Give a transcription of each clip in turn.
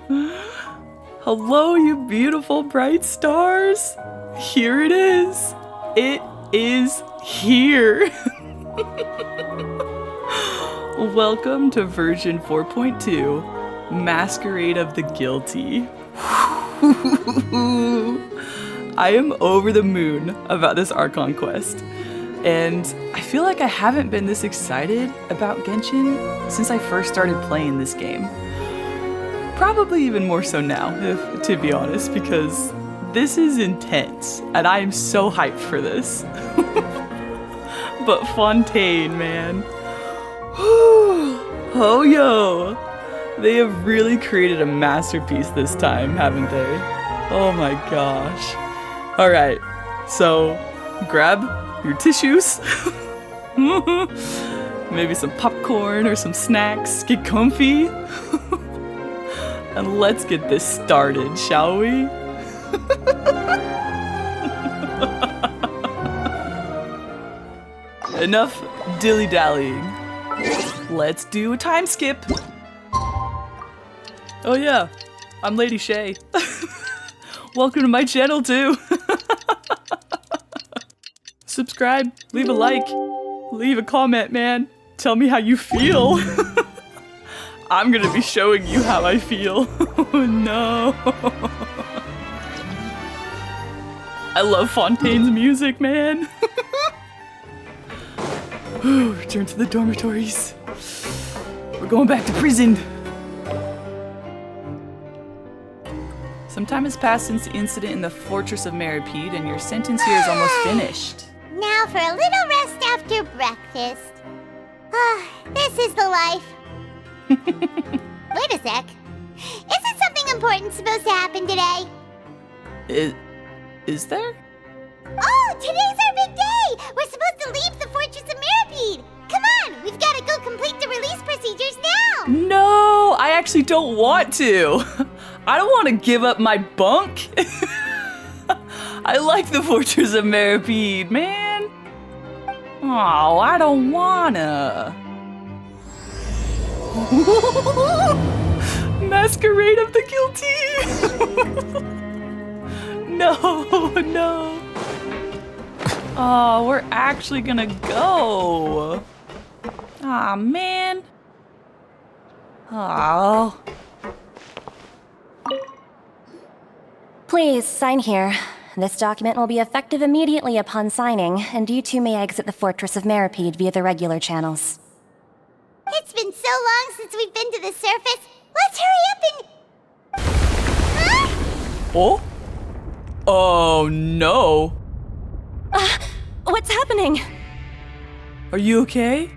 Hello, you beautiful bright stars. Here it is. It is here. Welcome to version 4.2, Masquerade of the Guilty. I am over the moon about this Archon Quest, and I feel like I haven't been this excited about Genshin since I first started playing this game. Probably even more so now, to be honest, because this is intense, and I am so hyped for this. But Fontaine, man. HoYo! They have really created a masterpiece this time, haven't they? Oh my gosh. Alright, so grab your tissues, maybe some popcorn or some snacks, get comfy, and let's get this started, shall we? Enough dilly-dallying. Let's do a time skip. Oh yeah, I'm Lady Shay. Welcome to my channel too. Subscribe, leave a like, leave a comment, man. Tell me how you feel. I'm gonna be showing you how I feel. Oh no. I love Fontaine's music, man. Return to the dormitories. We're going back to prison. Some time has passed since the incident in the Fortress of Masquerade, and your sentence here is almost finished. Now for a little rest after breakfast. This is the life. Wait a sec. Isn't something important supposed to happen today? Is there? Oh, today's our big day! We're supposed to leave the Fortress of Masquerade! Come on, we've got to go complete the release procedures now! No, I actually don't want to. I don't want to give up my bunk. I like the Fortress of Masquerade, man. Oh, I don't wanna. Masquerade of the Guilty. No, no. Oh, we're actually gonna go. Aw, man. Oh. Please, sign here. This document will be effective immediately upon signing, and you two may exit the Fortress of Masquerade via the regular channels. It's been so long since we've been to the surface. Let's hurry up and... Huh? Oh? Oh, no. What's happening? Are you okay?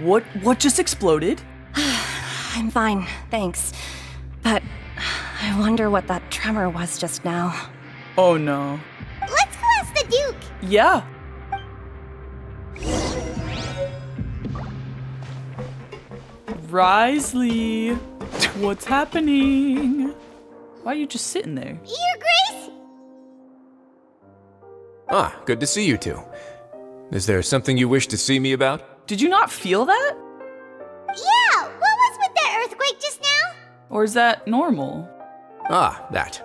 What just exploded? I'm fine, thanks. But I wonder what that tremor was just now. Oh no. Let's go ask the Duke. Yeah. Risley, what's happening? Why are you just sitting there? Your Grace? Ah, good to see you two. Is there something you wish to see me about? Did you not feel that? Yeah, what was with that earthquake just now? Or is that normal? Ah, that.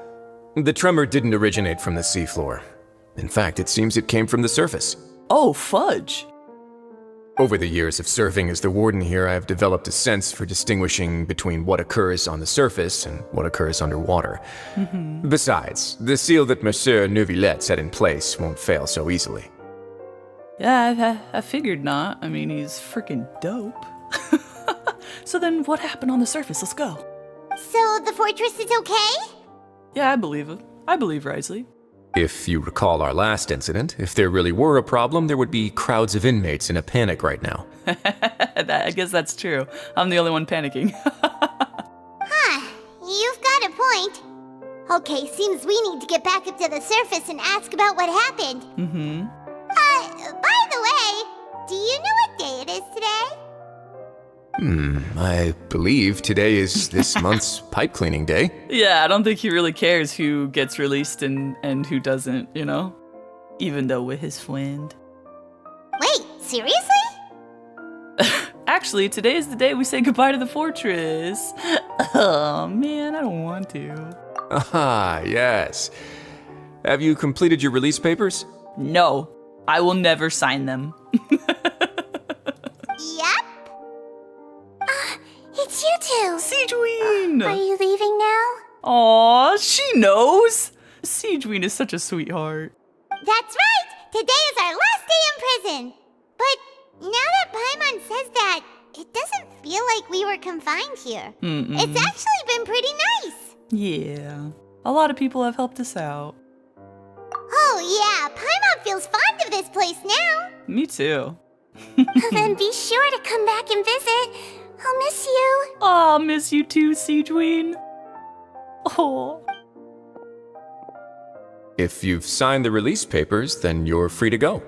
The tremor didn't originate from the seafloor. In fact, it seems it came from the surface. Oh, fudge. Over the years of serving as the warden here, I have developed a sense for distinguishing between what occurs on the surface and what occurs underwater. Besides, the seal that Monsieur Neuvillette set in place won't fail so easily. Yeah, I figured not. I mean, he's freaking dope. So then what happened on the surface? Let's go. So the fortress is okay? Yeah, I believe it. I believe Risley. If you recall our last incident, if there really were a problem, there would be crowds of inmates in a panic right now. I guess that's true. I'm the only one panicking. Huh, you've got a point. Okay, seems we need to get back up to the surface and ask about what happened. By the way, do you know what day it is today? I believe today is this month's pipe cleaning day. Yeah, I don't think he really cares who gets released and who doesn't, you know? Even though we're his friend. Wait, seriously? Actually, today is the day we say goodbye to the fortress. Oh, man, I don't want to. Ah, yes. Have you completed your release papers? No, I will never sign them. Yep. It's you two. Siegeween! Are you leaving now? Aw, she knows! Siegeween is such a sweetheart. That's right. Today is our last day in prison. But now that Paimon says that, it doesn't feel like we were confined here. It's actually been pretty nice. Yeah, a lot of people have helped us out. Oh yeah, Paimon feels fond of this place now. Me too. Then be sure to come back and visit. I'll miss you. Aw, miss you too, Siegeween. Oh. If you've signed the release papers, then you're free to go.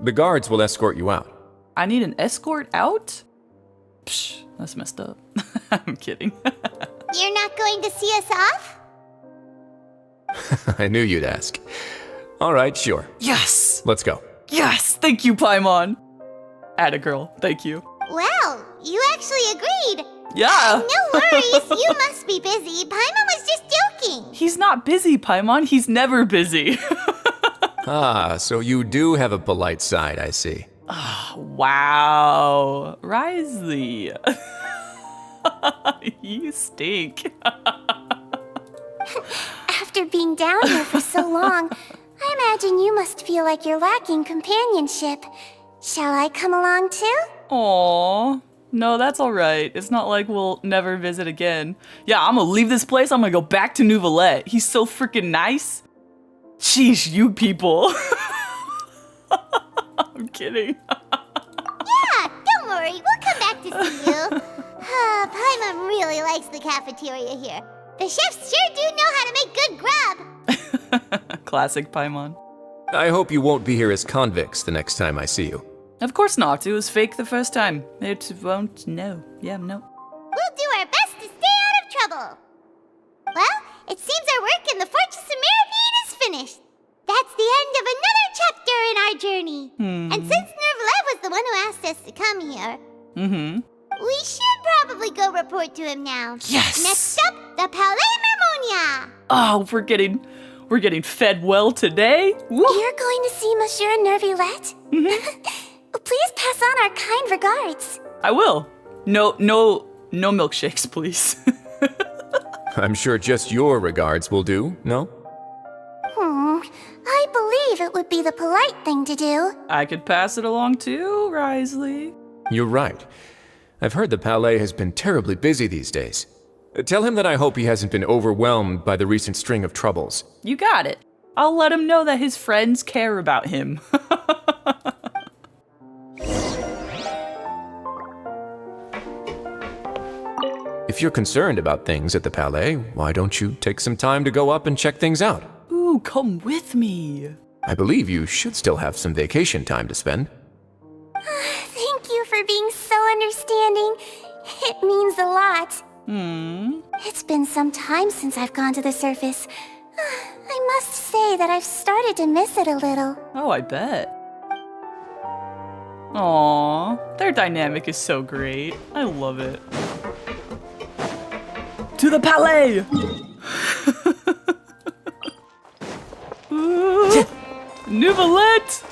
The guards will escort you out. I need an escort out? Psh, that's messed up. I'm kidding. You're not going to see us off? I knew you'd ask. All right, sure. Yes! Let's go. Yes! Thank you, Paimon. Atta girl, thank you. Well, you actually agreed. Yeah! No worries, you must be busy. Paimon was just joking. He's not busy, Paimon. He's never busy. Ah, so you do have a polite side, I see. Wow. Risley. You stink. After being down here for so long, I imagine you must feel like you're lacking companionship. Shall I come along too? Aw. No, that's alright. It's not like we'll never visit again. Yeah, I'm gonna leave this place. I'm gonna go back to Nouvellette. He's so freaking nice. Sheesh, you people. I'm kidding. Yeah, don't worry, we'll come back to see you. Paimon really likes the cafeteria here. The chefs sure do know how to make good grub. Classic Paimon. I hope you won't be here as convicts the next time I see you. Of course not. It was fake the first time. It won't. No. Yeah, no. We'll do our best to stay out of trouble. Well, it seems our work in the Fortress of Meripede is finished. That's the end of another chapter in our journey. And since Nouvellette was the one who asked us to come here, we should probably go report to him now. Yes! Next up, the Palais Mermonia. Oh, we're getting fed well today. Woo! You're going to see Monsieur Neuvillette? Please pass on our kind regards. I will. No milkshakes, please. I'm sure just your regards will do, no? I believe it would be the polite thing to do. I could pass it along too, Risley. You're right. I've heard the Palais has been terribly busy these days. Tell him that I hope he hasn't been overwhelmed by the recent string of troubles. You got it. I'll let him know that his friends care about him. If you're concerned about things at the Palais, why don't you take some time to go up and check things out? Ooh, come with me. I believe you should still have some vacation time to spend. Thank you for being so understanding. It means a lot. It's been some time since I've gone to the surface. I must say that I've started to miss it a little. Oh, I bet. Aww, their dynamic is so great. I love it. To the Palais! Nouvellette!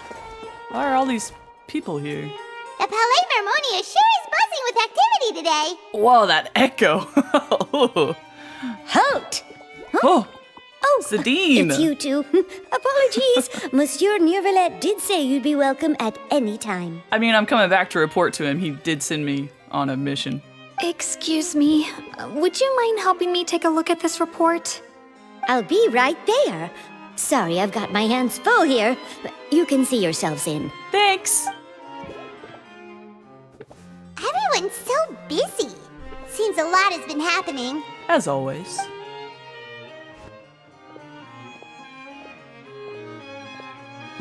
Why are all these people here? The Palais Mermonia sure is buzzing with activity today. Whoa, that echo! Halt! Oh, Zadine! It's you two. Apologies. Monsieur Neuvillette did say you'd be welcome at any time. I mean, I'm coming back to report to him. He did send me on a mission. Excuse me, would you mind helping me take a look at this report? I'll be right there. Sorry, I've got my hands full here. You can see yourselves in. Thanks! Everyone's so busy. Seems a lot has been happening. As always.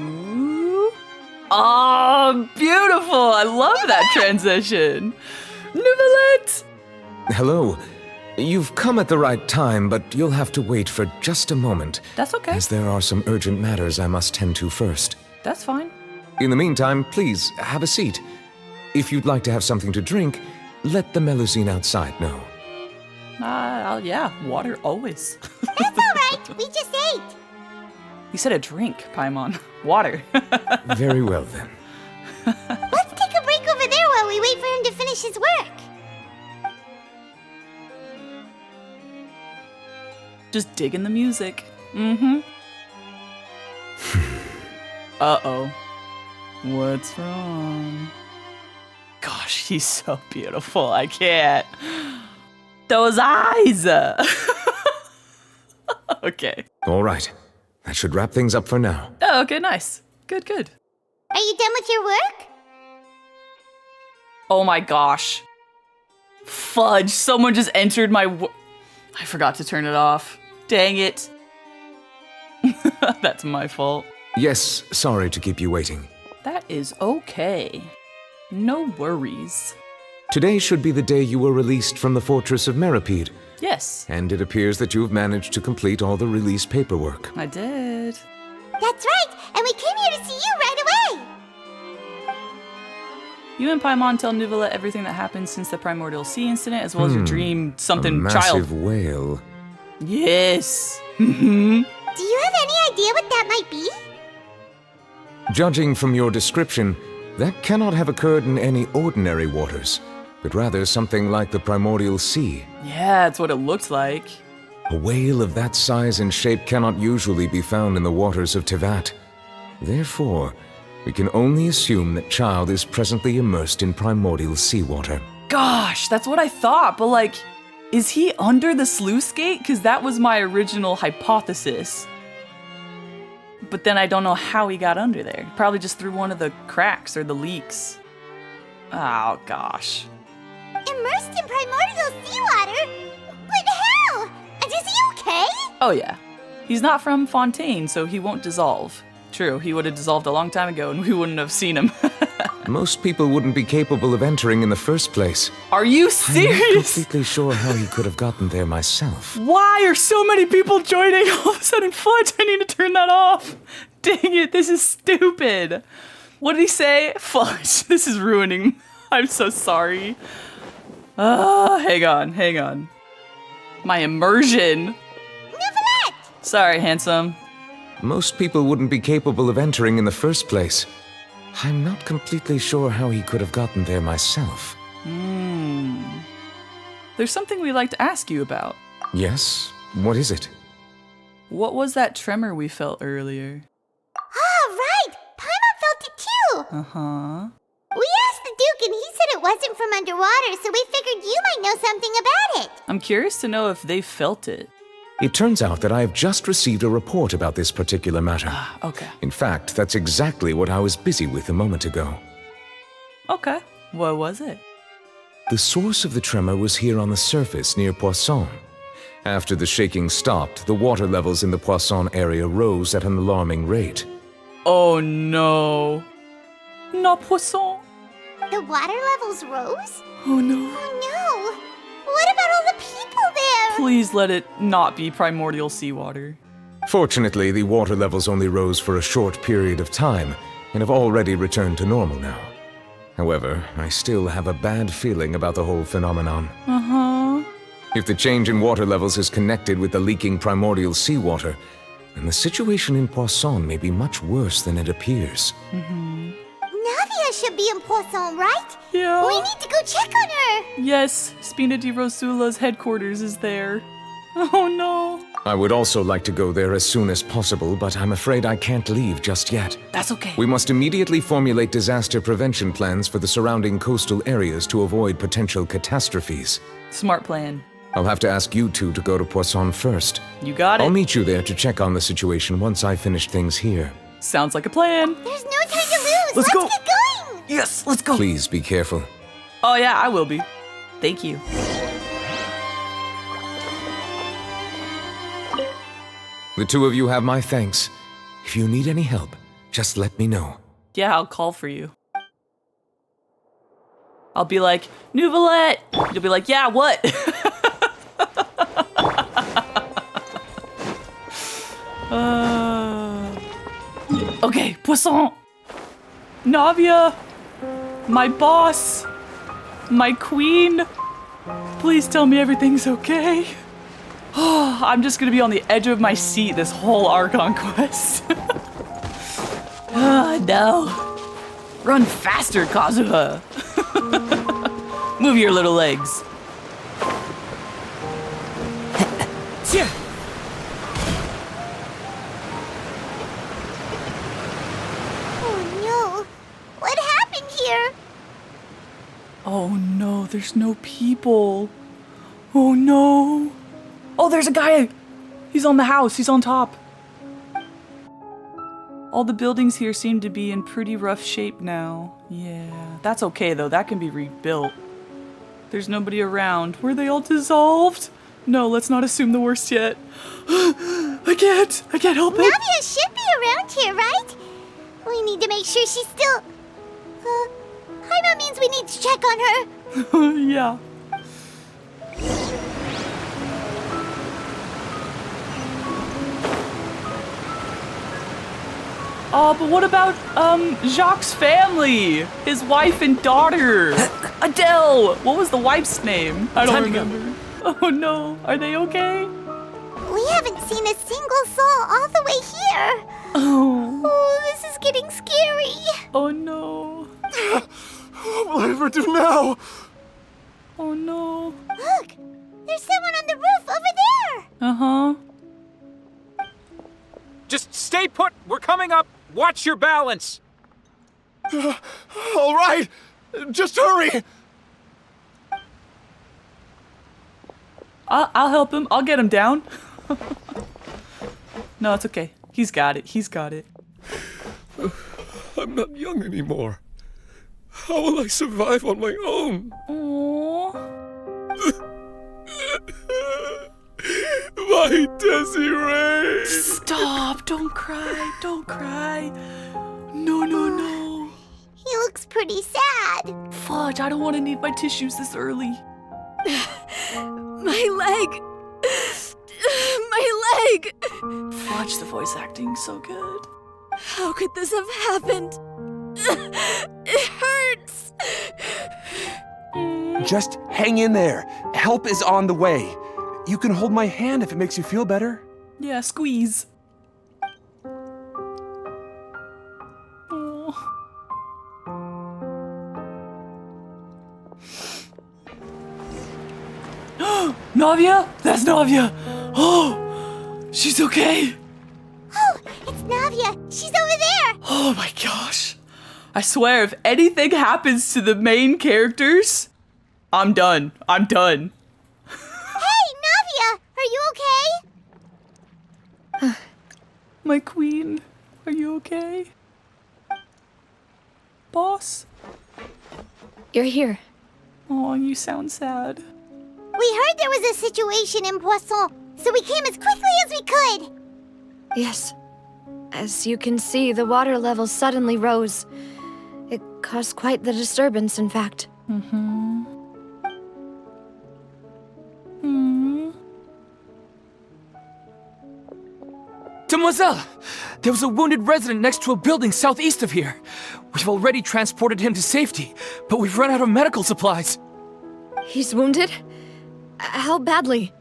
Ooh. Oh, beautiful! I love that transition. Nouvellette! Hello. You've come at the right time, but you'll have to wait for just a moment, That's okay. as there are some urgent matters I must tend to first. That's fine. In the meantime, please, have a seat. If you'd like to have something to drink, let the Melusine outside know. Yeah, water always. That's alright, we just ate. You said a drink, Paimon. Water. Very well then. Let's take a break over there while we wait for him to finish his work. Just digging the music. Mm-hmm. Uh-oh. What's wrong? Gosh, he's so beautiful. I can't. Those eyes! Okay. All right. That should wrap things up for now. Oh, okay, nice. Good, good. Are you done with your work? Oh my gosh. Fudge, someone just entered my I forgot to turn it off. Dang it. That's my fault. Yes, sorry to keep you waiting. That is okay. No worries. Today should be the day you were released from the Fortress of Meripede, Yes, and it appears that you've managed to complete all the release paperwork. I did. That's right, and we came here to see you right away. You and Paimon tell Nuvola everything that happened since the Primordial Sea incident, as well as your dream something A child. massive whale. Yes. Do you have any idea what that might be? Judging from your description, that cannot have occurred in any ordinary waters, but rather something like the Primordial Sea. Yeah, that's what it looked like. A whale of that size and shape cannot usually be found in the waters of Tevat. Therefore, we can only assume that Child is presently immersed in primordial seawater. Gosh, that's what I thought, but like, is he under the sluice gate? Because that was my original hypothesis. But then I don't know how he got under there. Probably just through one of the cracks or the leaks. Oh, gosh. Immersed in primordial seawater? What the hell? And is he okay? Oh, yeah. He's not from Fontaine, so he won't dissolve. True, he would have dissolved a long time ago and we wouldn't have seen him. Most people wouldn't be capable of entering in the first place. Are you I'm not serious? completely sure how he could have gotten there myself. Why are so many people joining all of a sudden? Fudge, I need to turn that off. Dang it, this is stupid. What did he say? Fudge, this is ruining. I'm so sorry. Hang on. My immersion. Neuvillette! Sorry, handsome. Most people wouldn't be capable of entering in the first place. I'm not completely sure how he could have gotten there myself. There's something we'd like to ask you about. Yes? What is it? What was that tremor we felt earlier? Ah, right! Paimon felt it too! Uh-huh. We asked the Duke and he said it wasn't from underwater, so we figured you might know something about it. I'm curious to know if they felt it. It turns out that I have just received a report about this particular matter. Okay. In fact, that's exactly what I was busy with a moment ago. Okay. What was it? The source of the tremor was here on the surface near Poisson. After the shaking stopped, the water levels in the Poisson area rose at an alarming rate. Oh no. Not Poisson. The water levels rose? Oh no. Oh no! What about all the people there? Please let it not be primordial seawater. Fortunately, the water levels only rose for a short period of time and have already returned to normal now. However, I still have a bad feeling about the whole phenomenon. Uh-huh. If the change in water levels is connected with the leaking primordial seawater, then the situation in Poisson may be much worse than it appears. Navia should be in Poisson, right? Yeah. We need to go check on her! Yes, Spina di Rosula's headquarters is there. Oh no. I would also like to go there as soon as possible, but I'm afraid I can't leave just yet. That's okay. We must immediately formulate disaster prevention plans for the surrounding coastal areas to avoid potential catastrophes. Smart plan. I'll have to ask you two to go to Poisson first. You got it. I'll meet you there to check on the situation once I finish things here. Sounds like a plan. There's no time to lose! Let's go. Get going! Yes, let's go. Please be careful. Oh yeah, I will be. Thank you. The two of you have my thanks. If you need any help, just let me know. Yeah, I'll call for you. I'll be like, Nuvolette! You'll be like, yeah, what? Okay, Poisson! Navia! My boss! My queen! Please tell me everything's okay. Oh, I'm just gonna be on the edge of my seat this whole Archon Quest. No. Run faster, Kazuha. Move your little legs. Oh no! What happened here? Oh no, there's no people. Oh no. Oh, there's a guy. He's on the house. He's on top. All the buildings here seem to be in pretty rough shape now. Yeah, that's okay though. That can be rebuilt. There's nobody around. Were they all dissolved? No, let's not assume the worst yet. I can't help it. Navia should be around here, right? We need to make sure she's still... Hyma means we need to check on her. Yeah. Oh, but what about, Jacques' family? His wife and daughter. Adele! What was the wife's name? I don't remember. Oh no, are they okay? We haven't seen a single soul all the way here. Oh. Oh, this is getting scary. Oh no. What will I ever do now? Oh no. Look, there's someone on the roof over there. Uh-huh. Just stay put. We're coming up. Watch your balance. All right, just hurry. I'll help him. I'll get him down. No, it's okay. He's got it. He's got it. I'm not young anymore. How will I survive on my own? Aww. My Desiree! Stop! Don't cry! Don't cry! No, no, no! He looks pretty sad. Fudge, I don't want to need my tissues this early. My leg! My leg! Fudge, the voice acting so good. How could this have happened? It hurts! Just hang in there. Help is on the way. You can hold my hand if it makes you feel better. Yeah, squeeze. Oh. Navia? That's Navia! Oh! She's okay! Oh, it's Navia. She's over there. Oh my gosh. I swear, if anything happens to the main characters, I'm done. I'm done. Hey, Navia, are you okay? My queen, are you okay? Boss? You're here. Oh, you sound sad. We heard there was a situation in Poisson, so we came as quickly as we could. Yes. As you can see, the water level suddenly rose. It caused quite the disturbance, in fact. Demoiselle! There was a wounded resident next to a building southeast of here. We've already transported him to safety, but we've run out of medical supplies. He's wounded? How badly?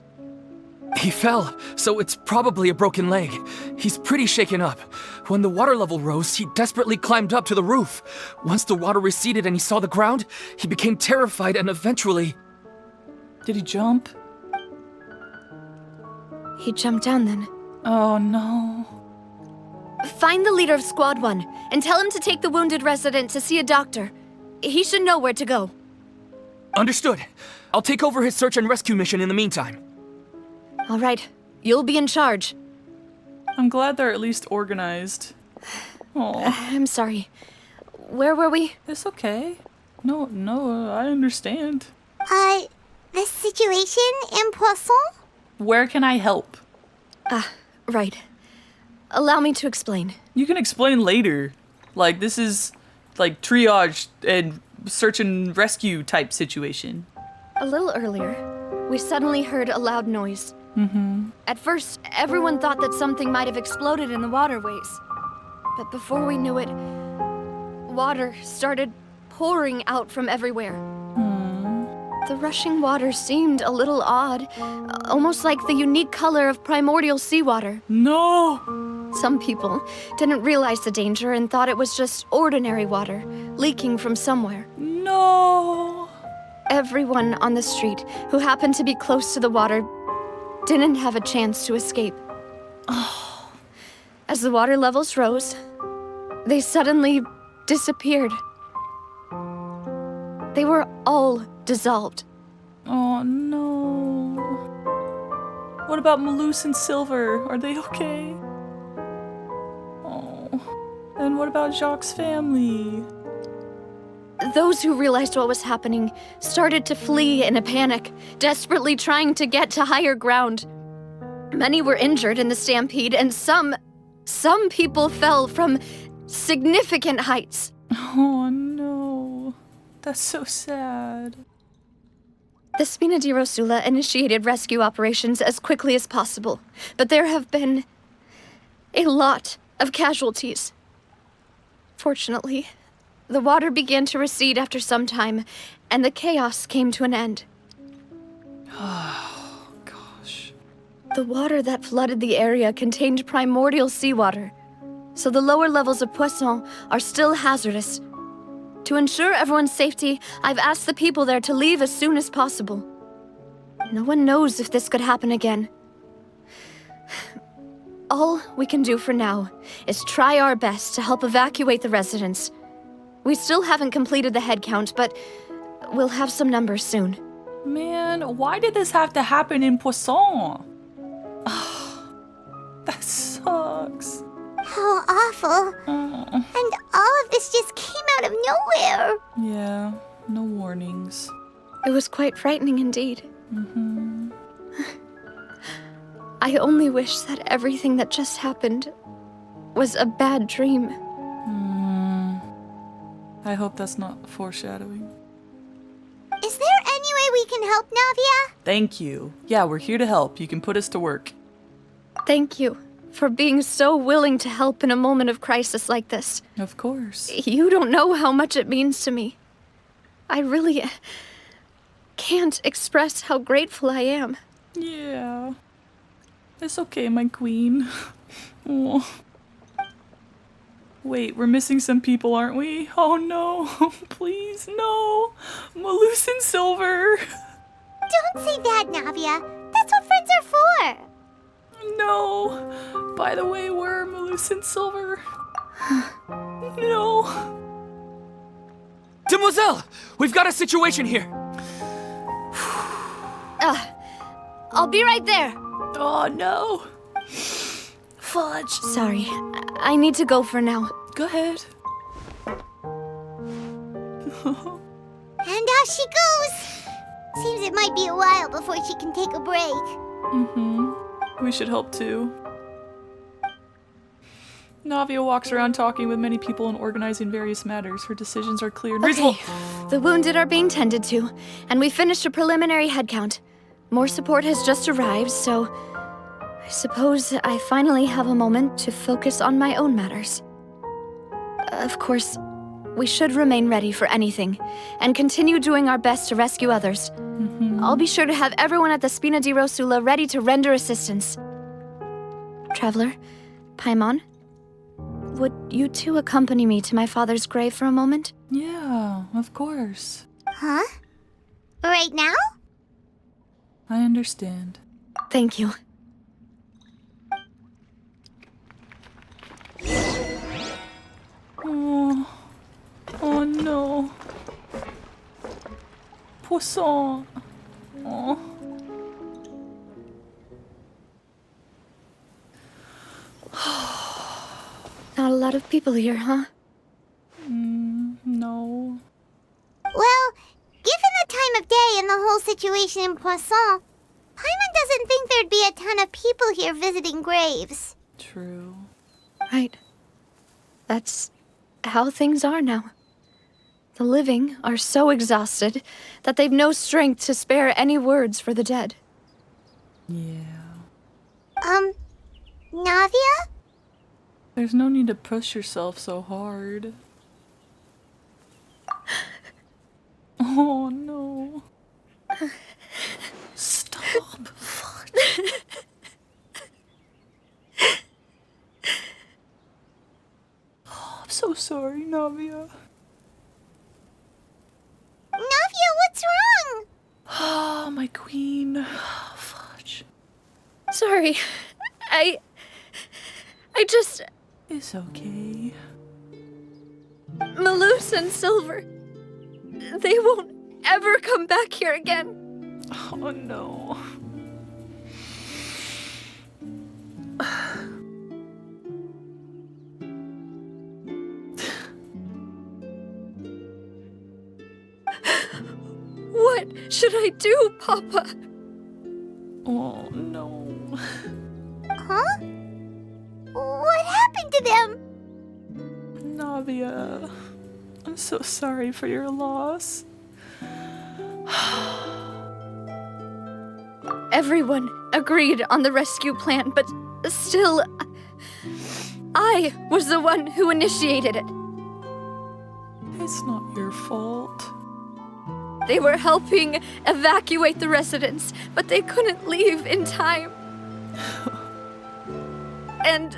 He fell, so it's probably a broken leg. He's pretty shaken up. When the water level rose, he desperately climbed up to the roof. Once the water receded and he saw the ground, he became terrified and eventually... Did he jump? He jumped down then. Oh no. Find the leader of Squad 1 and tell him to take the wounded resident to see a doctor. He should know where to go. Understood. I'll take over his search and rescue mission in the meantime. All right, you'll be in charge. I'm glad they're at least organized. Oh, I'm sorry. Where were we? it's okay. No, I understand. The situation in Poisson? Where can I help? Right. Allow me to explain. You can explain later. Like, this is, like, triage and search and rescue type situation. A little earlier, we suddenly heard a loud noise. At first, everyone thought that something might have exploded in the waterways. But before we knew it, water started pouring out from everywhere. The rushing water seemed a little odd, almost like the unique color of primordial seawater. No! Some people didn't realize the danger and thought it was just ordinary water, leaking from somewhere. No! Everyone on the street who happened to be close to the water didn't have a chance to escape. As the water levels rose, they suddenly disappeared. They were all dissolved. Oh no. What about Malus and Silver? Are they okay? Oh. And what about Jacques' family? Those who realized what was happening started to flee in a panic, desperately trying to get to higher ground. Many were injured in the stampede, and some people fell from significant heights. Oh no. That's so sad. The Spina di Rosula initiated rescue operations as quickly as possible, but there have been a lot of casualties. Fortunately, the water began to recede after some time, and the chaos came to an end. Oh, gosh. The water that flooded the area contained primordial seawater, so the lower levels of Poisson are still hazardous. To ensure everyone's safety, I've asked the people there to leave as soon as possible. No one knows if this could happen again. All we can do for now is try our best to help evacuate the residents. We still haven't completed the head count, but we'll have some numbers soon. Man, why did this have to happen in Poisson? That sucks. How awful. And all of this just came out of nowhere. Yeah, no warnings. It was quite frightening indeed. I only wish that everything that just happened was a bad dream. I hope that's not foreshadowing. Is there any way we can help, Navia? Thank you. Yeah, we're here to help. You can put us to work. Thank you for being so willing to help in a moment of crisis like this. Of course. You don't know how much it means to me. I really can't express how grateful I am. Yeah. It's okay, my queen. Oh. Wait, we're missing some people, aren't we? Oh no. Please, no. Malus and Silver. Don't say that, Navia. That's what friends are for. No. By the way, where are Malus and Silver? No. Demoiselle! We've got a situation here! I'll be right there. Oh no. Fudge. Sorry, I need to go for now. Go ahead. And off she goes. Seems it might be a while before she can take a break. We should help too. Navia walks around talking with many people and organizing various matters. Her decisions are clear and reasonable. Okay, the wounded are being tended to, and we finished a preliminary head count. More support has just arrived, so I suppose I finally have a moment to focus on my own matters. Of course, we should remain ready for anything, and continue doing our best to rescue others. I'll be sure to have everyone at the Spina di Rosula ready to render assistance. Traveler, Paimon, would you two accompany me to my father's grave for a moment? Yeah, of course. Huh? Right now? I understand. Thank you. Oh no. Poisson. Oh. Not a lot of people here, huh? No. Well, given the time of day and the whole situation in Poisson, Paimon doesn't think there'd be a ton of people here visiting graves. True. Right. That's how things are now. The living are so exhausted that they've no strength to spare any words for the dead. Yeah. Navia? There's no need to push yourself so hard. Oh no. so sorry, Navia. Navia, what's wrong? Oh, my queen. Fudge. Sorry. I just... It's okay. Malus and Silver. They won't ever come back here again. Oh, no. What should I do, Papa? Oh, no. Huh? What happened to them? Navia, I'm so sorry for your loss. Everyone agreed on the rescue plan, but still, I was the one who initiated it. It's not your fault. They were helping evacuate the residents, but they couldn't leave in time. And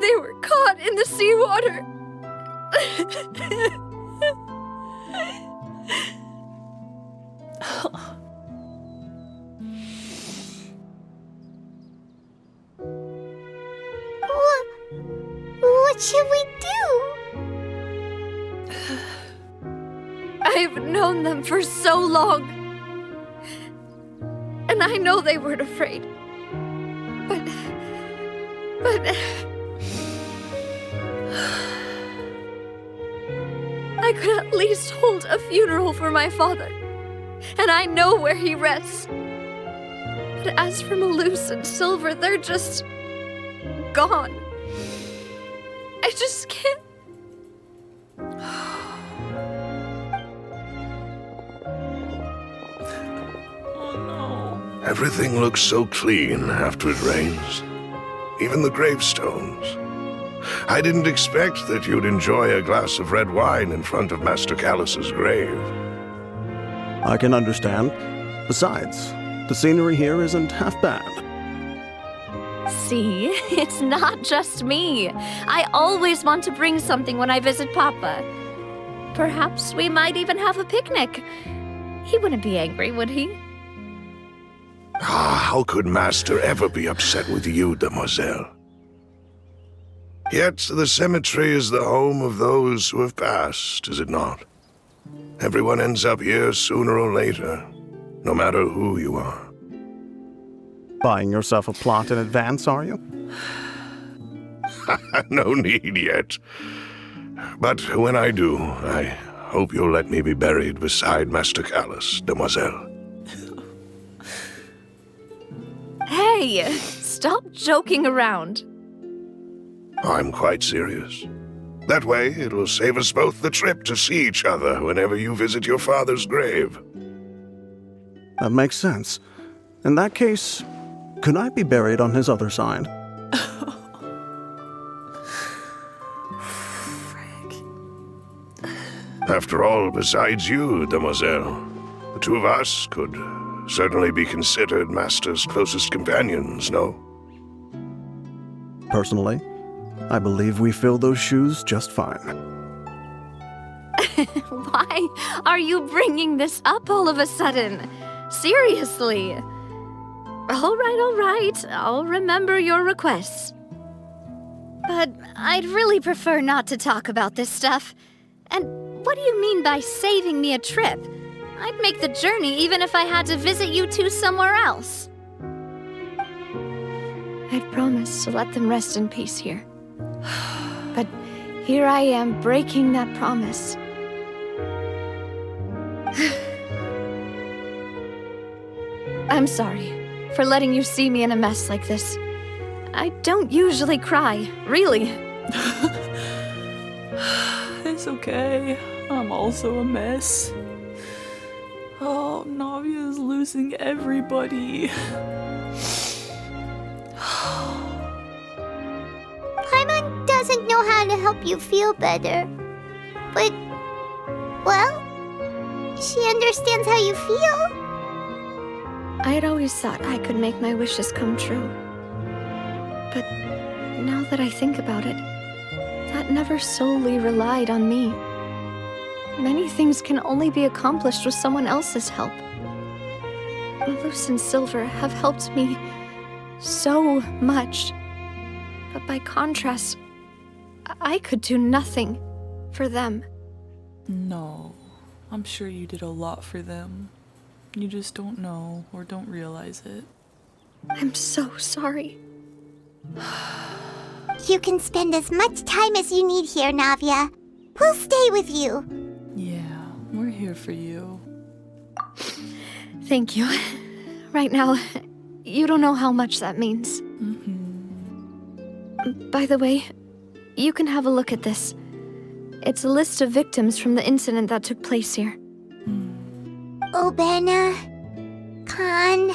they were caught in the seawater. What should we do? I've known them for so long. And I know they weren't afraid. But I could at least hold a funeral for my father. And I know where he rests. But as for Malus and Silver, they're just gone. I just can't. Oh, no. Everything looks so clean after it rains. Even the gravestones. I didn't expect that you'd enjoy a glass of red wine in front of Master Callus's grave. I can understand. Besides, the scenery here isn't half bad. See, it's not just me. I always want to bring something when I visit Papa. Perhaps we might even have a picnic. He wouldn't be angry, would he? Ah, how could Master ever be upset with you, demoiselle? Yet the cemetery is the home of those who have passed, is it not? Everyone ends up here sooner or later, no matter who you are. Buying yourself a plot in advance, are you? No need yet. But when I do, I hope you'll let me be buried beside Master Callus, demoiselle. Hey, stop joking around. I'm quite serious. That way, it'll save us both the trip to see each other whenever you visit your father's grave. That makes sense. In that case, could I be buried on his other side? After all, besides you, demoiselle, the two of us could certainly be considered Master's closest companions, no? Personally, I believe we fill those shoes just fine. Why are you bringing this up all of a sudden? Seriously. All right. I'll remember your requests. But I'd really prefer not to talk about this stuff. And what do you mean by saving me a trip? I'd make the journey even if I had to visit you two somewhere else. I'd promised to let them rest in peace here. But here I am breaking that promise. I'm sorry for letting you see me in a mess like this. I don't usually cry, really. It's okay. I'm also a mess. Oh, Navia is losing everybody. Paimon doesn't know how to help you feel better. But, well, she understands how you feel. I had always thought I could make my wishes come true. But now that I think about it, that never solely relied on me. Many things can only be accomplished with someone else's help. Malus and Silver have helped me so much. But by contrast, I could do nothing for them. No, I'm sure you did a lot for them. You just don't know or don't realize it. I'm so sorry. You can spend as much time as you need here, Navia. We'll stay with you. Yeah, we're here for you. Thank you. Right now, you don't know how much that means. By the way, you can have a look at this. It's a list of victims from the incident that took place here. Obena, Khan,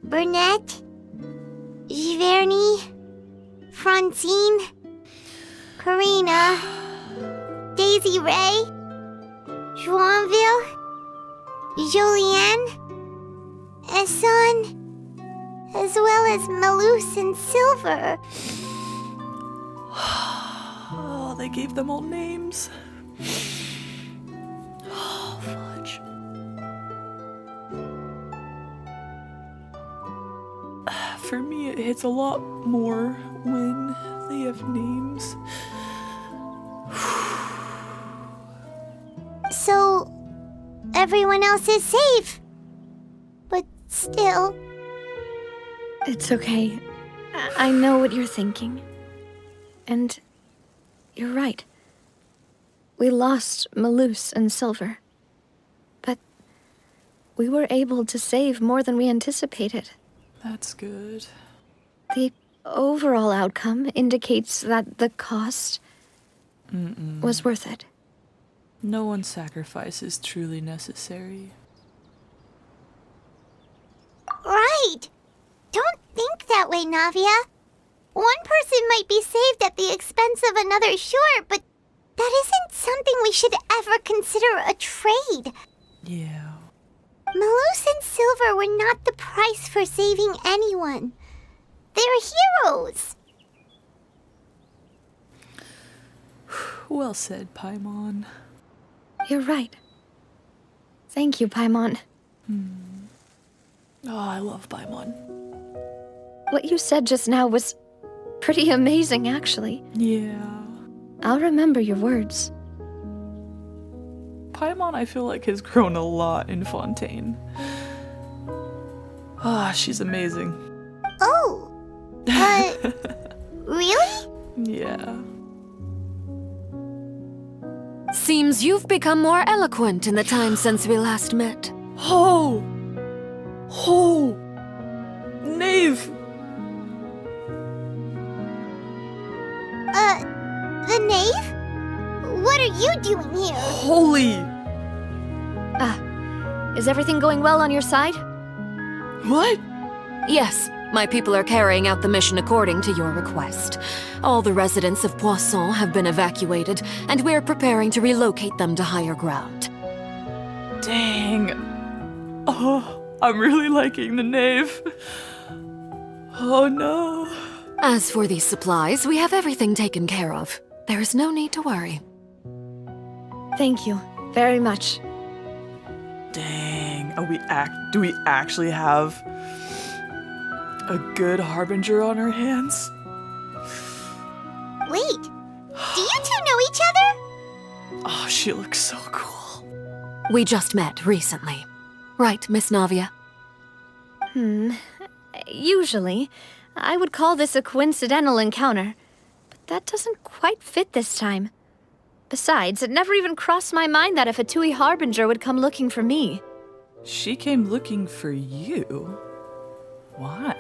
Burnett, Giverny, Francine, Karina, Daisy Ray, Joinville, Julianne, Esson, as well as Malus and Silver. Oh, they gave them all names. Oh, fudge. For me, it hits a lot more when they have names. So, everyone else is safe. But still... It's okay. I know what you're thinking. And you're right. We lost Malus and Silver. But we were able to save more than we anticipated. That's good. The overall outcome indicates that the cost was worth it. No one's sacrifice is truly necessary. Right! Don't think that way, Navia. One person might be saved at the expense of another, sure, but that isn't something we should ever consider a trade. Yeah. Malus and Silver were not the price for saving anyone. They're heroes. Well said, Paimon. You're right. Thank you, Paimon. Oh, I love Paimon. What you said just now was pretty amazing, actually. Yeah. I'll remember your words. Paimon, I feel like, has grown a lot in Fontaine. Ah, she's amazing. Oh. Really? Yeah. Seems you've become more eloquent in the time since we last met. Oh! Oh! Knave! The knave? What are you doing here? Holy! Is everything going well on your side? What? Yes, my people are carrying out the mission according to your request. All the residents of Poisson have been evacuated, and we're preparing to relocate them to higher ground. Dang. Oh, I'm really liking the knave. Oh no. As for these supplies, we have everything taken care of. There is no need to worry. Thank you very much. Dang. Do we actually have a good harbinger on our hands? Wait, do you two know each other? Oh, she looks so cool. We just met recently. Right, Miss Navia? Usually, I would call this a coincidental encounter, but that doesn't quite fit this time. Besides, it never even crossed my mind that a Fatui Harbinger would come looking for me. She came looking for you? Why?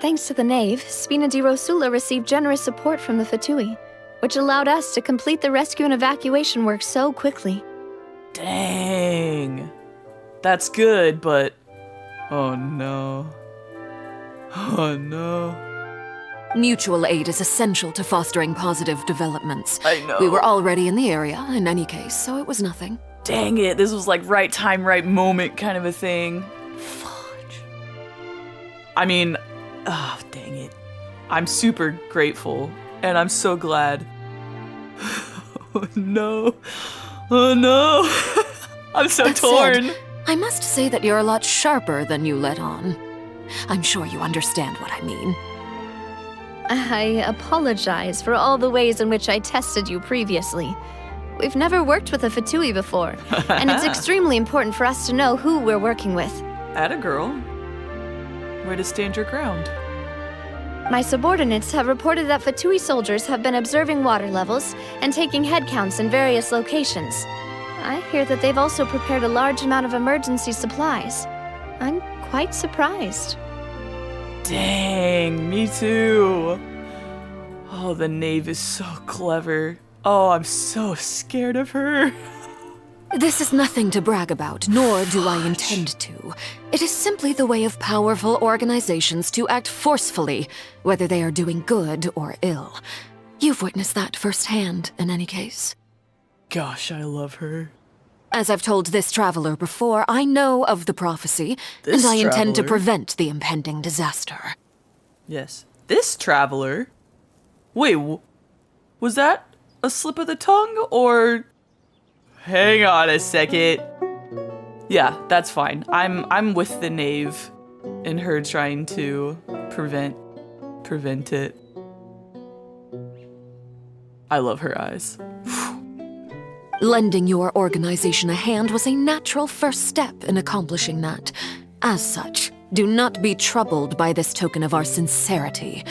Thanks to the Knave, Spina di Rosula received generous support from the Fatui, which allowed us to complete the rescue and evacuation work so quickly. Dang. That's good, but... Oh no. Oh no. Mutual aid is essential to fostering positive developments. I know. We were already in the area, in any case, so it was nothing. Dang it, this was like right time, right moment kind of a thing. Fudge. I mean, dang it. I'm super grateful, and I'm so glad Oh no. Oh no. I'm so That torn. said, I must say that you're a lot sharper than you let on. I'm sure you understand what I mean. I apologize for all the ways in which I tested you previously. We've never worked with a Fatui before, and it's extremely important for us to know who we're working with. Atta girl. Way to stand your ground. My subordinates have reported that Fatui soldiers have been observing water levels and taking head counts in various locations. I hear that they've also prepared a large amount of emergency supplies. I'm quite surprised. Dang, me too. Oh, the knave is so clever. Oh, I'm so scared of her. This is nothing to brag about, nor do I intend to. It is simply the way of powerful organizations to act forcefully, whether they are doing good or ill. You've witnessed that firsthand, in any case. Gosh, I love her. As I've told this traveler before, I know of the prophecy, and I intend to prevent the impending disaster. Yes. This traveler? Wait, was that a slip of the tongue, or... Hang on a second. Yeah, that's fine. I'm with the knave in her trying to prevent it. I love her eyes. Lending your organization a hand was a natural first step in accomplishing that. As such, do not be troubled by this token of our sincerity.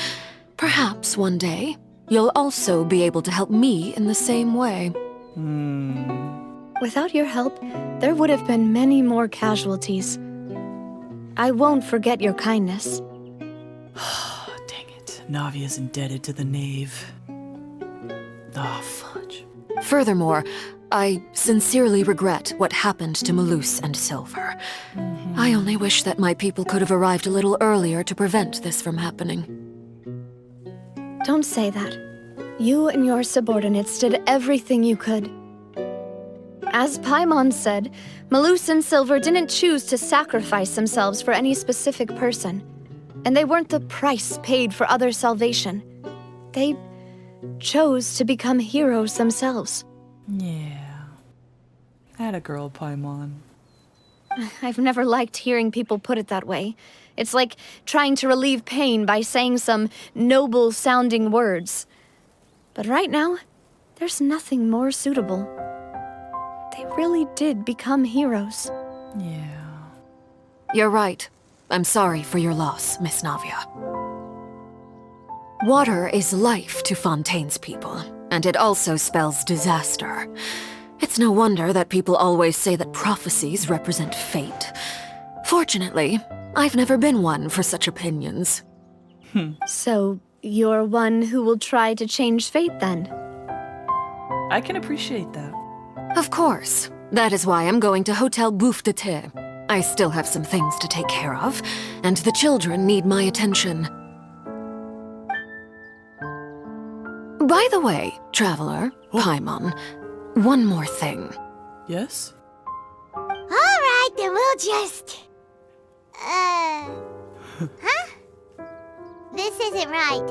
Perhaps one day, you'll also be able to help me in the same way. Without your help, there would have been many more casualties. I won't forget your kindness. Dang it. Navia's indebted to the knave. Oh, fudge. Furthermore, I sincerely regret what happened to Malus and Silver. I only wish that my people could have arrived a little earlier to prevent this from happening. Don't say that. You and your subordinates did everything you could. As Paimon said, Malus and Silver didn't choose to sacrifice themselves for any specific person, and they weren't the price paid for other salvation. They chose to become heroes themselves. Yeah. Atta girl, Paimon. I've never liked hearing people put it that way. It's like trying to relieve pain by saying some noble-sounding words. But right now, there's nothing more suitable. They really did become heroes. Yeah. You're right. I'm sorry for your loss, Miss Navia. Water is life to Fontaine's people, and it also spells disaster. It's no wonder that people always say that prophecies represent fate. Fortunately, I've never been one for such opinions. So, you're one who will try to change fate, then? I can appreciate that. Of course. That is why I'm going to Hotel Bouffe de Thé. I still have some things to take care of, and the children need my attention. By the way, traveler, Paimon, one more thing. Yes? Alright, then we'll just... Huh? This isn't right.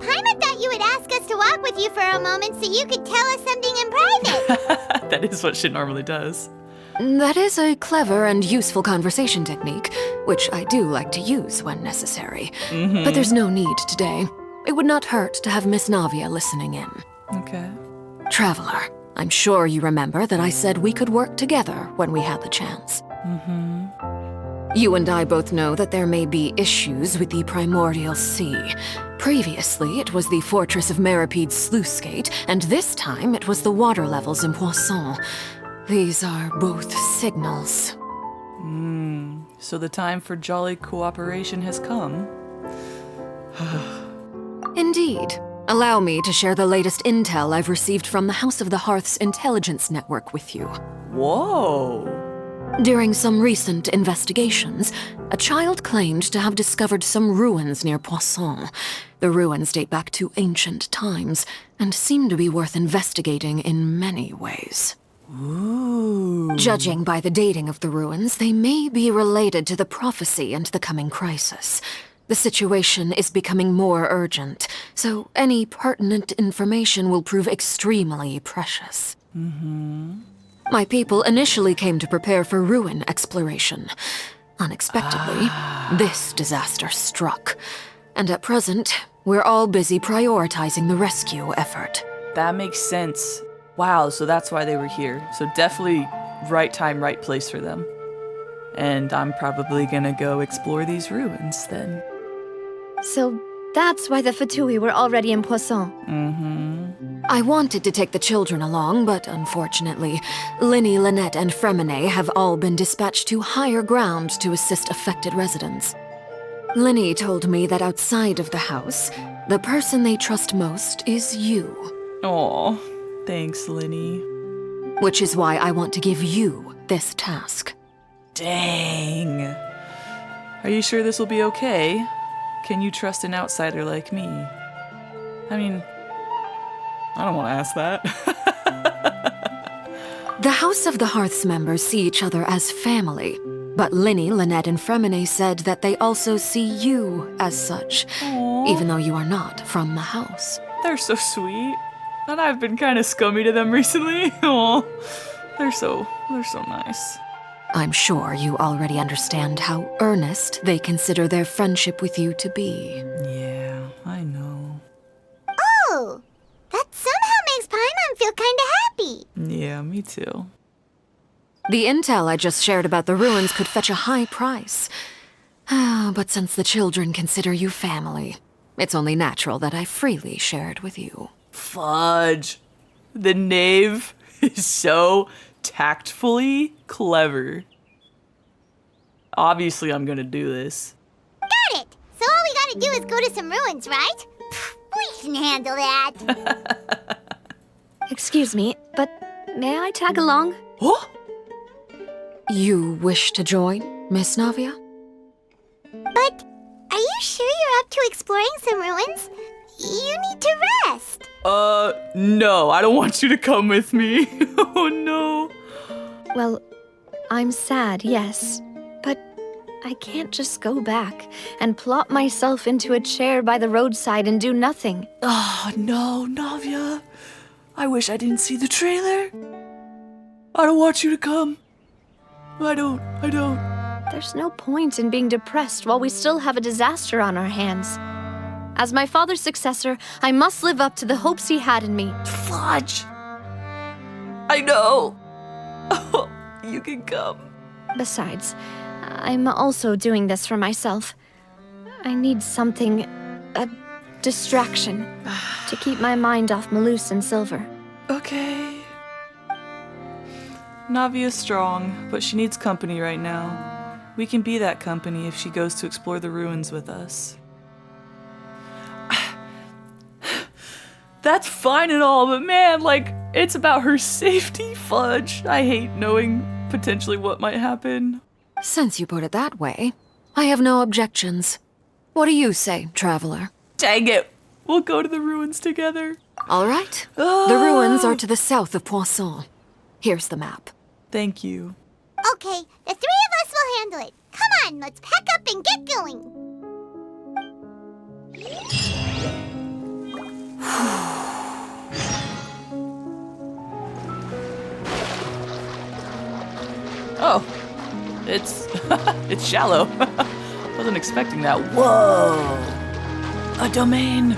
Paimon thought you would ask us to walk with you for a moment so you could tell us something in private. That is what she normally does. That is a clever and useful conversation technique, which I do like to use when necessary. But there's no need today. It would not hurt to have Miss Navia listening in. Okay. Traveler, I'm sure you remember that I said we could work together when we had the chance. You and I both know that there may be issues with the Primordial Sea. Previously, it was the fortress of Maripede's sluice gate, and this time it was the water levels in Poisson. These are both signals. So the time for jolly cooperation has come. Indeed. Allow me to share the latest intel I've received from the House of the Hearth's intelligence network with you. Whoa! During some recent investigations, a child claimed to have discovered some ruins near Poisson. The ruins date back to ancient times, and seem to be worth investigating in many ways. Ooh. Judging by the dating of the ruins, they may be related to the prophecy and the coming crisis. The situation is becoming more urgent, so any pertinent information will prove extremely precious. My people initially came to prepare for ruin exploration. Unexpectedly, this disaster struck. And at present, we're all busy prioritizing the rescue effort. That makes sense. Wow, so that's why they were here. So definitely right time, right place for them. And I'm probably gonna go explore these ruins then. So that's why the Fatui were already in Poisson. I wanted to take the children along, but unfortunately, Linny, Lynette, and Fremine have all been dispatched to higher ground to assist affected residents. Linny told me that outside of the house, the person they trust most is you. Aw, thanks, Linny. Which is why I want to give you this task. Dang. Are you sure this will be okay? Can you trust an outsider like me? I mean, I don't want to ask that. The House of the Hearth's members see each other as family, but Linny, Lynette, and Fremine said that they also see you as such, even though you are not from the house. They're so sweet. And I've been kind of scummy to them recently. Aw, they're so nice. I'm sure you already understand how earnest they consider their friendship with you to be. Yeah, I know. Oh, that somehow makes Paimon feel kinda happy. Yeah, me too. The intel I just shared about the ruins could fetch a high price. But since the children consider you family, it's only natural that I freely share it with you. Fudge. The knave is so tactfully clever. Obviously, I'm gonna do this. Got it! So all we gotta do is go to some ruins, right? We can handle that. Excuse me, but may I tag along? What? You wish to join, Miss Navia? But are you sure you're up to exploring some ruins? You need to rest. No, I don't want you to come with me. Oh, no. Well, I'm sad, yes, but I can't just go back and plop myself into a chair by the roadside and do nothing. Oh, no, Navia. I wish I didn't see the trailer. I don't want you to come. I don't. There's no point in being depressed while we still have a disaster on our hands. As my father's successor, I must live up to the hopes he had in me. Fudge. I know. Oh, you can come. Besides, I'm also doing this for myself. I need something, a distraction, to keep my mind off Malus and Silver. Okay. Navia's strong, but she needs company right now. We can be that company if she goes to explore the ruins with us. That's fine and all, but man, it's about her safety, Fudge. I hate knowing potentially what might happen. Since you put it that way, I have no objections. What do you say, traveler? Dang it. We'll go to the ruins together. All right. The ruins are to the south of Poisson. Here's the map. Thank you. Okay, the three of us will handle it. Come on, let's pack up and get going. Oh, it's it's shallow. Wasn't expecting that. Whoa, a domain.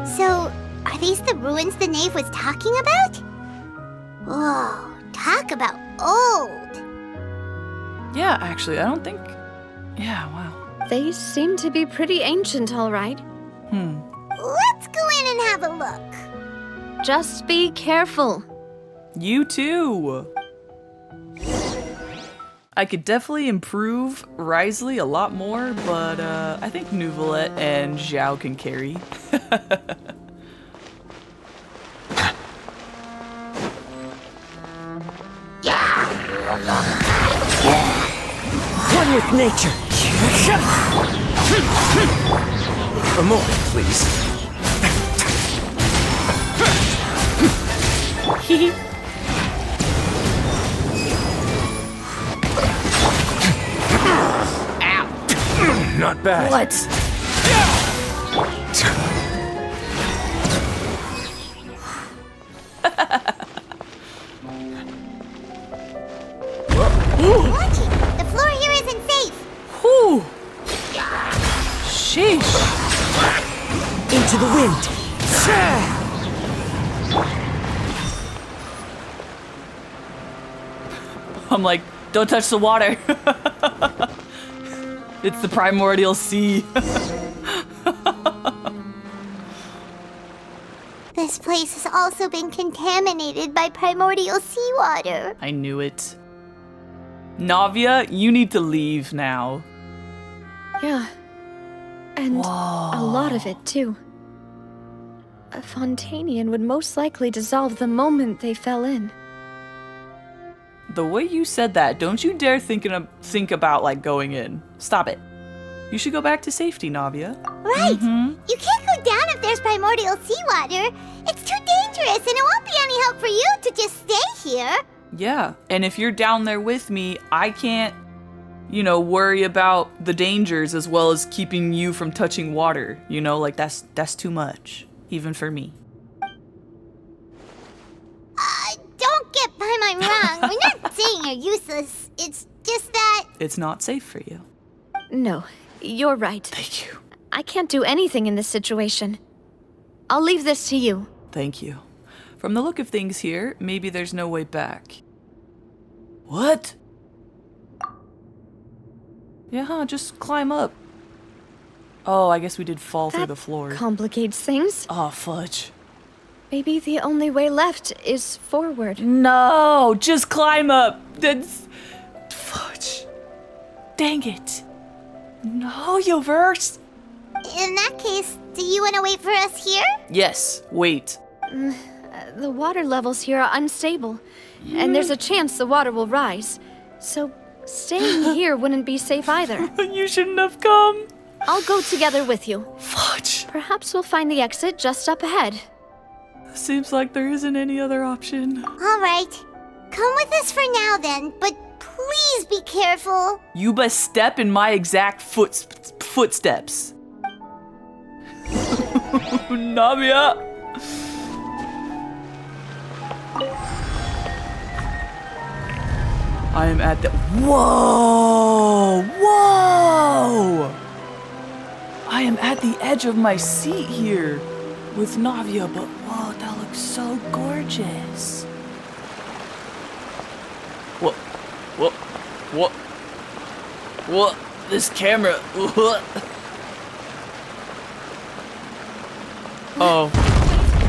So, are these the ruins the knave was talking about? Whoa, talk about old. Yeah, actually, I don't think... Yeah, wow. They seem to be pretty ancient, all right. Let's go in and have a look. Just be careful. You too. I could definitely improve Risley a lot more, but I think Nouvelette and Zhao can carry. One with nature. A moment, please. Not bad. What? Watch it! The floor here isn't safe! Whew. Sheesh. Into the wind. I'm like, don't touch the water. It's the primordial sea. This place has also been contaminated by primordial seawater. I knew it. Navia, you need to leave now. Yeah. And a lot of it, too. A Fontainian would most likely dissolve the moment they fell in. The way you said that, don't you dare think about like going in. Stop it. You should go back to safety, Navia. Right! You can't go down if there's primordial seawater. It's too dangerous, and it won't be any help for you to just stay here. Yeah, and if you're down there with me, I can't, worry about the dangers as well as keeping you from touching water. Like that's too much, even for me. Don't get by my wrong. We're not saying you're useless. It's just that... It's not safe for you. No, you're right. Thank you. I can't do anything in this situation. I'll leave this to you. Thank you. From the look of things here, maybe there's no way back. What? Yeah, just climb up. Oh, I guess we did fall through the floor. Complicates things. Oh, fudge. Maybe the only way left is forward. No, just climb up. That's... Fudge. Dang it. No, HoYoverse. In that case, do you want to wait for us here? Yes, wait. The water levels here are unstable, and there's a chance the water will rise. So staying here wouldn't be safe either. You shouldn't have come. I'll go together with you. Fudge. Perhaps we'll find the exit just up ahead. Seems like there isn't any other option. All right. Come with us for now then, but please be careful. You best step in my exact footsteps. Navia! I am at the... Whoa! Whoa! I am at the edge of my seat here with Navia, but whoa, that looks so gorgeous. What? This camera. What? Oh.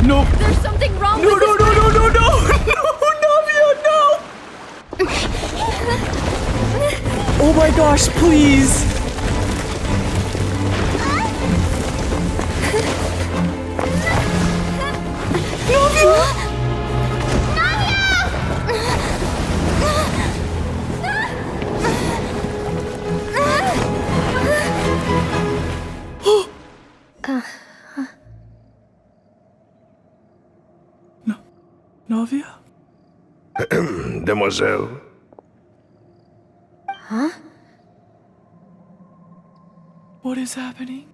No. There's something wrong No, with no, this no, no, no, no, no, Navia, no! Oh my gosh, please. Navia! Navia? Demoiselle? Huh? What is happening?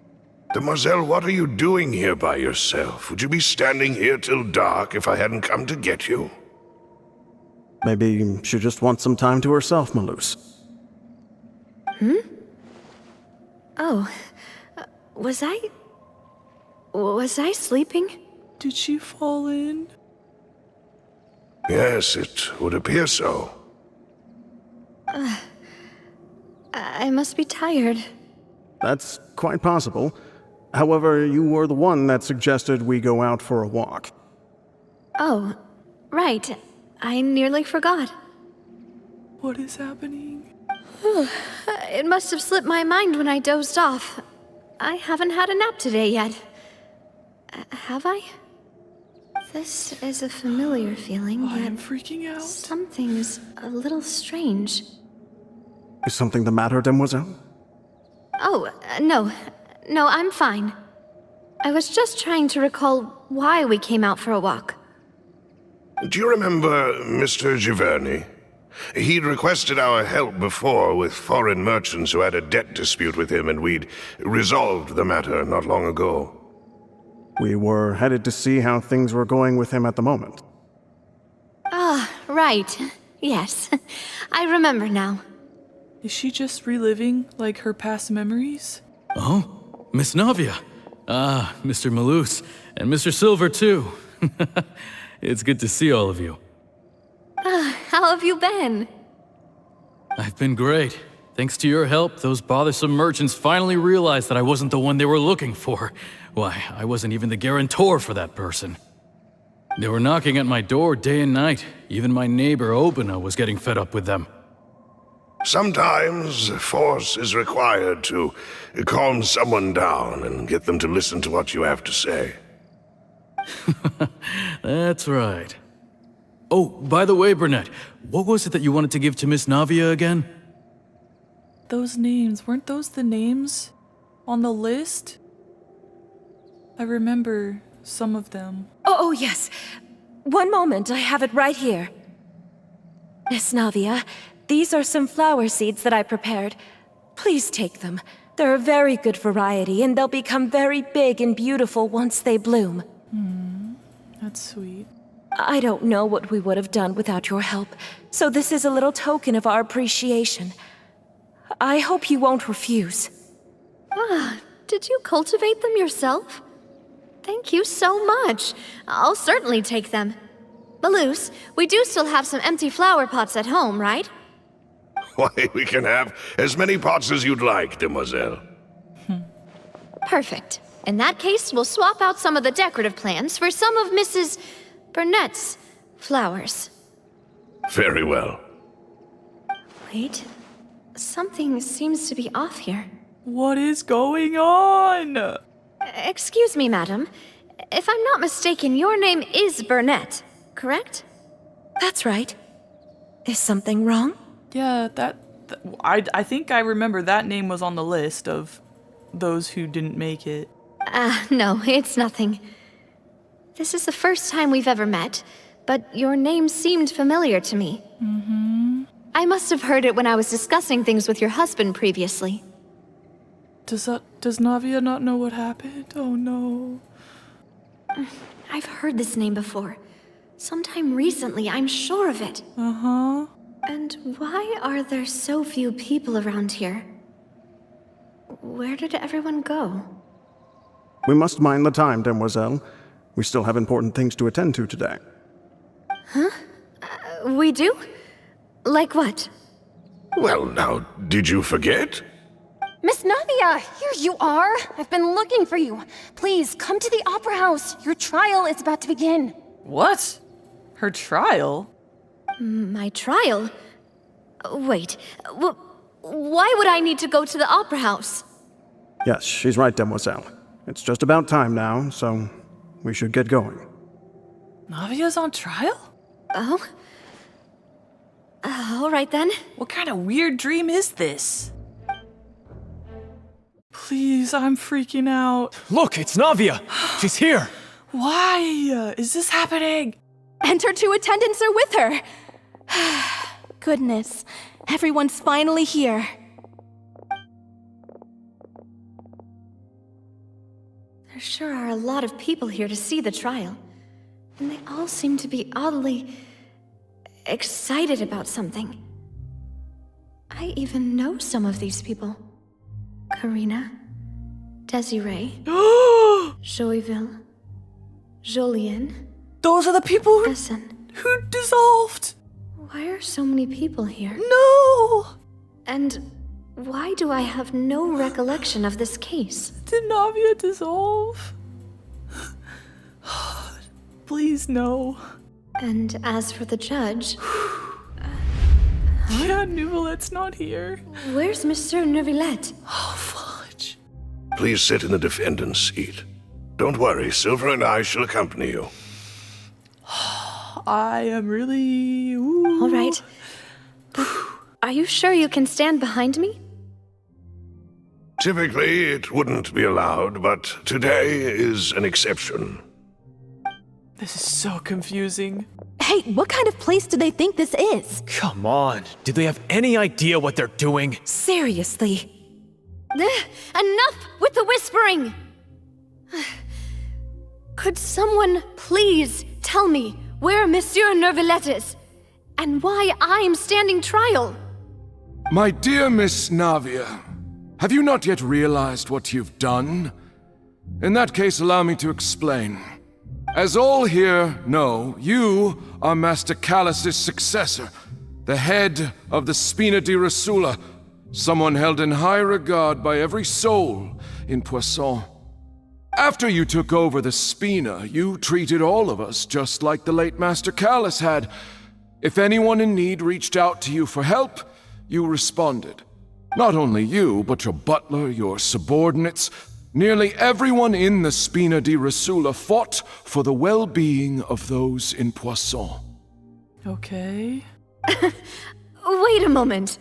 Demoiselle, what are you doing here by yourself? Would you be standing here till dark if I hadn't come to get you? Maybe she just wants some time to herself, Maloose. Oh. Was I sleeping? Did she fall in? Yes, it would appear so. I must be tired. That's quite possible. However, you were the one that suggested we go out for a walk. Oh, right. I nearly forgot. What is happening? It must have slipped my mind when I dozed off. I haven't had a nap today yet. Have I? This is a familiar feeling, I yet am freaking out. something's a little strange. Is something the matter, Demoiselle? Oh, no. No, I'm fine. I was just trying to recall why we came out for a walk. Do you remember Mr. Giverny? He'd requested our help before with foreign merchants who had a debt dispute with him, and we'd resolved the matter not long ago. We were headed to see how things were going with him at the moment. Ah, right. Yes. I remember now. Is she just reliving, like, her past memories? Oh, Miss Navia. Ah, Mr. Malus, and Mr. Silver, too. It's good to see all of you. How have you been? I've been great. Thanks to your help, those bothersome merchants finally realized that I wasn't the one they were looking for. Why, I wasn't even the guarantor for that person. They were knocking at my door day and night. Even my neighbor, Obina, was getting fed up with them. Sometimes force is required to calm someone down and get them to listen to what you have to say. That's right. Oh, by the way, Burnett, what was it that you wanted to give to Miss Navia again? Those names, weren't those the names on the list? I remember some of them. Oh, yes. One moment, I have it right here. Miss Navia, these are some flower seeds that I prepared. Please take them. They're a very good variety, and they'll become very big and beautiful once they bloom. That's sweet. I don't know what we would have done without your help, so this is a little token of our appreciation. I hope you won't refuse. Ah, did you cultivate them yourself? Thank you so much. I'll certainly take them. Malus, we do still have some empty flower pots at home, right? Why, we can have as many pots as you'd like, demoiselle. Perfect. In that case, we'll swap out some of the decorative plants for some of Mrs. Burnett's flowers. Very well. Wait, something seems to be off here. What is going on? Excuse me, madam. If I'm not mistaken, your name is Burnett, correct? That's right. Is something wrong? Yeah, I think I remember that name was on the list of those who didn't make it. No, it's nothing. This is the first time we've ever met, but your name seemed familiar to me. I must have heard it when I was discussing things with your husband previously. Does Navia not know what happened? Oh no. I've heard this name before. Sometime recently, I'm sure of it. And why are there so few people around here? Where did everyone go? We must mind the time, demoiselle. We still have important things to attend to today. Huh? We do? Like what? Well, now, did you forget? Miss Navia, here you are. I've been looking for you. Please, come to the Opera House. Your trial is about to begin. What? Her trial? My trial? Wait, why would I need to go to the Opera House? Yes, she's right, demoiselle. It's just about time now, so we should get going. Navia's on trial? Oh? All right then. What kind of weird dream is this? Please, I'm freaking out. Look, it's Navia! She's here! Why is this happening? And her two attendants are with her. Goodness, everyone's finally here. There sure are a lot of people here to see the trial. And they all seem to be oddly excited about something. I even know some of these people. Karina, Desiree, Joyville, Julien. Those are the people who dissolved. Why are so many people here? No! And why do I have no recollection of this case? Did Navia dissolve? Please, no. And as for the judge... Yeah, Nouvelette's not here. Where's Monsieur Neuvillette? Oh, fudge. Please sit in the defendant's seat. Don't worry, Silver and I shall accompany you. I am really... Ooh. All right. But are you sure you can stand behind me? Typically, it wouldn't be allowed, but today is an exception. This is so confusing. Hey, what kind of place do they think this is? Come on, do they have any idea what they're doing? Seriously. Enough with the whispering! Could someone please tell me where Monsieur Neuvillette is? And why I'm standing trial? My dear Miss Navia, have you not yet realized what you've done? In that case, allow me to explain. As all here know, you are Master Callus's successor, the head of the Spina di Rosula, someone held in high regard by every soul in Poisson. After you took over the Spina, you treated all of us just like the late Master Callus had. If anyone in need reached out to you for help, you responded. Not only you, but your butler, your subordinates, nearly everyone in the Spina di Rosula fought for the well-being of those in Poisson. Okay. Wait a moment.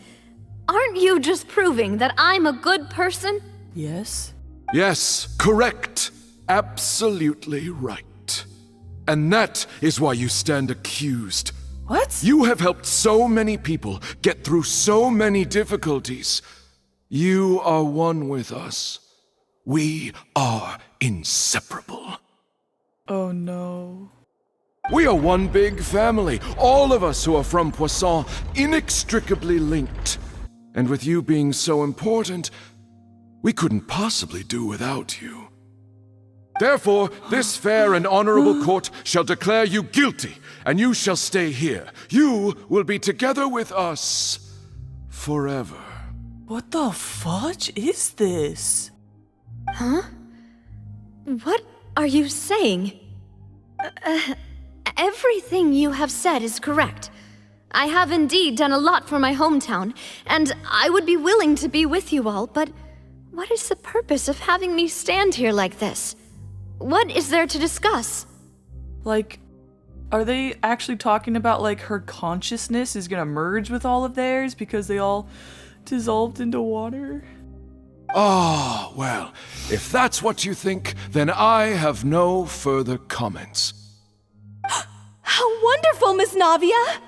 Aren't you just proving that I'm a good person? Yes. Yes, correct. Absolutely right. And that is why you stand accused. What? You have helped so many people get through so many difficulties. You are one with us. We are inseparable. Oh no. We are one big family, all of us who are from Poisson, inextricably linked. And with you being so important, we couldn't possibly do without you. Therefore, this fair and honorable court shall declare you guilty, and you shall stay here. You will be together with us forever. What the fudge is this? Huh? What are you saying? Everything you have said is correct. I have indeed done a lot for my hometown, and I would be willing to be with you all, but what is the purpose of having me stand here like this? What is there to discuss? Like, are they actually talking about, like, her consciousness is gonna merge with all of theirs because they all dissolved into water? Ah, well, if that's what you think, then I have no further comments. How wonderful, Miss Navia!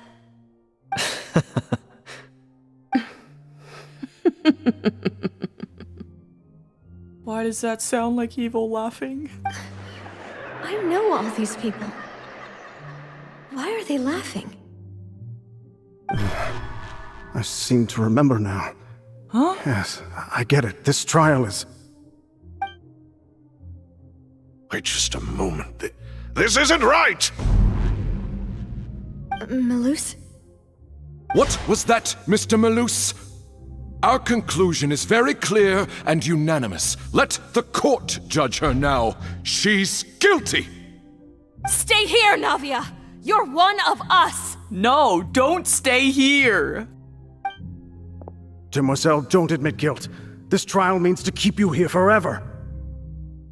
Why does that sound like evil laughing? I know all these people. Why are they laughing? I seem to remember now. Huh? Yes, I get it. This trial is... Wait just a moment. This isn't right! Malus? What was that, Mr. Malus? Our conclusion is very clear and unanimous. Let the court judge her now. She's guilty! Stay here, Navia! You're one of us! No, don't stay here! Demoiselle, don't admit guilt. This trial means to keep you here forever.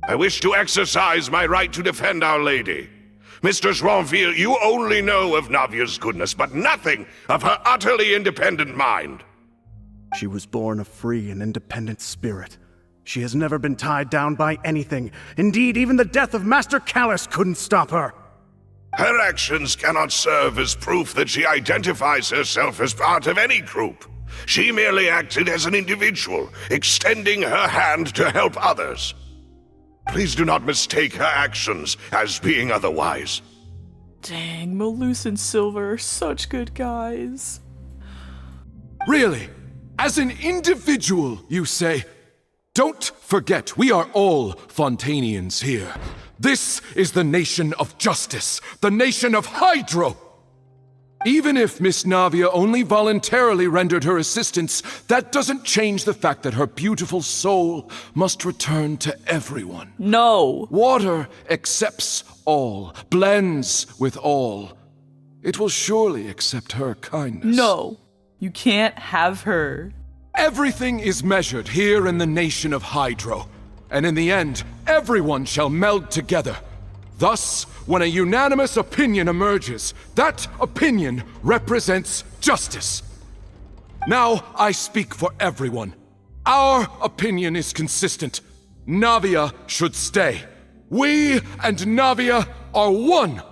I wish to exercise my right to defend Our Lady. Mr. Joinville, you only know of Navia's goodness, but nothing of her utterly independent mind. She was born a free and independent spirit. She has never been tied down by anything. Indeed, even the death of Master Callus couldn't stop her. Her actions cannot serve as proof that she identifies herself as part of any group. She merely acted as an individual, extending her hand to help others. Please do not mistake her actions as being otherwise. Dang, Malus and Silver are such good guys. Really? As an individual, you say? Don't forget, we are all Fontainians here. This is the nation of justice, the nation of Hydro. Even if Miss Navia only voluntarily rendered her assistance, that doesn't change the fact that her beautiful soul must return to everyone. No. Water accepts all, blends with all. It will surely accept her kindness. No, you can't have her. Everything is measured here in the nation of Hydro, and in the end, everyone shall meld together. Thus, when a unanimous opinion emerges, that opinion represents justice. Now I speak for everyone. Our opinion is consistent. Navia should stay. We and Navia are one.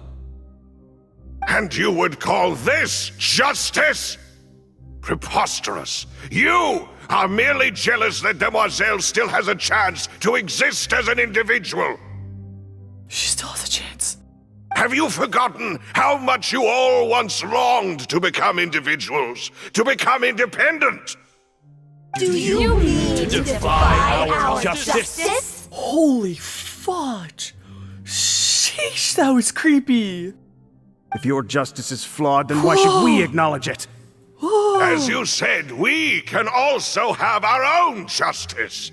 And you would call this justice? Preposterous. You are merely jealous that Demoiselle still has a chance to exist as an individual. She still has a chance. Have you forgotten how much you all once longed to become individuals, to become independent? Do you mean to defy our justice? Holy fudge. Sheesh, that was creepy. If your justice is flawed, then why should we acknowledge it? As you said, we can also have our own justice.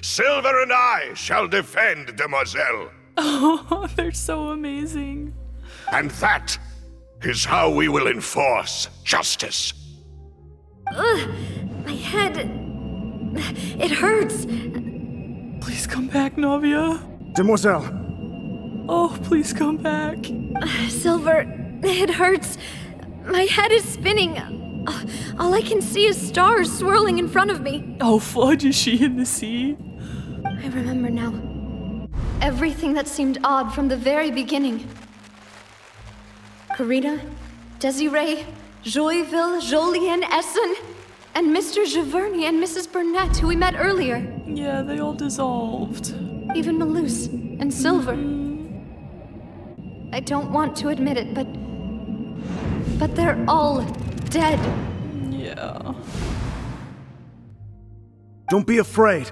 Silver and I shall defend Demoiselle. Oh, they're so amazing. And that is how we will enforce justice. Ugh, my head. It hurts. Please come back, Navia. Demoiselle. Oh, please come back. Silver, it hurts. My head is spinning. All I can see is stars swirling in front of me. Oh, fudge, is she in the sea? I remember now. Everything that seemed odd from the very beginning. Karina, Desiree, Joyville, Jolien, Essen, and Mr. Giverny and Mrs. Burnett, who we met earlier. Yeah, they all dissolved. Even Malus and Silver. I don't want to admit it, but they're all dead. Yeah. Don't be afraid,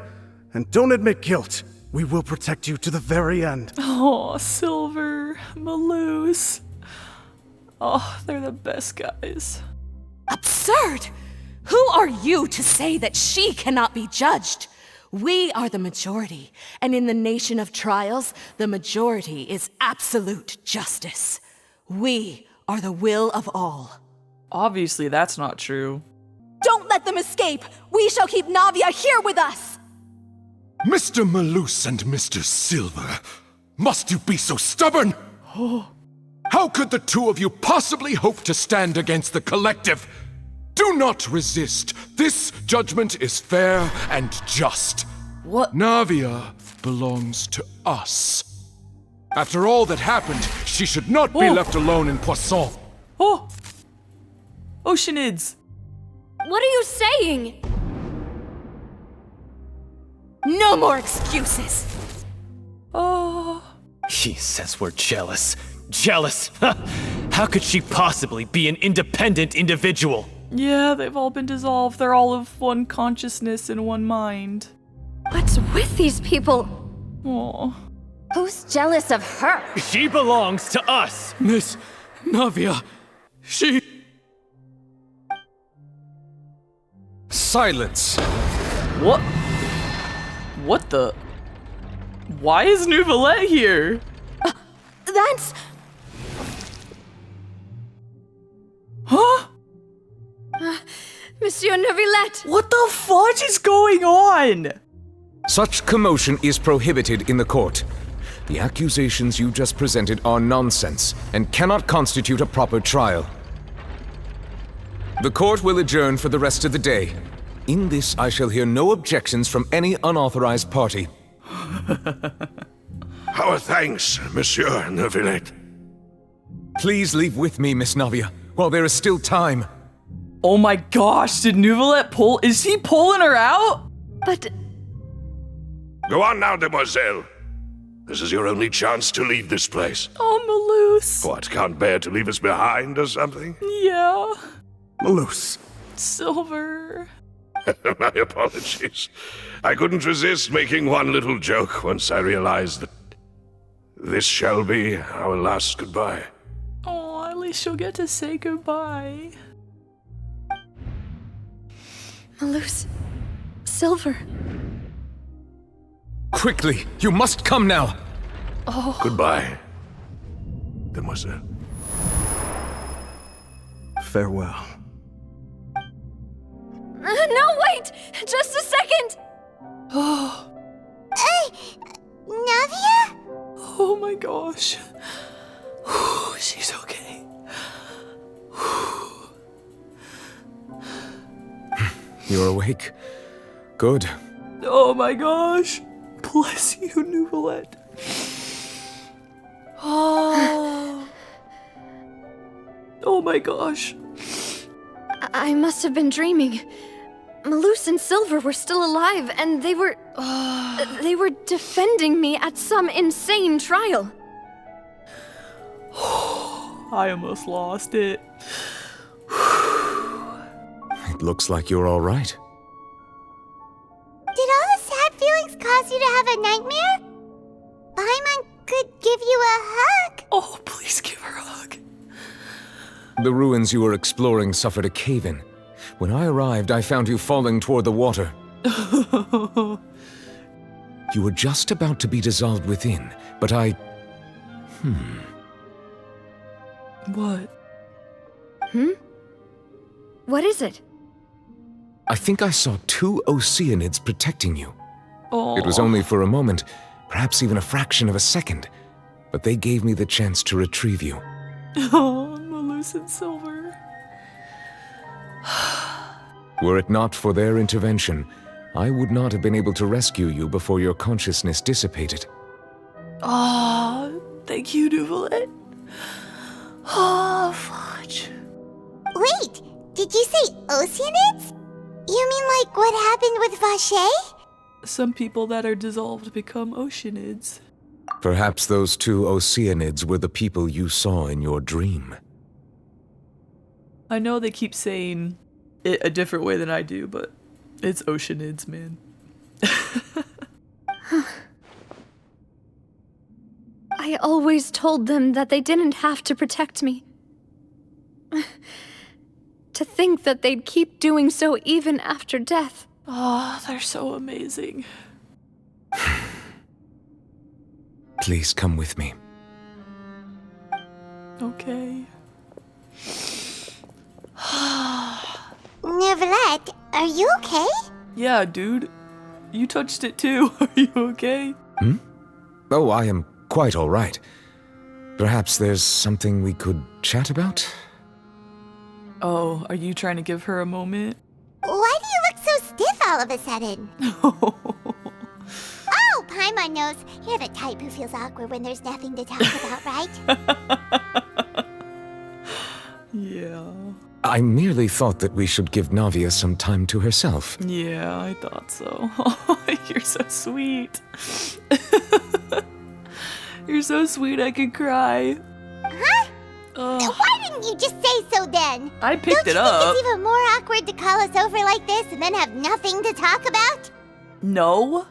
and don't admit guilt. We will protect you to the very end. Oh, Silver, Malus. Oh, they're the best guys. Absurd! Who are you to say that she cannot be judged? We are the majority, and in the nation of trials, the majority is absolute justice. We are the will of all. Obviously, that's not true. Don't let them escape! We shall keep Navia here with us! Mr. Malus and Mr. Silver, must you be so stubborn? How could the two of you possibly hope to stand against the collective? Do not resist. This judgment is fair and just. What? Navia belongs to us. After all that happened, she should not be left alone in Poisson. Oh! Oceanids! What are you saying? No more excuses! Oh. He says we're jealous. Jealous? How could she possibly be an independent individual? Yeah, they've all been dissolved. They're all of one consciousness and one mind. What's with these people? Oh. Who's jealous of her? She belongs to us! Miss Navia, she... Silence! What? What the? Why is Neuvillette here? That's... Huh? Monsieur Neuvillette! What the fudge is going on? Such commotion is prohibited in the court. The accusations you just presented are nonsense and cannot constitute a proper trial. The court will adjourn for the rest of the day. In this, I shall hear no objections from any unauthorized party. Our thanks, Monsieur Neuvillette. Please leave with me, Miss Navia, while there is still time. Oh my gosh, did Neuvillette pull? Is he pulling her out? But... Go on now, Demoiselle. This is your only chance to leave this place. Oh, Malus. What, can't bear to leave us behind or something? Yeah. Malus. Silver. My apologies. I couldn't resist making one little joke once I realized that this shall be our last goodbye. Oh, at least you'll get to say goodbye. Malus. Silver. Quickly, you must come now. Oh. Goodbye, Demoiselle. Farewell. No, wait! Just a second! Oh. Hey, Navia? Oh my gosh. She's okay. You're awake? Good. Oh my gosh. Bless you, Neuvillette. Oh. Oh my gosh. I must have been dreaming. Malus and Silver were still alive, and they were defending me at some insane trial. I almost lost it. It looks like you're all right. Did all the sad feelings cause you to have a nightmare? Paimon could give you a hug. Oh, please give her a hug. The ruins you were exploring suffered a cave-in. When I arrived, I found you falling toward the water. You were just about to be dissolved within, but I... What? What is it? I think I saw 2 Oceanids protecting you. Oh. It was only for a moment, perhaps even a fraction of a second, but they gave me the chance to retrieve you. Oh, Malus and Silver. Were it not for their intervention, I would not have been able to rescue you before your consciousness dissipated. Oh, thank you, Nouvelette. Oh, fudge. Wait, did you say Oceanids? You mean like what happened with Vache? Some people that are dissolved become Oceanids. Perhaps those 2 Oceanids were the people you saw in your dream. I know they keep saying it a different way than I do, but it's Oceanids, man. I always told them that they didn't have to protect me. To think that they'd keep doing so even after death. Oh, they're so amazing. Please come with me. Okay. Nouvelette, are you okay? Yeah, dude. You touched it too. Are you okay? Oh, I am quite all right. Perhaps there's something we could chat about? Oh, are you trying to give her a moment? Why do you look so stiff all of a sudden? Oh, Paimon knows. You're the type who feels awkward when there's nothing to talk about, right? Yeah. I merely thought that we should give Navia some time to herself. Yeah, I thought so. You're so sweet. You're so sweet I could cry. Huh? Why didn't you just say so then? I picked it up. Don't you think it's even more awkward to call us over like this and then have nothing to talk about? No.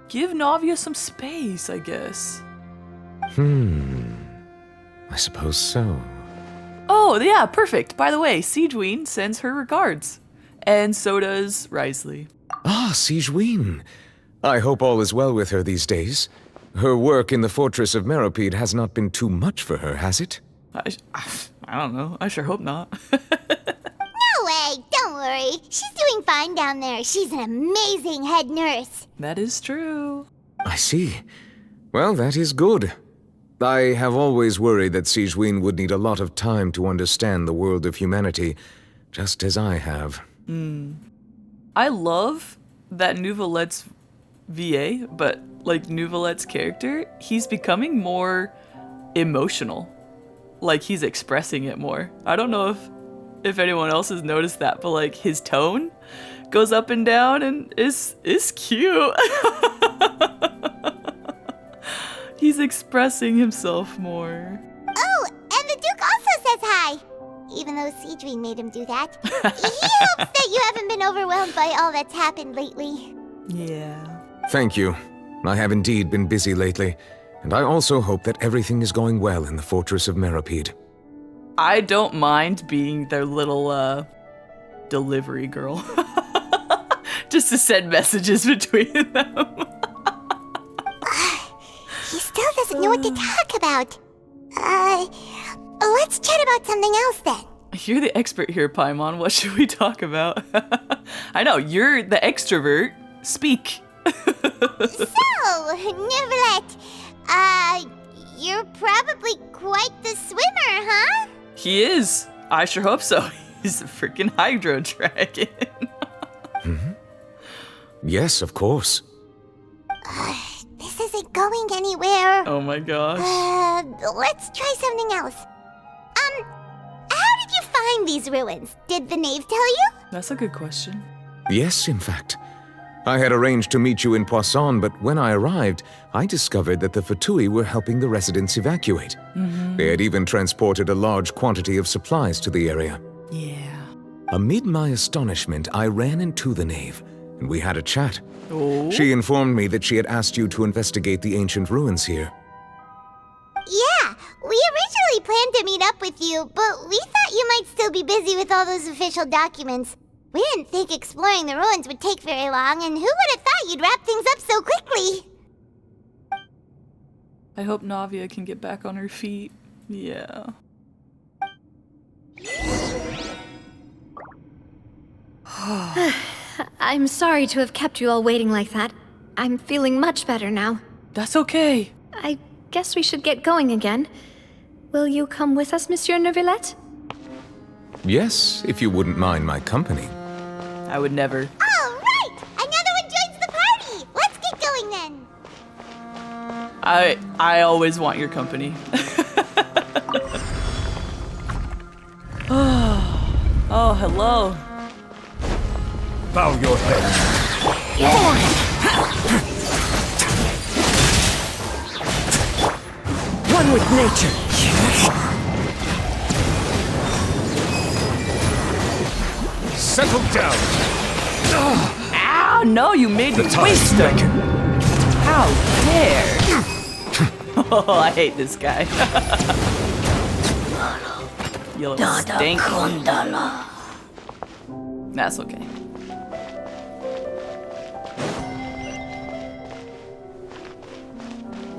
Give Navia some space, I guess. I suppose so. Oh, yeah, perfect. By the way, Sigewinne sends her regards. And so does Risley. Ah, Sigewinne. I hope all is well with her these days. Her work in the Fortress of Meropide has not been too much for her, has it? I don't know. I sure hope not. No way! Don't worry. She's doing fine down there. She's an amazing head nurse. That is true. I see. Well, that is good. I have always worried that Sigewinne would need a lot of time to understand the world of humanity, just as I have. I love that Nouvelette's VA, but like Nouvelette's character, he's becoming more emotional. Like he's expressing it more. I don't know if anyone else has noticed that, but like his tone goes up and down and is cute. He's expressing himself more. Oh, and the Duke also says hi. Even though Sigewinne made him do that. He hopes that you haven't been overwhelmed by all that's happened lately. Yeah. Thank you. I have indeed been busy lately, and I also hope that everything is going well in the Fortress of Meropide. I don't mind being their little delivery girl. Just to send messages between them. He still doesn't know what to talk about. Let's chat about something else then. You're the expert here, Paimon. What should we talk about? I know, you're the extrovert. Speak. So, Nouvelette, you're probably quite the swimmer, huh? He is. I sure hope so. He's a freaking hydro dragon. Yes, of course. This isn't going anywhere. Oh my gosh. Let's try something else. How find these ruins? Did the knave tell you? That's a good question. Yes, in fact. I had arranged to meet you in Poisson, but when I arrived, I discovered that the Fatui were helping the residents evacuate. They had even transported a large quantity of supplies to the area. Yeah. Amid my astonishment, I ran into the knave, and we had a chat. Oh. She informed me that she had asked you to investigate the ancient ruins here. Yeah, we originally planned to meet up with you, but we thought you might still be busy with all those official documents. We didn't think exploring the ruins would take very long, and who would have thought you'd wrap things up so quickly? I hope Navia can get back on her feet. Yeah. I'm sorry to have kept you all waiting like that. I'm feeling much better now. That's okay. I guess we should get going again. Will you come with us, Monsieur Neuvillette? Yes, if you wouldn't mind my company. I would never. All right! Another one joins the party! Let's get going then! I always want your company. Oh, hello. Bow your head. One with nature. Settle down. Ow, no, you made me waste them. How dare. Oh, I hate this guy. You little stink. That's okay.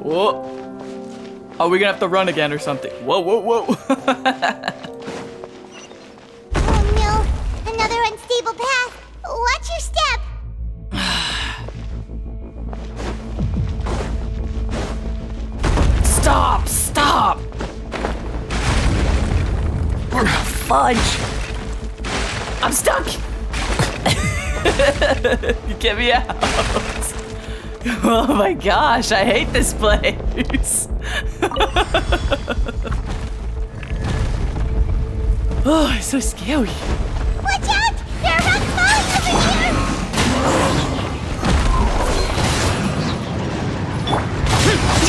Whoa. Are we gonna have to run again or something? Whoa, whoa, whoa. Oh no, another unstable path. Watch your step. Stop, stop. Fudge. I'm stuck. You get me out. Oh my gosh, I hate this place. Oh, it's so scary. Watch out! There are rocks falling over here!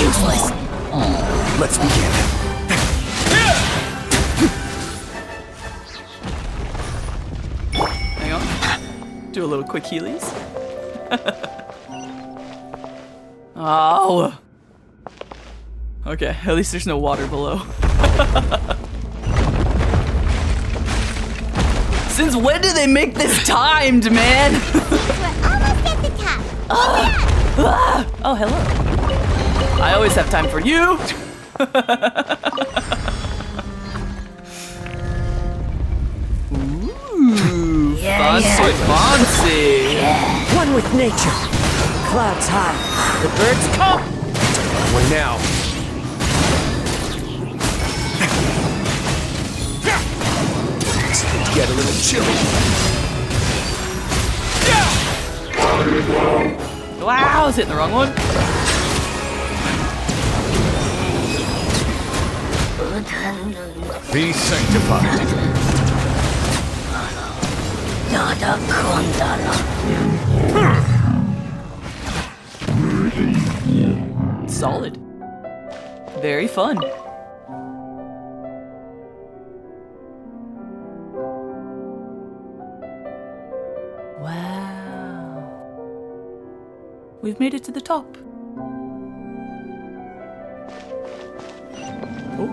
Useless. Let's begin. Hang on. Do a little quick healies. Oh. Okay, at least there's no water below. Since when did they make this timed, man? We're almost at the top. Oh, hello. I always have time for you. Ooh, fancy. One with nature. Clouds high. The birds come. One now. Get a little chilly. Wow, I was hitting the wrong one. Be sanctified. Solid. Very fun. Wow. We've made it to the top. Oh.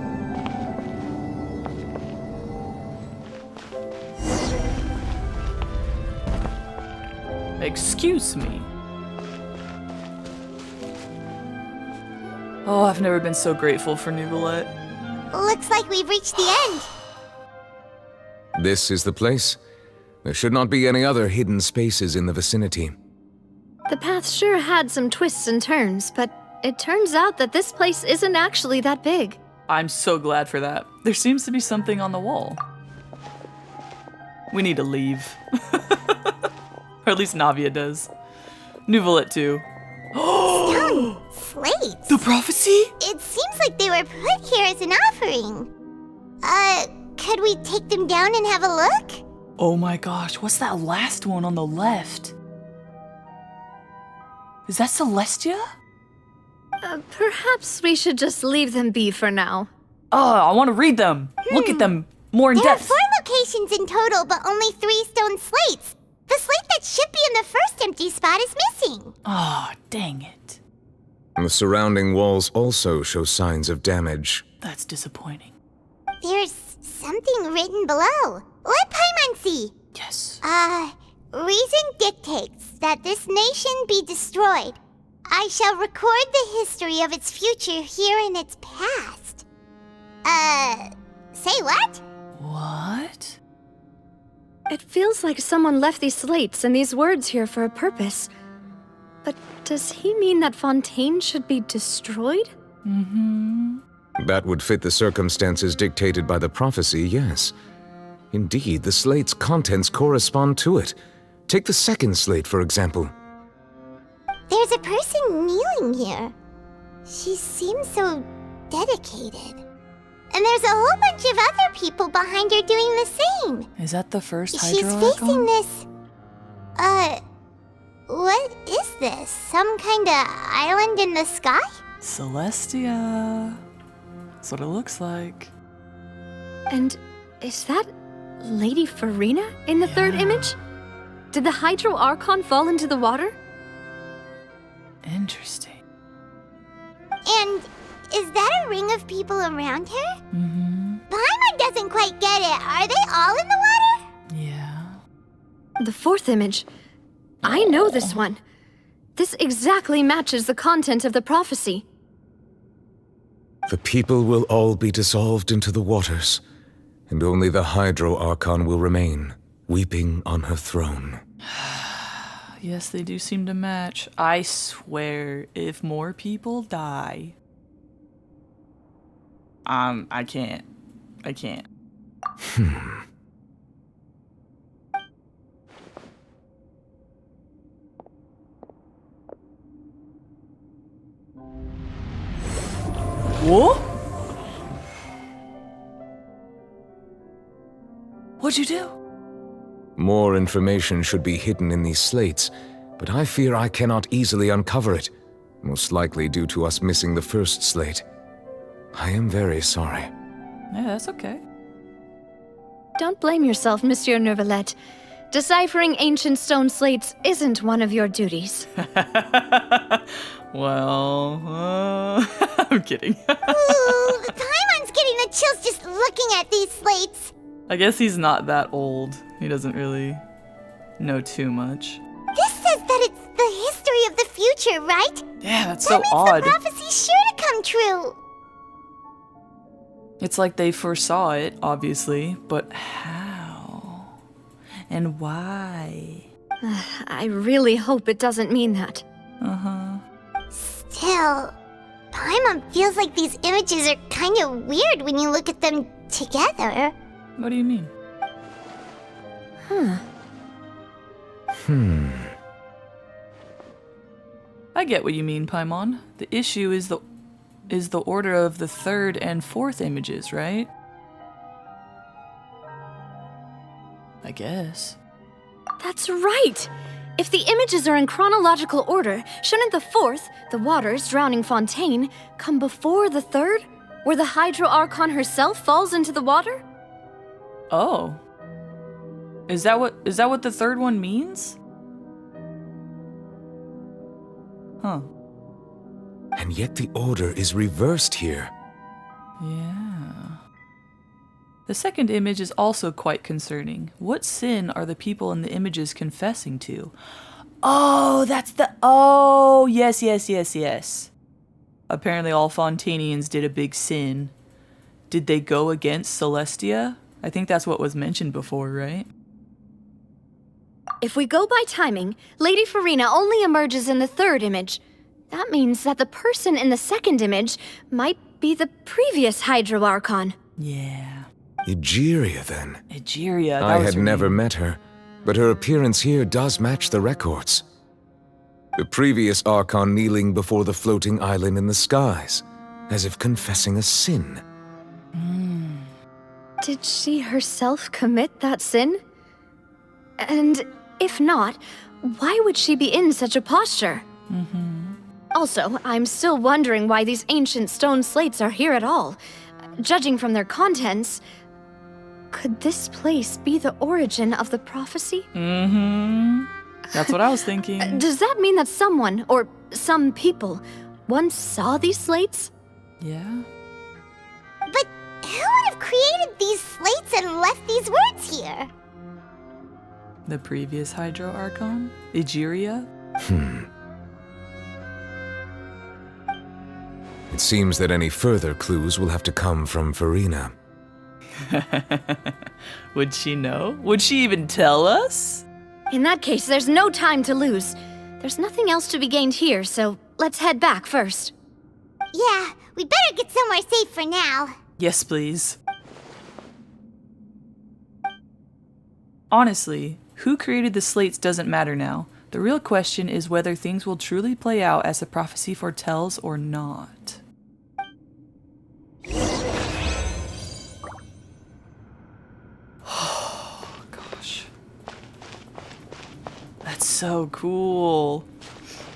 Excuse me. Oh, I've never been so grateful for Neuvillette. Looks like we've reached the end. This is the place. There should not be any other hidden spaces in the vicinity. The path sure had some twists and turns, but it turns out that this place isn't actually that big. I'm so glad for that. There seems to be something on the wall. We need to leave. Or at least Navia does. Neuvillette too. Stone slates. The prophecy? It seems like they were put here as an offering. Could we take them down and have a look? Oh my gosh, what's that last one on the left? Is that Celestia? Perhaps we should just leave them be for now. Oh, I want to read them. Look at them more in There depth. are 4 locations in total, but only 3 stone slates. The slate that should be in the first empty spot is missing. Oh, dang it. The surrounding walls also show signs of damage. That's disappointing. There's something written below. Let Paimon see. Yes. Reason dictates that this nation be destroyed. I shall record the history of its future here in its past. Say what? What? It feels like someone left these slates and these words here for a purpose. But does he mean that Fontaine should be destroyed? Mm-hmm. That would fit the circumstances dictated by the prophecy, yes. Indeed, the slate's contents correspond to it. Take the second slate, for example. There's a person kneeling here. She seems so dedicated. And there's a whole bunch of other people behind her doing the same. Is that the first She's Hydro facing this... what is this? Some kind of island in the sky? Celestia. That's what it looks like. And is that Lady Farina in the third image? Did the Hydro Archon fall into the water? Interesting. And is that a ring of people around her? Mm-hmm. Paimon doesn't quite get it. Are they all in the water? Yeah. The fourth image. I know this one. This exactly matches the content of the prophecy. The people will all be dissolved into the waters, and only the Hydro Archon will remain, weeping on her throne. Yes, they do seem to match. I swear, if more people die... I can't. What? What'd you do? More information should be hidden in these slates, but I fear I cannot easily uncover it, most likely due to us missing the first slate. I am very sorry. Yeah, that's okay. Don't blame yourself, Monsieur Neuvillette. Deciphering ancient stone slates isn't one of your duties. Well, I'm kidding. Ooh, Paimon's getting the chills just looking at these slates. I guess he's not that old. He doesn't really know too much. This says that it's the history of the future, right? Yeah, that's that so odd. The prophecy's sure to come true. It's like they foresaw it, obviously, but how? And why? I really hope it doesn't mean that. Uh-huh. Still, Paimon feels like these images are kind of weird when you look at them together. What do you mean? I get what you mean, Paimon. The issue is the order of the third and fourth images, right? I guess. That's right! If the images are in chronological order, shouldn't the fourth, the waters drowning Fontaine, come before the third, where the Hydro Archon herself falls into the water? Oh. Is that what the third one means? Huh. And yet the order is reversed here. Yeah. The second image is also quite concerning. What sin are the people in the images confessing to? Oh, that's the... Oh, yes. Apparently all Fontainians did a big sin. Did they go against Celestia? I think that's what was mentioned before, right? If we go by timing, Lady Farina only emerges in the third image. That means that the person in the second image might be the previous Hydro Archon. Yeah. Egeria, then. Egeria, I had never met her, but her appearance here does match the records. The previous Archon kneeling before the floating island in the skies, as if confessing a sin. Did she herself commit that sin? And if not, why would she be in such a posture? Also, I'm still wondering why these ancient stone slates are here at all. Judging from their contents, could this place be the origin of the prophecy? That's what I was thinking. Does that mean that someone, or some people, once saw these slates? Yeah. But who would have created these slates and left these words here? The previous Hydro Archon? Egeria? It seems that any further clues will have to come from Farina. Would she know? Would she even tell us? In that case, there's no time to lose. There's nothing else to be gained here, so let's head back first. Yeah, we better get somewhere safe for now. Yes, please. Honestly, who created the slates doesn't matter now. The real question is whether things will truly play out as the prophecy foretells or not. Oh, gosh. That's so cool.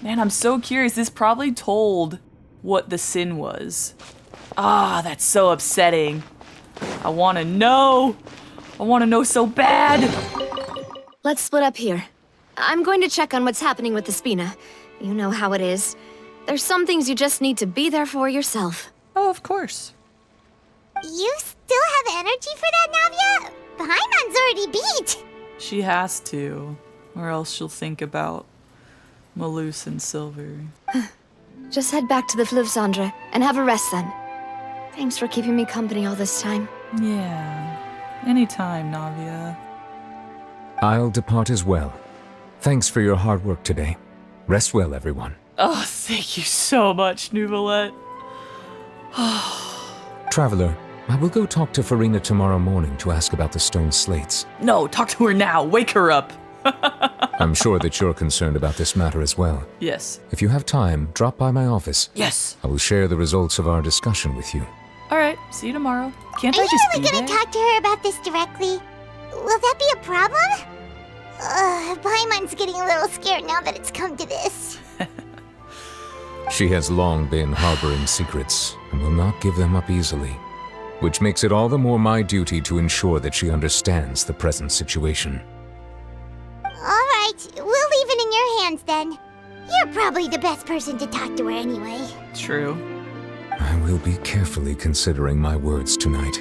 Man, I'm so curious. This probably told what the sin was. Ah, that's so upsetting. I want to know. I want to know so bad. Let's split up here. I'm going to check on what's happening with the Spina. You know how it is. There's some things you just need to be there for yourself. Oh, of course. You still have energy for that, Navia? Paimon's already beat. She has to, or else she'll think about Malus and Silver. Just head back to the Fleuve Cendre and have a rest then. Thanks for keeping me company all this time. Yeah, anytime, Navia. I'll depart as well. Thanks for your hard work today. Rest well, everyone. Oh, thank you so much, Nuvolette. Traveler, I will go talk to Farina tomorrow morning to ask about the stone slates. No, talk to her now. Wake her up. I'm sure that you're concerned about this matter as well. Yes. If you have time, drop by my office. Yes. I will share the results of our discussion with you. All right, see you tomorrow. Can't Are I you just really be gonna there? talk to her about this directly? Will that be a problem? Paimon's getting a little scared now that it's come to this. She has long been harboring secrets and will not give them up easily, which makes it all the more my duty to ensure that she understands the present situation. Alright, we'll leave it in your hands then. You're probably the best person to talk to her anyway. True. I will be carefully considering my words tonight.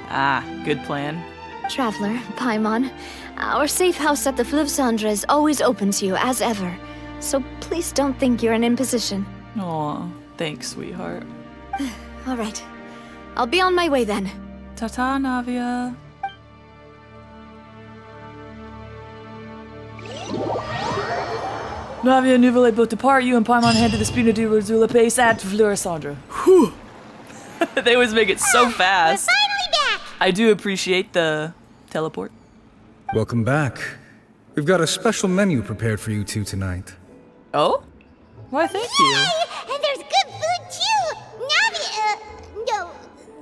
Ah, good plan. Traveler, Paimon, our safe house at the Fleuve Cendre is always open to you as ever, so please don't think you're an imposition. Aw, thanks, sweetheart. All right, I'll be on my way then. Ta-ta, Navia. Navia and Nuvolette both depart. You and Paimon head to the Spina du Rosula Pace at Fleur Cendre. Whew. They always make it so fast. We're finally back! I do appreciate the teleport. Welcome back. We've got a special menu prepared for you two tonight. Oh? Why, thank you. Yay! And there's good food too! Navia, no,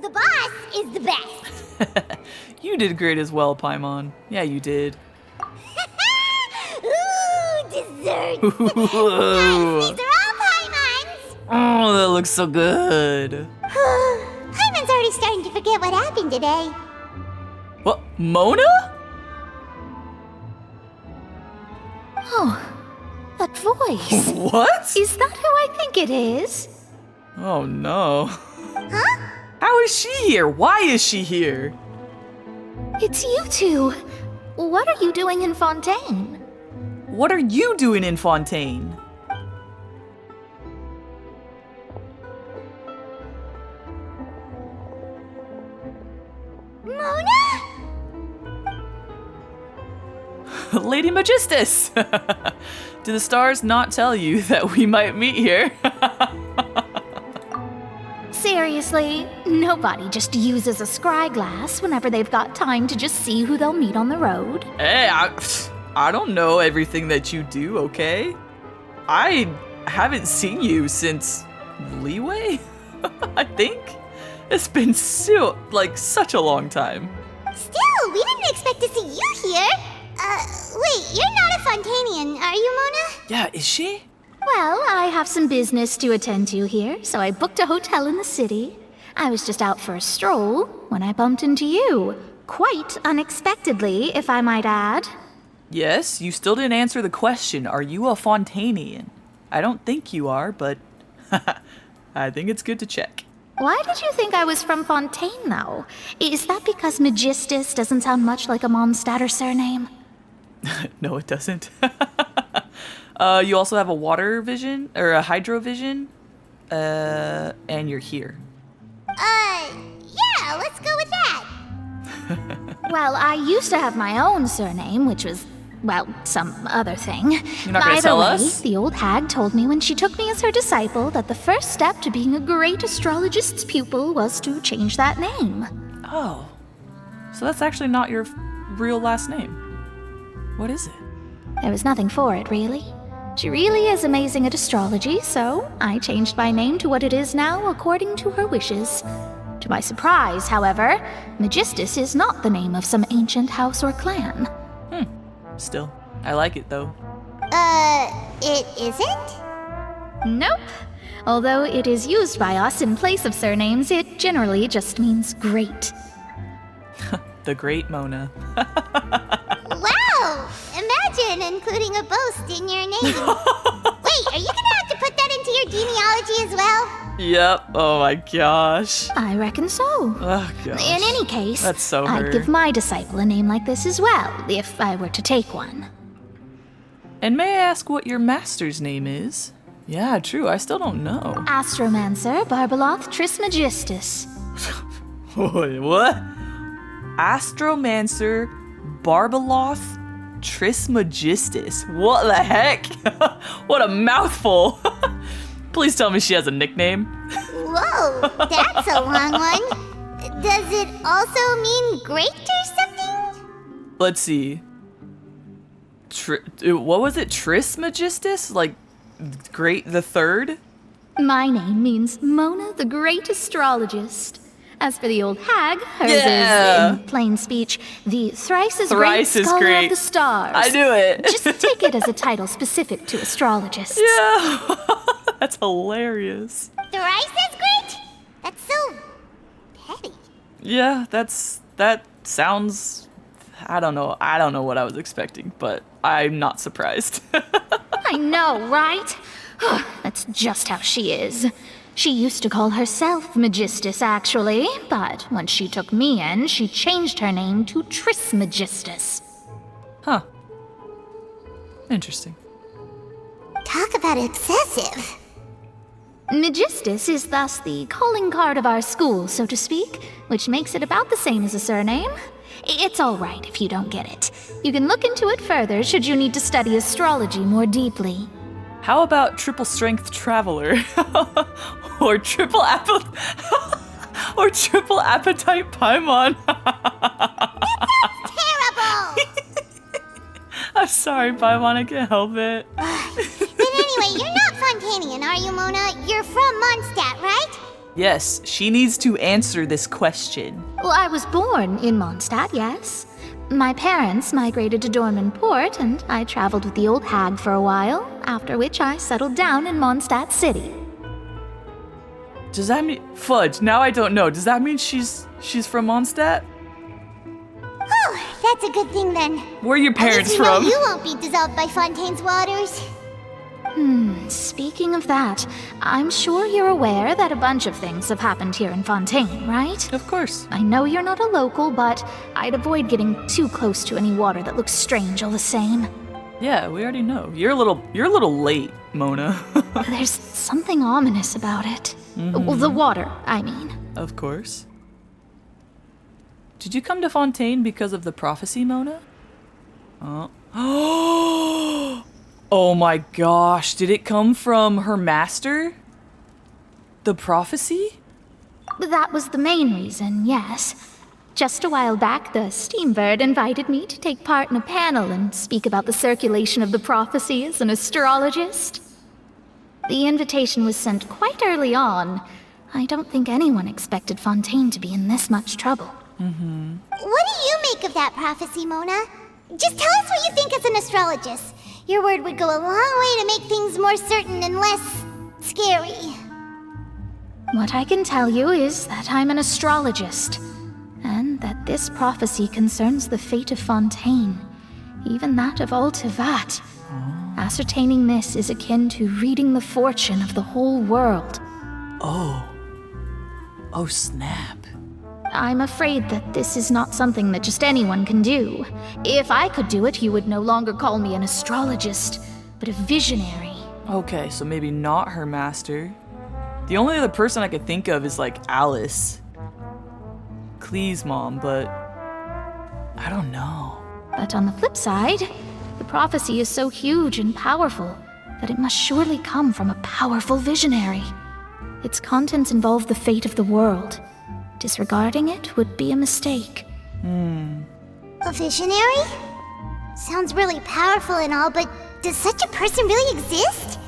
the boss is the best. You did great as well, Paimon. Yeah, you did. Ooh, desserts! Ooh. These are all Paimon's! Oh, that looks so good. Paimon's already starting to forget what happened today. What? Mona? Oh, that voice. What? Is that who I think it is? Oh no. Huh? How is she here? Why is she here? It's you two. What are you doing in Fontaine? What are you doing in Fontaine? Mona? Lady Magistus! Do the stars not tell you that we might meet here? Seriously, nobody just uses a scry glass whenever they've got time to just see who they'll meet on the road. Hey, I don't know everything that you do, okay? I haven't seen you since Leeway, I think. It's been such a long time. Still, we didn't expect to see you here. Wait, you're not a Fontainian, are you, Mona? Yeah, is she? Well, I have some business to attend to here, so I booked a hotel in the city. I was just out for a stroll when I bumped into you. Quite unexpectedly, if I might add. Yes, you still didn't answer the question. Are you a Fontainian? I don't think you are, but I think it's good to check. Why did you think I was from Fontaine, though? Is that because Magistus doesn't sound much like a Mondstadter surname? No, it doesn't. You also have a water vision, or a hydro vision, and you're here. Yeah, let's go with that. Well, I used to have my own surname, which was, well, some other thing. You're not gonna tell us? The old hag told me when she took me as her disciple that the first step to being a great astrologist's pupil was to change that name. Oh, so that's actually not your real last name. What is it? There was nothing for it, really. She really is amazing at astrology, so I changed my name to what it is now according to her wishes. To my surprise, however, Magistus is not the name of some ancient house or clan. Still, I like it though. It isn't? Nope. Although it is used by us in place of surnames, it generally just means great. The Great Mona. Wow! Imagine including a boast in your name. Wait, are you gonna have to put that into your genealogy as well? Yep. Oh my gosh. I reckon so. Oh gosh. In any case, That's so her. I'd give my disciple a name like this as well, if I were to take one. And may I ask what your master's name is? Yeah, true. I still don't know. Astromancer Barbeloth Trismegistus. Wait, what? Astromancer Barbeloth Trismegistus. What the heck? What a mouthful. Please tell me she has a nickname. Whoa, that's a long one. Does it also mean great or something? Let's see. What was it? Trismegistus? Like, great the third? My name means Mona the Great Astrologist. As for the old hag, hers is, in plain speech, the thrice as great scholar of the stars. I knew it. Just take it as a title specific to astrologists. Yeah. That's hilarious. Thrice as great? That's so petty. Yeah, that sounds, I don't know what I was expecting, but I'm not surprised. I know, right? That's just how she is. She used to call herself Magistus, actually, but when she took me in, she changed her name to Trismegistus. Huh. Interesting. Talk about excessive. Magistus is thus the calling card of our school, so to speak, which makes it about the same as a surname. It's all right if you don't get it. You can look into it further should you need to study astrology more deeply. How about triple strength traveler? Or triple appetite Paimon? Terrible! I'm sorry, Paimon, I can't help it. But anyway, you're not Fontainian, are you, Mona? You're from Mondstadt, right? Yes, she needs to answer this question. Well, I was born in Mondstadt, yes. My parents migrated to Dorman Port, and I traveled with the old hag for a while, after which I settled down in Mondstadt City. Does that mean... Fudge, now I don't know. Does that mean she's from Mondstadt? Oh, that's a good thing then. Where are your parents At least we know from? you won't be dissolved by Fontaine's waters. Speaking of that, I'm sure you're aware that a bunch of things have happened here in Fontaine, right? Of course. I know you're not a local, but I'd avoid getting too close to any water that looks strange all the same. Yeah, we already know. You're a little late, Mona. There's something ominous about it. Well, the water, I mean. Of course. Did you come to Fontaine because of the prophecy, Mona? Oh. Oh my gosh, did it come from her master? The prophecy? That was the main reason, yes. Just a while back, the Steambird invited me to take part in a panel and speak about the circulation of the prophecy as an astrologist. The invitation was sent quite early on. I don't think anyone expected Fontaine to be in this much trouble. What do you make of that prophecy, Mona? Just tell us what you think as an astrologist. Your word would go a long way to make things more certain and less scary. What I can tell you is that I'm an astrologist, and that this prophecy concerns the fate of Fontaine, even that of all Tevat. Ascertaining this is akin to reading the fortune of the whole world. Oh. Oh, snap. I'm afraid that this is not something that just anyone can do. If I could do it, you would no longer call me an astrologist, but a visionary. Okay, so maybe not her master. The only other person I could think of is like Alice. Clee's mom, but I don't know. But on the flip side, the prophecy is so huge and powerful that it must surely come from a powerful visionary. Its contents involve the fate of the world. Disregarding it would be a mistake. A visionary? Sounds really powerful and all, but does such a person really exist?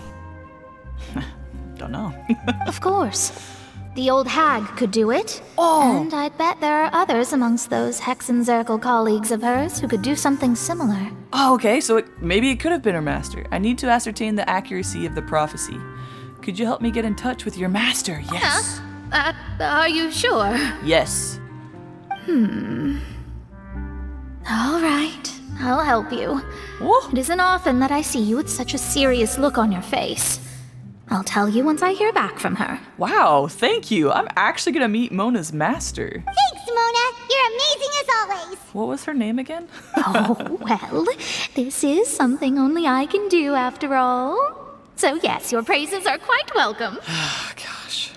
Don't know. Of course. The old hag could do it. Oh! And I'd bet there are others amongst those Hexenzirkel colleagues of hers who could do something similar. Oh, okay, so maybe it could have been her master. I need to ascertain the accuracy of the prophecy. Could you help me get in touch with your master? Yes. Are you sure? Yes. All right, I'll help you. It isn't often that I see you with such a serious look on your face. I'll tell you once I hear back from her. Wow, thank you. I'm actually gonna meet Mona's master. Thanks, Mona. You're amazing as always. What was her name again? Oh, well, this is something only I can do after all. So yes, your praises are quite welcome. Gosh.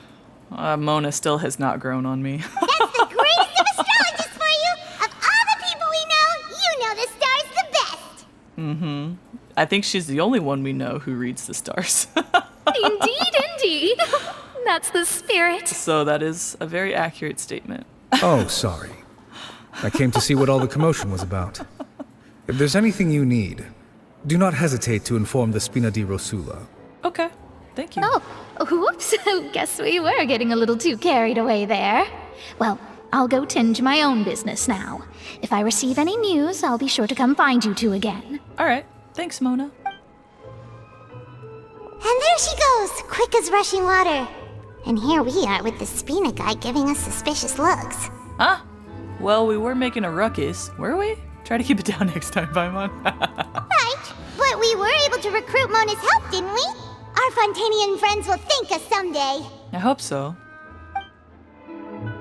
Mona still has not grown on me. That's the greatest of astrologists for you. Of all the people we know, you know the stars the best. I think she's the only one we know who reads the stars. Indeed. That's the spirit. So that is a very accurate statement. Oh, sorry. I came to see what all the commotion was about. If there's anything you need, do not hesitate to inform the Spina di Rosula. Okay, thank you. Oh, whoops. Guess we were getting a little too carried away there. Well, I'll go tend to my own business now. If I receive any news, I'll be sure to come find you two again. All right, thanks, Mona. And there she goes, quick as rushing water. And here we are with the Spina guy giving us suspicious looks. Huh? Well, we were making a ruckus, were we? Try to keep it down next time, Paimon. Right, but we were able to recruit Mona's help, didn't we? Our Fontainian friends will thank us someday. I hope so.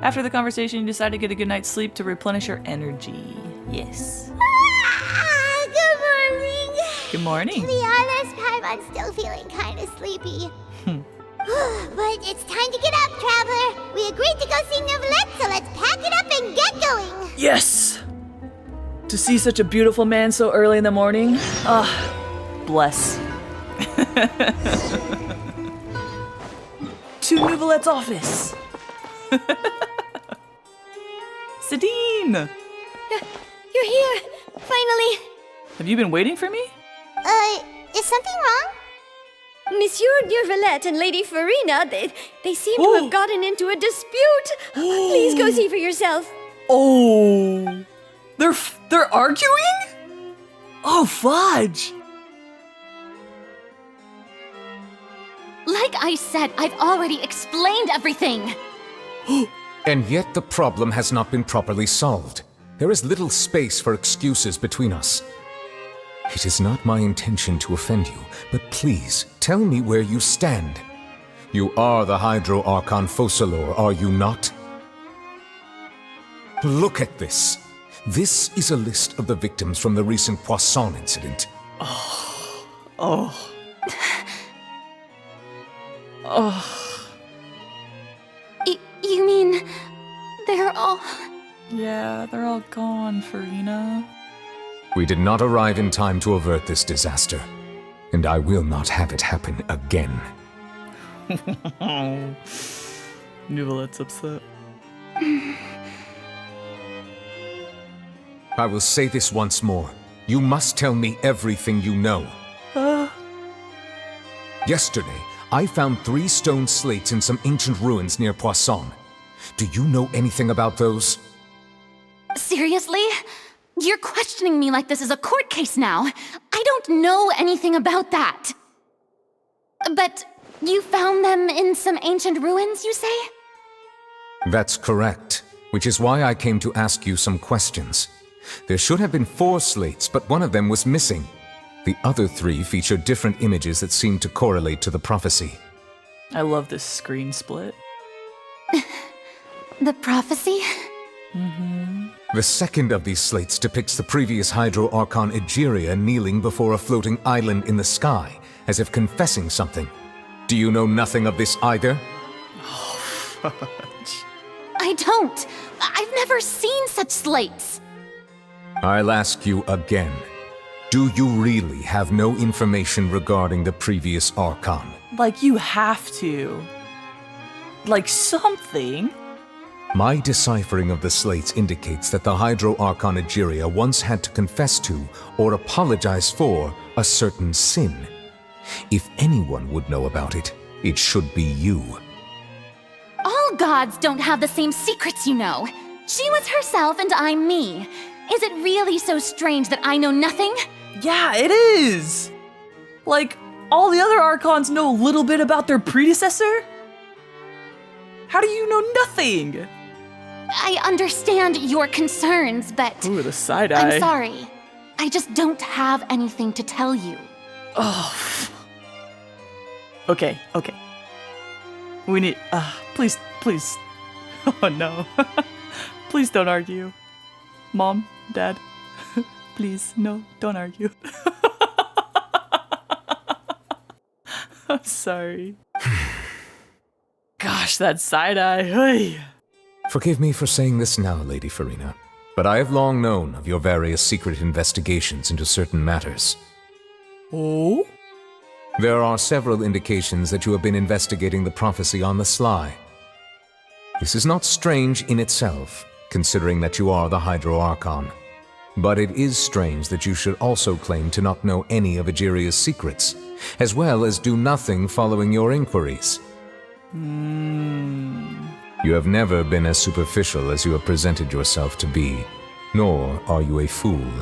After the conversation, you decide to get a good night's sleep to replenish your energy. Yes. Good morning. Good morning. To be honest, Paimon's still feeling kind of sleepy. But it's time to get up, Traveler. We agreed to go see Novelette, so let's pack it up and get going. Yes! To see such a beautiful man so early in the morning. Ah, bless. To Nouvelette's office. Sadine! You're here! Finally! Have you been waiting for me? Is something wrong? Monsieur Durvalette and Lady Farina, they seem to have gotten into a dispute. Please go see for yourself. Oh! They're arguing? Oh, fudge! Like I said, I've already explained everything. And yet the problem has not been properly solved. There is little space for excuses between us. It is not my intention to offend you, but please tell me where you stand. You are the Hydro Archon Focalor, are you not? Look at this. This is a list of the victims from the recent Poisson incident. Oh. You mean they're all... Yeah, they're all gone, Farina. We did not arrive in time to avert this disaster, and I will not have it happen again. Nouvelette's upset. I will say this once more. You must tell me everything you know. Yesterday, I found 3 stone slates in some ancient ruins near Poisson. Do you know anything about those? Seriously? You're questioning me like this is a court case now. I don't know anything about that. But you found them in some ancient ruins, you say? That's correct, which is why I came to ask you some questions. There should have been 4 slates, but one of them was missing. The other 3 feature different images that seem to correlate to the prophecy. I love this screen split. The prophecy? The second of these slates depicts the previous Hydro Archon Egeria kneeling before a floating island in the sky, as if confessing something. Do you know nothing of this either? Oh, fudge. I don't. I've never seen such slates. I'll ask you again. Do you really have no information regarding the previous Archon? Like, you have to. Like, something. My deciphering of the slates indicates that the Hydro Archon Egeria once had to confess to, or apologize for, a certain sin. If anyone would know about it, it should be you. All gods don't have the same secrets, you know. She was herself and I'm me. Is it really so strange that I know nothing? Yeah, it is! Like, all the other Archons know a little bit about their predecessor? How do you know nothing? I understand your concerns, but... Ooh, the side eye. I'm sorry. I just don't have anything to tell you. Oh. Okay. We need... please. Oh, no. Please don't argue. Mom, Dad, please, no, don't argue. I'm sorry. Gosh, that side eye. Hey. Forgive me for saying this now, Lady Farina, but I have long known of your various secret investigations into certain matters. Oh? There are several indications that you have been investigating the prophecy on the sly. This is not strange in itself, considering that you are the Hydro Archon. But it is strange that you should also claim to not know any of Egeria's secrets, as well as do nothing following your inquiries. You have never been as superficial as you have presented yourself to be, nor are you a fool.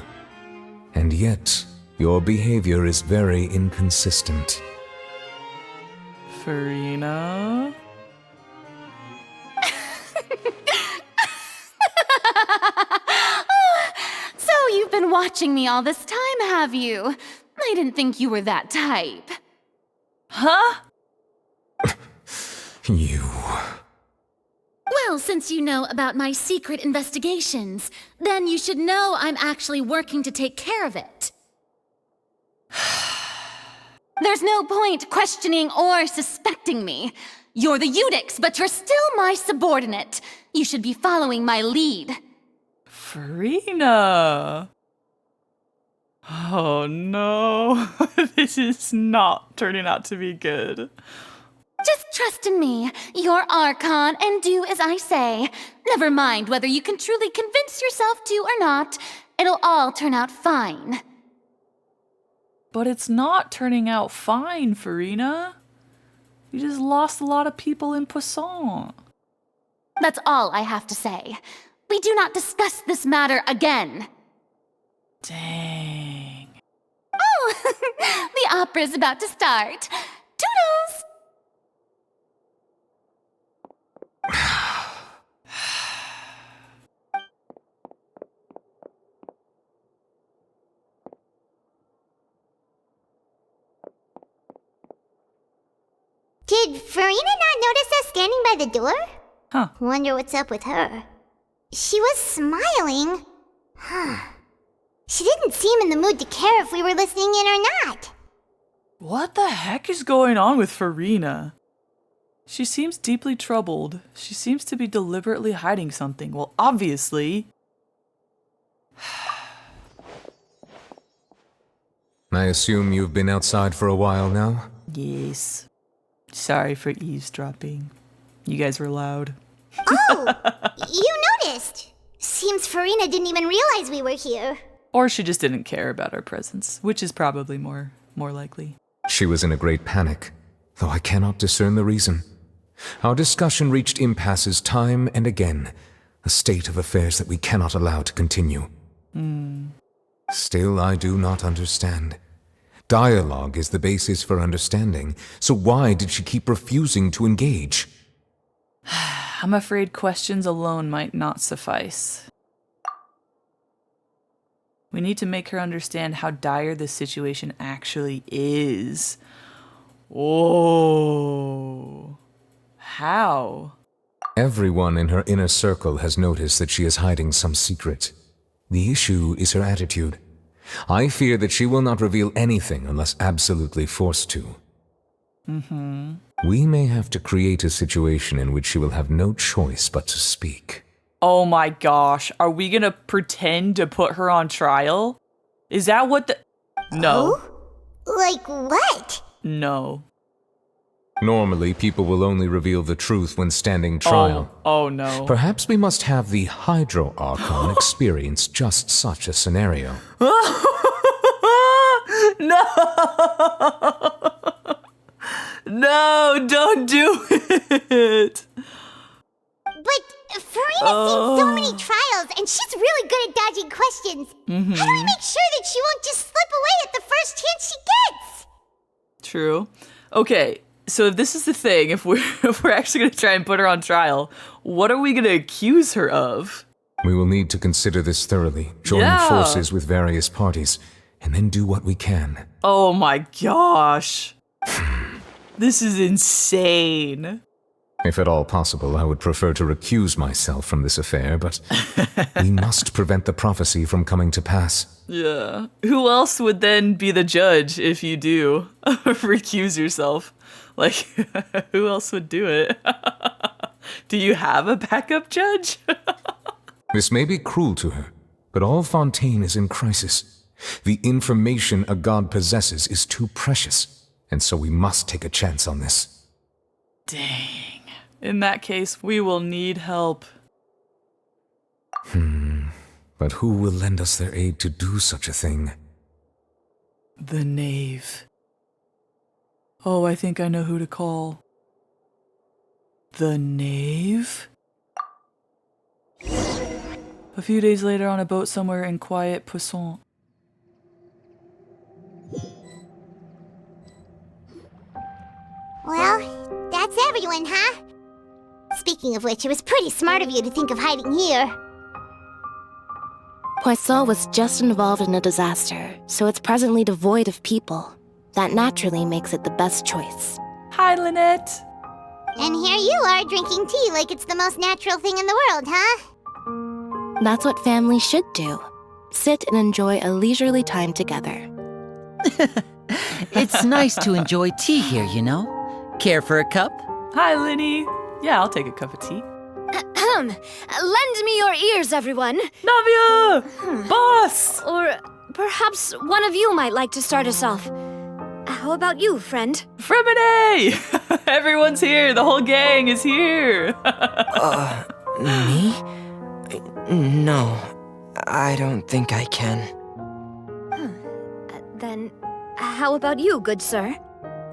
And yet, your behavior is very inconsistent. Farina? So you've been watching me all this time, have you? I didn't think you were that type. Huh? You... Well, since you know about my secret investigations, then you should know I'm actually working to take care of it. There's no point questioning or suspecting me. You're the Eudix, but you're still my subordinate. You should be following my lead. Farina! Oh no, this is not turning out to be good. Just trust in me. You're Archon, and do as I say. Never mind whether you can truly convince yourself to or not. It'll all turn out fine. But it's not turning out fine, Farina. You just lost a lot of people in Poisson. That's all I have to say. We do not discuss this matter again. Dang. Oh, the opera's about to start. Toodles! Did Farina not notice us standing by the door? Huh. Wonder what's up with her. She was smiling. She didn't seem in the mood to care if we were listening in or not. What the heck is going on with Farina? She seems deeply troubled. She seems to be deliberately hiding something. Well, obviously. I assume you've been outside for a while now? Yes. Sorry for eavesdropping. You guys were loud. Oh, you noticed. Seems Farina didn't even realize we were here. Or she just didn't care about our presence, which is probably more likely. She was in a great panic, though I cannot discern the reason. Our discussion reached impasses time and again, a state of affairs that we cannot allow to continue. Still, I do not understand. Dialogue is the basis for understanding, so why did she keep refusing to engage? I'm afraid questions alone might not suffice. We need to make her understand how dire the situation actually is. Oh. How? Everyone in her inner circle has noticed that she is hiding some secret. The issue is her attitude. I fear that she will not reveal anything unless absolutely forced to. We may have to create a situation in which she will have no choice but to speak. Oh my gosh, are we gonna pretend to put her on trial? Is that what the... No. Like what? No. Normally, people will only reveal the truth when standing trial. Oh no. Perhaps we must have the Hydro Archon experience just such a scenario. No! No, don't do it! But Farina's seen so many trials, and she's really good at dodging questions. How do we make sure that she won't just slip away at the first chance she gets? True. Okay, so if this is the thing, if we're actually gonna try and put her on trial, what are we gonna accuse her of? We will need to consider this thoroughly, join forces with various parties, and then do what we can. Oh my gosh. This is insane. If at all possible, I would prefer to recuse myself from this affair, but we must prevent the prophecy from coming to pass. Yeah. Who else would then be the judge if you do recuse yourself? Like, who else would do it? Do you have a backup judge? This may be cruel to her, but all Fontaine is in crisis. The information a god possesses is too precious, and so we must take a chance on this. Dang. In that case, we will need help. But who will lend us their aid to do such a thing? The knave. Oh, I think I know who to call. The knave? A few days later on a boat somewhere in quiet Poisson. Well, that's everyone, huh? Speaking of which, it was pretty smart of you to think of hiding here. Poisson was just involved in a disaster, so it's presently devoid of people. That naturally makes it the best choice. Hi, Lynette. And here you are drinking tea like it's the most natural thing in the world, huh? That's what families should do. Sit and enjoy a leisurely time together. It's nice to enjoy tea here, you know? Care for a cup? Hi, Linny. Yeah, I'll take a cup of tea. Lend me your ears, everyone. Navia! Boss! Or perhaps one of you might like to start us off. How about you, friend? Fremine! Everyone's here. The whole gang is here. Me? No, I don't think I can. Then, how about you, good sir?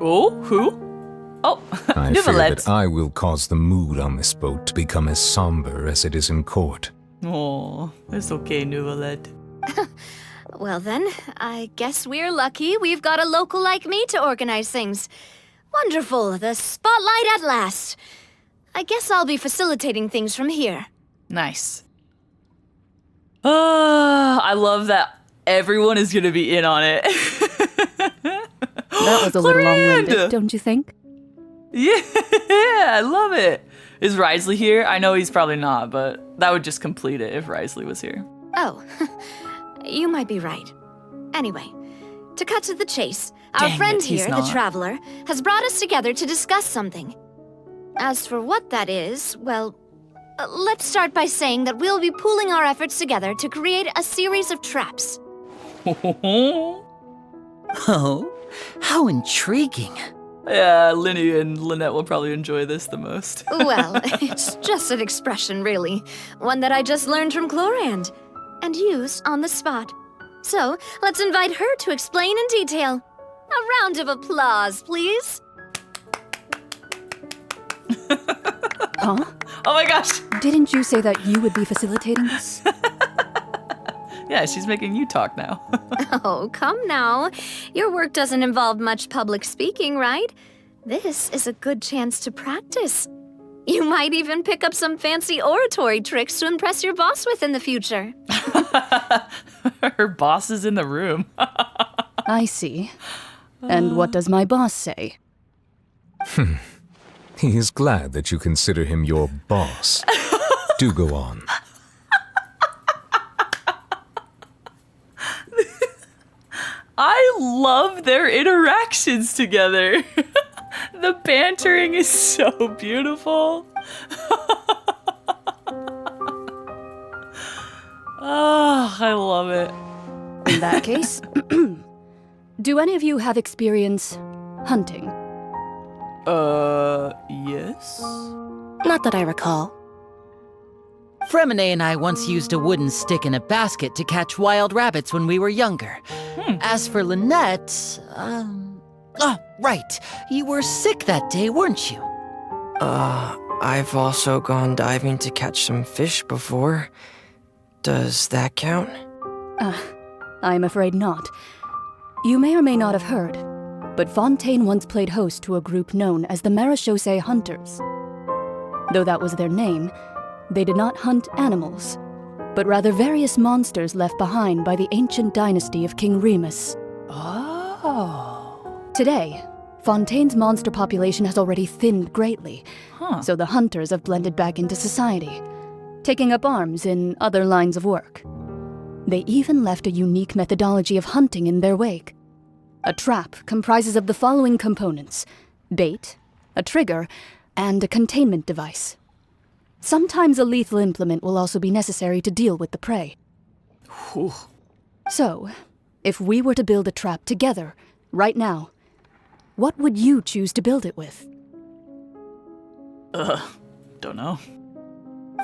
Oh, who? Oh, I fear that I will cause the mood on this boat to become as somber as it is in court. Oh, it's okay, Nouvelette. Well then, I guess we're lucky we've got a local like me to organize things. Wonderful, the spotlight at last. I guess I'll be facilitating things from here. Nice. I love that everyone is going to be in on it. That was a little long-winded, don't you think? Yeah, I love it. Is Risley here? I know he's probably not, but that would just complete it if Risley was here. Oh, you might be right. Anyway, to cut to the chase, our friend here, the Traveler, has brought us together to discuss something. As for what that is, well, let's start by saying that we'll be pooling our efforts together to create a series of traps. Oh, how intriguing. Yeah, Linny and Lynette will probably enjoy this the most. Well, it's just an expression, really. One that I just learned from Chlorand and used on the spot. So, let's invite her to explain in detail. A round of applause, please. Huh? Oh my gosh! Didn't you say that you would be facilitating this? Yeah, she's making you talk now. Oh, come now. Your work doesn't involve much public speaking, right? This is a good chance to practice. You might even pick up some fancy oratory tricks to impress your boss with in the future. Her boss is in the room. I see. And what does my boss say? He is glad that you consider him your boss. Do go on. I love their interactions together. The bantering is so beautiful. Oh, I love it. In that case, do any of you have experience hunting? Yes? Not that I recall. Fremine and I once used a wooden stick in a basket to catch wild rabbits when we were younger. As for Lynette, oh, right. You were sick that day, weren't you? I've also gone diving to catch some fish before. Does that count? I'm afraid not. You may or may not have heard, but Fontaine once played host to a group known as the Marechaussee Hunters. Though that was their name, they did not hunt animals, but rather various monsters left behind by the ancient dynasty of King Remus. Oh. Today, Fontaine's monster population has already thinned greatly, so the hunters have blended back into society, taking up arms in other lines of work. They even left a unique methodology of hunting in their wake. A trap comprises of the following components: bait, a trigger, and a containment device. Sometimes a lethal implement will also be necessary to deal with the prey. Whew. So, if we were to build a trap together, right now, what would you choose to build it with? Don't know.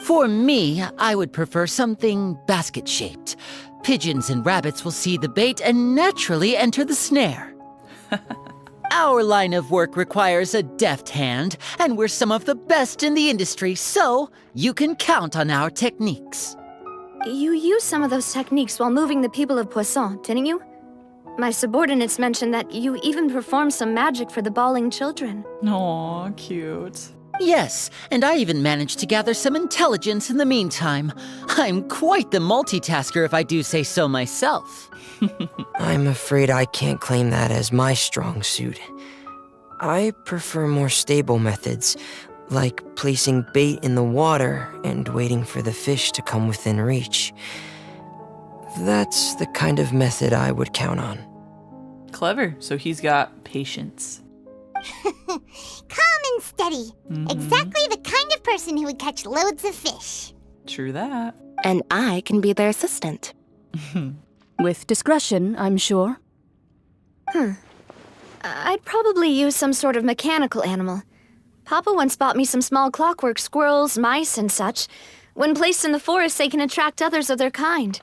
For me, I would prefer something basket-shaped. Pigeons and rabbits will see the bait and naturally enter the snare. Our line of work requires a deft hand, and we're some of the best in the industry, so you can count on our techniques. You used some of those techniques while moving the people of Poisson, didn't you? My subordinates mentioned that you even performed some magic for the bawling children. Aw, cute. Yes, and I even managed to gather some intelligence in the meantime. I'm quite the multitasker if I do say so myself. I'm afraid I can't claim that as my strong suit. I prefer more stable methods, like placing bait in the water and waiting for the fish to come within reach. That's the kind of method I would count on. Clever, so he's got patience. Calm and steady. Exactly the kind of person who would catch loads of fish. True that. And I can be their assistant. With discretion, I'm sure. I'd probably use some sort of mechanical animal. Papa once bought me some small clockwork squirrels, mice, and such. When placed in the forest, they can attract others of their kind.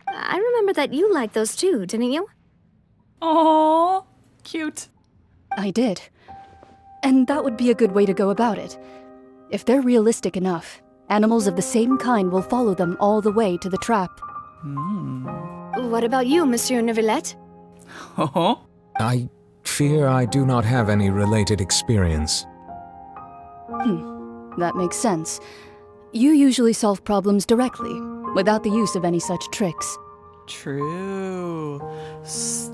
I remember that you liked those too, didn't you? Aww, cute. I did. And that would be a good way to go about it. If they're realistic enough, animals of the same kind will follow them all the way to the trap. What about you, Monsieur Neuvillette? I fear I do not have any related experience. That makes sense. You usually solve problems directly, without the use of any such tricks. True.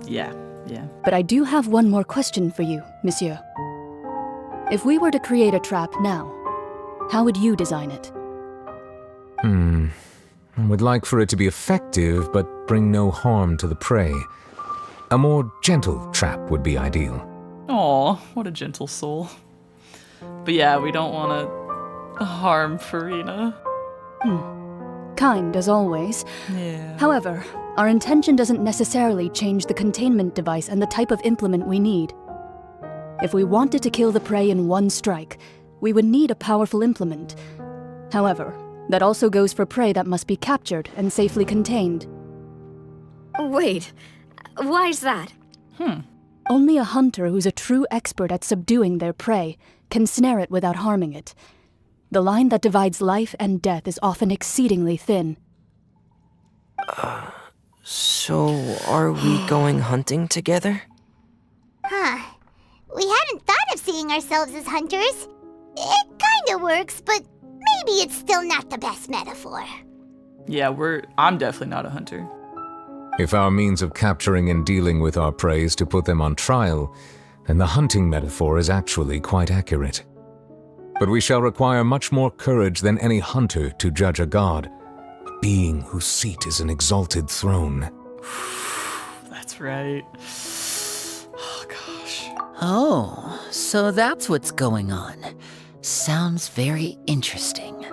Yeah. But I do have one more question for you, Monsieur. If we were to create a trap now, how would you design it? I would like for it to be effective, but bring no harm to the prey. A more gentle trap would be ideal. Aw, what a gentle soul. But yeah, we don't want to harm Farina. Kind as always. Yeah. However, our intention doesn't necessarily change the containment device and the type of implement we need. If we wanted to kill the prey in one strike, we would need a powerful implement. However, that also goes for prey that must be captured and safely contained. Wait, why's that? Only a hunter who's a true expert at subduing their prey can snare it without harming it. The line that divides life and death is often exceedingly thin. So are we going hunting together? Huh. We hadn't thought of seeing ourselves as hunters. It kinda works, but maybe it's still not the best metaphor. Yeah, I'm definitely not a hunter. If our means of capturing and dealing with our prey is to put them on trial, then the hunting metaphor is actually quite accurate. But we shall require much more courage than any hunter to judge a god, a being whose seat is an exalted throne. That's right. Oh, gosh. Oh, so that's what's going on. Sounds very interesting.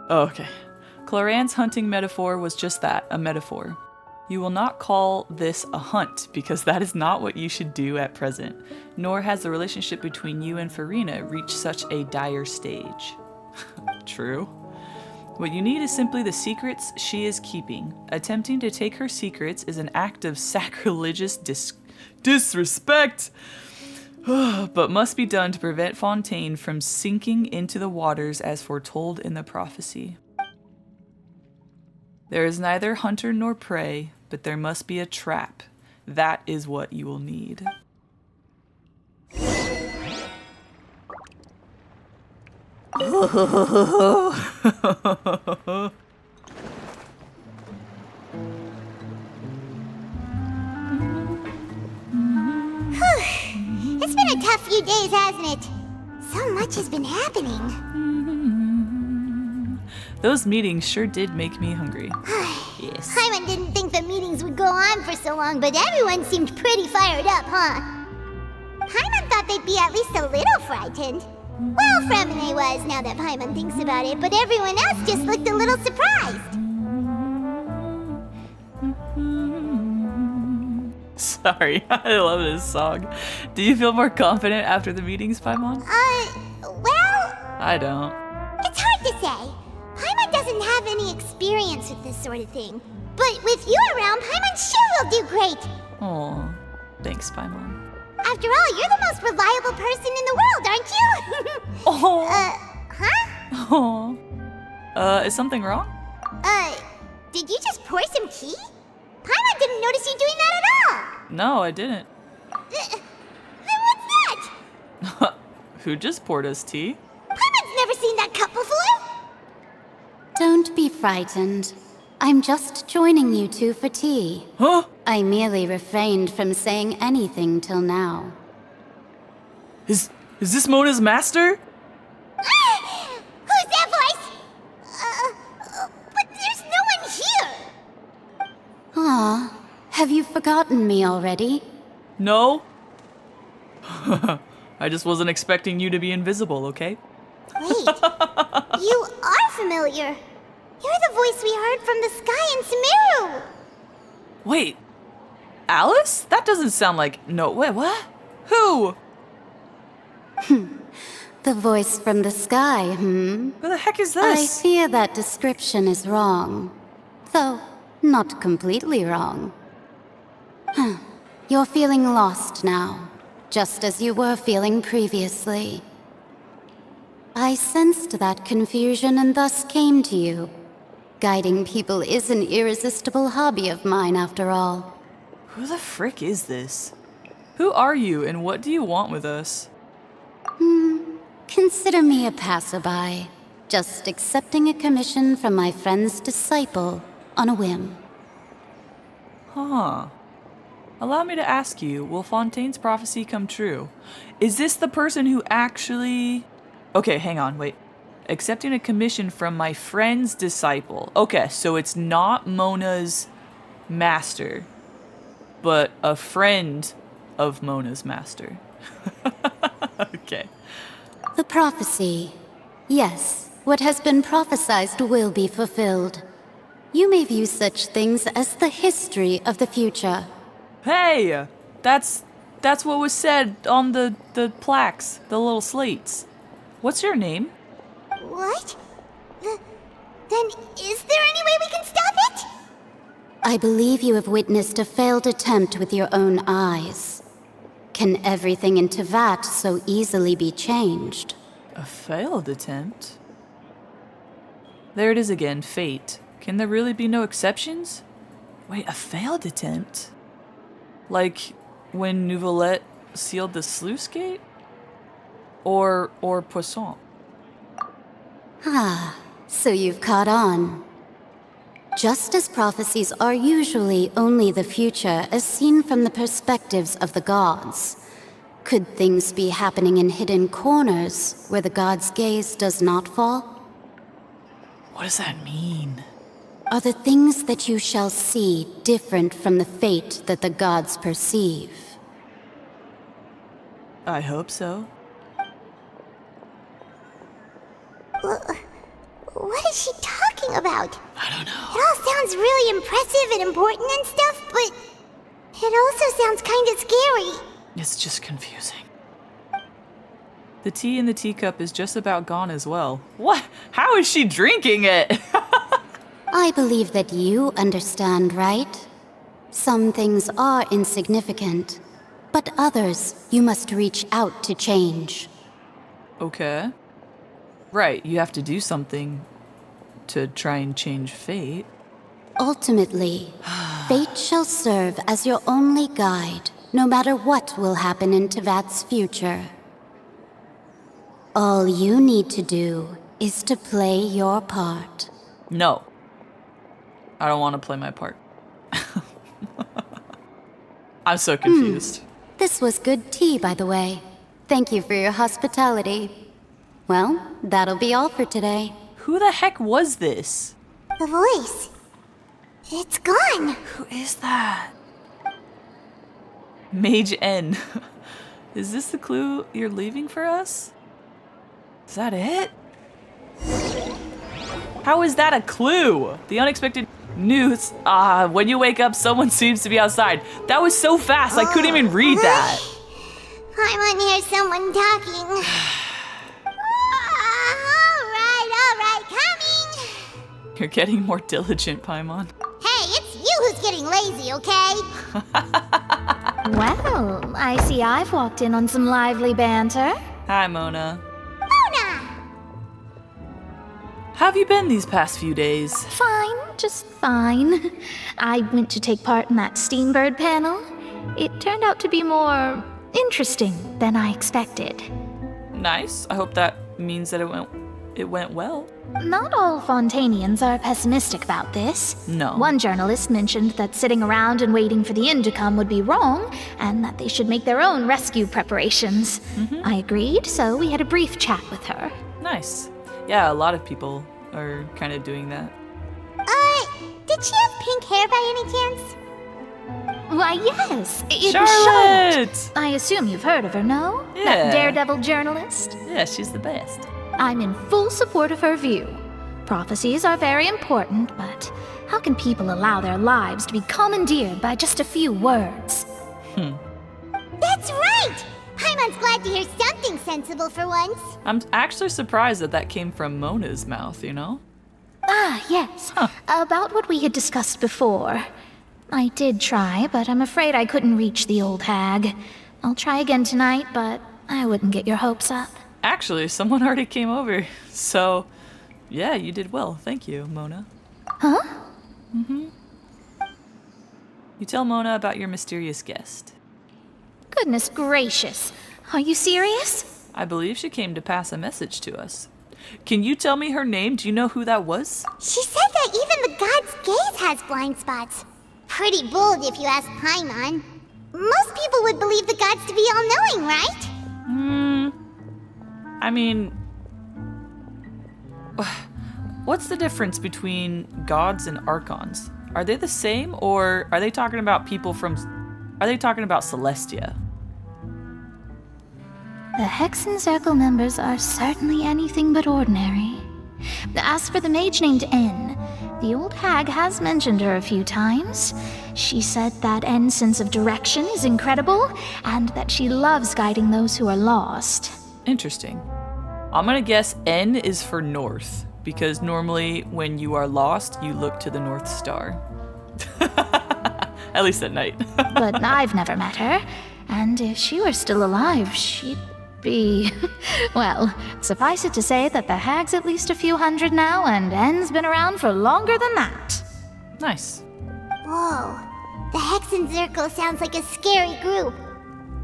Okay. Cloran's hunting metaphor was just that, a metaphor. You will not call this a hunt, because that is not what you should do at present, nor has the relationship between you and Farina reached such a dire stage. True. What you need is simply the secrets she is keeping. Attempting to take her secrets is an act of sacrilegious disrespect, but must be done to prevent Fontaine from sinking into the waters as foretold in the prophecy. There is neither hunter nor prey, but there must be a trap. That is what you will need. It's been a tough few days, hasn't it? So much has been happening. Those meetings sure did make me hungry. Yes. Paimon didn't think the meetings would go on for so long, but everyone seemed pretty fired up, huh? Paimon thought they'd be at least a little frightened. Well, Fremine was, now that Paimon thinks about it, but everyone else just looked a little surprised. Sorry, I love this song. Do you feel more confident after the meetings, Paimon? Well... I don't. It's hard to say. Paimon doesn't have any experience with this sort of thing. But with you around, Paimon sure will do great. Aw, thanks, Paimon. After all, you're the most reliable person in the world, aren't you? Oh. Huh? Oh. Is something wrong? Did you just pour some tea? Paimon didn't notice you doing that at all. No, I didn't. Then what's that? Who just poured us tea? Paimon's never seen that cup before. Don't be frightened. I'm just joining you two for tea. Huh? I merely refrained from saying anything till now. Is this Mona's master? Who's that voice? But there's no one here. Aw, have you forgotten me already? No. I just wasn't expecting you to be invisible, okay? Wait, you are familiar. You're the voice we heard from the sky in Sumeru. Wait, Alice? That doesn't sound like... No, wait, what? Who? The voice from the sky, Who the heck is I this? fear that description is wrong. Though, not completely wrong. You're feeling lost now, just as you were feeling previously. I sensed that confusion and thus came to you. Guiding people is an irresistible hobby of mine, after all. Who the frick is this? Who are you and what do you want with us? Consider me a passerby, just accepting a commission from my friend's disciple on a whim. Huh. Allow me to ask you, will Fontaine's prophecy come true? Is this the person who actually... Okay, hang on, wait. Accepting a commission from my friend's disciple. Okay, so it's not Mona's master, but a friend of Mona's master. Okay. The prophecy. Yes, what has been prophesied will be fulfilled. You may view such things as the history of the future. Hey! That's what was said on the plaques, the little slates. What's your name? What? Then is there any way we can stop it? I believe you have witnessed a failed attempt with your own eyes. can everything in Tevat so easily be changed? A failed attempt? There it is again, fate. Can there really be no exceptions? Wait, a failed attempt? Like when Nouvelette sealed the sluice gate? Or Poisson? Ah, so you've caught on. Just as prophecies are usually only the future as seen from the perspectives of the gods, could things be happening in hidden corners where the gods' gaze does not fall? What does that mean? Are the things that you shall see different from the fate that the gods perceive? I hope so. What is she talking about? I don't know. It all sounds really impressive and important and stuff, but it also sounds kind of scary. It's just confusing. The tea in the teacup is just about gone as well. What? How is she drinking it? I believe that you understand, right? Some things are insignificant, but others you must reach out to change. Okay. Right, you have to do something to try and change fate. Ultimately, fate shall serve as your only guide, no matter what will happen in Tevat's future. All you need to do is to play your part. No. I don't want to play my part. I'm so confused. This was good tea, by the way. Thank you for your hospitality. Well, that'll be all for today. Who the heck was this? The voice. It's gone. Who is that? Mage N. Is this the clue you're leaving for us? Is that it? How is that a clue? The unexpected news. When you wake up, someone seems to be outside. That was so fast, I couldn't even read that. I want to hear someone talking. All right, coming. You're getting more diligent, Paimon. Hey, it's you who's getting lazy, okay? Well, I see I've walked in on some lively banter. Hi, Mona. Mona! How have you been these past few days? Fine, just fine. I went to take part in that Steambird panel. It turned out to be more interesting than I expected. Nice. I hope that means that it went well. Not all Fontainians are pessimistic about this. No. One journalist mentioned that sitting around and waiting for the end to come would be wrong, and that they should make their own rescue preparations. I agreed, so we had a brief chat with her. Nice. Yeah, a lot of people are kind of doing that. Did she have pink hair by any chance? Why, yes. It was Charlotte! I assume you've heard of her, no? Yeah. That daredevil journalist? Yeah, she's the best. I'm in full support of her view. Prophecies are very important, but how can people allow their lives to be commandeered by just a few words? That's right! Paimon's glad to hear something sensible for once. I'm actually surprised that came from Mona's mouth, you know? Ah, yes. About what we had discussed before. I did try, but I'm afraid I couldn't reach the old hag. I'll try again tonight, but I wouldn't get your hopes up. Actually, someone already came over, so yeah, you did well. Thank you, Mona. Huh? You tell Mona about your mysterious guest. Goodness gracious. Are you serious? I believe she came to pass a message to us. Can you tell me her name? Do you know who that was? She said that even the god's gaze has blind spots. Pretty bold if you ask Paimon. Most people would believe the gods to be all-knowing, right? I mean, what's the difference between gods and archons? Are they the same, or are they talking about people from... Are they talking about Celestia? The Hexen Circle members are certainly anything but ordinary. As for the mage named N, the old hag has mentioned her a few times. She said that N's sense of direction is incredible, and that she loves guiding those who are lost. Interesting. I'm gonna guess N is for north, because normally when you are lost, you look to the North Star. At least at night. But I've never met her, And if she were still alive, she'd be... well, suffice it to say that the hag's at least a few hundred now, and N's been around for longer than that. Nice. Whoa. The Hex and Zirkel sounds like a scary group.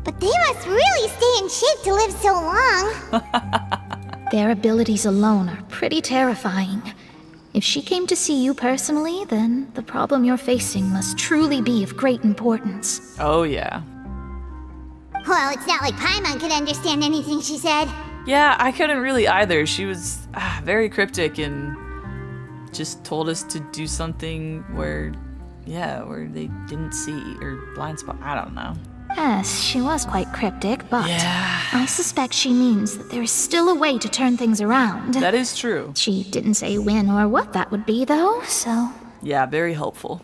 But they must really stay in shape to live so long. Their abilities alone are pretty terrifying. If she came to see you personally, then the problem you're facing must truly be of great importance. Oh, yeah. Well, it's not like Paimon could understand anything she said. Yeah, I couldn't really either. She was very cryptic and just told us to do something where they didn't see, or blind spot. I don't know. Yes, she was quite cryptic, but yeah. I suspect she means that there is still a way to turn things around. That is true. She didn't say when or what that would be, though, so... Yeah, very helpful.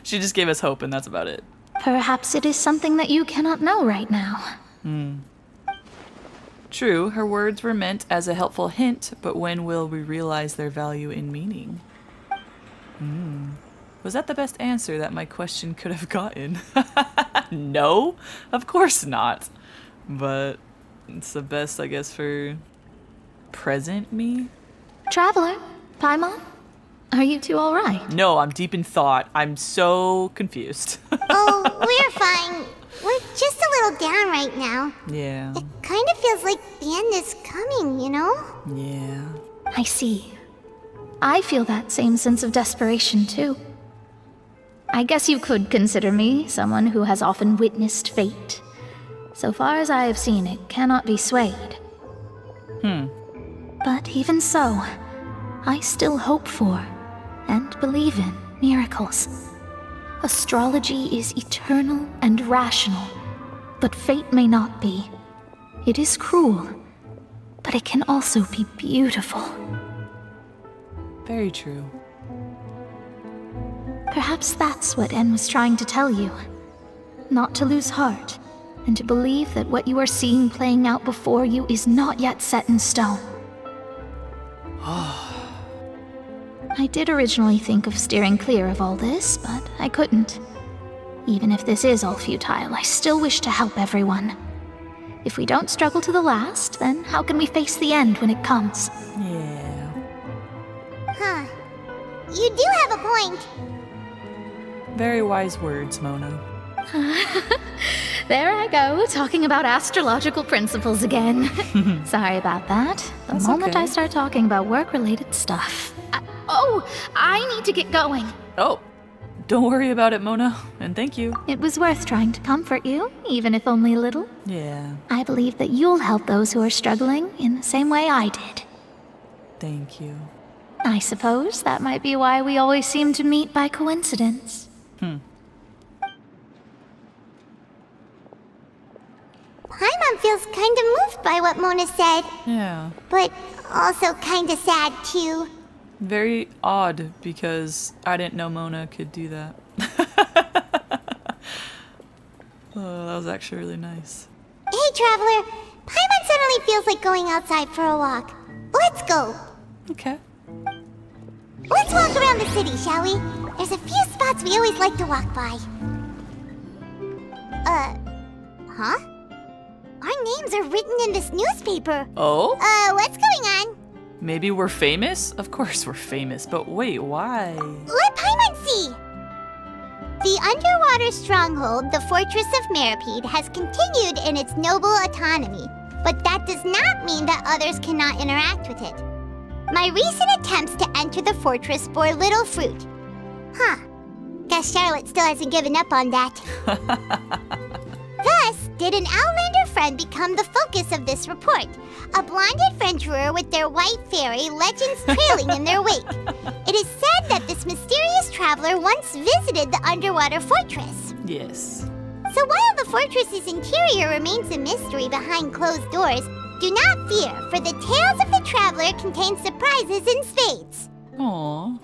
She just gave us hope, and that's about it. Perhaps it is something that you cannot know right now. True, her words were meant as a helpful hint, but when will we realize their value in meaning? Was that the best answer that my question could have gotten? No, of course not. But it's the best, I guess, for present me? Traveler, Paimon, are you two all right? No, I'm deep in thought. I'm so confused. Oh, we're fine. We're just a little down right now. Yeah. It kind of feels like the end is coming, you know? Yeah. I see. I feel that same sense of desperation, too. I guess you could consider me someone who has often witnessed fate. So far as I have seen, it cannot be swayed. But even so, I still hope for, and believe in, miracles. Astrology is eternal and rational, but fate may not be. It is cruel, but it can also be beautiful. Very true. Perhaps that's what N was trying to tell you. Not to lose heart, and to believe that what you are seeing playing out before you is not yet set in stone. I did originally think of steering clear of all this, but I couldn't. Even if this is all futile, I still wish to help everyone. If we don't struggle to the last, then how can we face the end when it comes? Yeah. Huh. You do have a point. Very wise words, Mona. There I go, talking about astrological principles again. Sorry about that. The moment I start talking about work-related stuff. I need to get going. Oh, don't worry about it, Mona, and thank you. It was worth trying to comfort you, even if only a little. Yeah. I believe that you'll help those who are struggling in the same way I did. Thank you. I suppose that might be why we always seem to meet by coincidence. Paimon feels kind of moved by what Mona said. Yeah. But also kind of sad, too. Very odd, because I didn't know Mona could do that. Oh, that was actually really nice. Hey, Traveler. Paimon suddenly feels like going outside for a walk. Let's go. Okay. Let's walk around the city, shall we? There's a few spots we always like to walk by. Huh? Our names are written in this newspaper. Oh? What's going on? Maybe we're famous? Of course we're famous, but wait, why? Let Paimon see! The underwater stronghold, the Fortress of Meripede, has continued in its noble autonomy, but that does not mean that others cannot interact with it. My recent attempts to enter the fortress bore little fruit. Huh. Guess Charlotte still hasn't given up on that. Thus, did an Outlander friend become the focus of this report? A blonde adventurer with their white fairy legends trailing in their wake. It is said that this mysterious traveler once visited the underwater fortress. Yes. So while the fortress's interior remains a mystery behind closed doors, do not fear, for the tales of the traveler contain surprises in spades. Aww.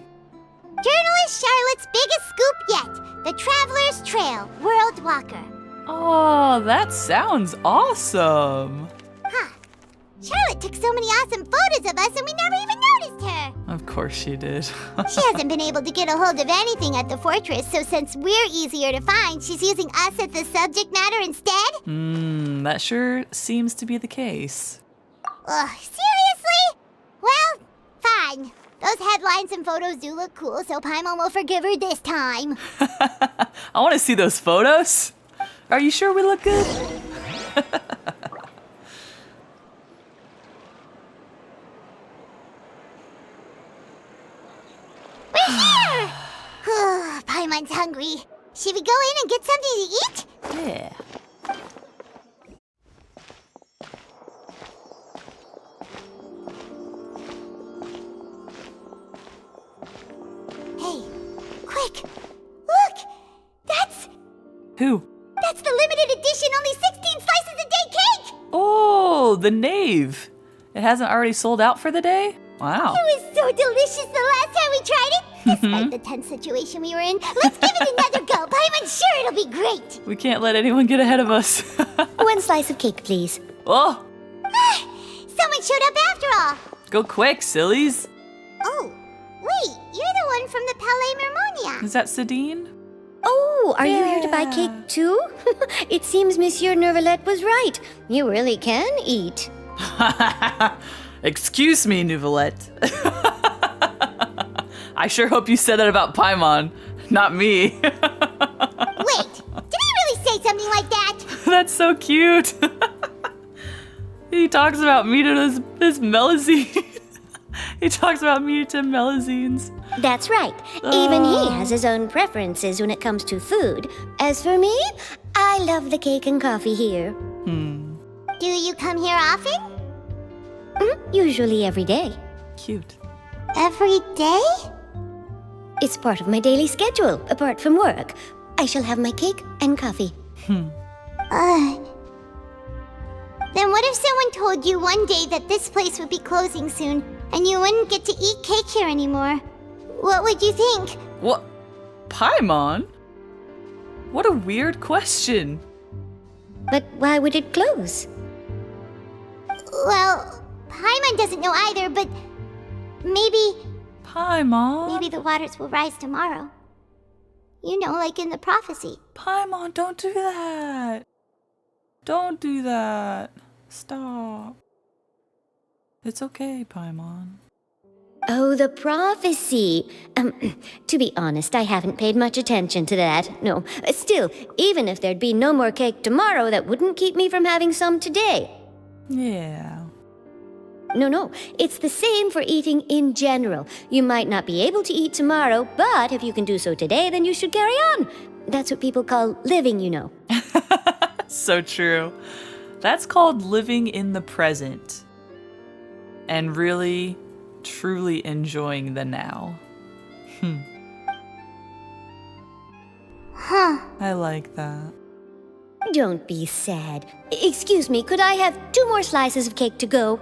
Journalist Charlotte's biggest scoop yet, the Traveler's Trail, World Walker. Oh, that sounds awesome. Huh. Charlotte took so many awesome photos of us and we never even noticed her. Of course she did. She hasn't been able to get a hold of anything at the fortress, so since we're easier to find, she's using us as the subject matter instead? That sure seems to be the case. Ugh, seriously? Well, fine. Those headlines and photos do look cool, so Paimon will forgive her this time. I want to see those photos. Are you sure we look good? We're here! Paimon's hungry. Should we go in and get something to eat? Yeah. Hey, quick! Look! That's... Who? That's the limited edition, only 16 slices a day cake! Oh, the Knave. It hasn't already sold out for the day? Wow. It was so delicious the last time we tried it! Despite the tense situation we were in, let's give it another go. Paimon's sure it'll be great! We can't let anyone get ahead of us. One slice of cake, please. Oh, Someone showed up after all! go quick, sillies. Oh, wait, you're the one from the Palais Mermonia. Is that Sedine? Oh, are you here to buy cake too? It seems Monsieur Neuvillette was right. You really can eat. Excuse me, Neuvillette. I sure hope you said that about Paimon, not me. Wait, did he really say something like that? That's so cute. He talks about meat and his melazine. He talks about meat and melazines. That's right. Even he has his own preferences when it comes to food. As for me, I love the cake and coffee here. Do you come here often? Usually every day. Cute. Every day? It's part of my daily schedule, apart from work. I shall have my cake and coffee. Then what if someone told you one day that this place would be closing soon, and you wouldn't get to eat cake here anymore? What would you think? What? Paimon? What a weird question. But why would it close? Well, Paimon doesn't know either, but maybe... Paimon? Maybe the waters will rise tomorrow. You know, like in the prophecy. Paimon, don't do that. Don't do that. Stop. It's okay, Paimon. Oh, the prophecy. To be honest, I haven't paid much attention to that. No, still, even if there'd be no more cake tomorrow, that wouldn't keep me from having some today. Yeah. No, it's the same for eating in general. You might not be able to eat tomorrow, but if you can do so today, then you should carry on. That's what people call living, you know. So true. That's called living in the present. And really, truly enjoying the now. I like that. Don't be sad. Excuse me, could I have 2 more slices of cake to go?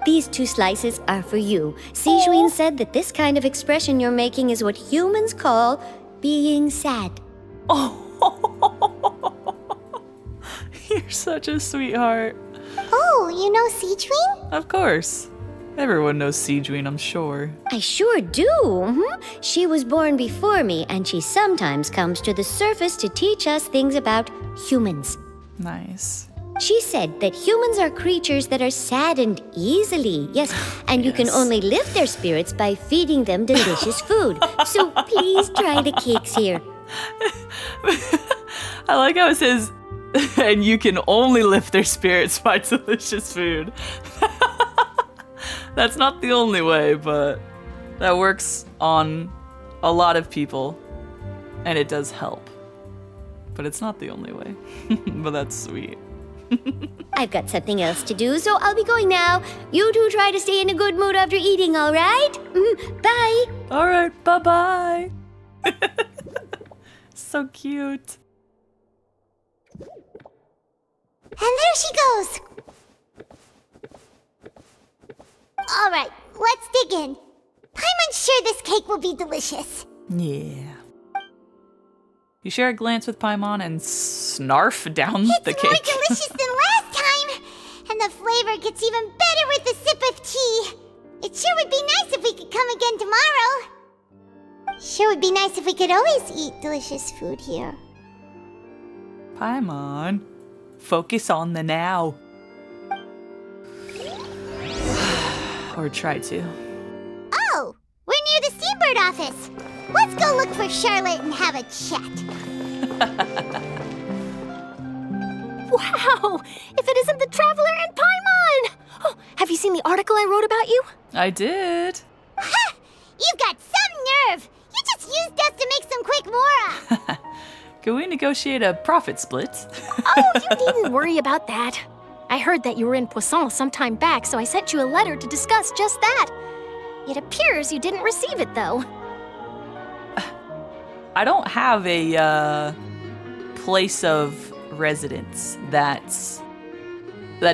These 2 slices are for you. Sijuin said that this kind of expression you're making is what humans call being sad. You're such a sweetheart. Oh, you know Sijuin? Of course. Everyone knows Sijuin, I'm sure. I sure do. She was born before me, and she sometimes comes to the surface to teach us things about humans. Nice. She said that humans are creatures that are saddened easily, yes, and you can only lift their spirits by feeding them delicious food. So please try the cakes here. I like how it says, and you can only lift their spirits by delicious food. That's not the only way, but that works on a lot of people, and it does help. But it's not the only way. But that's sweet. I've got something else to do, so I'll be going now. You two try to stay in a good mood after eating, all right? Bye. All right, bye-bye. So cute. And there she goes. All right, let's dig in. Paimon's sure this cake will be delicious. Yeah. You share a glance with Paimon and snarf down the cake. It's more delicious than last time. And the flavor gets even better with a sip of tea. It sure would be nice if we could come again tomorrow. Sure would be nice if we could always eat delicious food here. Paimon, focus on the now. Or try to. Oh, we're near the Steambird office. Let's go look for Charlotte and have a chat. Wow! If it isn't the Traveler and Paimon! Oh, have you seen the article I wrote about you? I did. Ha! You've got some nerve! You just used us to make some quick mora! Can we negotiate a profit split? Oh, you needn't worry about that. I heard that you were in Poisson some time back, so I sent you a letter to discuss just that. It appears you didn't receive it, though. I don't have a place of residence that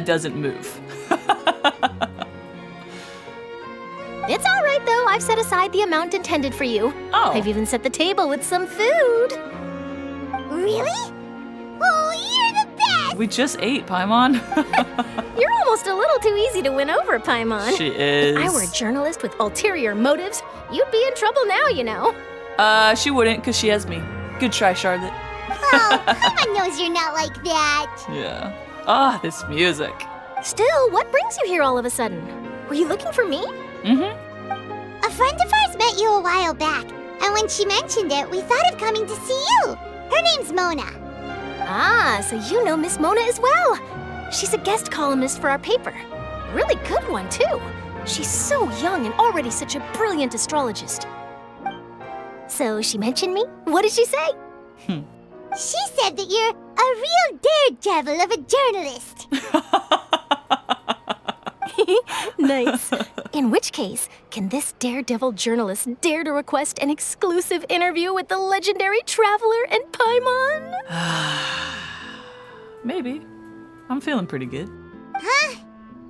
doesn't move. It's all right, though. I've set aside the amount intended for you. Oh. I've even set the table with some food. Really? Oh, you're the best! We just ate, Paimon. You're almost a little too easy to win over, Paimon. She is. If I were a journalist with ulterior motives, you'd be in trouble now, you know. She wouldn't, because she has me. Good try, Charlotte. Oh, Paimon knows you're not like that. Yeah. Ah, this music. Still, what brings you here all of a sudden? Were you looking for me? A friend of ours met you a while back, and when she mentioned it, we thought of coming to see you. Her name's Mona. Ah, so you know Miss Mona as well. She's a guest columnist for our paper. Really good one, too. She's so young and already such a brilliant astrologist. So she mentioned me? What did she say? She said that you're a real daredevil of a journalist. Nice. In which case, can this daredevil journalist dare to request an exclusive interview with the legendary Traveler and Paimon? Maybe. I'm feeling pretty good. Huh?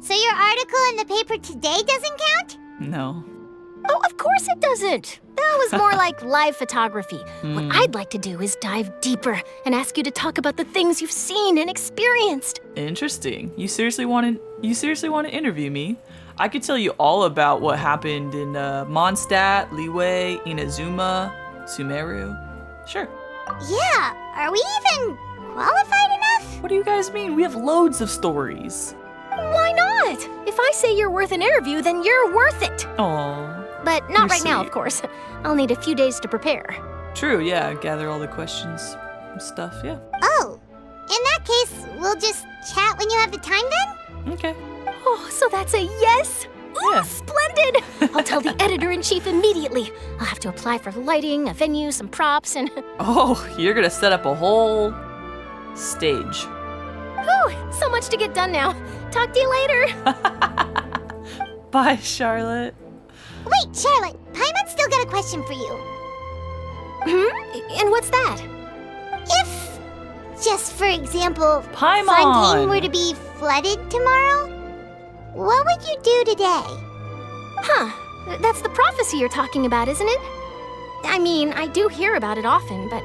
So your article in the paper today doesn't count? No. Oh, of course it doesn't. That was more like live photography. What I'd like to do is dive deeper and ask you to talk about the things you've seen and experienced. Interesting. You seriously want to interview me? I could tell you all about what happened in Mondstadt, Liyue, Inazuma, Sumeru. Sure. Yeah, are we even qualified enough? What do you guys mean? We have loads of stories. Why not? If I say you're worth an interview, then you're worth it. Aww. But not right now, of course. I'll need a few days to prepare. True, yeah. Gather all the questions and stuff, yeah. Oh, in that case, we'll just chat when you have the time then? Okay. Oh, so that's a yes? Ooh, Yeah. Splendid! I'll tell the editor-in-chief immediately. I'll have to apply for lighting, a venue, some props, and... Oh, you're gonna set up a whole stage. Whew, so much to get done now. Talk to you later. Bye, Charlotte. Wait, Charlotte, Paimon's still got a question for you. And what's that? If, just for example, Paimon! Fontaine were to be flooded tomorrow, what would you do today? Huh, that's the prophecy you're talking about, isn't it? I mean, I do hear about it often, but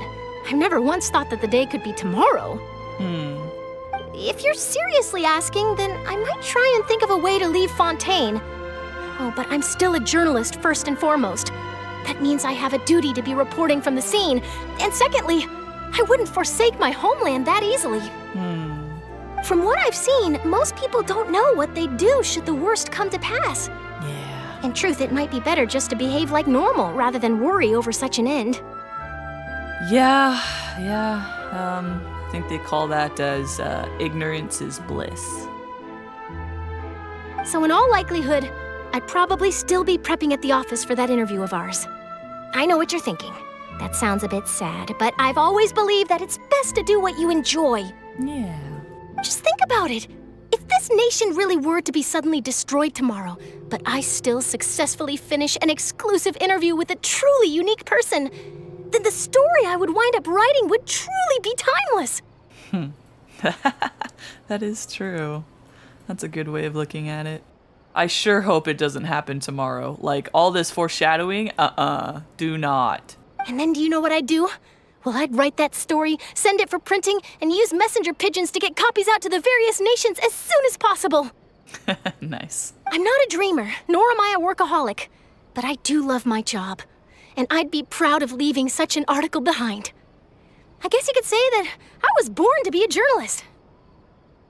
I've never once thought that the day could be tomorrow. If you're seriously asking, then I might try and think of a way to leave Fontaine. Oh, but I'm still a journalist first and foremost. That means I have a duty to be reporting from the scene. And secondly, I wouldn't forsake my homeland that easily. From what I've seen, most people don't know what they'd do should the worst come to pass. Yeah. In truth, it might be better just to behave like normal rather than worry over such an end. Yeah. I think they call that as ignorance is bliss. So in all likelihood, I'd probably still be prepping at the office for that interview of ours. I know what you're thinking. That sounds a bit sad, but I've always believed that it's best to do what you enjoy. Yeah. Just think about it. If this nation really were to be suddenly destroyed tomorrow, but I still successfully finish an exclusive interview with a truly unique person, then the story I would wind up writing would truly be timeless. That is true. That's a good way of looking at it. I sure hope it doesn't happen tomorrow. Like, all this foreshadowing, do not. And then do you know what I'd do? Well, I'd write that story, send it for printing, and use messenger pigeons to get copies out to the various nations as soon as possible. Nice. I'm not a dreamer, nor am I a workaholic, but I do love my job, and I'd be proud of leaving such an article behind. I guess you could say that I was born to be a journalist.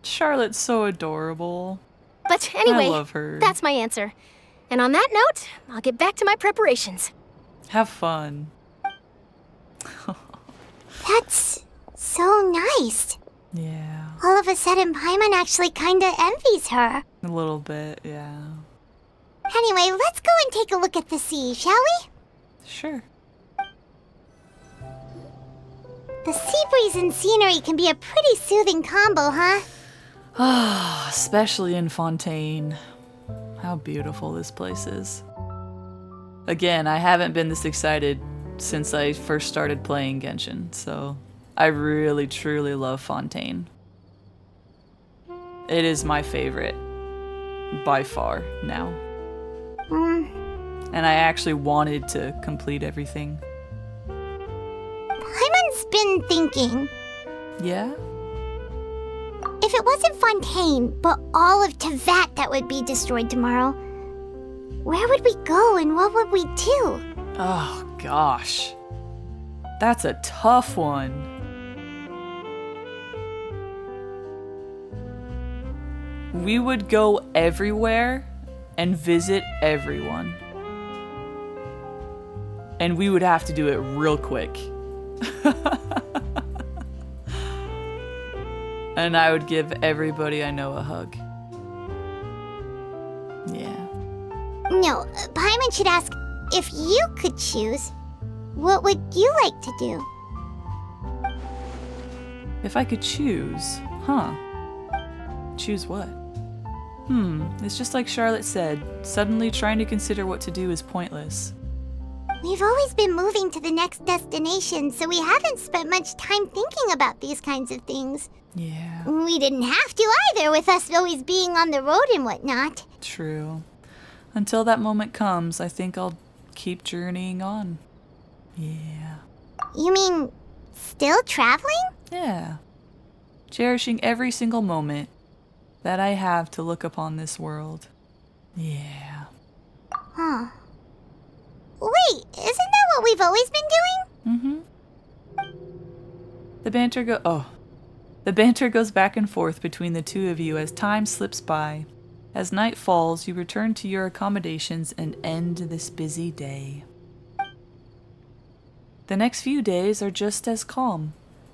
Charlotte's so adorable. But anyway, I love her. That's my answer. And on that note, I'll get back to my preparations. Have fun. That's so nice. Yeah. All of a sudden, Paimon actually kinda envies her. A little bit, yeah. Anyway, let's go and take a look at the sea, shall we? Sure. The sea breeze and scenery can be a pretty soothing combo, huh? Ah, especially in Fontaine. How beautiful this place is. Again, I haven't been this excited since I first started playing Genshin, so I really truly love Fontaine. It is my favorite by far now. And I actually wanted to complete everything. Paimon's been thinking. Yeah? If it wasn't Fontaine, but all of Tevat that would be destroyed tomorrow, where would we go and what would we do? Oh gosh. That's a tough one. We would go everywhere and visit everyone. And we would have to do it real quick. And I would give everybody I know a hug. Yeah. No, Paimon should ask, if you could choose, what would you like to do? If I could choose, huh? Choose what? It's just like Charlotte said, suddenly trying to consider what to do is pointless. We've always been moving to the next destination, so we haven't spent much time thinking about these kinds of things. Yeah. We didn't have to either, with us always being on the road and whatnot. True. Until that moment comes, I think I'll keep journeying on. Yeah. You mean, still traveling? Yeah. Cherishing every single moment that I have to look upon this world. Yeah. Huh. Wait, isn't that what we've always been doing? The banter goes back and forth between the two of you as time slips by. As night falls, you return to your accommodations and end this busy day. The next few days are just as calm.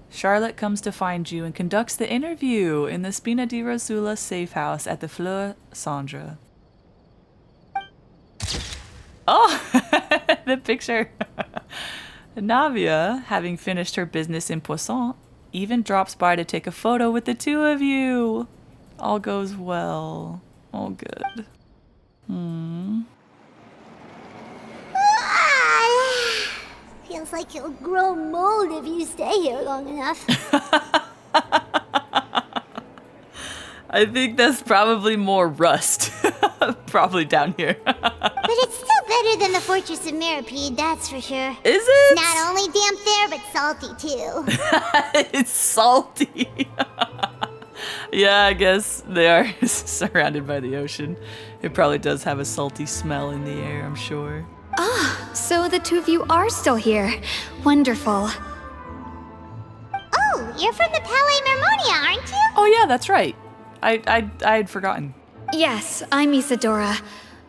Charlotte comes to find you and conducts the interview in the Spina di Rosula safe house at the Fleur Cendre. Oh, the picture. Navia, having finished her business in Poisson, even drops by to take a photo with the two of you. All goes well. All good. Feels like you'll grow mold if you stay here long enough. I think that's probably more rust. Probably down here. But it's still better than the Fortress of Meripede, that's for sure. Is it? Not only damp there, but salty too. It's salty. Yeah, I guess they are surrounded by the ocean. It probably does have a salty smell in the air, I'm sure. Ah, so the two of you are still here. Wonderful. Oh, you're from the Palais Mermonia, aren't you? Oh yeah, that's right. I had forgotten. Yes, I'm Isadora.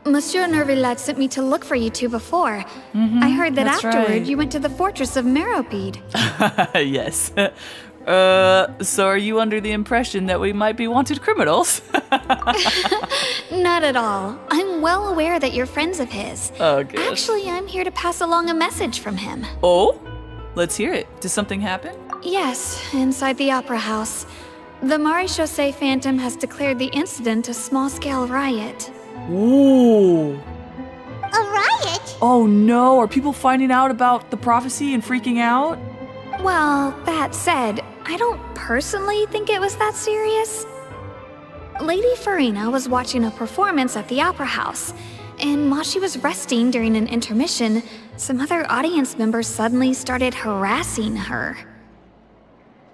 Monsieur Nervillat sent me to look for you two before. I heard that that's afterward right. you went to the Fortress of Meripede. Yes. So are you under the impression that we might be wanted criminals? Not at all. I'm well aware that you're friends of his. Oh, good. Actually, I'm here to pass along a message from him. Oh? Let's hear it. Did something happen? Yes, inside the Opera House. The Maréchaussée Phantom has declared the incident a small-scale riot. Ooh. A riot? Oh no, are people finding out about the prophecy and freaking out? Well, that said, I don't personally think it was that serious. Lady Farina was watching a performance at the Opera House, And while she was resting during an intermission, some other audience members suddenly started harassing her.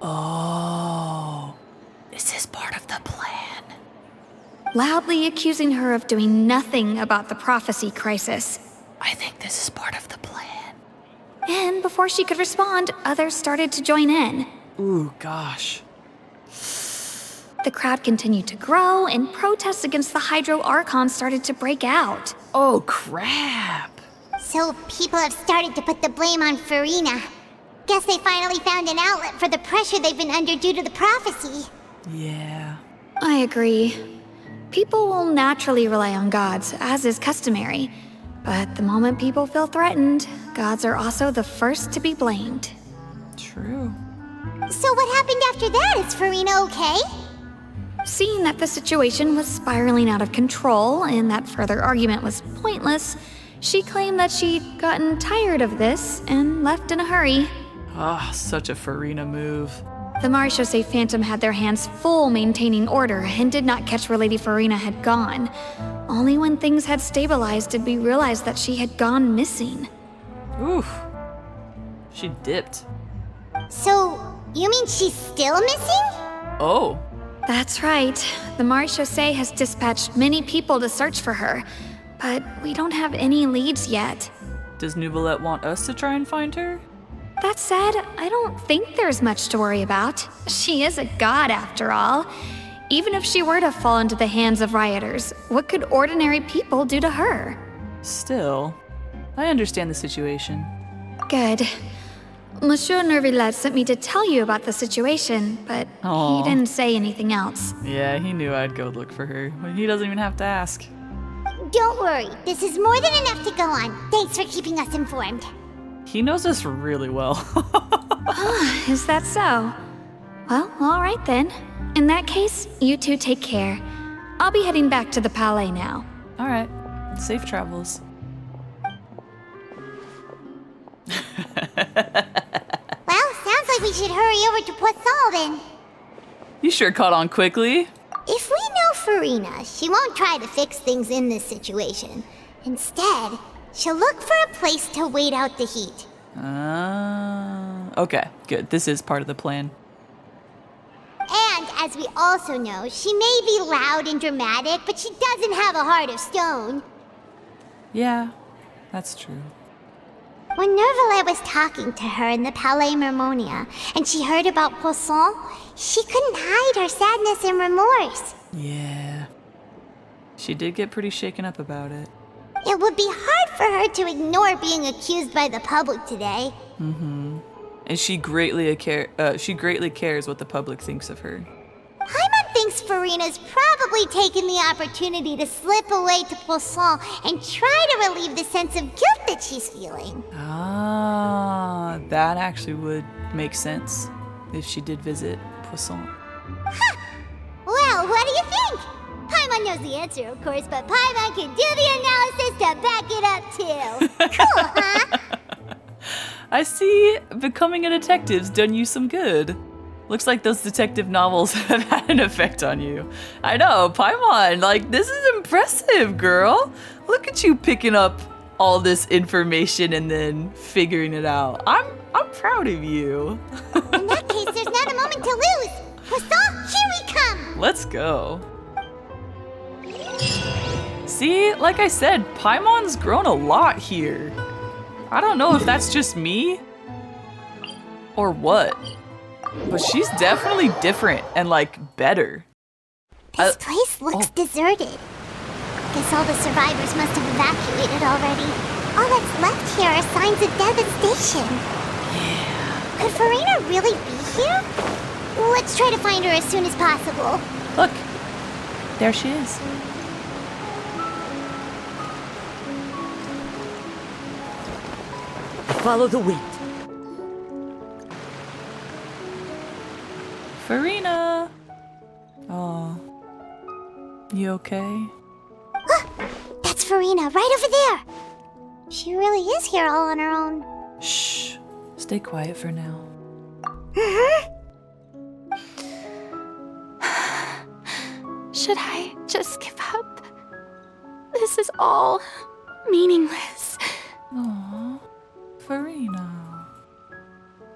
Oh, is this part of the plan? Loudly accusing her of doing nothing about the prophecy crisis. I think this is part of the plan. And before she could respond, others started to join in. Ooh, gosh. The crowd continued to grow, and protests against the Hydro Archon started to break out. Oh, crap. So people have started to put the blame on Farina. Guess they finally found an outlet for the pressure they've been under due to the prophecy. Yeah. I agree. People will naturally rely on gods, as is customary. But the moment people feel threatened, gods are also the first to be blamed. True. So what happened after that? Is Farina okay? Seeing that the situation was spiraling out of control and that further argument was pointless, she claimed that she'd gotten tired of this and left in a hurry. Ah, such a Farina move. The Marechaussee Phantom had their hands full maintaining order and did not catch where Lady Farina had gone. Only when things had stabilized did we realize that she had gone missing. Oof. She dipped. So, you mean she's still missing? Oh. That's right. The Marechaussee has dispatched many people to search for her, but we don't have any leads yet. Does Nuvolette want us to try and find her? That said, I don't think there's much to worry about. She is a god after all. Even if she were to fall into the hands of rioters, what could ordinary people do to her? Still, I understand the situation. Good. Monsieur Nervilette sent me to tell you about the situation, but Aww. he didn't say anything else. Yeah, he knew I'd go look for her, but he doesn't even have to ask. Don't worry, this is more than enough to go on. Thanks for keeping us informed. He knows us really well. Is that so? Well, all right then. In that case, you two take care. I'll be heading back to the Palais now. All right. Safe travels. Well, sounds like we should hurry over to Poisson then. You sure caught on quickly. If we know Farina, she won't try to fix things in this situation. Instead, she'll look for a place to wait out the heat. Okay, good. This is part of the plan. And as we also know, she may be loud and dramatic, but she doesn't have a heart of stone. Yeah, that's true. When Nervilette was talking to her in the Palais Mermonia, and she heard about Poisson, she couldn't hide her sadness and remorse. Yeah. She did get pretty shaken up about it. It would be hard for her to ignore being accused by the public today. Mm-hmm. And she greatly cares what the public thinks of her. Paimon thinks Farina's probably taken the opportunity to slip away to Poisson and try to relieve the sense of guilt that she's feeling. Ah, that actually would make sense if she did visit Poisson. Ha! Well, what do you think? Paimon knows the answer, of course, but Paimon can do the analysis to back it up too. Cool, huh? I see becoming a detective's done you some good. Looks like those detective novels have had an effect on you. I know, Paimon, like, this is impressive, girl. Look at you picking up all this information and then figuring it out. I'm proud of you. In that case, there's not a moment to lose. Poisson, here we come. Let's go. See, like I said, Paimon's grown a lot here. I don't know if that's just me or what, but she's definitely different and, like, better. This place looks deserted. Guess all the survivors must have evacuated already. All that's left here are signs of devastation. Yeah. Could Farina really be here? Let's try to find her as soon as possible. Look, there she is. Follow the wind. Farina. Oh, you okay? That's Farina, right over there. She really is here all on her own. Shh. Stay quiet for now. Should I just give up? This is all meaningless. Aww, Farina.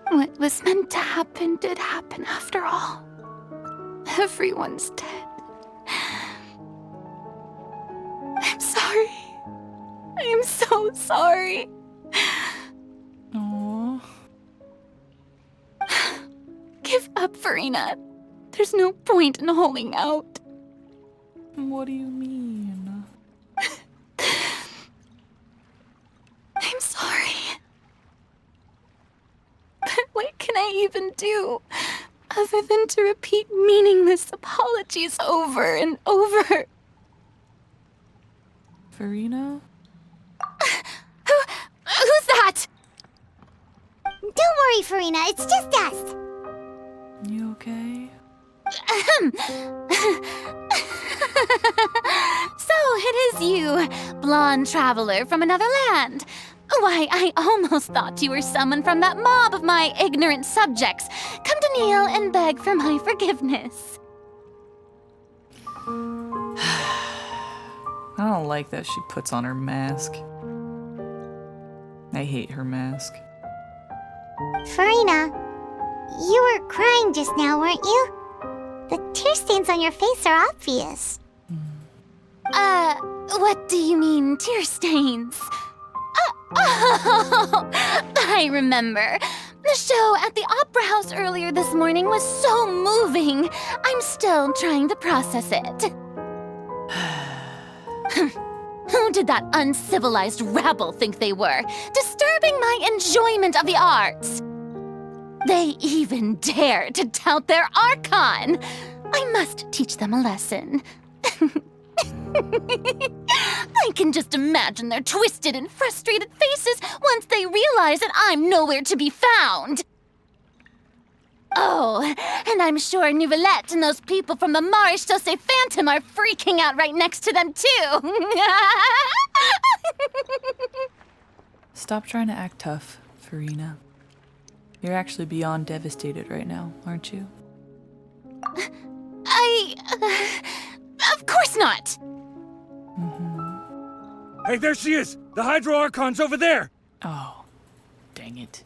What was meant to happen did happen after all. Everyone's dead. I'm sorry. I am so sorry. Aww. Give up, Farina. There's no point in holding out. What do you mean? I'm sorry. But what can I even do other than to repeat meaningless apologies over and over? Farina? Who's that? Don't worry, Farina, it's just us. You okay? So it is you, blonde traveler from another land. Why, I almost thought you were someone from that mob of my ignorant subjects. Come to kneel and beg for my forgiveness. I don't like that she puts on her mask. I hate her mask. Farina, you were crying just now, weren't you? The tear stains on your face are obvious. What do you mean, tear stains? Oh, I remember. The show at the Opera House earlier this morning was so moving. I'm still trying to process it. Who did that uncivilized rabble think they were, disturbing my enjoyment of the arts? They even dare to tout their Archon. I must teach them a lesson. I can just imagine their twisted and frustrated faces once they realize that I'm nowhere to be found. Oh, and I'm sure Nouvellette and those people from the Marish Chaussee Phantom are freaking out right next to them, too. Stop trying to act tough, Farina. You're actually beyond devastated right now, aren't you? Of course not! Hey, there she is! The Hydro Archon's over there! Oh, dang it.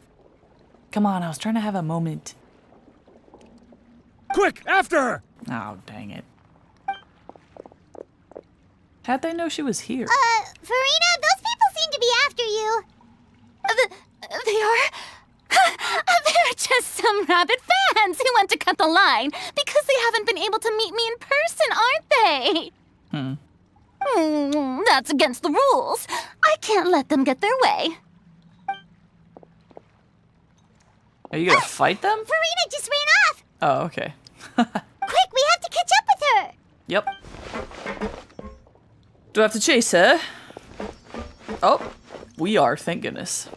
Come on, I was trying to have a moment. Quick, after her! Oh, dang it. How'd they know she was here? Farina, those people seem to be after you. They are? They're just some rabid fans who want to cut the line because they haven't been able to meet me in person, aren't they? That's against the rules. I can't let them get their way. Are you gonna fight them? Farina just ran off. Oh, okay. Quick, we have to catch up with her. Yep. Do I have to chase her? Oh, we are, thank goodness.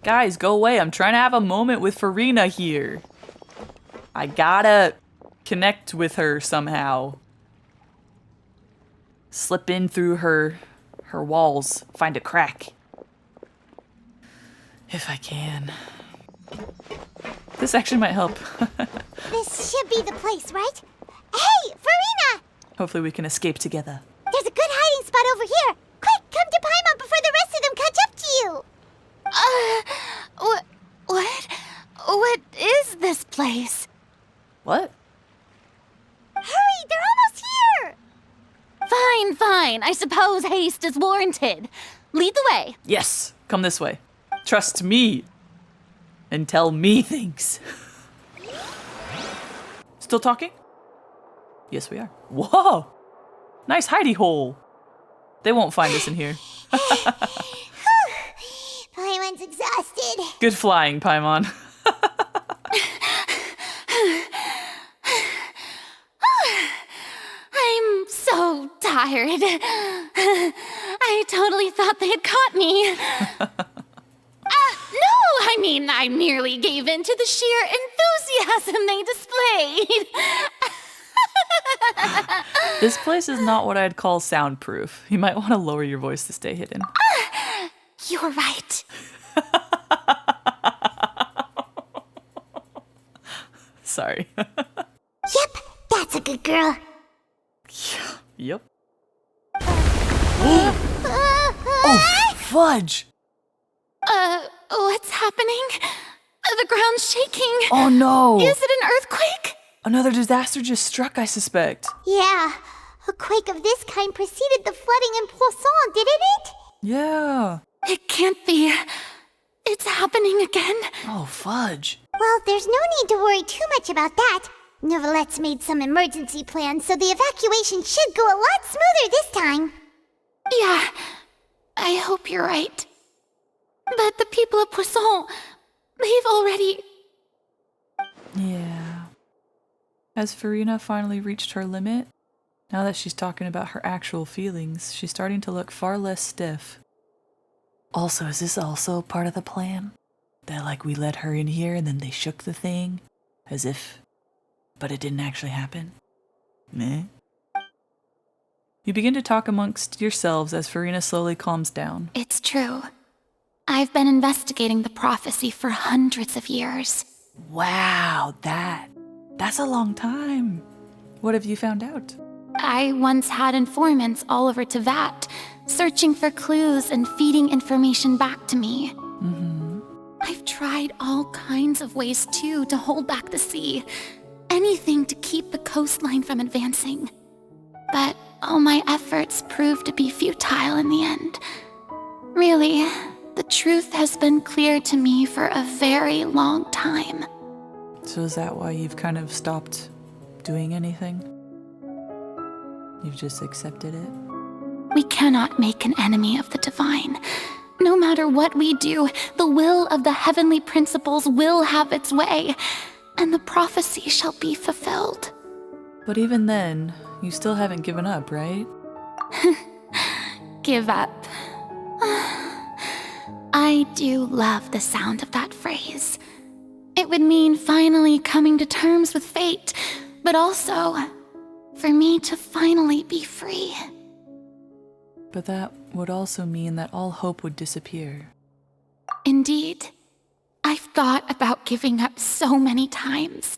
Guys, go away. I'm trying to have a moment with Farina here. I gotta connect with her somehow. Slip in through her walls. Find a crack. If I can. This actually might help. This should be the place, right? Hey, Farina! Hopefully we can escape together. There's a good hiding spot over here. Quick, come to Paimon before the rest of them catch up to you. What is this place? What? Hurry, they're almost here. Fine. I suppose haste is warranted. Lead the way. Yes, come this way. Trust me. And tell me things. Still talking? Yes, we are. Whoa! Nice hidey hole. They won't find us in here. Paimon's exhausted. Good flying, Paimon. I'm so tired. I totally thought they had caught me. No, I mean, I merely gave in to the sheer enthusiasm they displayed. This place is not what I'd call soundproof. You might want to lower your voice to stay hidden. You're right. Sorry. Yep, that's a good girl. Yep. Oh, fudge! What's happening? The ground's shaking. Oh no! Is it an earthquake? Another disaster just struck, I suspect. Yeah, a quake of this kind preceded the flooding in Poisson, didn't it? Yeah. It can't be. It's happening again. Oh, fudge. Well, there's no need to worry too much about that. Novelette's made some emergency plans, so the evacuation should go a lot smoother this time. Yeah, I hope you're right. But the people of Poisson, they've already... Yeah. Has Farina finally reached her limit? Now that she's talking about her actual feelings, she's starting to look far less stiff. Also, is this also part of the plan? That, like, we let her in here and then they shook the thing? As if... But it didn't actually happen? Meh? You begin to talk amongst yourselves as Farina slowly calms down. It's true. I've been investigating the prophecy for hundreds of years. Wow, that's a long time. What have you found out? I once had informants all over Tevat, searching for clues and feeding information back to me. I've tried all kinds of ways, too, to hold back the sea. Anything to keep the coastline from advancing. But all my efforts proved to be futile in the end. Really, the truth has been clear to me for a very long time. So is that why you've kind of stopped doing anything? You've just accepted it? We cannot make an enemy of the divine. No matter what we do, the will of the heavenly principles will have its way, and the prophecy shall be fulfilled. But even then, you still haven't given up, right? Give up. I do love the sound of that phrase. It would mean finally coming to terms with fate, but also for me to finally be free. But that would also mean that all hope would disappear. Indeed. I've thought about giving up so many times,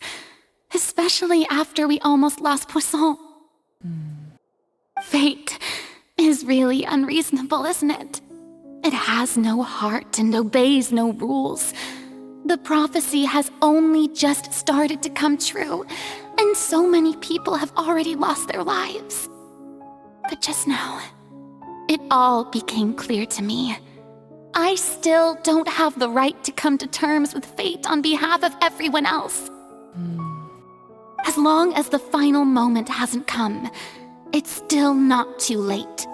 especially after we almost lost Poisson. Fate is really unreasonable, isn't it? It has no heart and obeys no rules. The prophecy has only just started to come true, and so many people have already lost their lives. But just now, it all became clear to me. I still don't have the right to come to terms with fate on behalf of everyone else. As long as the final moment hasn't come, it's still not too late.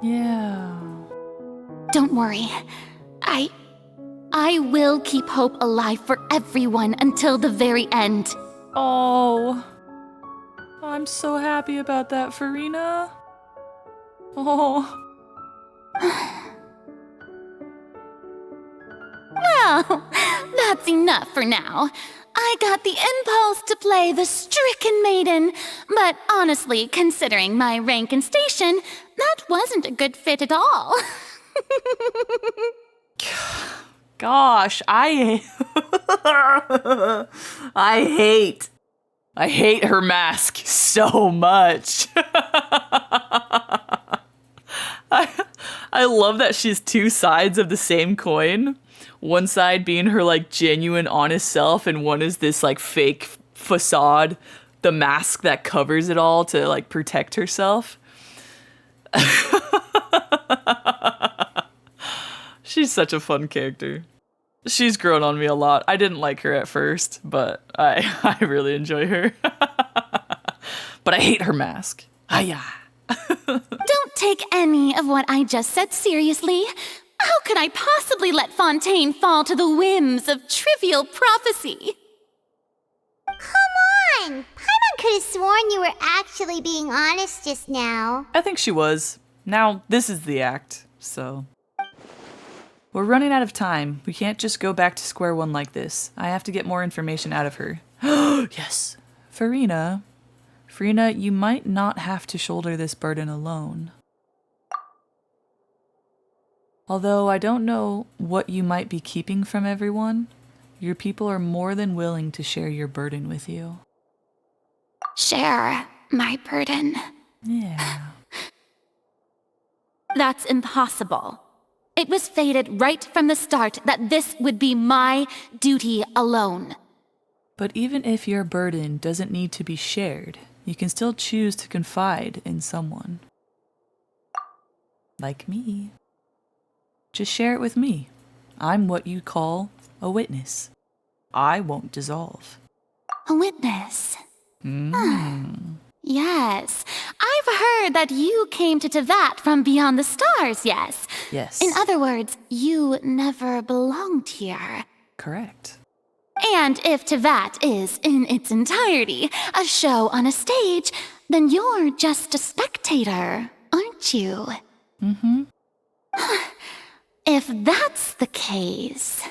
Yeah. Don't worry. I will keep hope alive for everyone until the very end. Oh. I'm so happy about that, Farina. Oh. Well, that's enough for now. I got the impulse to play the stricken maiden, but honestly, considering my rank and station, that wasn't a good fit at all. Gosh, I hate her mask so much. I love that she's two sides of the same coin. One side being her like genuine honest self, and one is this like fake facade, the mask that covers it all to like protect herself. She's such a fun character. She's grown on me a lot. I didn't like her at first, but I really enjoy her. But I hate her mask. Hiya. Don't take any of what I just said seriously. How could I possibly let Fontaine fall to the whims of trivial prophecy? Come on! Paimon could have sworn you were actually being honest just now. I think she was. Now, this is the act, so... We're running out of time. We can't just go back to square one like this. I have to get more information out of her. Yes! Farina, you might not have to shoulder this burden alone. Although I don't know what you might be keeping from everyone, your people are more than willing to share your burden with you. Share my burden. Yeah. That's impossible. It was fated right from the start that this would be my duty alone. But even if your burden doesn't need to be shared, you can still choose to confide in someone. Like me. Just share it with me. I'm what you call a witness. I won't dissolve. A witness? Yes. I've heard that you came to Tevat from beyond the stars, yes? Yes. In other words, you never belonged here. Correct. And if Tevat is, in its entirety, a show on a stage, then you're just a spectator, aren't you? Mm-hmm. If that's the case...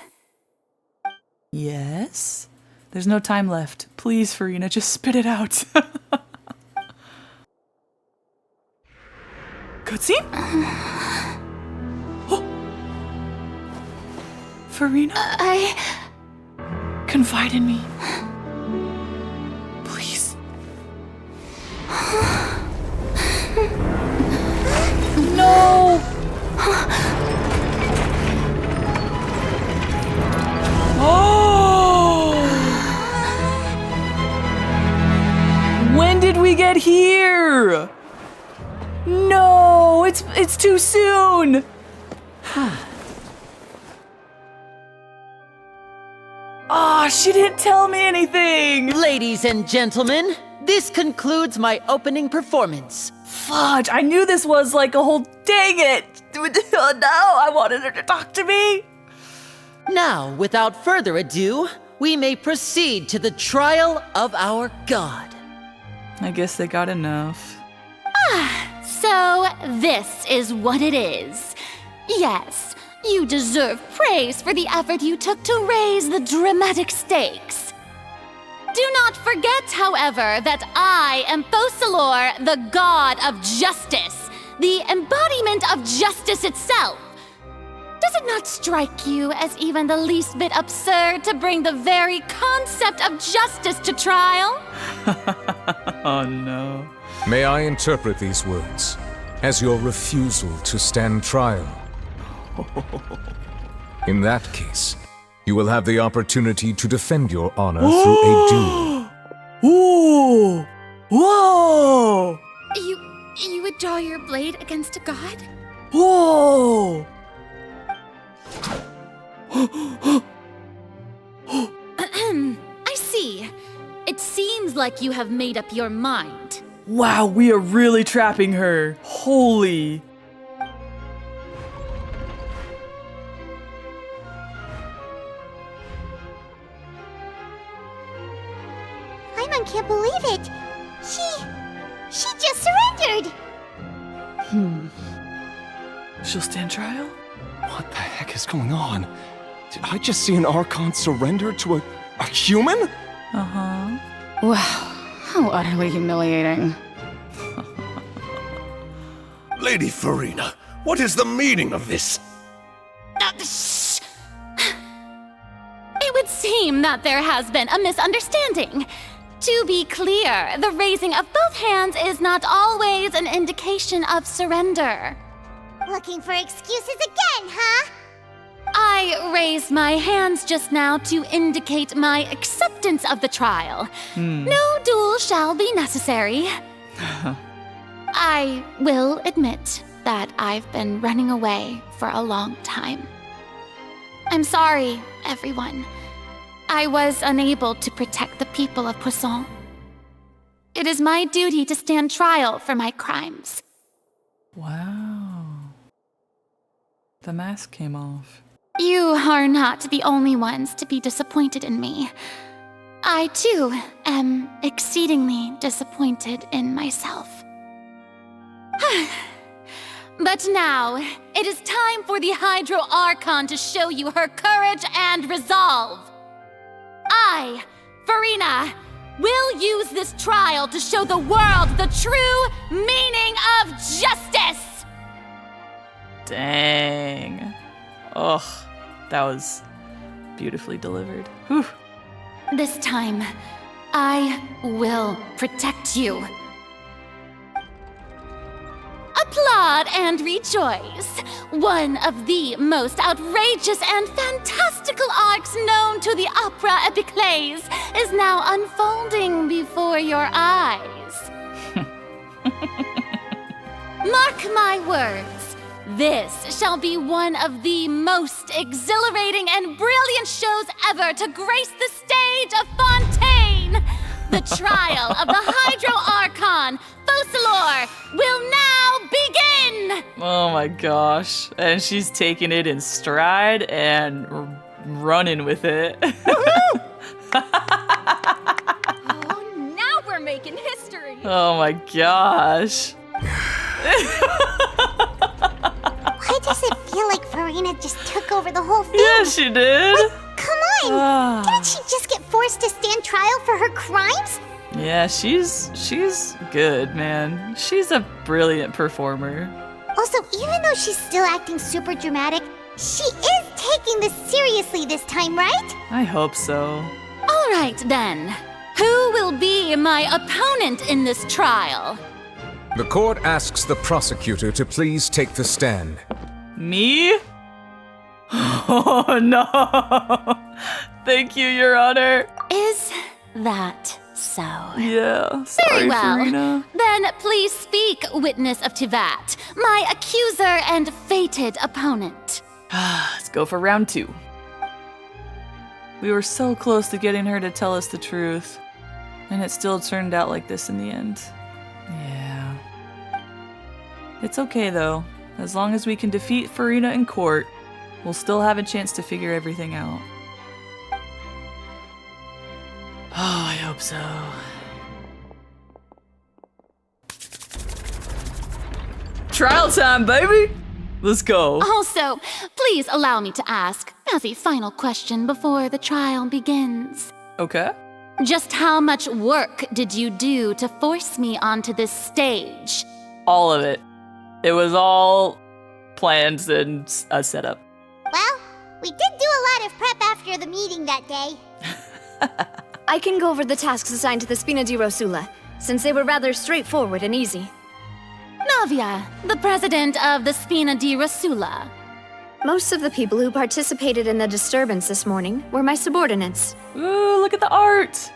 Yes? There's no time left. Please, Farina, just spit it out. Cutscene? Oh. Farina? Confide in me. Please. No! Oh! When did we get here? No, it's too soon. She didn't tell me anything. Ladies and gentlemen, this concludes my opening performance. Fudge, I knew this was like a whole dang it. Oh, no, I wanted her to talk to me. Now, without further ado, we may proceed to the trial of our god. I guess they got enough. So this is what it is. Yes, you deserve praise for the effort you took to raise the dramatic stakes. Do not forget, however, that I am Fosalor, the god of justice, the embodiment of justice itself. Does it not strike you as even the least bit absurd to bring the very concept of justice to trial? Oh no. May I interpret these words as your refusal to stand trial? In that case, you will have the opportunity to defend your honor through a duel. Ooh! Whoa! You would draw your blade against a god? Whoa! I see. It seems like you have made up your mind. Wow, we are really trapping her. Holy. Paimon can't believe it. She just surrendered. She'll stand trial? What the heck is going on? Did I just see an Archon surrender to a human? Uh-huh. Wow, how utterly humiliating. Lady Farina, what is the meaning of this? Shh! It would seem that there has been a misunderstanding. To be clear, the raising of both hands is not always an indication of surrender. Looking for excuses again, huh? I raised my hands just now to indicate my acceptance of the trial. No duel shall be necessary. I will admit that I've been running away for a long time. I'm sorry, everyone. I was unable to protect the people of Poisson. It is my duty to stand trial for my crimes. Wow. The mask came off. You are not the only ones to be disappointed in me. I, too, am exceedingly disappointed in myself. But now, it is time for the Hydro Archon to show you her courage and resolve. I, Farina, will use this trial to show the world the true meaning of justice! Dang. Ugh, that was beautifully delivered. Whew. This time, I will protect you. applaud and rejoice. One of the most outrageous and fantastical arcs known to the opera epiclese is now unfolding before your eyes. Mark my words, this shall be one of the most exhilarating and brilliant shows ever to grace the stage of Fontaine. The trial of the Hydro Archon, Focalor, will now begin! Oh my gosh. And she's taking it in stride and running with it. Oh, now we're making history. Oh my gosh. Why does it feel like Farina just took over the whole thing? Yeah, she did. Like, come on! Didn't she just get forced to stand trial for her crimes? Yeah, she's good, man. She's a brilliant performer. Also, even though she's still acting super dramatic, she is taking this seriously this time, right? I hope so. All right, then. Who will be my opponent in this trial? The court asks the prosecutor to please take the stand. Me? Oh no! Thank you, Your Honor. Is that so? Yeah, sorry, Very well. Farina. Then please speak, witness of Tivat, my accuser and fated opponent. Let's go for round 2. We were so close to getting her to tell us the truth, and it still turned out like this in the end. Yeah. It's okay though. As long as we can defeat Farina in court, we'll still have a chance to figure everything out. Oh, I hope so. Trial time, baby! Let's go. Also, please allow me to ask, as a final question before the trial begins. Okay. Just how much work did you do to force me onto this stage? All of it. It was all plans and a setup. Well, we did do a lot of prep after the meeting that day. I can go over the tasks assigned to the Spina di Rosula, since they were rather straightforward and easy. Navia, the president of the Spina di Rosula. Most of the people who participated in the disturbance this morning were my subordinates. Ooh, look at the art!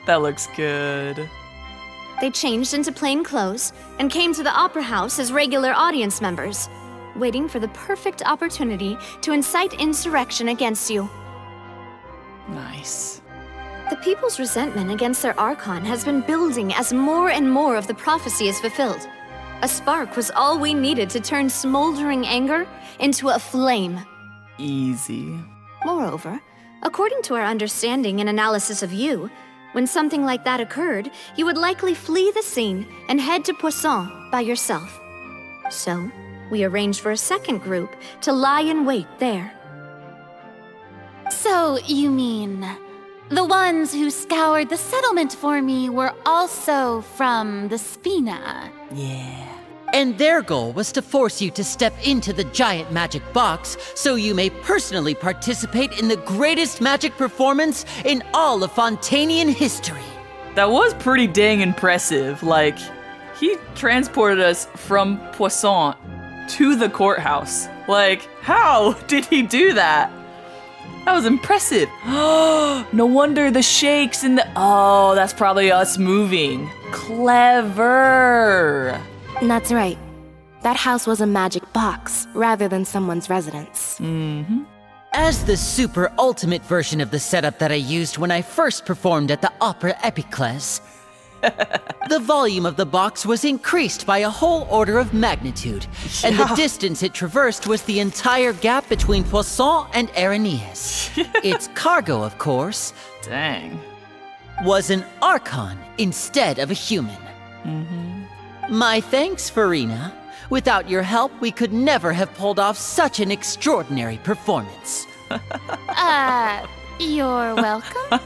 That looks good. They changed into plain clothes and came to the Opera House as regular audience members, waiting for the perfect opportunity to incite insurrection against you. Nice. The people's resentment against their Archon has been building as more and more of the prophecy is fulfilled. A spark was all we needed to turn smoldering anger into a flame. Easy. Moreover, according to our understanding and analysis of you, when something like that occurred, you would likely flee the scene and head to Poisson by yourself. So, we arranged for a second group to lie in wait there. So, you mean, the ones who scoured the settlement for me were also from the Spina? Yeah. And their goal was to force you to step into the giant magic box so you may personally participate in the greatest magic performance in all of Fontainian history. That was pretty dang impressive. Like, he transported us from Poisson to the courthouse. Like, how did he do that? That was impressive. No wonder the shakes and the... Oh, that's probably us moving. Clever. That's right. That house was a magic box, rather than someone's residence. Mm-hmm. As the super ultimate version of the setup that I used when I first performed at the Opera Epiclese, the volume of the box was increased by a whole order of magnitude, and the distance it traversed was the entire gap between Poisson and Areneas. Its cargo, of course, dang, was an Archon instead of a human. Mm-hmm. My thanks, Farina. Without your help, we could never have pulled off such an extraordinary performance. You're welcome.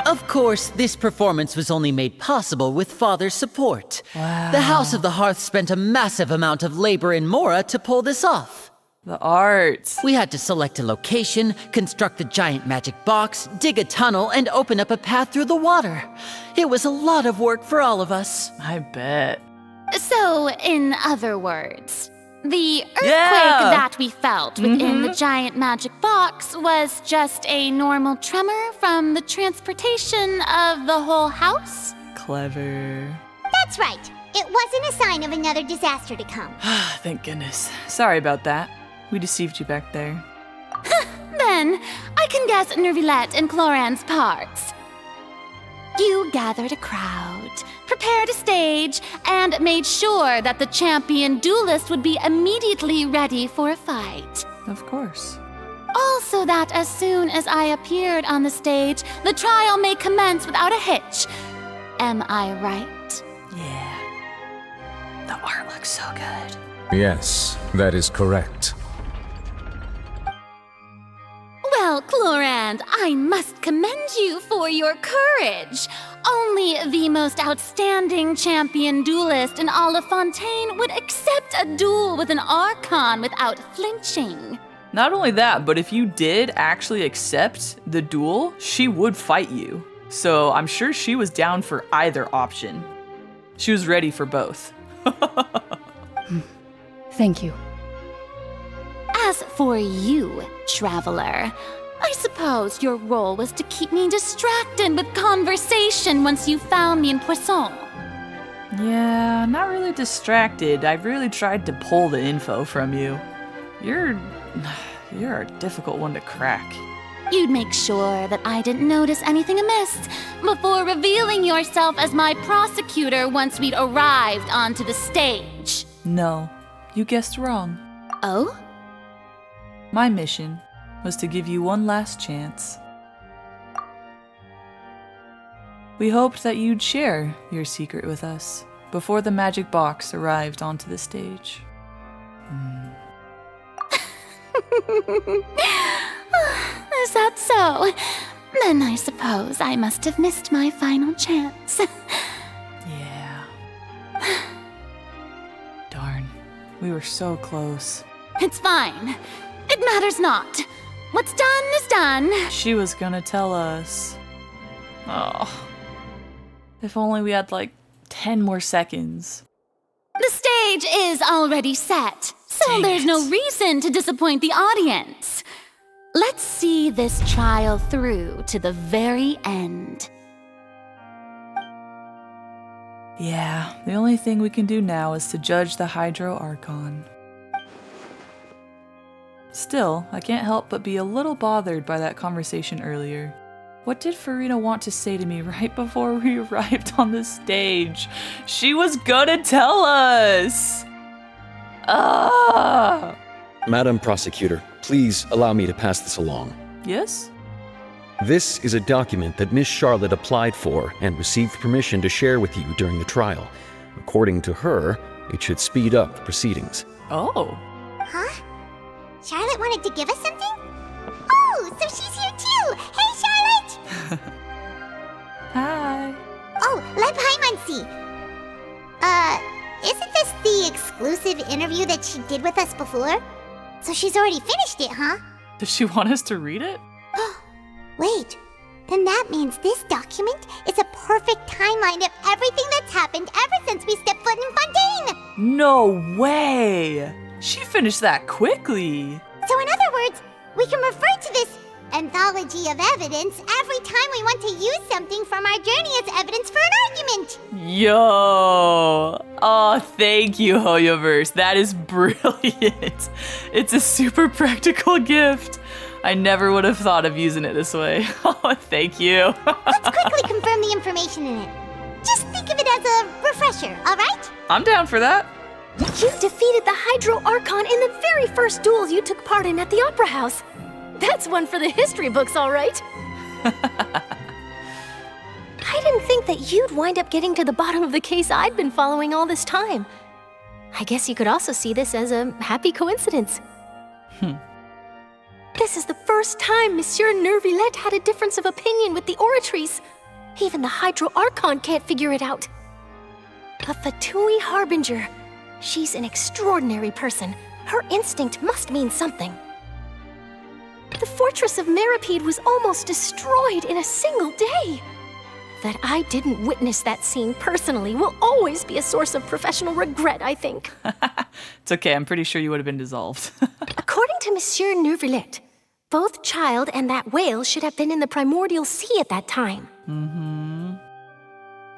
Of course, this performance was only made possible with Father's support. Wow. The House of the Hearth spent a massive amount of labor in Mora to pull this off. The art. We had to select a location, construct the giant magic box, dig a tunnel, and open up a path through the water. It was a lot of work for all of us. I bet. So, in other words, the earthquake that we felt within the giant magic box was just a normal tremor from the transportation of the whole house? Clever. That's right. It wasn't a sign of another disaster to come. Thank goodness. Sorry about that. We deceived you back there. Then, I can guess Nervilette and Cloran's parts. You gathered a crowd, prepared a stage, and made sure that the champion duelist would be immediately ready for a fight. Of course. Also that as soon as I appeared on the stage, the trial may commence without a hitch. Am I right? Yeah. The art looks so good. Yes, that is correct. Well, Clorand, I must commend you for your courage. Only the most outstanding champion duelist in all of Fontaine would accept a duel with an Archon without flinching. Not only that, but if you did actually accept the duel, she would fight you. So I'm sure she was down for either option. She was ready for both. Thank you. As for you, Traveler, I suppose your role was to keep me distracted with conversation once you found me in Poisson. Yeah, not really distracted. I really tried to pull the info from you. You're a difficult one to crack. You'd make sure that I didn't notice anything amiss before revealing yourself as my prosecutor once we'd arrived onto the stage. No, you guessed wrong. Oh? My mission was to give you one last chance. We hoped that you'd share your secret with us before the magic box arrived onto the stage. Is that so? Then I suppose I must have missed my final chance. Yeah. Darn, we were so close. It's fine. It matters not. What's done is done. She was gonna tell us. Oh. If only we had like 10 more seconds. The stage is already set, so there's no reason to disappoint the audience. Let's see this trial through to the very end. Yeah, the only thing we can do now is to judge the Hydro Archon. Still, I can't help but be a little bothered by that conversation earlier. What did Farina want to say to me right before we arrived on the stage? She was gonna tell us! Ah! Madam Prosecutor, please allow me to pass this along. Yes? This is a document that Miss Charlotte applied for and received permission to share with you during the trial. According to her, it should speed up the proceedings. Oh. Huh? Charlotte wanted to give us something? Oh, so she's here too! Hey, Charlotte! Hi. Oh, let Paimon see. Isn't this the exclusive interview that she did with us before? So she's already finished it, huh? Does she want us to read it? Wait, then that means this document is a perfect timeline of everything that's happened ever since we stepped foot in Fontaine! No way! She finished that quickly! So in other words, we can refer to this anthology of evidence every time we want to use something from our journey as evidence for an argument! Yo! Oh, thank you, HoYoverse. That is brilliant. It's a super practical gift. I never would have thought of using it this way. Oh, thank you. Let's quickly confirm the information in it. Just think of it as a refresher, alright? I'm down for that. You defeated the Hydro Archon in the very first duel you took part in at the Opera House. That's one for the history books, all right. I didn't think that you'd wind up getting to the bottom of the case I'd been following all this time. I guess you could also see this as a happy coincidence. This is the first time Monsieur Nervilette had a difference of opinion with the Oratrice. Even the Hydro Archon can't figure it out. A Fatui Harbinger. She's an extraordinary person. Her instinct must mean something. The fortress of Meripede was almost destroyed in a single day. that I didn't witness that scene personally will always be a source of professional regret, I think. It's okay, I'm pretty sure you would have been dissolved. According to Monsieur Neuvillette, both Child and that whale should have been in the primordial sea at that time.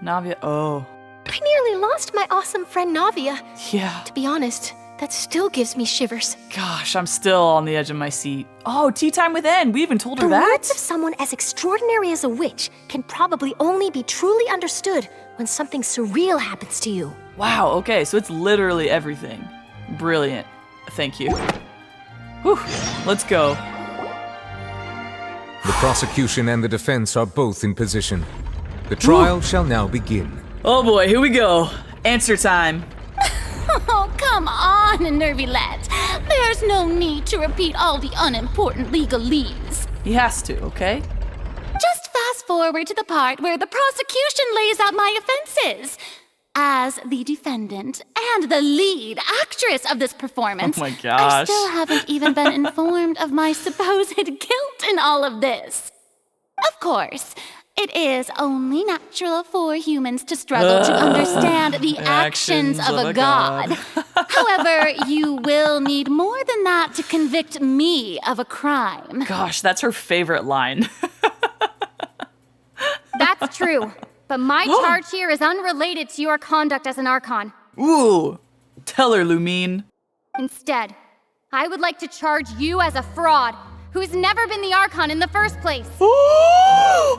Navia, oh. I nearly lost my awesome friend Navia. Yeah. To be honest, that still gives me shivers. Gosh, I'm still on the edge of my seat. Oh, tea time with N. We even told her that? The words of someone as extraordinary as a witch can probably only be truly understood when something surreal happens to you. Wow, okay, so it's literally everything. Brilliant. Thank you. Whew, let's go. The prosecution and the defense are both in position. The trial shall now begin. Oh boy, here we go. Answer time. Oh, come on, Neuvillette. There's no need to repeat all the unimportant legalese. He has to, okay? Just fast forward to the part where the prosecution lays out my offenses. As the defendant and the lead actress of this performance, oh my gosh. I still haven't even been informed of my supposed guilt in all of this. Of course, it is only natural for humans to struggle to understand the actions of a god. However, you will need more than that to convict me of a crime. Gosh, that's her favorite line. That's true, but my charge here is unrelated to your conduct as an Archon. Ooh, tell her, Lumine. Instead, I would like to charge you as a fraud who's never been the Archon in the first place. Oh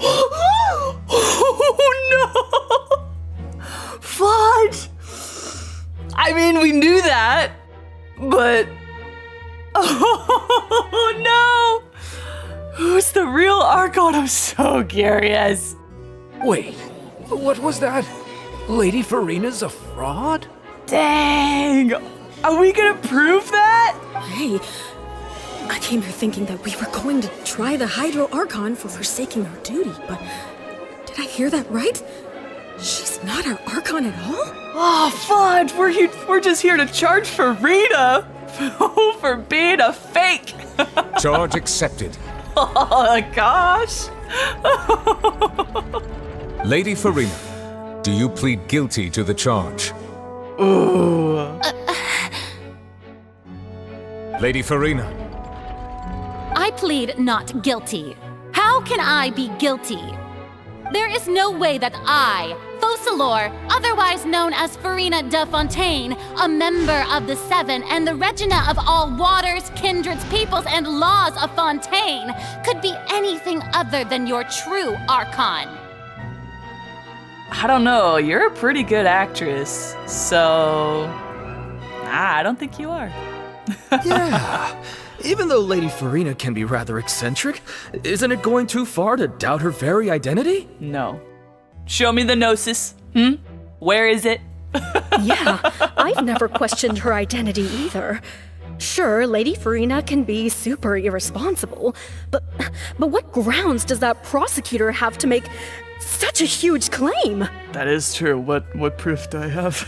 no! Fudge! I mean, we knew that, but... Oh no! Who's the real Archon? I'm so curious. Wait, what was that? Lady Farina's a fraud? Dang! Are we gonna prove that? Hey, I came here thinking that we were going to try the Hydro Archon for forsaking our duty, but did I hear that right? She's not our Archon at all? Oh, fudge! We're just here to charge Farina for being a fake. Charge accepted. Oh gosh! Lady Farina, do you plead guilty to the charge? Ooh. Lady Farina. I plead not guilty. How can I be guilty? There is no way that I, Focalor, otherwise known as Farina de Fontaine, a member of the Seven and the Regina of all waters, kindreds, peoples, and laws of Fontaine, could be anything other than your true Archon. I don't know, you're a pretty good actress, so... I don't think you are. Yeah, even though Lady Farina can be rather eccentric, isn't it going too far to doubt her very identity? No. Show me the gnosis. Where is it? Yeah, I've never questioned her identity either. Sure, Lady Farina can be super irresponsible, but what grounds does that prosecutor have to make such a huge claim? That is true. What proof do I have?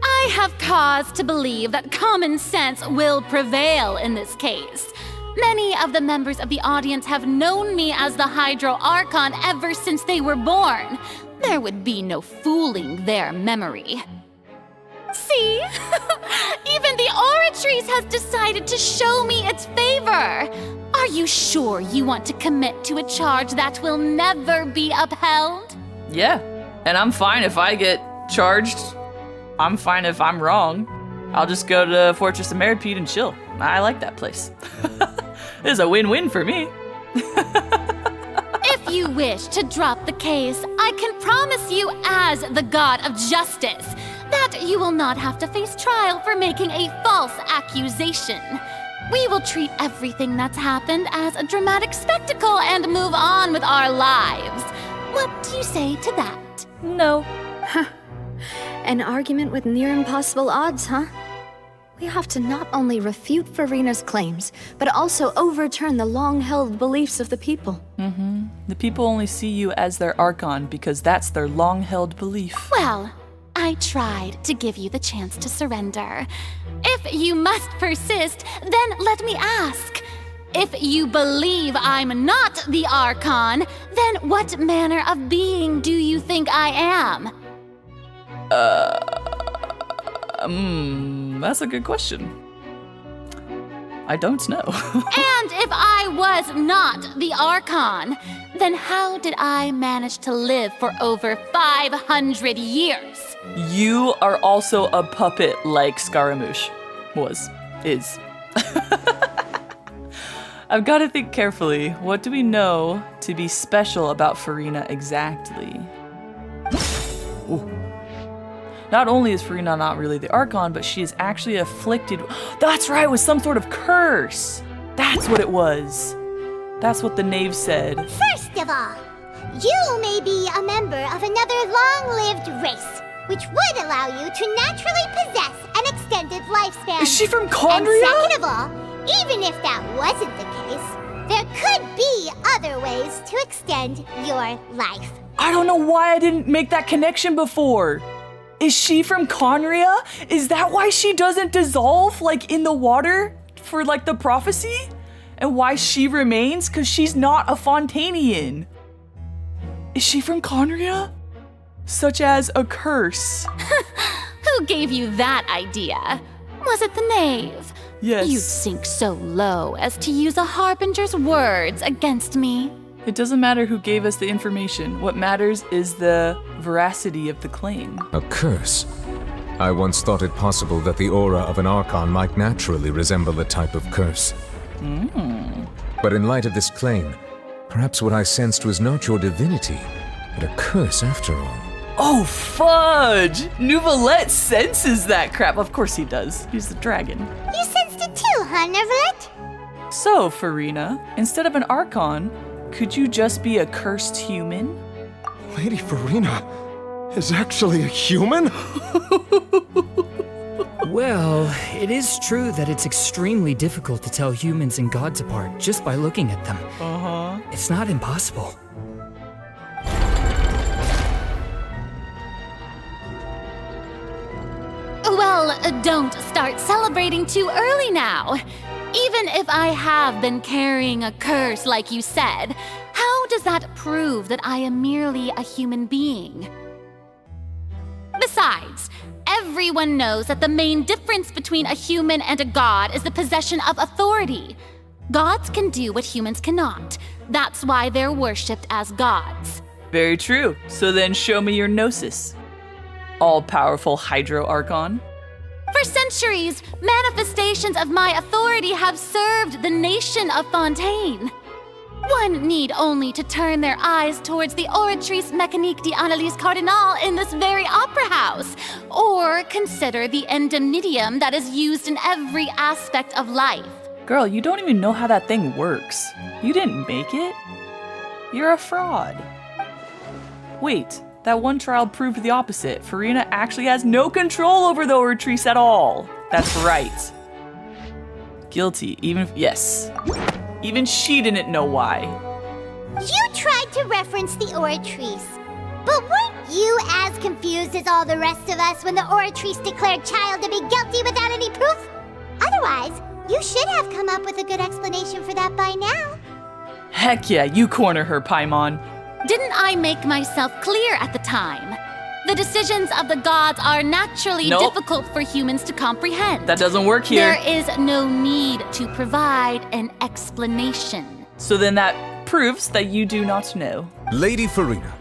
I have cause to believe that common sense will prevail in this case. Many of the members of the audience have known me as the Hydro Archon ever since they were born. There would be no fooling their memory. See? Even the Oratrice has decided to show me its favor. Are you sure you want to commit to a charge that will never be upheld? Yeah, and I'm fine if I get charged. I'm fine if I'm wrong. I'll just go to Fortress of Meropide and chill. I like that place. This is a win-win for me. If you wish to drop the case, I can promise you as the god of justice that you will not have to face trial for making a false accusation. We will treat everything that's happened as a dramatic spectacle and move on with our lives. What do you say to that? No. An argument with near impossible odds, huh? We have to not only refute Farina's claims, but also overturn the long-held beliefs of the people. The people only see you as their Archon because that's their long-held belief. Well, I tried to give you the chance to surrender. If you must persist, then let me ask. If you believe I'm not the Archon, then what manner of being do you think I am? That's a good question. I don't know. And if I was not the Archon, then how did I manage to live for over 500 years? You are also a puppet like Scaramouche is. I've got to think carefully. What do we know to be special about Furina exactly? Ooh. Not only is Furina not really the Archon, but she is actually afflicted. That's right, with some sort of curse. That's what it was. That's what the knave said. First of all, you may be a member of another long-lived race, which would allow you to naturally possess an extended lifespan. Is she from Conria? And second of all, even if that wasn't the case, there could be other ways to extend your life. I don't know why I didn't make that connection before. Is she from Conria? Is that why she doesn't dissolve, like, in the water for, like, the prophecy? And why she remains? Because she's not a Fontainian. Is she from Conria? Such as a curse. Who gave you that idea? Was it the knave? Yes. You'd sink so low as to use a harbinger's words against me. It doesn't matter who gave us the information. What matters is the veracity of the claim. A curse? I once thought it possible that the aura of an Archon might naturally resemble a type of curse. But in light of this claim, perhaps what I sensed was not your divinity, but a curse after all. Oh, fudge! Nouvelette senses that crap. Of course he does. He's the dragon. You sensed it too, huh, Nouvelette? So, Furina, instead of an Archon, could you just be a cursed human? Lady Furina is actually a human? Well, it is true that it's extremely difficult to tell humans and gods apart just by looking at them. It's not impossible. Well, don't start celebrating too early now. Even if I have been carrying a curse like you said, how does that prove that I am merely a human being? Besides, everyone knows that the main difference between a human and a god is the possession of authority. Gods can do what humans cannot. That's why they're worshipped as gods. Very true. So then show me your gnosis. All-powerful Hydro Archon. For centuries, manifestations of my authority have served the nation of Fontaine. One need only to turn their eyes towards the Oratrice Mécanique d'Analyse Cardinal in this very opera house, or consider the endemnitium that is used in every aspect of life. Girl, you don't even know how that thing works. You didn't make it. You're a fraud. Wait, that one trial proved the opposite. Furina actually has no control over the Oratrice at all. That's right. Guilty, yes. Even she didn't know why. You tried to reference the Oratrice, but weren't you as confused as all the rest of us when the Oratrice declared Child to be guilty without any proof? Otherwise, you should have come up with a good explanation for that by now. Heck yeah, you corner her, Paimon. Didn't I make myself clear at the time? The decisions of the gods are naturally difficult for humans to comprehend. That doesn't work here. There is no need to provide an explanation. So then that proves that you do not know. Lady Furina,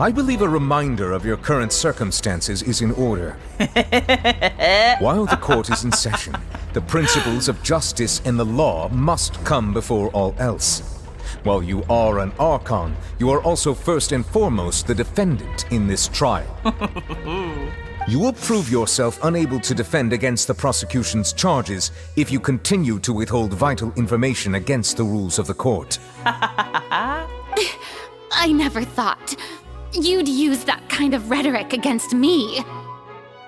I believe a reminder of your current circumstances is in order. While the court is in session, the principles of justice and the law must come before all else. While you are an Archon, you are also first and foremost the defendant in this trial. You will prove yourself unable to defend against the prosecution's charges if you continue to withhold vital information against the rules of the court. I never thought you'd use that kind of rhetoric against me.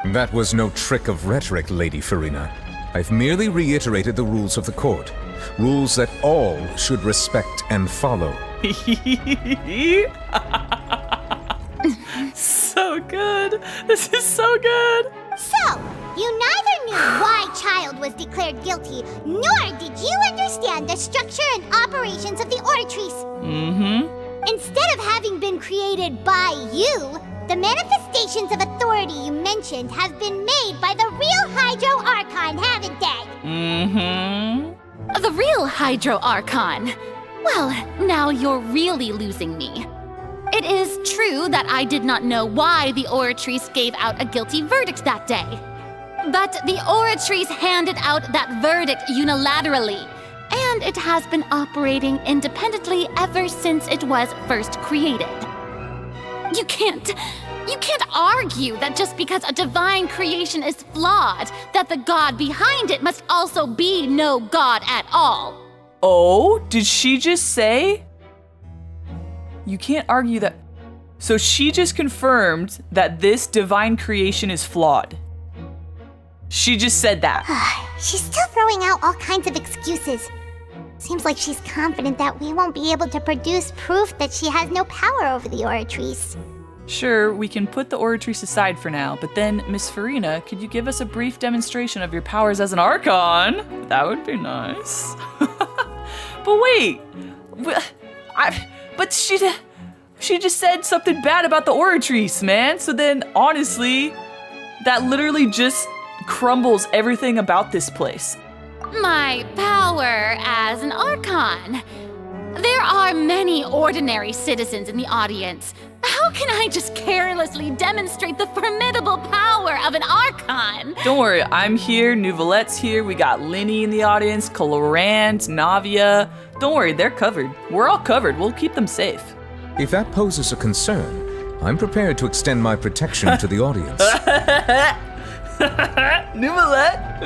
That was no trick of rhetoric, Lady Furina. I've merely reiterated the rules of the court. Rules that all should respect and follow. So good. This is so good. So, you neither knew why Child was declared guilty, nor did you understand the structure and operations of the Oratrice. Instead of having been created by you, the manifestations of authority you mentioned have been made by the real Hydro Archon, haven't they? The real Hydro Archon. Well, now you're really losing me. It is true that I did not know why the Oratrice gave out a guilty verdict that day. But the Oratrice handed out that verdict unilaterally, and it has been operating independently ever since it was first created. You can't argue that just because a divine creation is flawed, that the god behind it must also be no god at all. Oh, did she just say? You can't argue that. So she just confirmed that this divine creation is flawed. She just said that. She's still throwing out all kinds of excuses. Seems like she's confident that we won't be able to produce proof that she has no power over the Oratrice. Sure, we can put the Oratrice aside for now, but then, Miss Farina, could you give us a brief demonstration of your powers as an Archon? That would be nice. But wait, but she just said something bad about the Oratrice, man. So then, honestly, that literally just crumbles everything about this place. My power as an Archon. There are many ordinary citizens in the audience. How can I just carelessly demonstrate the formidable power of an Archon? Don't worry, I'm here, Nouvelette's here, we got Linny in the audience, Colorant, Navia. Don't worry, they're covered. We're all covered, we'll keep them safe. If that poses a concern, I'm prepared to extend my protection to the audience. Nouvelette?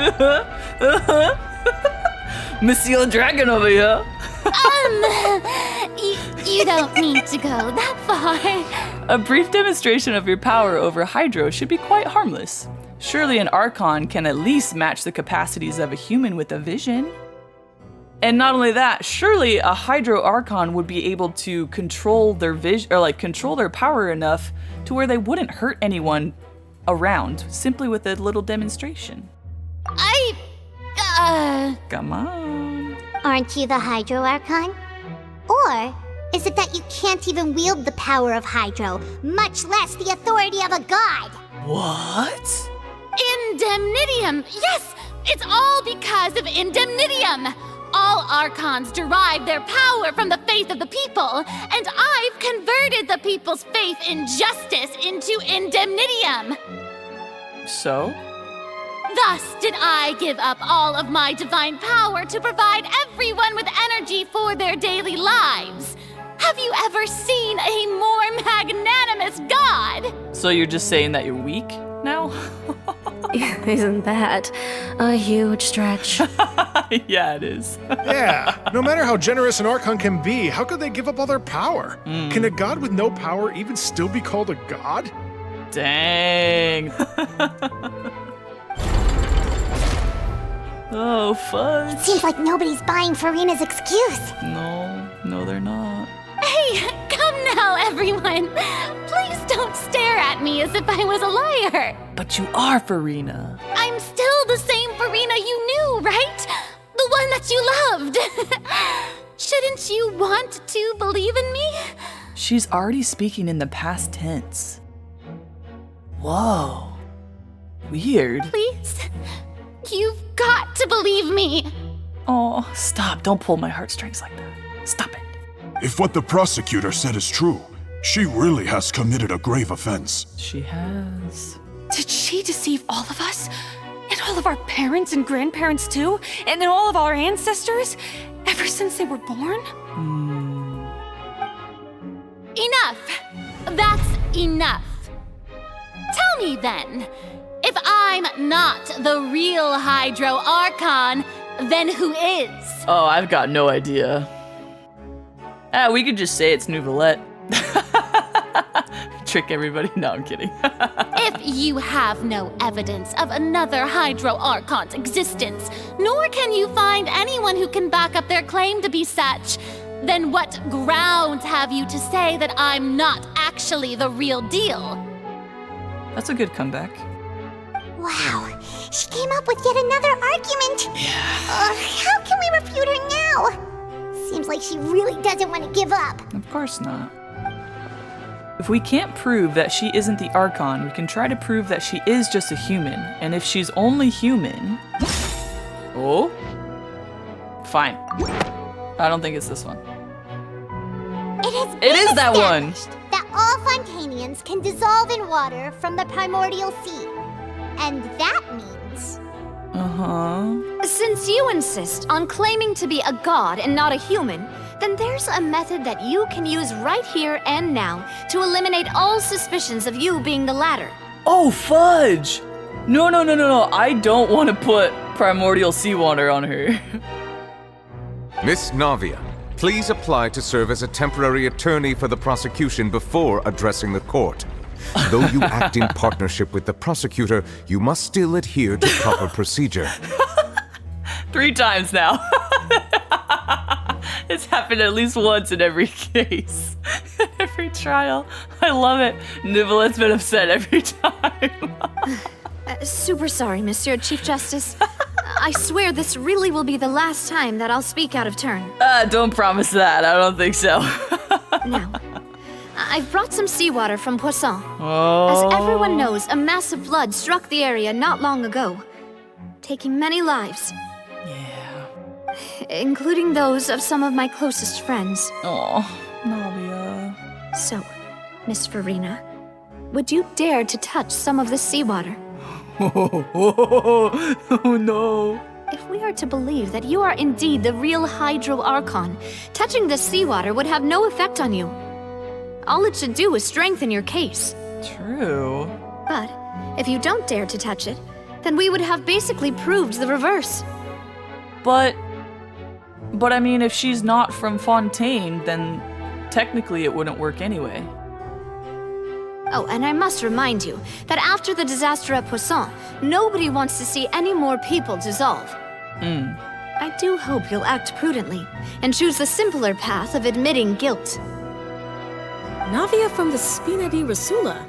Monsieur Dragon over here. You don't need to go that far. A brief demonstration of your power over Hydro should be quite harmless. Surely an Archon can at least match the capacities of a human with a vision. And not only that, surely a Hydro Archon would be able to control their vision, or control their power enough to where they wouldn't hurt anyone around, simply with a little demonstration. Come on. Aren't you the Hydro Archon? Or is it that you can't even wield the power of Hydro, much less the authority of a god? What? Indemnitium! Yes! It's all because of Indemnitium! All Archons derive their power from the faith of the people, and I've converted the people's faith in justice into Indemnitium! So? Thus did I give up all of my divine power to provide everyone with energy for their daily lives. Have you ever seen a more magnanimous god? So you're just saying that you're weak now? Isn't that a huge stretch? Yeah, it is. Yeah, no matter how generous an Archon can be, how could they give up all their power? Can a god with no power even still be called a god? Dang. Oh, fudge. It seems like nobody's buying Farina's excuse. No, they're not. Hey, come now, everyone. Please don't stare at me as if I was a liar. But you are Farina. I'm still the same Farina you knew, right? The one that you loved. Shouldn't you want to believe in me? She's already speaking in the past tense. Whoa. Weird. Please. You've got to believe me. Oh, stop. Don't pull my heartstrings like that. Stop it. If what the prosecutor said is true, she really has committed a grave offense. She has. Did she deceive all of us? And all of our parents and grandparents too? And then all of our ancestors? Ever since they were born? Enough! That's enough. Tell me then, if I'm not the real Hydro Archon, then who is? Oh, I've got no idea. We could just say it's Nouvelette. Trick everybody. No, I'm kidding. If you have no evidence of another Hydro Archon's existence, nor can you find anyone who can back up their claim to be such, then what grounds have you to say that I'm not actually the real deal? That's a good comeback. Wow, she came up with yet another argument. How can we refute her now? Seems like she really doesn't want to give up. Of course not. If we can't prove that she isn't the Archon, we can try to prove that she is just a human. And if she's only human... Oh? Fine. I don't think it's this one. It is that one! That all Fontainians can dissolve in water from the primordial sea. And that means... Since you insist on claiming to be a god and not a human, then there's a method that you can use right here and now to eliminate all suspicions of you being the latter. Oh, fudge! No. I don't want to put primordial seawater on her. Miss Navia, please apply to serve as a temporary attorney for the prosecution before addressing the court. Though you act in partnership with the prosecutor, you must still adhere to proper procedure. 3 times now. It's happened at least once in every case. Every trial. I love it. Nivelette's been upset every time. Super sorry, Monsieur Chief Justice. I swear this really will be the last time that I'll speak out of turn. Don't promise that. I don't think so. Now, I've brought some seawater from Poisson. Oh. As everyone knows, a massive flood struck the area not long ago, taking many lives. Including those of some of my closest friends. Oh, Navia. So, Miss Farina, would you dare to touch some of the seawater? Oh no. If we are to believe that you are indeed the real Hydro Archon, touching the seawater would have no effect on you. All it should do is strengthen your case. True. But if you don't dare to touch it, then we would have basically proved the reverse. But I mean, if she's not from Fontaine, then technically it wouldn't work anyway. Oh, and I must remind you that after the disaster at Poisson, nobody wants to see any more people dissolve. I do hope you'll act prudently and choose the simpler path of admitting guilt. Navia from the Spina di Rasula.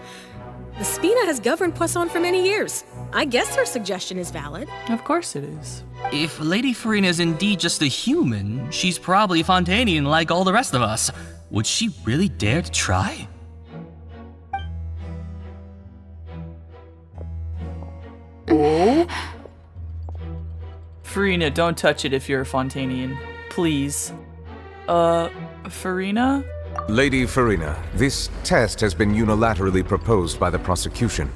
The Spina has governed Poisson for many years. I guess her suggestion is valid. Of course it is. If Lady Farina is indeed just a human, she's probably Fontainian like all the rest of us. Would she really dare to try? Oh? Farina, don't touch it if you're a Fontainian. Please. Farina? Lady Farina, this test has been unilaterally proposed by the prosecution.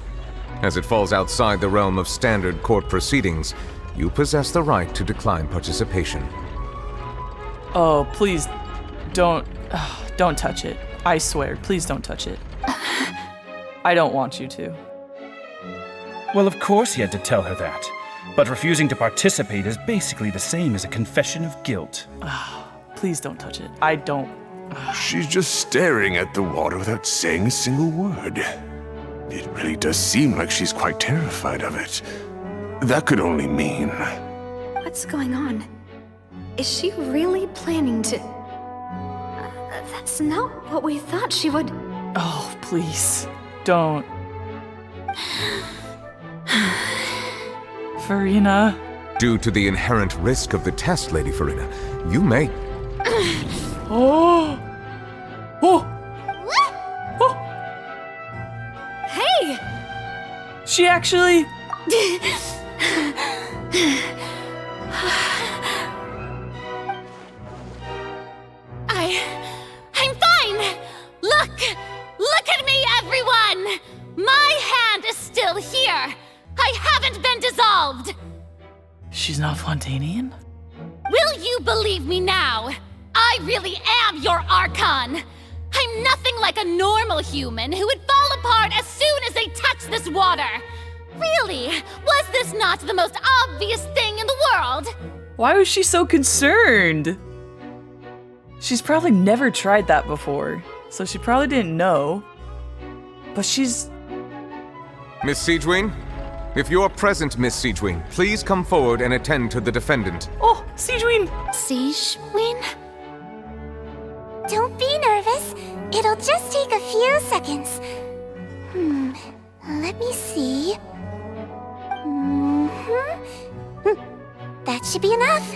As it falls outside the realm of standard court proceedings, you possess the right to decline participation. Oh, please, don't touch it. I swear, please don't touch it. I don't want you to. Well, of course he had to tell her that. But refusing to participate is basically the same as a confession of guilt. Please don't touch it. I don't. She's just staring at the water without saying a single word. It really does seem like she's quite terrified of it. That could only mean... What's going on? Is she really planning to... that's not what we thought she would... Oh, please. Don't. Farina. Due to the inherent risk of the test, Lady Farina, you may... Oh! Oh! Oh! Hey! She actually... I'm fine! Look at me, everyone! My hand is still here! I haven't been dissolved! She's not Fontainian? Will you believe me now? I really am your Archon! I'm nothing like a normal human who would fall apart as soon as they touch this water! Really? Was this not the most obvious thing in the world? Why was she so concerned? She's probably never tried that before, so she probably didn't know. But she's... Miss Siegewin? If you're present, Miss Siegewin, please come forward and attend to the defendant. Oh, Siegewin! Siegewin? Don't be nervous. It'll just take a few seconds. Let me see. should be enough.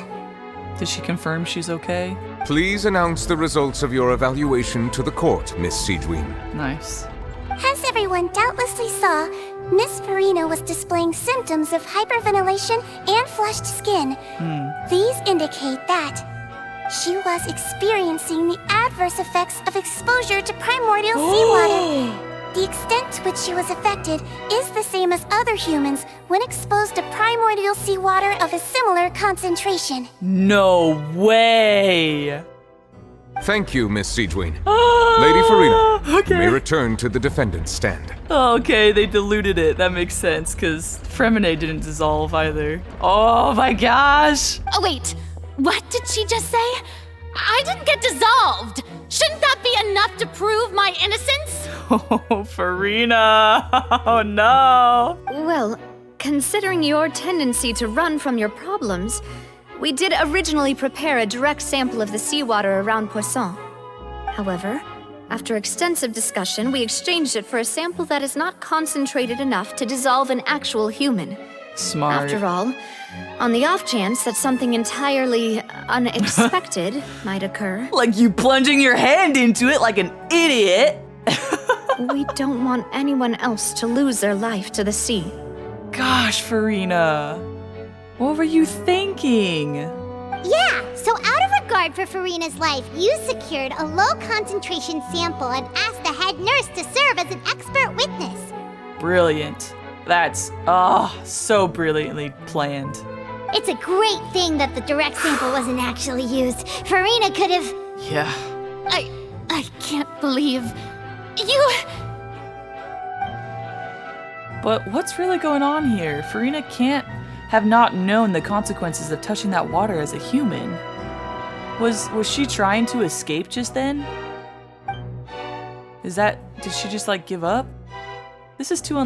Did she confirm she's okay? Please announce the results of your evaluation to the court, Miss Siegeween. Nice. As everyone doubtlessly saw, Miss Farina was displaying symptoms of hyperventilation and flushed skin. These indicate that she was experiencing the adverse effects of exposure to primordial seawater. The extent to which she was affected is the same as other humans when exposed to primordial seawater of a similar concentration. No way! Thank you, Miss Siegeween. Lady Farina, you may return to the defendant's stand. Okay, they diluted it. That makes sense, because Fremine didn't dissolve either. Oh my gosh! Oh, wait. What did she just say? I didn't get dissolved. Shouldn't that be enough to prove my innocence? Oh, Farina. Oh no. Well, considering your tendency to run from your problems, we did originally prepare a direct sample of the seawater around Poisson. However, after extensive discussion, we exchanged it for a sample that is not concentrated enough to dissolve an actual human. Smart. After all, on the off chance that something entirely unexpected might occur. Like you plunging your hand into it like an idiot. We don't want anyone else to lose their life to the sea. Gosh, Farina. What were you thinking? Yeah, so out of regard for Farina's life, you secured a low-concentration sample and asked the head nurse to serve as an expert witness. Brilliant. That's, so brilliantly planned. It's a great thing that the direct sample wasn't actually used. Farina could have... Yeah. I can't believe you... But what's really going on here? Farina can't have not known the consequences of touching that water as a human. Was she trying to escape just then? Did she just like give up? This is too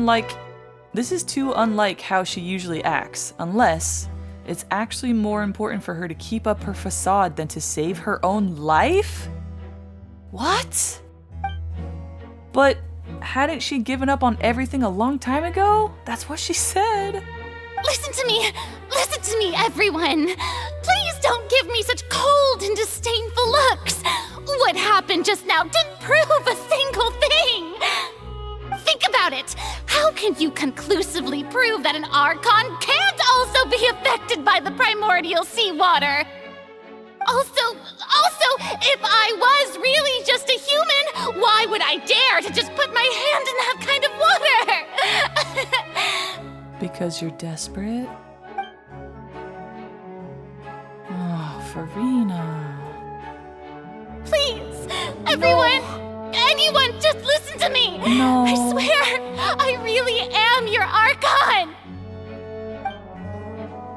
unlike how she usually acts, unless it's actually more important for her to keep up her facade than to save her own life? What? But hadn't she given up on everything a long time ago? That's what she said. Listen to me, everyone. Please don't give me such cold and disdainful looks. What happened just now didn't prove a single thing. Think about it. How can you conclusively prove that an Archon can't also be affected by the primordial seawater? Also, if I was really just a human, why would I dare to just put my hand in that kind of water? Because you're desperate? Oh, Farina. Please, everyone, anyone, just listen to me. No. I swear, I really am your Archon.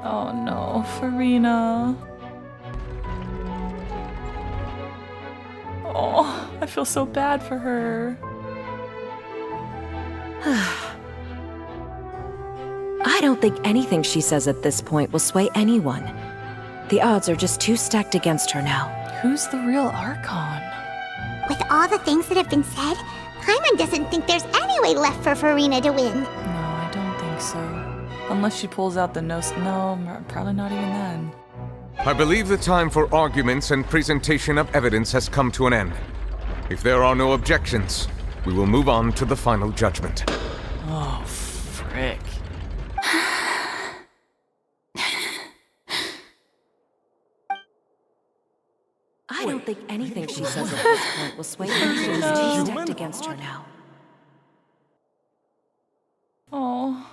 Oh no, Farina. Oh, I feel so bad for her. I don't think anything she says at this point will sway anyone. The odds are just too stacked against her now. Who's the real Archon? With all the things that have been said, Paimon doesn't think there's any way left for Farina to win. No, I don't think so. Unless she pulls out the no, probably not even then. I believe the time for arguments and presentation of evidence has come to an end. If there are no objections, we will move on to the final judgment. Oh, frick. I don't think anything she says at this point will sway anyone. She's too stacked against her now. Oh.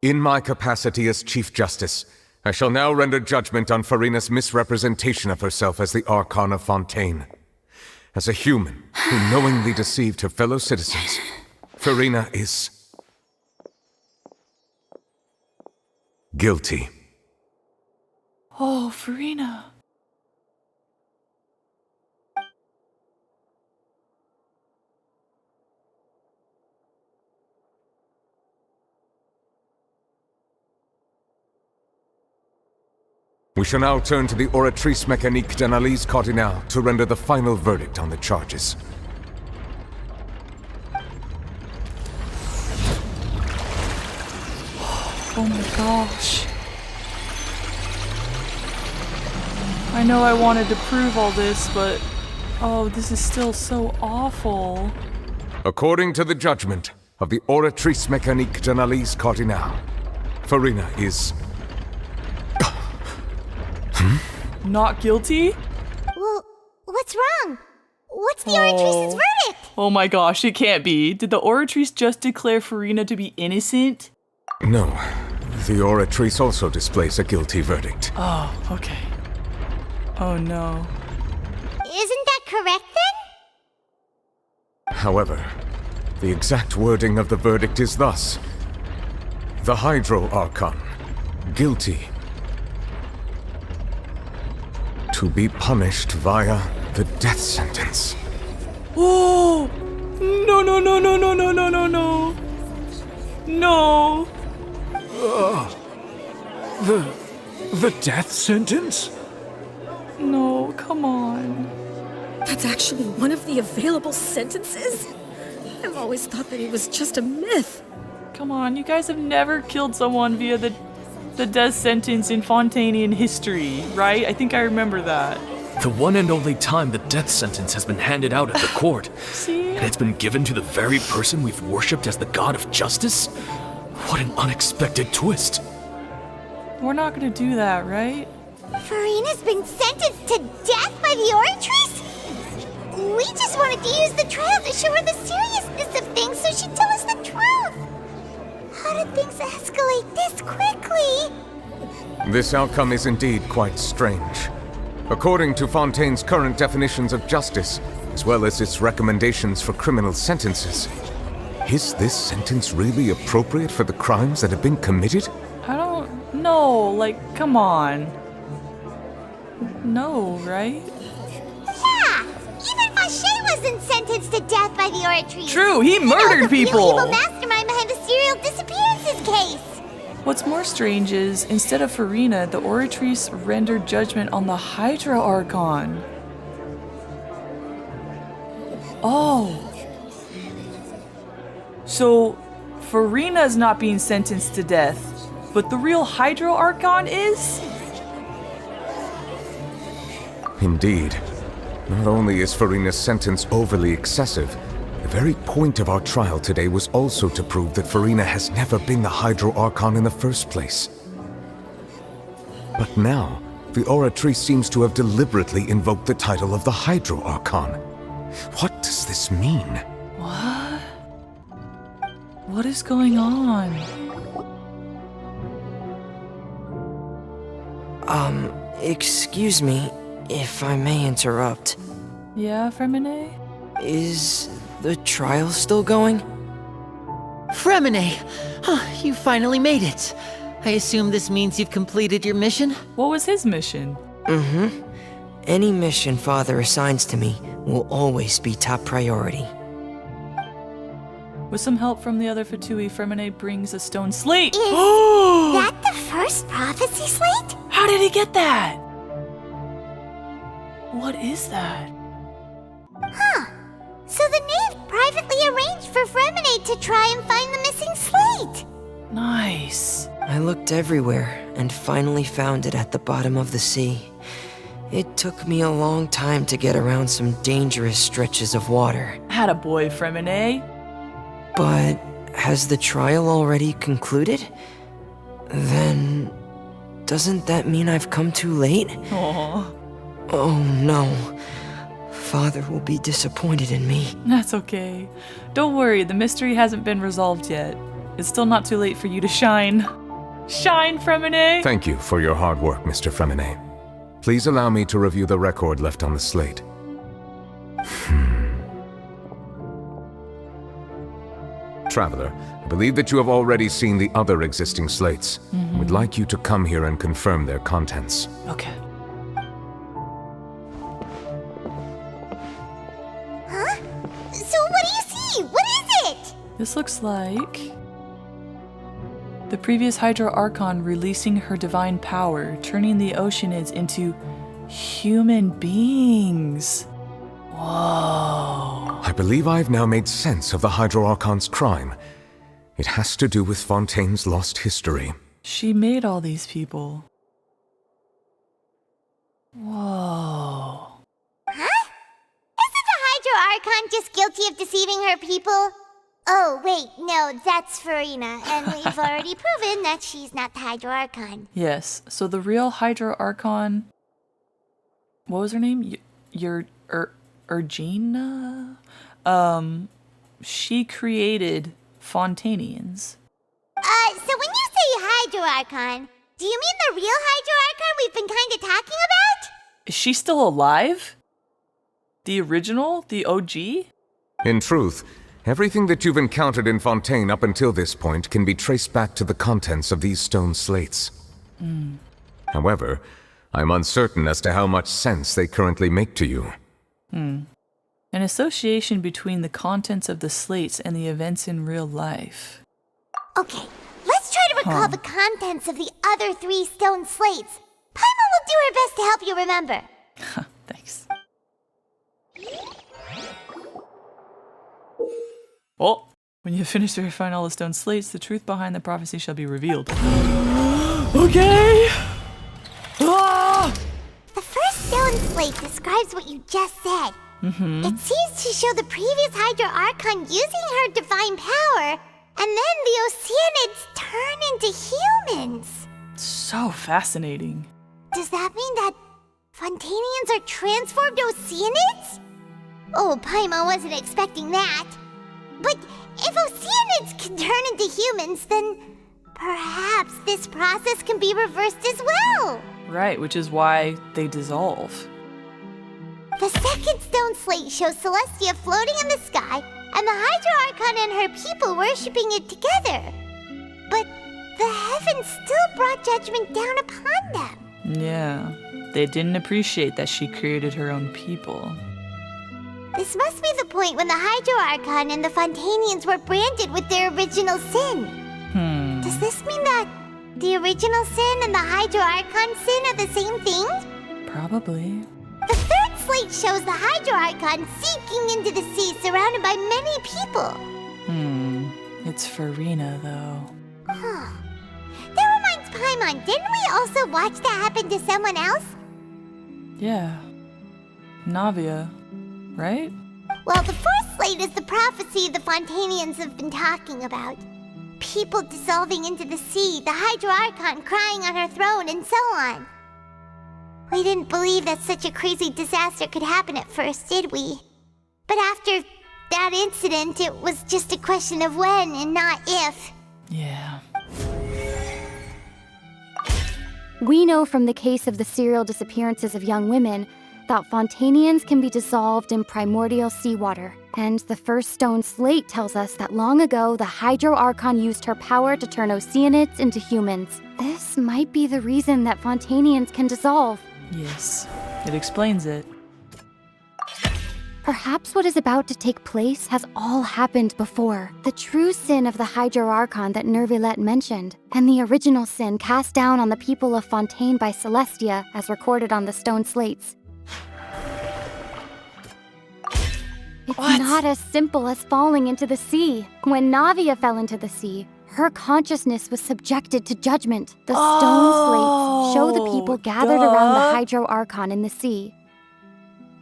In my capacity as Chief Justice, I shall now render judgment on Farina's misrepresentation of herself as the Archon of Fontaine. As a human who knowingly deceived her fellow citizens, Farina is guilty. Oh, Farina. We shall now turn to the Oratrice Mécanique d'Analyse Cardinale to render the final verdict on the charges. gosh. I know I wanted to prove all this, but oh, this is still so awful. According to the judgment of the Oratrice Mécanique d'Analyse Cardinale, Farina is... Not guilty? Well, what's wrong? What's the Oratrice's verdict? Oh my gosh, it can't be. Did the Oratrice just declare Farina to be innocent? No. The Oratrice also displays a guilty verdict. Oh, okay. Oh no. Isn't that correct then? However, the exact wording of the verdict is thus. The Hydro Archon, guilty. To be punished via the death sentence. Oh! No, no, no, no, no, no, no, no, no. No. The death sentence? No, come on. That's actually one of the available sentences? I've always thought that it was just a myth. Come on, you guys have never killed someone via the death sentence in Fontainian history, right? I think I remember that. The one and only time the death sentence has been handed out at the court. See? And it's been given to the very person we've worshipped as the god of justice? What an unexpected twist. We're not gonna do that, right? Farina's been sentenced to death by the Oratrice? We just wanted to use the trial to show her the seriousness of things so she'd tell us the truth. How did things escalate this quickly? This outcome is indeed quite strange. According to Fontaine's current definitions of justice, as well as its recommendations for criminal sentences, is this sentence really appropriate for the crimes that have been committed? I don't know, like, come on. No, right? Yeah! Even Vacher wasn't sentenced to death by the Oratrice. True, he murdered people! The evil mastermind behind the serial disappearances case. What's more strange is, instead of Farina, the Oratrice rendered judgment on the Hydra Archon. Oh. So, Farina's not being sentenced to death, but the real Hydra Archon is? Indeed. Not only is Farina's sentence overly excessive, the very point of our trial today was also to prove that Farina has never been the Hydro Archon in the first place. But now, the Oratrice seems to have deliberately invoked the title of the Hydro Archon. What does this mean? What? What is going on? Excuse me, if I may interrupt. Yeah, Fremine? Is the trial still going? Fremine! You finally made it. I assume this means you've completed your mission? What was his mission? Mm-hmm. Any mission Father assigns to me will always be top priority. With some help from the other Fatui, Fremine brings a stone slate. Is that the first prophecy slate? How did he get that? What is that? Huh. So the knave privately arranged for Fremine to try and find the missing slate. Nice. I looked everywhere and finally found it at the bottom of the sea. It took me a long time to get around some dangerous stretches of water. Had a boy, Fremine. But has the trial already concluded? Then doesn't that mean I've come too late? Aww. Oh no. Father will be disappointed in me. That's okay. Don't worry, the mystery hasn't been resolved yet. It's still not too late for you to shine. Shine, Fremine! Thank you for your hard work, Mr. Fremine. Please allow me to review the record left on the slate. Traveler, I believe that you have already seen the other existing slates. We'd like you to come here and confirm their contents. Okay. Huh? So what do you see? What is it? This looks like the previous Hydra Archon releasing her divine power, turning the Oceanids into human beings. Whoa. I believe I've now made sense of the Hydro Archon's crime. It has to do with Fontaine's lost history. She made all these people. Whoa. Huh? Isn't the Hydro Archon just guilty of deceiving her people? Oh, wait, no, that's Farina, and we've already proven that she's not the Hydro Archon. Yes, so the real Hydro Archon... What was her name? Urgina? She created Fontainians. So when you say Hydro Archon, do you mean the real Hydro Archon we've been kinda talking about? Is she still alive? The original? The OG? In truth, everything that you've encountered in Fontaine up until this point can be traced back to the contents of these stone slates. However, I'm uncertain as to how much sense they currently make to you. An association between the contents of the slates and the events in real life. Okay, let's try to recall the contents of the other 3 stone slates. Paimon will do her best to help you remember. Thanks. Well, when you finish verifying all the stone slates, the truth behind the prophecy shall be revealed. Okay! Ah! The first stone slate describes what you just said. It seems to show the previous Hydro Archon using her divine power, and then the Oceanids turn into humans. So fascinating. Does that mean that Fontainians are transformed Oceanids? Oh, Paimon wasn't expecting that. But if Oceanids can turn into humans, then perhaps this process can be reversed as well. Right, which is why they dissolve. The second stone slate shows Celestia floating in the sky and the Hydro Archon and her people worshipping it together. But the heavens still brought judgment down upon them. Yeah, they didn't appreciate that she created her own people. This must be the point when the Hydro Archon and the Fontainians were branded with their original sin. Does this mean that the original sin and the Hydro Archon sin are the same thing? Probably. The third slate shows the Hydro Archon sinking into the sea surrounded by many people. It's Farina, though. That reminds Paimon, didn't we also watch that happen to someone else? Yeah. Navia, right? Well, the fourth slate is the prophecy the Fontainians have been talking about. People dissolving into the sea, the Hydro Archon crying on her throne, and so on. We didn't believe that such a crazy disaster could happen at first, did we? But after that incident, it was just a question of when and not if. Yeah. We know from the case of the serial disappearances of young women that Fontainians can be dissolved in primordial seawater. And the first stone slate tells us that long ago, the Hydro Archon used her power to turn Oceanids into humans. This might be the reason that Fontainians can dissolve. Yes, it explains it. Perhaps what is about to take place has all happened before. The true sin of the Hydro Archon that Nervilette mentioned, and the original sin cast down on the people of Fontaine by Celestia, as recorded on the stone slates. It's not as simple as falling into the sea. When Navia fell into the sea, her consciousness was subjected to judgment. The stone slates show the people gathered around the Hydro Archon in the sea.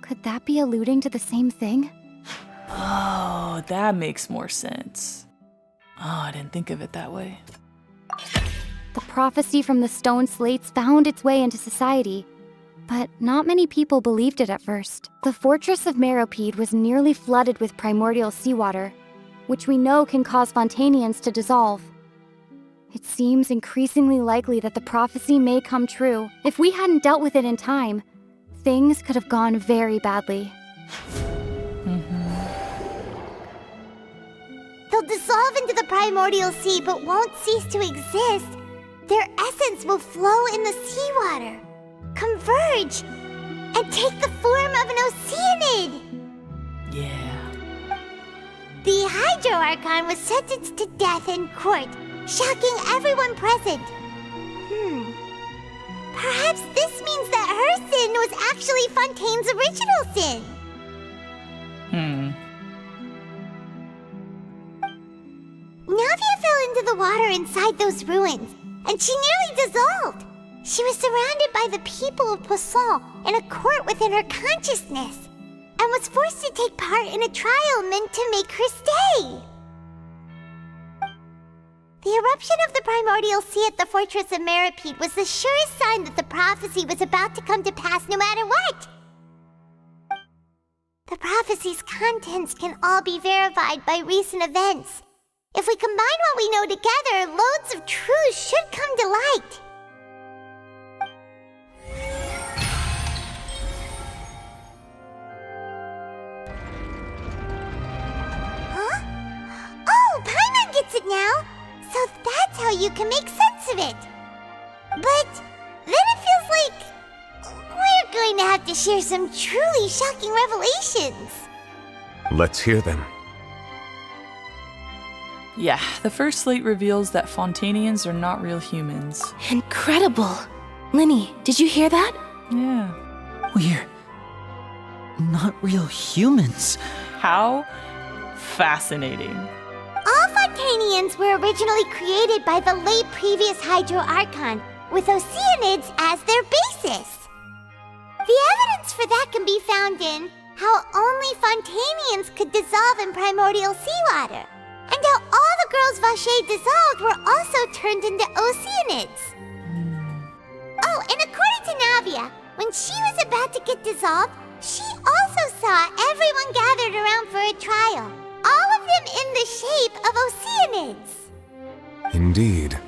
Could that be alluding to the same thing? Oh, that makes more sense. Oh, I didn't think of it that way. The prophecy from the stone slates found its way into society, but not many people believed it at first. The fortress of Meropide was nearly flooded with primordial seawater, which we know can cause Fontainians to dissolve. It seems increasingly likely that the prophecy may come true. If we hadn't dealt with it in time, things could have gone very badly. They'll dissolve into the primordial sea but won't cease to exist. Their essence will flow in the seawater, converge, and take the form of an Oceanid. Yeah. The Hydro Archon was sentenced to death in court, shocking everyone present. Perhaps this means that her sin was actually Fontaine's original sin. Navia fell into the water inside those ruins. and she nearly dissolved. She was surrounded by the people of Poisson in a court within her consciousness, and was forced to take part in a trial meant to make her stay. The eruption of the primordial sea at the fortress of Meripede was the surest sign that the prophecy was about to come to pass no matter what. The prophecy's contents can all be verified by recent events. If we combine what we know together, loads of truths should come to light. Huh? Oh, Paimon gets it now! So that's how you can make sense of it. But then it feels like we're going to have to share some truly shocking revelations. Let's hear them. Yeah, the first slate reveals that Fontainians are not real humans. Incredible! Linny, did you hear that? Yeah. We're not real humans. How fascinating. All Fontainians were originally created by the late previous Hydro Archon, with Oceanids as their basis. The evidence for that can be found in how only Fontainians could dissolve in primordial seawater, and how all the girls Vacher dissolved were also turned into Oceanids. Oh, and according to Navia, when she was about to get dissolved, she also saw everyone gathered around for a trial. All of them in the shape of Oceanids. Indeed.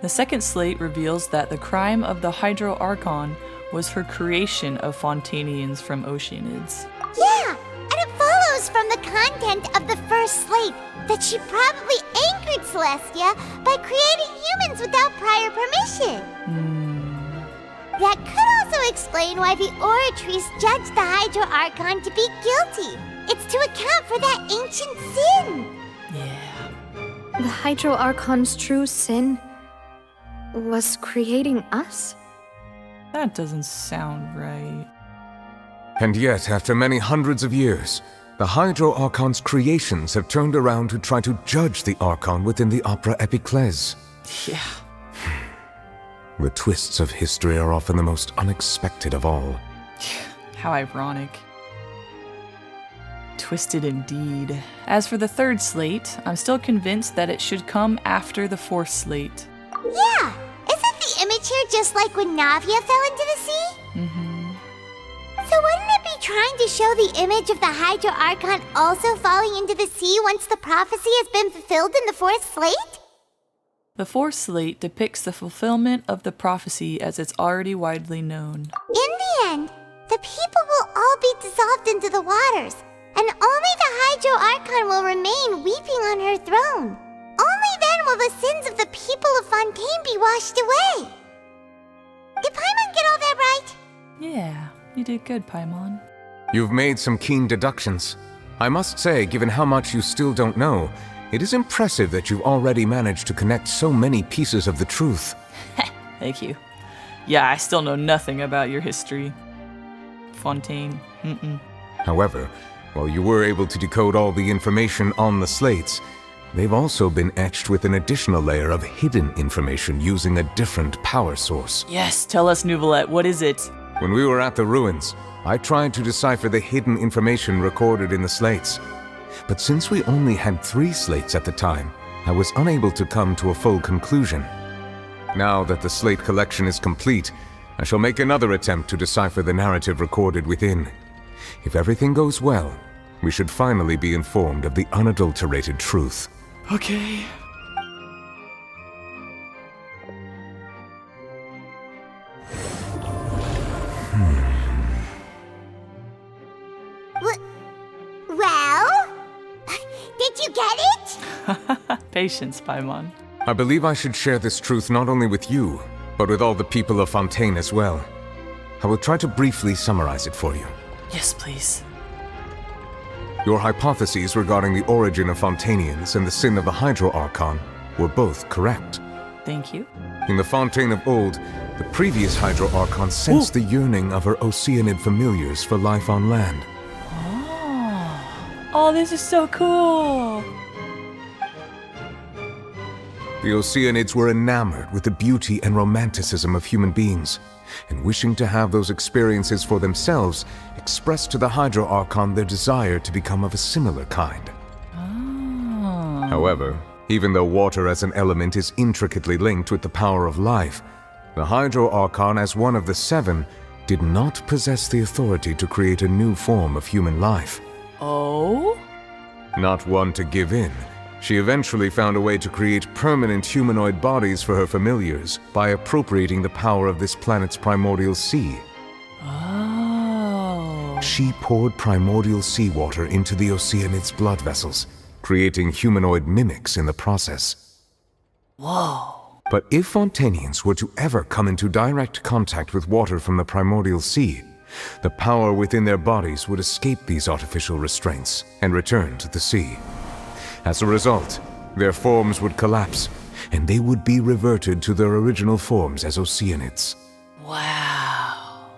The second slate reveals that the crime of the Hydro Archon was her creation of Fontainians from Oceanids. Yeah, and it follows from the content of the first slate that she probably angered Celestia by creating humans without prior permission. That could also explain why the Oratrice judged the Hydro Archon to be guilty. It's to account for that ancient sin. Yeah. The Hydro Archon's true sin was creating us? That doesn't sound right. And yet, after many hundreds of years, the Hydro Archon's creations have turned around to try to judge the Archon within the Opera Epiclese. Yeah. The twists of history are often the most unexpected of all. How ironic. Twisted indeed. As for the third slate, I'm still convinced that it should come after the fourth slate. Yeah, isn't the image here just like when Navia fell into the sea? So wouldn't it be trying to show the image of the Hydro Archon also falling into the sea once the prophecy has been fulfilled in the fourth slate? The fourth slate depicts the fulfillment of the prophecy as it's already widely known. In the end, the people will all be dissolved into the waters, and only the Hydro Archon will remain weeping on her throne. Only then will the sins of the people of Fontaine be washed away. Did Paimon get all that right? Yeah, you did good, Paimon. You've made some keen deductions. I must say, given how much you still don't know, it is impressive that you've already managed to connect so many pieces of the truth. Thank you. Yeah, I still know nothing about your history. Fontaine, However, while you were able to decode all the information on the slates, they've also been etched with an additional layer of hidden information using a different power source. Yes, tell us, Nouvelette, what is it? When we were at the ruins, I tried to decipher the hidden information recorded in the slates. But since we only had 3 slates at the time, I was unable to come to a full conclusion. Now that the slate collection is complete, I shall make another attempt to decipher the narrative recorded within. If everything goes well, we should finally be informed of the unadulterated truth. Okay. Well? Did you get it? Patience, Paimon. I believe I should share this truth not only with you, but with all the people of Fontaine as well. I will try to briefly summarize it for you. Yes, please. Your hypotheses regarding the origin of Fontainians and the sin of the Hydro Archon were both correct. Thank you. In the Fontaine of old, the previous Hydro Archon sensed the yearning of her Oceanid familiars for life on land. Oh, this is so cool! The Oceanids were enamored with the beauty and romanticism of human beings, and wishing to have those experiences for themselves, expressed to the Hydro Archon their desire to become of a similar kind. However, even though water as an element is intricately linked with the power of life, the Hydro Archon, as one of the seven, did not possess the authority to create a new form of human life. Oh? Not one to give in, she eventually found a way to create permanent humanoid bodies for her familiars by appropriating the power of this planet's primordial sea. Oh. She poured primordial seawater into the Oceanids' blood vessels, creating humanoid mimics in the process. Whoa. But if Fontainians were to ever come into direct contact with water from the primordial sea, the power within their bodies would escape these artificial restraints and return to the sea. As a result, their forms would collapse, and they would be reverted to their original forms as Oceanids. Wow.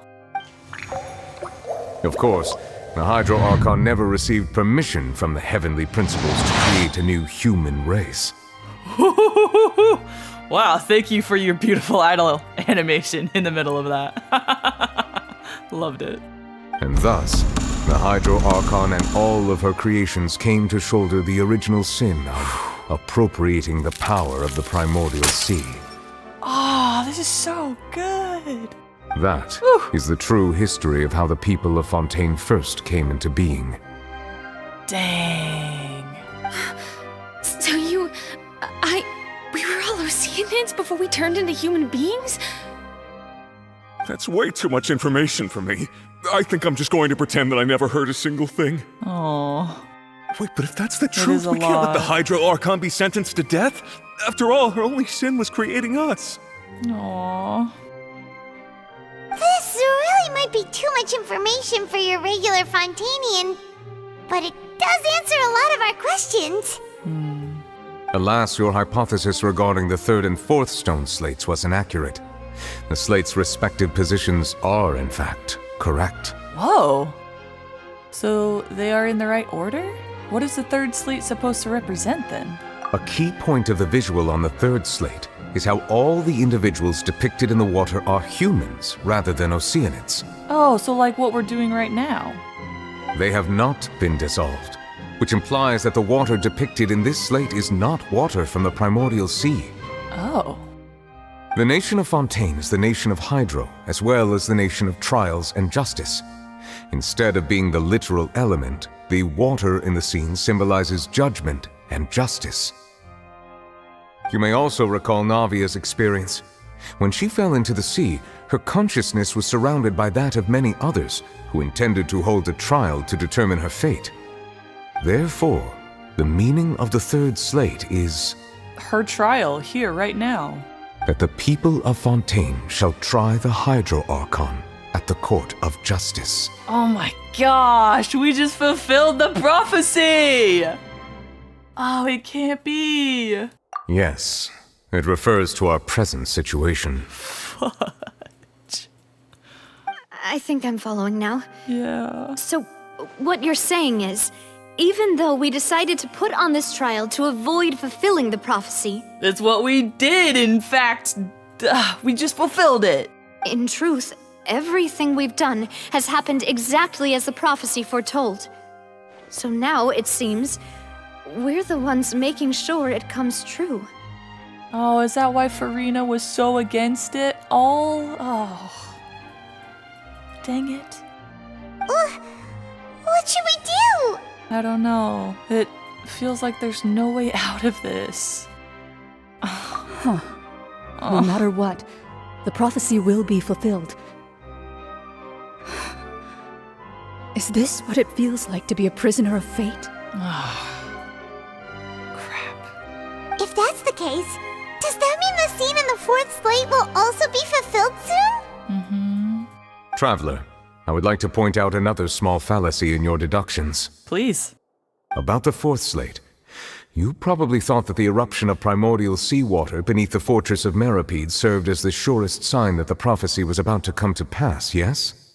Of course, the Hydro Archon never received permission from the heavenly principles to create a new human race. Wow, thank you for your beautiful idol animation in the middle of that. Loved it. And thus, the Hydro Archon and all of her creations came to shoulder the original sin of appropriating the power of the primordial sea. Oh, this is so good. That is the true history of how the people of Fontaine first came into being. Dang. So we were all Oceanids before we turned into human beings? That's way too much information for me. I think I'm just going to pretend that I never heard a single thing. Oh. Wait, but if that's the truth, we can't let the Hydro Archon be sentenced to death. After all, her only sin was creating us. Aww. This really might be too much information for your regular Fontainian, but it does answer a lot of our questions. Alas, your hypothesis regarding the third and fourth stone slates was inaccurate. The slates' respective positions are, in fact, correct. Whoa. So they are in the right order? What is the third slate supposed to represent then? A key point of the visual on the third slate is how all the individuals depicted in the water are humans rather than Oceanids. Oh, so like what we're doing right now. They have not been dissolved, which implies that the water depicted in this slate is not water from the primordial sea. Oh. The nation of Fontaine is the nation of Hydro, as well as the nation of trials and justice. Instead of being the literal element, the water in the scene symbolizes judgment and justice. You may also recall Navia's experience. When she fell into the sea, her consciousness was surrounded by that of many others who intended to hold a trial to determine her fate. Therefore, the meaning of the third slate is her trial here right now. That the people of Fontaine shall try the Hydro Archon at the court of justice. Oh my gosh, we just fulfilled the prophecy! Oh, it can't be. Yes, it refers to our present situation. Fudge. I think I'm following now. Yeah. So, what you're saying is, even though we decided to put on this trial to avoid fulfilling the prophecy... That's what we did, in fact. We just fulfilled it. In truth, everything we've done has happened exactly as the prophecy foretold. So now, it seems, we're the ones making sure it comes true. Oh, is that why Furina was so against it? Oh. Dang it. What should we do? I don't know. It feels like there's no way out of this. No matter what, the prophecy will be fulfilled. Is this what it feels like to be a prisoner of fate? If that's the case, does that mean the scene in the fourth slate will also be fulfilled soon? Traveler, I would like to point out another small fallacy in your deductions. Please. About the fourth slate. You probably thought that the eruption of primordial seawater beneath the fortress of Meripede served as the surest sign that the prophecy was about to come to pass, yes?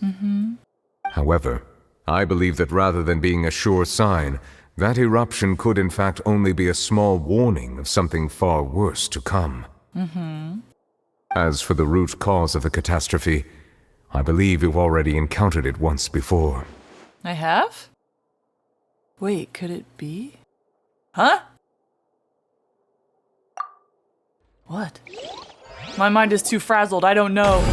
However, I believe that rather than being a sure sign, That eruption could in fact only be a small warning of something far worse to come. As for the root cause of the catastrophe, I believe you've already encountered it once before. I have? Wait, could it be? Huh? What? My mind is too frazzled, I don't know.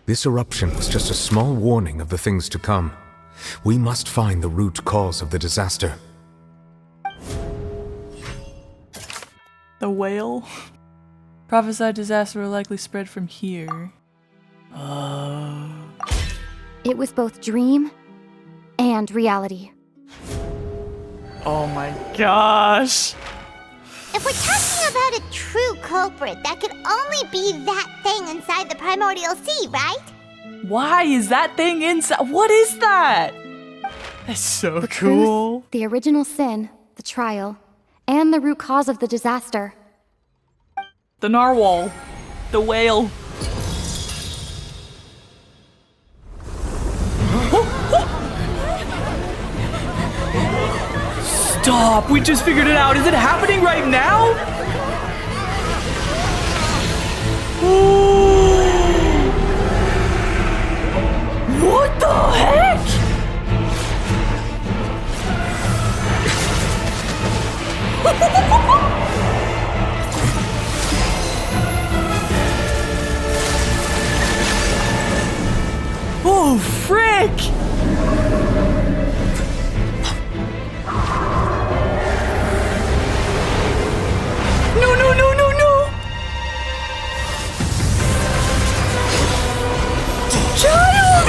This eruption was just a small warning of the things to come. We must find the root cause of the disaster. The whale? Prophesied disaster will likely spread from here. It was both dream and reality. Oh my gosh. If we're talking about a true culprit, that could only be that thing inside the primordial sea, right? Why is that thing inside? What is that? That's so The cool. truth, the original sin, the trial, and the root cause of the disaster. The narwhal. The whale. Stop! We just figured it out. Is it happening right now? What the heck? Oh, frick! No, no, no, no, no! Child!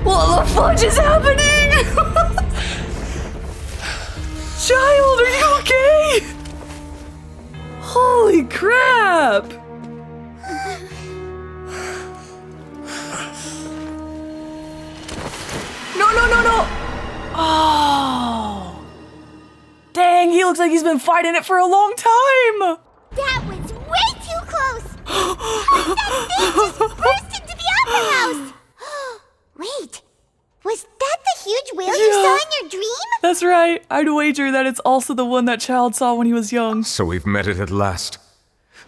What the fudge is happening? Child, are you okay? Holy crap! No, no, no, no! Oh. Dang, he looks like he's been fighting it for a long time! That was way too close! That thing just burst into the opera house! Wait, was that the huge whale you saw in your dream? That's right. I'd wager that it's also the one that child saw when he was young. So we've met it at last.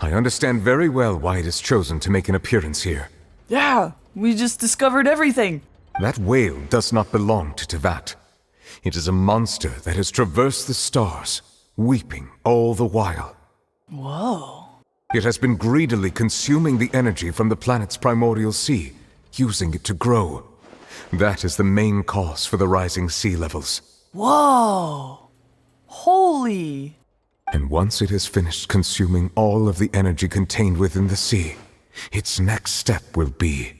I understand very well why it has chosen to make an appearance here. Yeah, we just discovered everything. That whale does not belong to Tevat. It is a monster that has traversed the stars, weeping all the while. Whoa. It has been greedily consuming the energy from the planet's primordial sea, using it to grow. That is the main cause for the rising sea levels. Whoa. Holy. And once it has finished consuming all of the energy contained within the sea, its next step will be...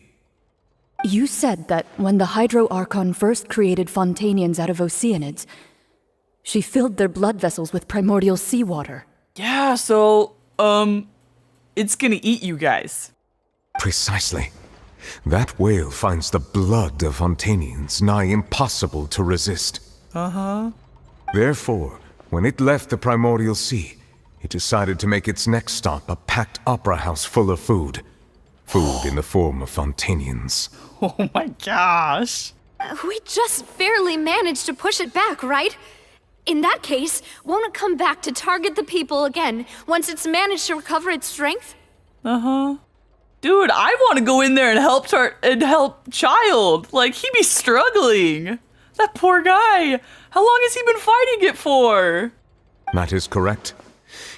You said that when the Hydro Archon first created Fontainians out of Oceanids, she filled their blood vessels with primordial seawater. Yeah, so, it's gonna eat you guys. Precisely. That whale finds the blood of Fontainians nigh impossible to resist. Uh-huh. Therefore, when it left the primordial sea, it decided to make its next stop a packed opera house full of food. Food in the form of Fontainians. Oh my gosh. We just barely managed to push it back, right? In that case, won't it come back to target the people again once it's managed to recover its strength? Uh-huh. Dude, I want to go in there and help Child. Like, he be struggling. That poor guy. How long has he been fighting it for? That is correct.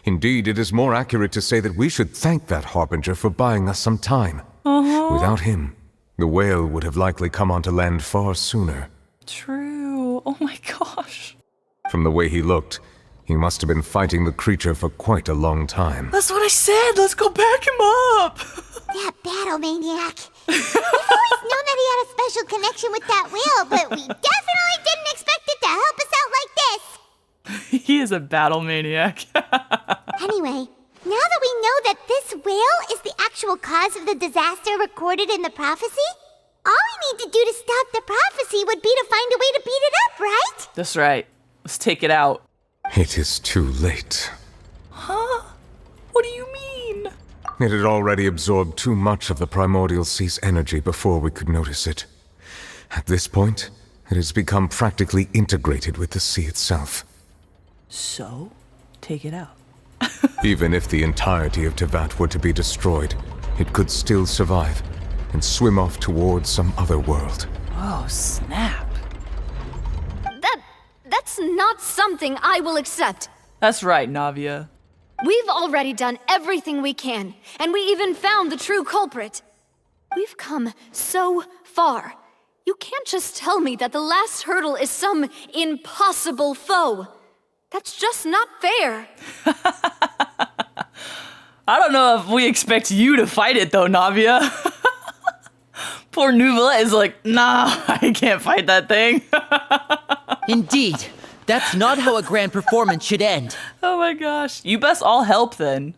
Indeed, it is more accurate to say that we should thank that Harbinger for buying us some time. Uh-huh. Without him, the whale would have likely come onto land far sooner. True. Oh my gosh. From the way he looked, he must have been fighting the creature for quite a long time. That's what I said. Let's go back him up. That battle maniac. We've always known that he had a special connection with that whale, but we definitely didn't expect it to help us out like this. He is a battle maniac. Anyway, now that we know that this whale is the actual cause of the disaster recorded in the prophecy, all we need to do to stop the prophecy would be to find a way to beat it up, right? That's right. Let's take it out. It is too late. Huh? What do you mean? It had already absorbed too much of the primordial sea's energy before we could notice it. At this point, it has become practically integrated with the sea itself. So, take it out. Even if the entirety of Tevat were to be destroyed, it could still survive and swim off towards some other world. Oh, snap. That's not something I will accept. That's right, Navia. We've already done everything we can, and we even found the true culprit. We've come so far. You can't just tell me that the last hurdle is some impossible foe. That's just not fair. I don't know if we expect you to fight it though, Navia. Poor Nuvela is like, nah, I can't fight that thing. Indeed. That's not how a grand performance should end. Oh my gosh. You best all help then.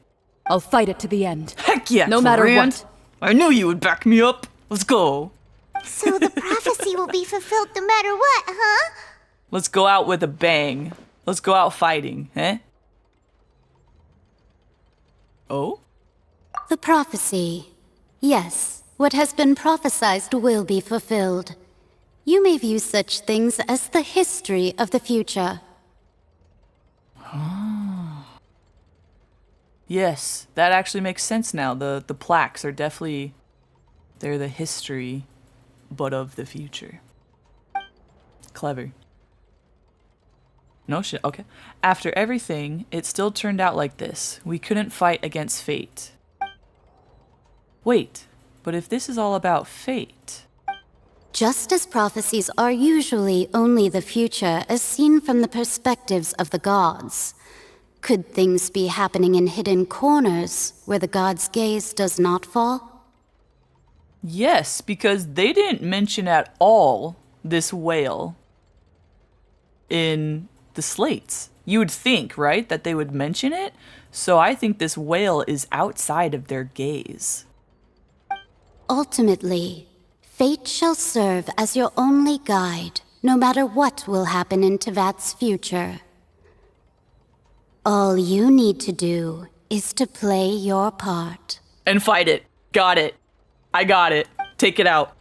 I'll fight it to the end. Heck yeah, no matter Corinne. what. I knew you would back me up. Let's go. So the prophecy will be fulfilled no matter what, huh? Let's go out with a bang. Let's go out fighting, eh? Oh? The prophecy. Yes, what has been prophesied will be fulfilled. You may view such things as the history of the future. Yes, that actually makes sense now. The plaques are definitely... They're the history, but of the future. Clever. No shit, okay. After everything, it still turned out like this. We couldn't fight against fate. Wait, but if this is all about fate... Just as prophecies are usually only the future as seen from the perspectives of the gods, could things be happening in hidden corners where the gods' gaze does not fall? Yes, because they didn't mention at all this whale in the slates. You would think, right, that they would mention it? So I think this whale is outside of their gaze. Ultimately, fate shall serve as your only guide, no matter what will happen in Tevat's future. All you need to do is to play your part. And fight it. Got it. I got it. Take it out.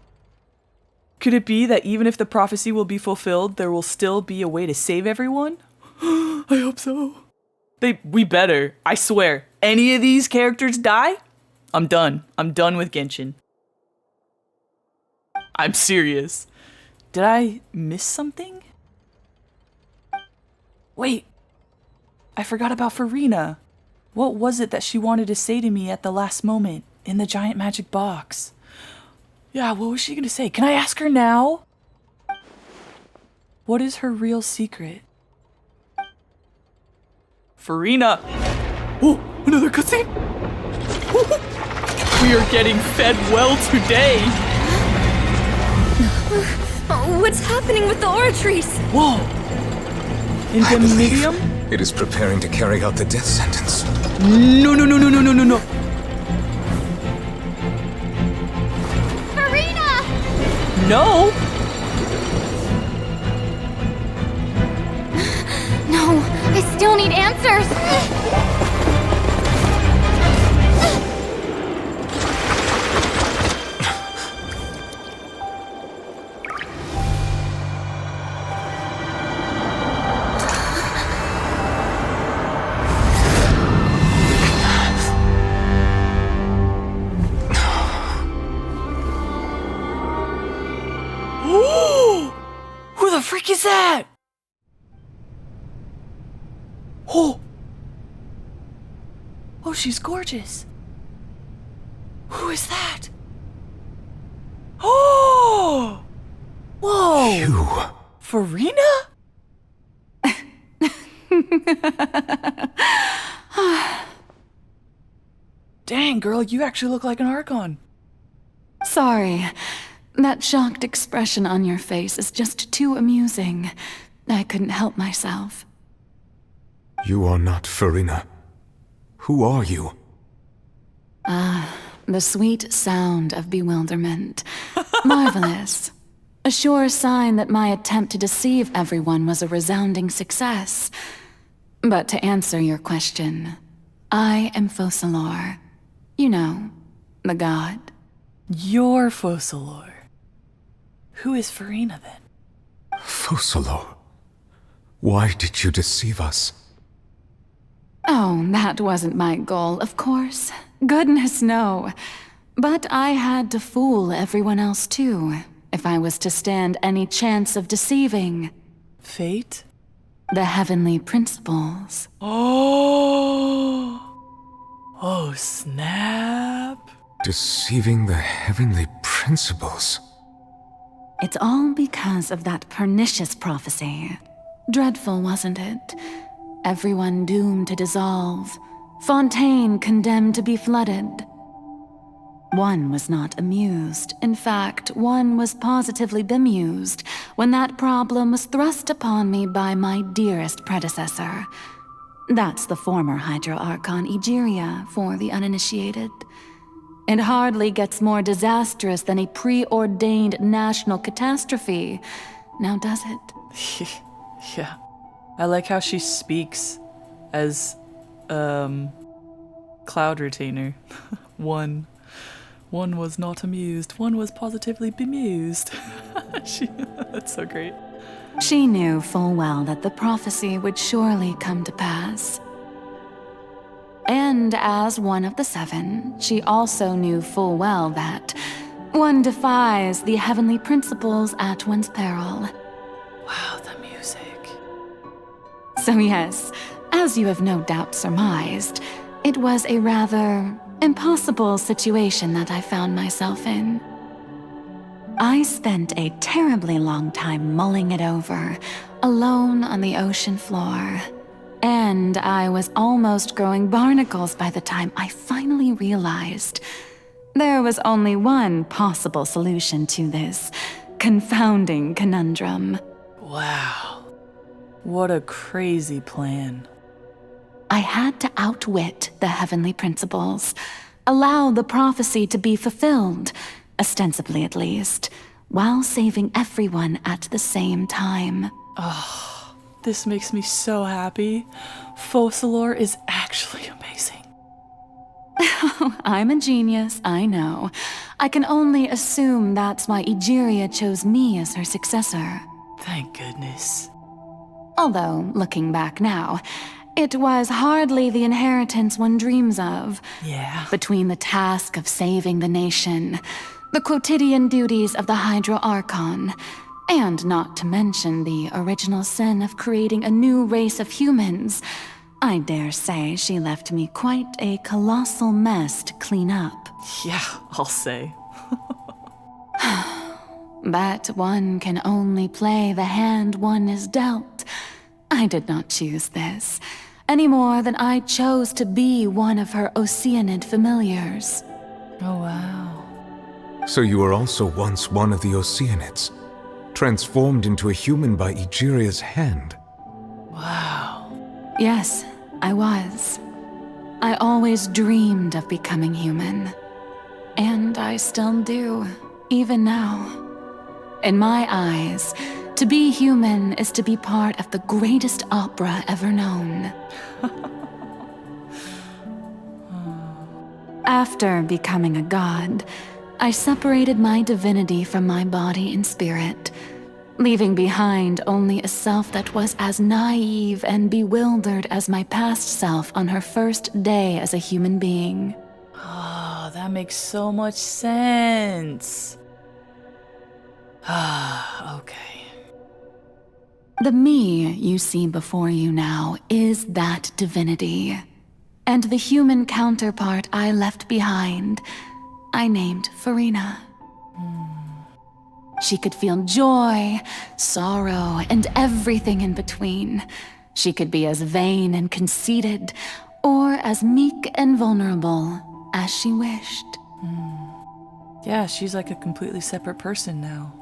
Could it be that even if the prophecy will be fulfilled, there will still be a way to save everyone? I hope so. We better. I swear. Any of these characters die? I'm done. I'm done with Genshin. I'm serious. Did I miss something? Wait. I forgot about Farina. What was it that she wanted to say to me at the last moment in the giant magic box? Yeah, what was she gonna say? Can I ask her now? What is her real secret? Farina! Oh, another cutscene! We are getting fed well today! What's happening with the Oratrice? Whoa! Intermedium? It is preparing to carry out the death sentence. No. Farina! No! No, I still need answers. Who the frick is that? Oh, she's gorgeous. Who is that? Oh! Whoa! You. Farina? Dang, girl, you actually look like an Archon. Sorry. That shocked expression on your face is just too amusing. I couldn't help myself. You are not Farina. Who are you? The sweet sound of bewilderment. Marvelous. A sure sign that my attempt to deceive everyone was a resounding success. But to answer your question, I am Focalor. You know, the god. You're Focalor. Who is Farina then? Focalor. Why did you deceive us? Oh, that wasn't my goal, of course. Goodness, no. But I had to fool everyone else too, if I was to stand any chance of deceiving. Fate? The heavenly principles. Oh! Oh, snap! Deceiving the heavenly principles? It's all because of that pernicious prophecy. Dreadful, wasn't it? Everyone doomed to dissolve. Fontaine condemned to be flooded. One was not amused. In fact, one was positively bemused when that problem was thrust upon me by my dearest predecessor. That's the former Hydro Archon Egeria, for the uninitiated. It hardly gets more disastrous than a preordained national catastrophe, now does it? Yeah. I like how she speaks as, Cloud Retainer. One was not amused, one was positively bemused. That's so great. She knew full well that the prophecy would surely come to pass. And as one of the seven, she also knew full well that one defies the heavenly principles at one's peril. Wow, the music. So yes, as you have no doubt surmised, it was a rather impossible situation that I found myself in. I spent a terribly long time mulling it over, alone on the ocean floor. And I was almost growing barnacles by the time I finally realized there was only one possible solution to this confounding conundrum. Wow. What a crazy plan. I had to outwit the heavenly principles, allow the prophecy to be fulfilled, ostensibly at least, while saving everyone at the same time. Oh, this makes me so happy. Focalor is actually amazing. I'm a genius, I know. I can only assume that's why Egeria chose me as her successor. Thank goodness. Although, looking back now, it was hardly the inheritance one dreams of. Yeah. Between the task of saving the nation, the quotidian duties of the Hydro Archon, and not to mention the original sin of creating a new race of humans, I dare say she left me quite a colossal mess to clean up. Yeah, I'll say. But one can only play the hand one is dealt. I did not choose this, any more than I chose to be one of her Oceanid familiars. Oh, wow. So you were also once one of the Oceanids, transformed into a human by Egeria's hand. Wow. Yes, I was. I always dreamed of becoming human. And I still do, even now. In my eyes, to be human is to be part of the greatest opera ever known. After becoming a god, I separated my divinity from my body and spirit, leaving behind only a self that was as naive and bewildered as my past self on her first day as a human being. Oh, that makes so much sense. Ah, okay. The me you see before you now is that divinity. And the human counterpart I left behind, I named Farina. She could feel joy, sorrow, and everything in between. She could be as vain and conceited, or as meek and vulnerable as she wished. Yeah, she's like a completely separate person now.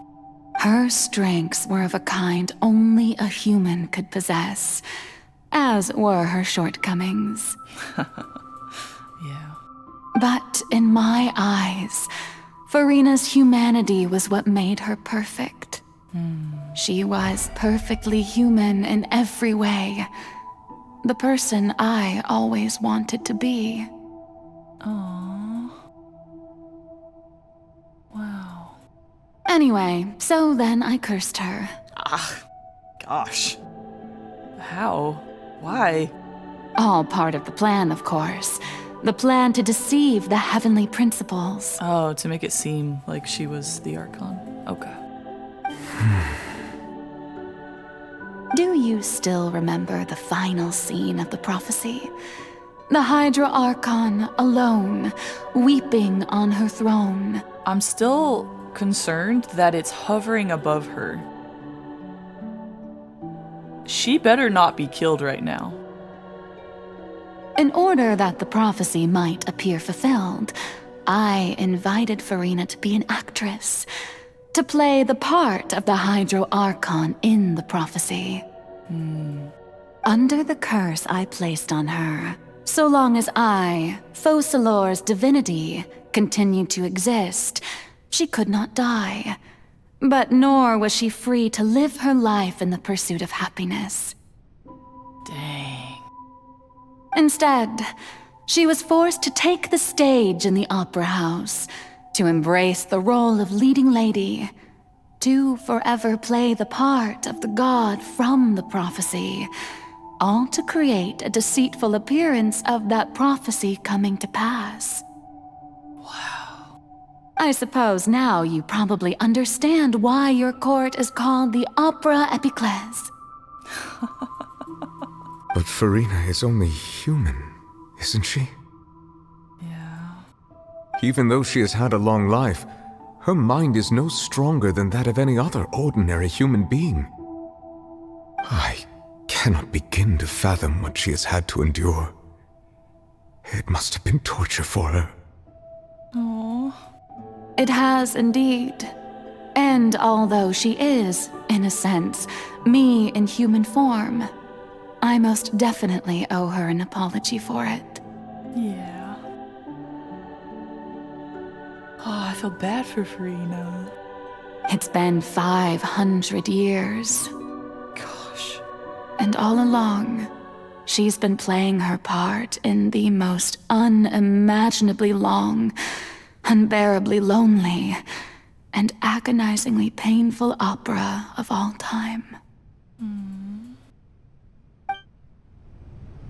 Her strengths were of a kind only a human could possess. as were her shortcomings. Yeah. But in my eyes, Furina's humanity was what made her perfect. She was perfectly human in every way. The person I always wanted to be. Aww. Wow. Anyway, so then I cursed her. Ah, gosh. How? Why? All part of the plan, of course. The plan to deceive the heavenly principles. Oh, to make it seem like she was the Archon. Okay. Do you still remember the final scene of the prophecy? The Hydra Archon alone, weeping on her throne. I'm still concerned that it's hovering above her. She better not be killed right now. In order that the prophecy might appear fulfilled, I invited Furina to be an actress, to play the part of the Hydro Archon in the prophecy. Under the curse I placed on her, so long as I, Focalor's divinity, continued to exist, she could not die. But nor was she free to live her life in the pursuit of happiness. Dang. Instead, she was forced to take the stage in the opera house, to embrace the role of leading lady, to forever play the part of the god from the prophecy, all to create a deceitful appearance of that prophecy coming to pass. Wow. I suppose now you probably understand why your court is called the Opera Epiclese. But Furina is only human, isn't she? Yeah. Even though she has had a long life, her mind is no stronger than that of any other ordinary human being. I cannot begin to fathom what she has had to endure. It must have been torture for her. Aww. It has indeed. And although she is, in a sense, me in human form, I most definitely owe her an apology for it. Yeah. Oh, I feel bad for Furina. It's been 500 years. Gosh. And all along, she's been playing her part in the most unimaginably long, unbearably lonely, and agonizingly painful opera of all time.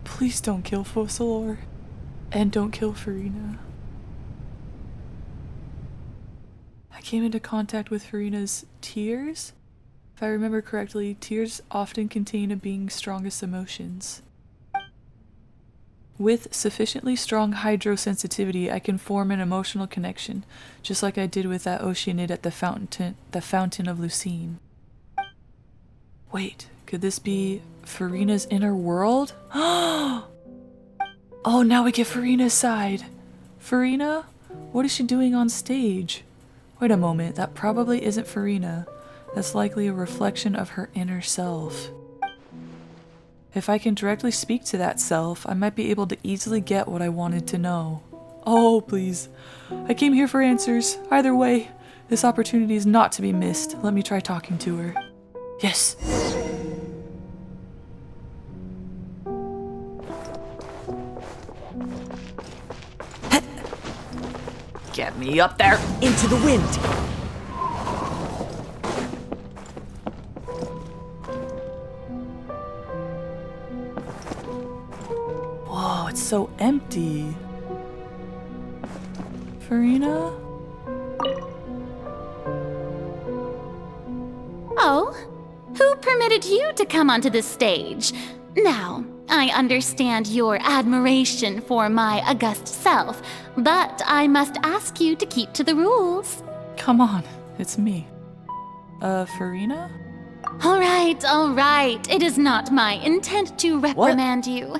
Please don't kill Focalor. And don't kill Furina. I came into contact with Furina's tears. If I remember correctly, tears often contain a being's strongest emotions. With sufficiently strong hydrosensitivity, I can form an emotional connection, just like I did with that Oceanid at the Fountain of Lucine. Wait, could this be Furina's inner world? Oh, now we get Furina's side. Furina? What is she doing on stage? Wait a moment, that probably isn't Furina. That's likely a reflection of her inner self. If I can directly speak to that self, I might be able to easily get what I wanted to know. Oh, please. I came here for answers. Either way, this opportunity is not to be missed. Let me try talking to her. Yes. Get me up there. Into the wind. Whoa, it's so empty. Furina? Oh, who permitted you to come onto the stage? Now, I understand your admiration for my august self, but I must ask you to keep to the rules. Come on, it's me. Furina? All right. It is not my intent to reprimand you.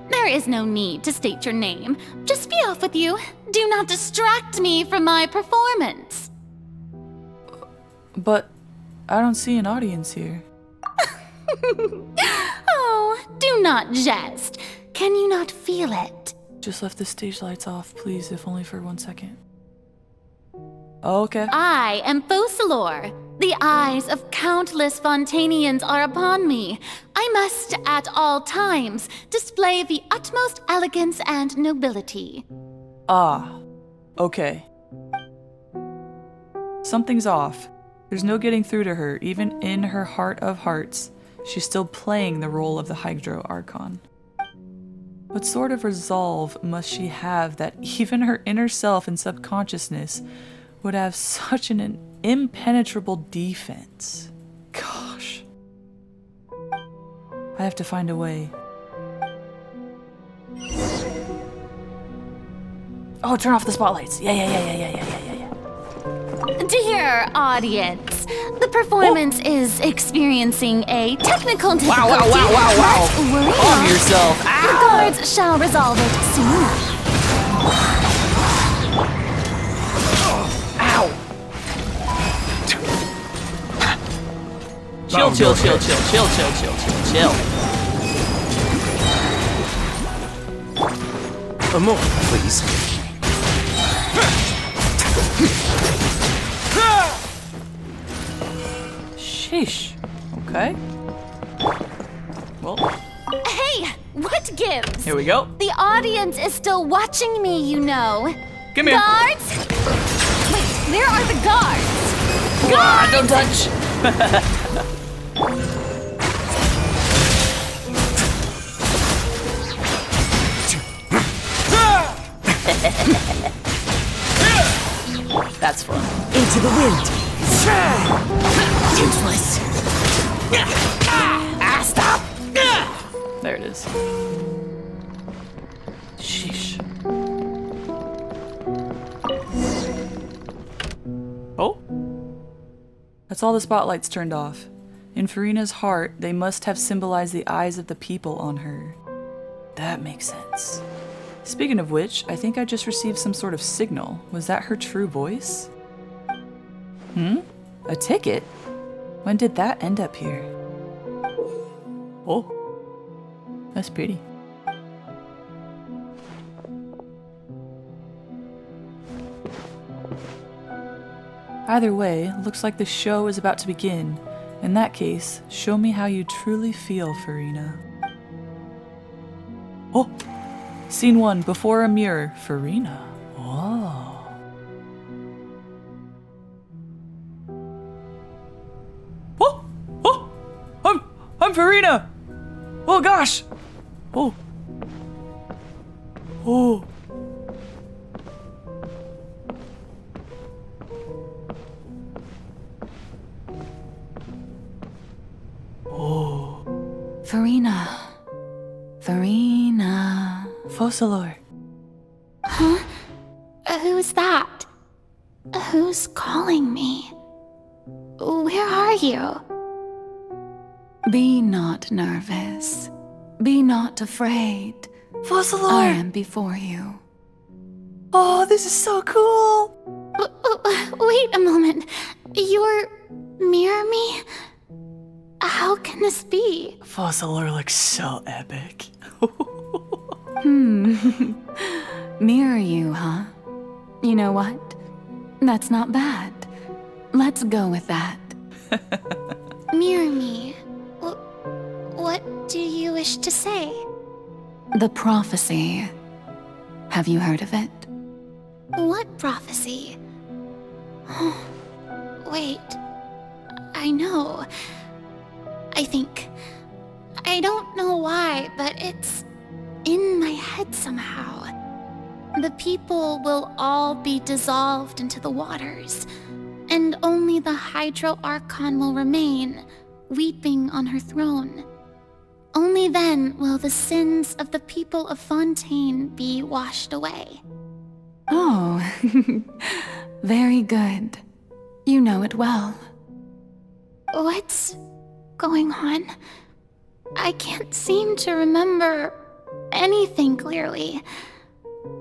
There is no need to state your name. Just be off with you. Do not distract me from my performance. But I don't see an audience here. Oh, do not jest. Can you not feel it? Just left the stage lights off, please, if only for 1 second. Oh, okay. I am Focalor. The eyes of countless Fontainians are upon me. I must, at all times, display the utmost elegance and nobility. Ah, okay. Something's off. There's no getting through to her, even in her heart of hearts. She's still playing the role of the Hydro Archon. What sort of resolve must she have that even her inner self and subconsciousness would have such an impenetrable defense? Gosh. I have to find a way. Oh, turn off the spotlights. Yeah. Dear audience, the performance is experiencing a technical difficulty. Wow. But worry Calm not. yourself. The guards shall resolve it soon enough. Ow. Chill. A moment, please. Sheesh. Okay. Well. Hey, what gives? Here we go. The audience is still watching me, you know. Come here. Guards? Wait, where are the guards? Ah, don't touch. That's fun. Into the wind. Useless. Stop. There it is. Sheesh. Oh? That's all the spotlights turned off. In Furina's heart, they must have symbolized the eyes of the people on her. That makes sense. Speaking of which, I think I just received some sort of signal. Was that her true voice? A ticket? When did that end up here? Oh, that's pretty. Either way, looks like the show is about to begin. In that case, show me how you truly feel, Furina. Oh! Scene 1, before a mirror, Furina. Oh. I'm Furina! Oh gosh! Oh. Furina. Focalor. Huh? Who's that? Who's calling me? Where are you? Be not nervous. Be not afraid. Focalor! I am before you. Oh, this is so cool! Wait a moment. You're near me? How can this be? Focalor looks so epic. Mirror you, huh? You know what? That's not bad. Let's go with that. Mirror me. What do you wish to say? The prophecy. Have you heard of it? What prophecy? Wait. I know. I think. I don't know why, but it's in my head somehow. The people will all be dissolved into the waters, and only the Hydro Archon will remain, weeping on her throne. Only then will the sins of the people of Fontaine be washed away. Oh, very good. You know it well. What's going on? I can't seem to remember anything clearly.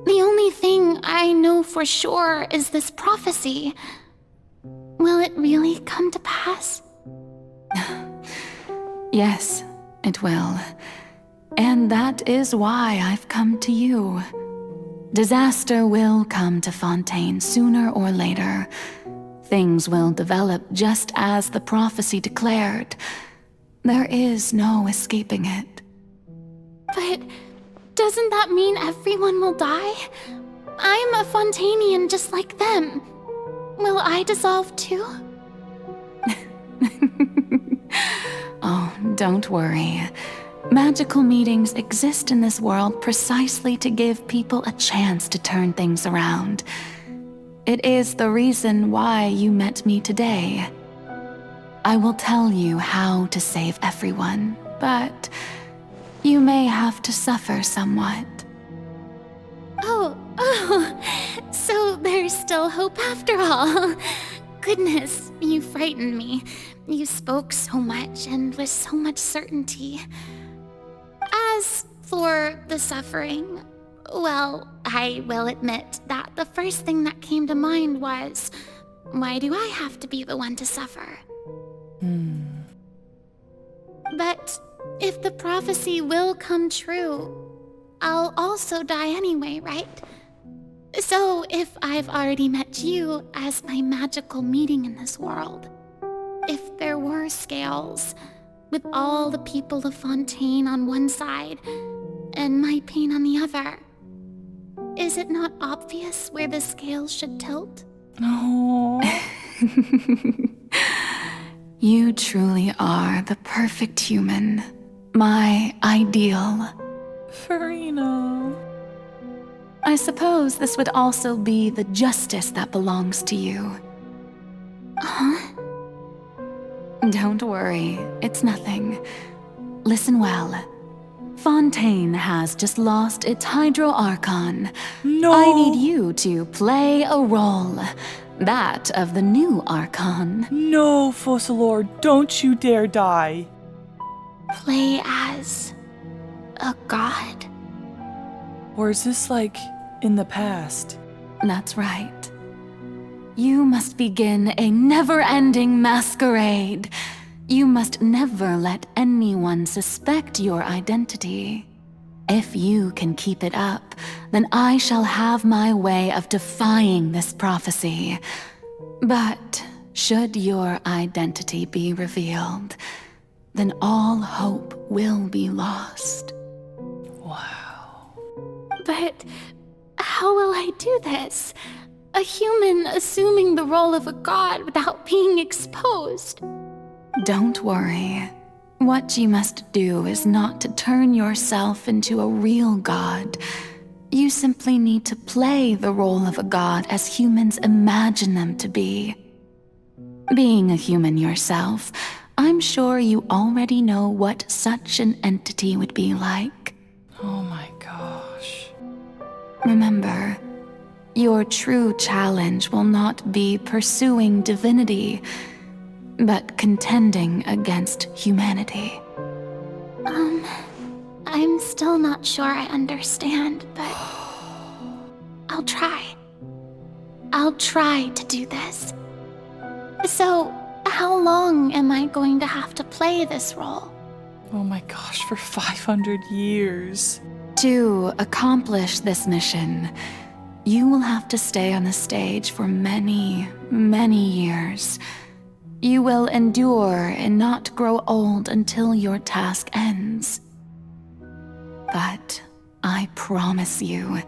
The only thing I know for sure is this prophecy. Will it really come to pass? Yes, it will. And that is why I've come to you. Disaster will come to Fontaine sooner or later. Things will develop just as the prophecy declared. There is no escaping it. But doesn't that mean everyone will die? I'm a Fontainian just like them. Will I dissolve too? Oh, don't worry. Magical meetings exist in this world precisely to give people a chance to turn things around. It is the reason why you met me today. I will tell you how to save everyone, but you may have to suffer somewhat. Oh, so there's still hope after all. Goodness, you frightened me. You spoke so much and with so much certainty. As for the suffering, well, I will admit that the first thing that came to mind was, why do I have to be the one to suffer? But if the prophecy will come true, I'll also die anyway, right? So if I've already met you as my magical meeting in this world, if there were scales, with all the people of Fontaine on one side and my pain on the other, is it not obvious where the scales should tilt? No. You truly are the perfect human. My ideal. Furina. I suppose this would also be the justice that belongs to you. Huh? Don't worry, it's nothing. Listen well. Fontaine has just lost its Hydro Archon. No! I need you to play a role. That of the new Archon. No, Fossilor, don't you dare die. Play as a god? Or is this like in the past? That's right. You must begin a never-ending masquerade. You must never let anyone suspect your identity. If you can keep it up, then I shall have my way of defying this prophecy. But should your identity be revealed, then all hope will be lost. Wow. But how will I do this? A human assuming the role of a god without being exposed. Don't worry. What you must do is not to turn yourself into a real god. You simply need to play the role of a god as humans imagine them to be. Being a human yourself, I'm sure you already know what such an entity would be like. Oh my gosh. Remember, your true challenge will not be pursuing divinity, but contending against humanity. I'm still not sure I understand, but I'll try. I'll try to do this. So, how long am I going to have to play this role? Oh my gosh, for 500 years. To accomplish this mission, you will have to stay on the stage for many, many years. You will endure and not grow old until your task ends. But I promise you,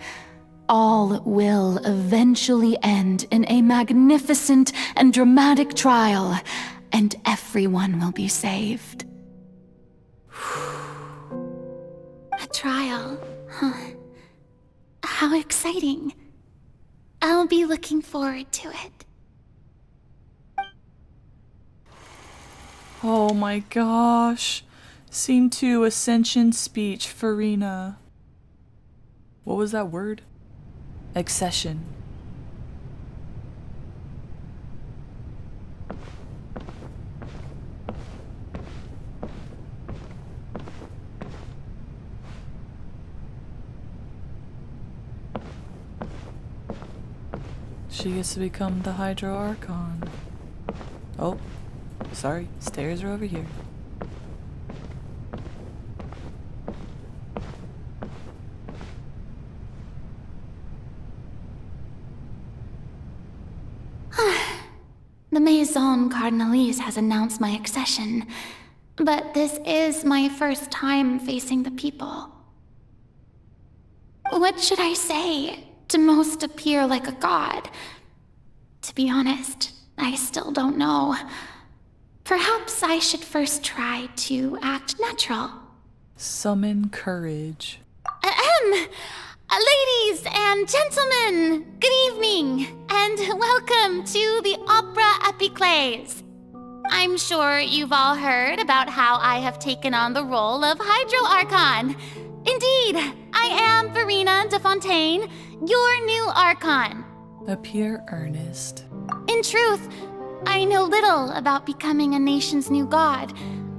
all will eventually end in a magnificent and dramatic trial, and everyone will be saved. A trial, huh? How exciting. I'll be looking forward to it. Oh my gosh. Scene 2, Ascension Speech, Furina. What was that word? Accession. She gets to become the Hydro Archon. Oh, sorry, stairs are over here. Maison Cardinalise has announced my accession, but this is my first time facing the people. What should I say to most appear like a god? To be honest, I still don't know. Perhaps I should first try to act natural. Summon courage. Ladies and gentlemen, good evening, and welcome to the Opera Epiclese. I'm sure you've all heard about how I have taken on the role of Hydro Archon. Indeed, I am Verena de Fontaine, your new Archon. Appear earnest. In truth, I know little about becoming a nation's new god,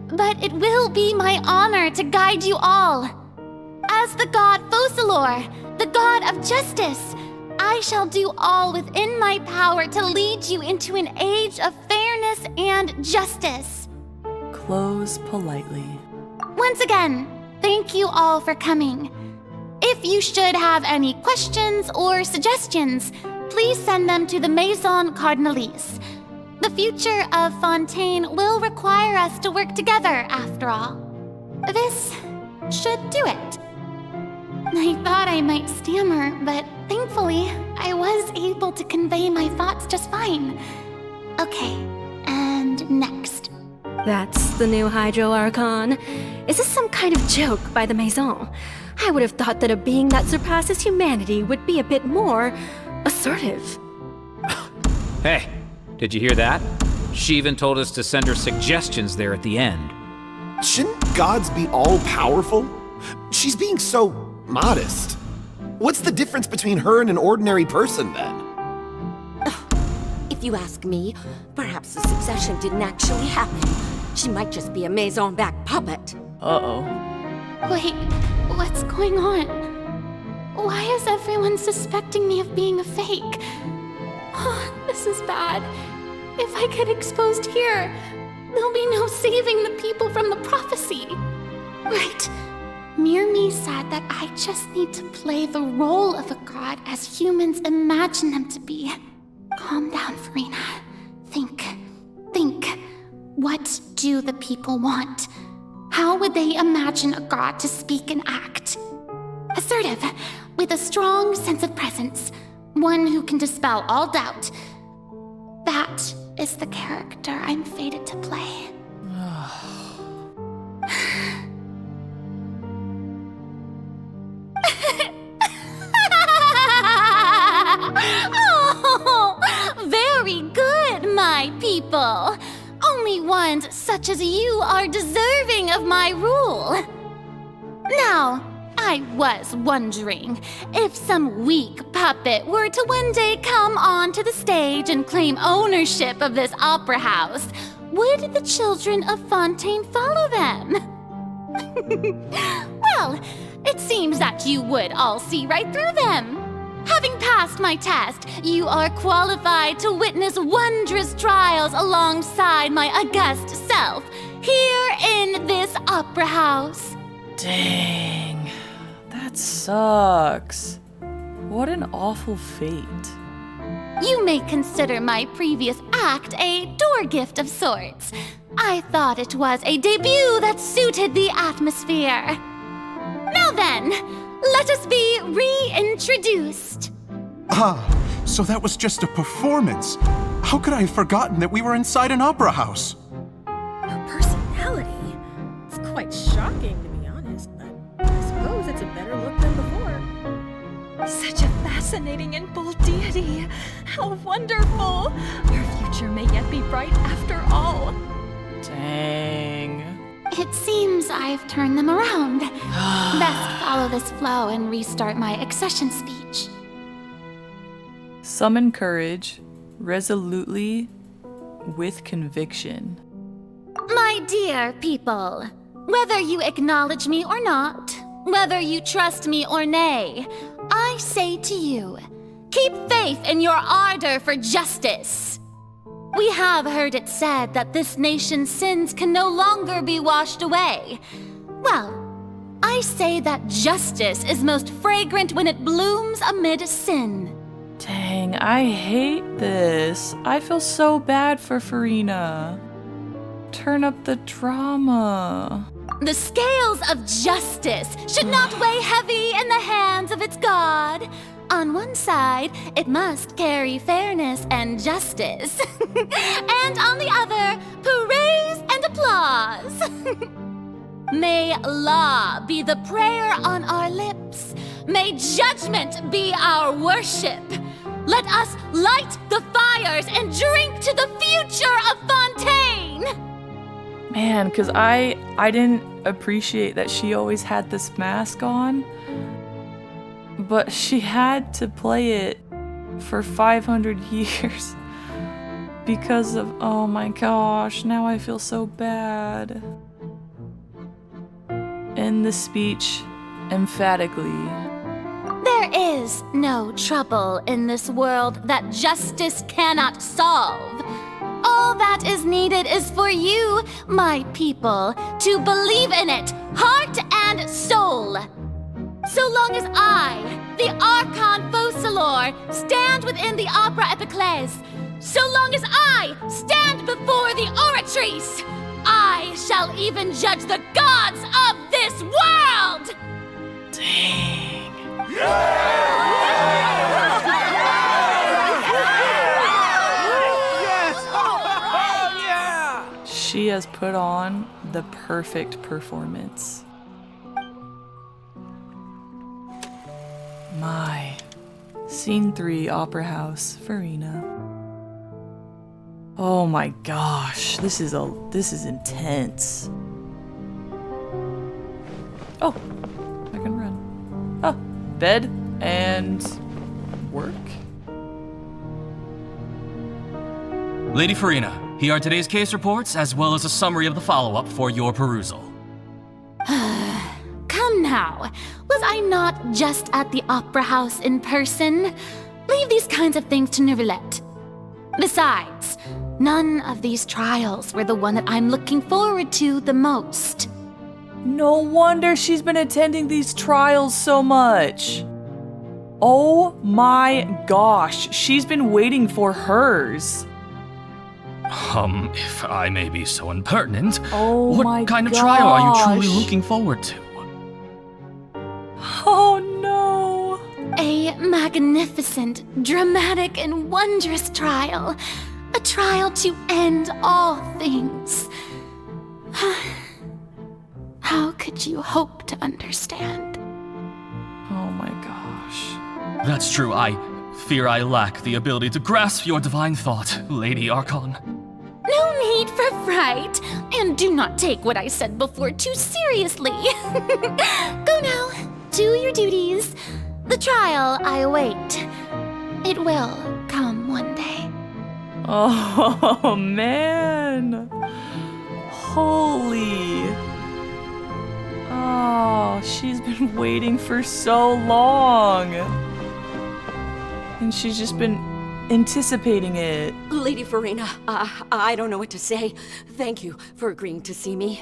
but it will be my honor to guide you all. As the god Focalor, the god of justice, I shall do all within my power to lead you into an age of fairness and justice. Close politely. Once again, thank you all for coming. If you should have any questions or suggestions, please send them to the Maison Cardinalise. The future of Fontaine will require us to work together, after all. This should do it. I thought I might stammer, but thankfully, I was able to convey my thoughts just fine. Okay, and next. That's the new Hydro Archon. Is this some kind of joke by the Maison? I would have thought that a being that surpasses humanity would be a bit more assertive. Hey, did you hear that? She even told us to send her suggestions there at the end. Shouldn't gods be all-powerful? She's being so modest. What's the difference between her and an ordinary person, then? If you ask me, perhaps the succession didn't actually happen. She might just be a Maison-backed puppet. Uh-oh. Wait, what's going on? Why is everyone suspecting me of being a fake? Oh, this is bad. If I get exposed here, there'll be no saving the people from the prophecy. Right. Myrmi said that I just need to play the role of a god as humans imagine them to be. Calm down, Verena. Think. What do the people want? How would they imagine a god to speak and act? Assertive, with a strong sense of presence. One who can dispel all doubt. That is the character I'm fated to play. Oh, very good, my people. Only ones such as you are deserving of my rule. Now, I was wondering if some weak puppet were to one day come onto the stage and claim ownership of this opera house, would the children of Fontaine follow them? Well, it seems that you would all see right through them. Having passed my test, you are qualified to witness wondrous trials alongside my august self, here in this opera house. Dang. That sucks. What an awful fate. You may consider my previous act a door gift of sorts. I thought it was a debut that suited the atmosphere. Now then, let us be reintroduced. Ah, so that was just a performance. How could I have forgotten that we were inside an opera house? Her personality? It's quite shocking, to be honest, but I suppose it's a better look than before. Such a fascinating and bold deity. How wonderful. Our future may yet be bright after all. Dang. It seems I've turned them around. Best follow this flow and restart my accession speech. Summon courage, resolutely, with conviction. My dear people, whether you acknowledge me or not, whether you trust me or nay, I say to you, keep faith in your ardor for justice. We have heard it said that this nation's sins can no longer be washed away. Well, I say that justice is most fragrant when it blooms amid sin. Dang, I hate this. I feel so bad for Farina. Turn up the drama. The scales of justice should not weigh heavy in the hands of its god. On one side, it must carry fairness and justice. And on the other, praise and applause. May law be the prayer on our lips. May judgment be our worship. Let us light the fires and drink to the future of Fontaine. Man, because I didn't appreciate that she always had this mask on. But she had to play it for 500 years. Because of, oh my gosh, now I feel so bad. End the speech emphatically. There is no trouble in this world that justice cannot solve. All that is needed is for you, my people, to believe in it, heart and soul. So long as I, the Archon Quest, stand within the Opera Epiclese, so long as I stand before the Oratrice, I shall even judge the gods of this world! Dang. She has put on the perfect performance. My. Scene 3, Opera House, Farina. Oh my gosh, this is intense. Oh, I can run. Oh, bed and work? Lady Farina, here are today's case reports as well as a summary of the follow-up for your perusal. Come now, was I not just at the Opera House in person? Leave these kinds of things to Neuvillette. Besides, none of these trials were the one that I'm looking forward to the most. No wonder she's been attending these trials so much. Oh my gosh, she's been waiting for hers. If I may be so impertinent, oh what kind of trial are you truly looking forward to? Oh no! A magnificent, dramatic, and wondrous trial. A trial to end all things. How could you hope to understand? Oh my gosh. That's true. I fear I lack the ability to grasp your divine thought, Lady Archon. No need for fright, and do not take what I said before too seriously. Go now, do your duties. The trial I await. It will come one day. Oh man. Holy. Oh, she's been waiting for so long. And she's just been anticipating it. Lady Farina, I don't know what to say. Thank you for agreeing to see me.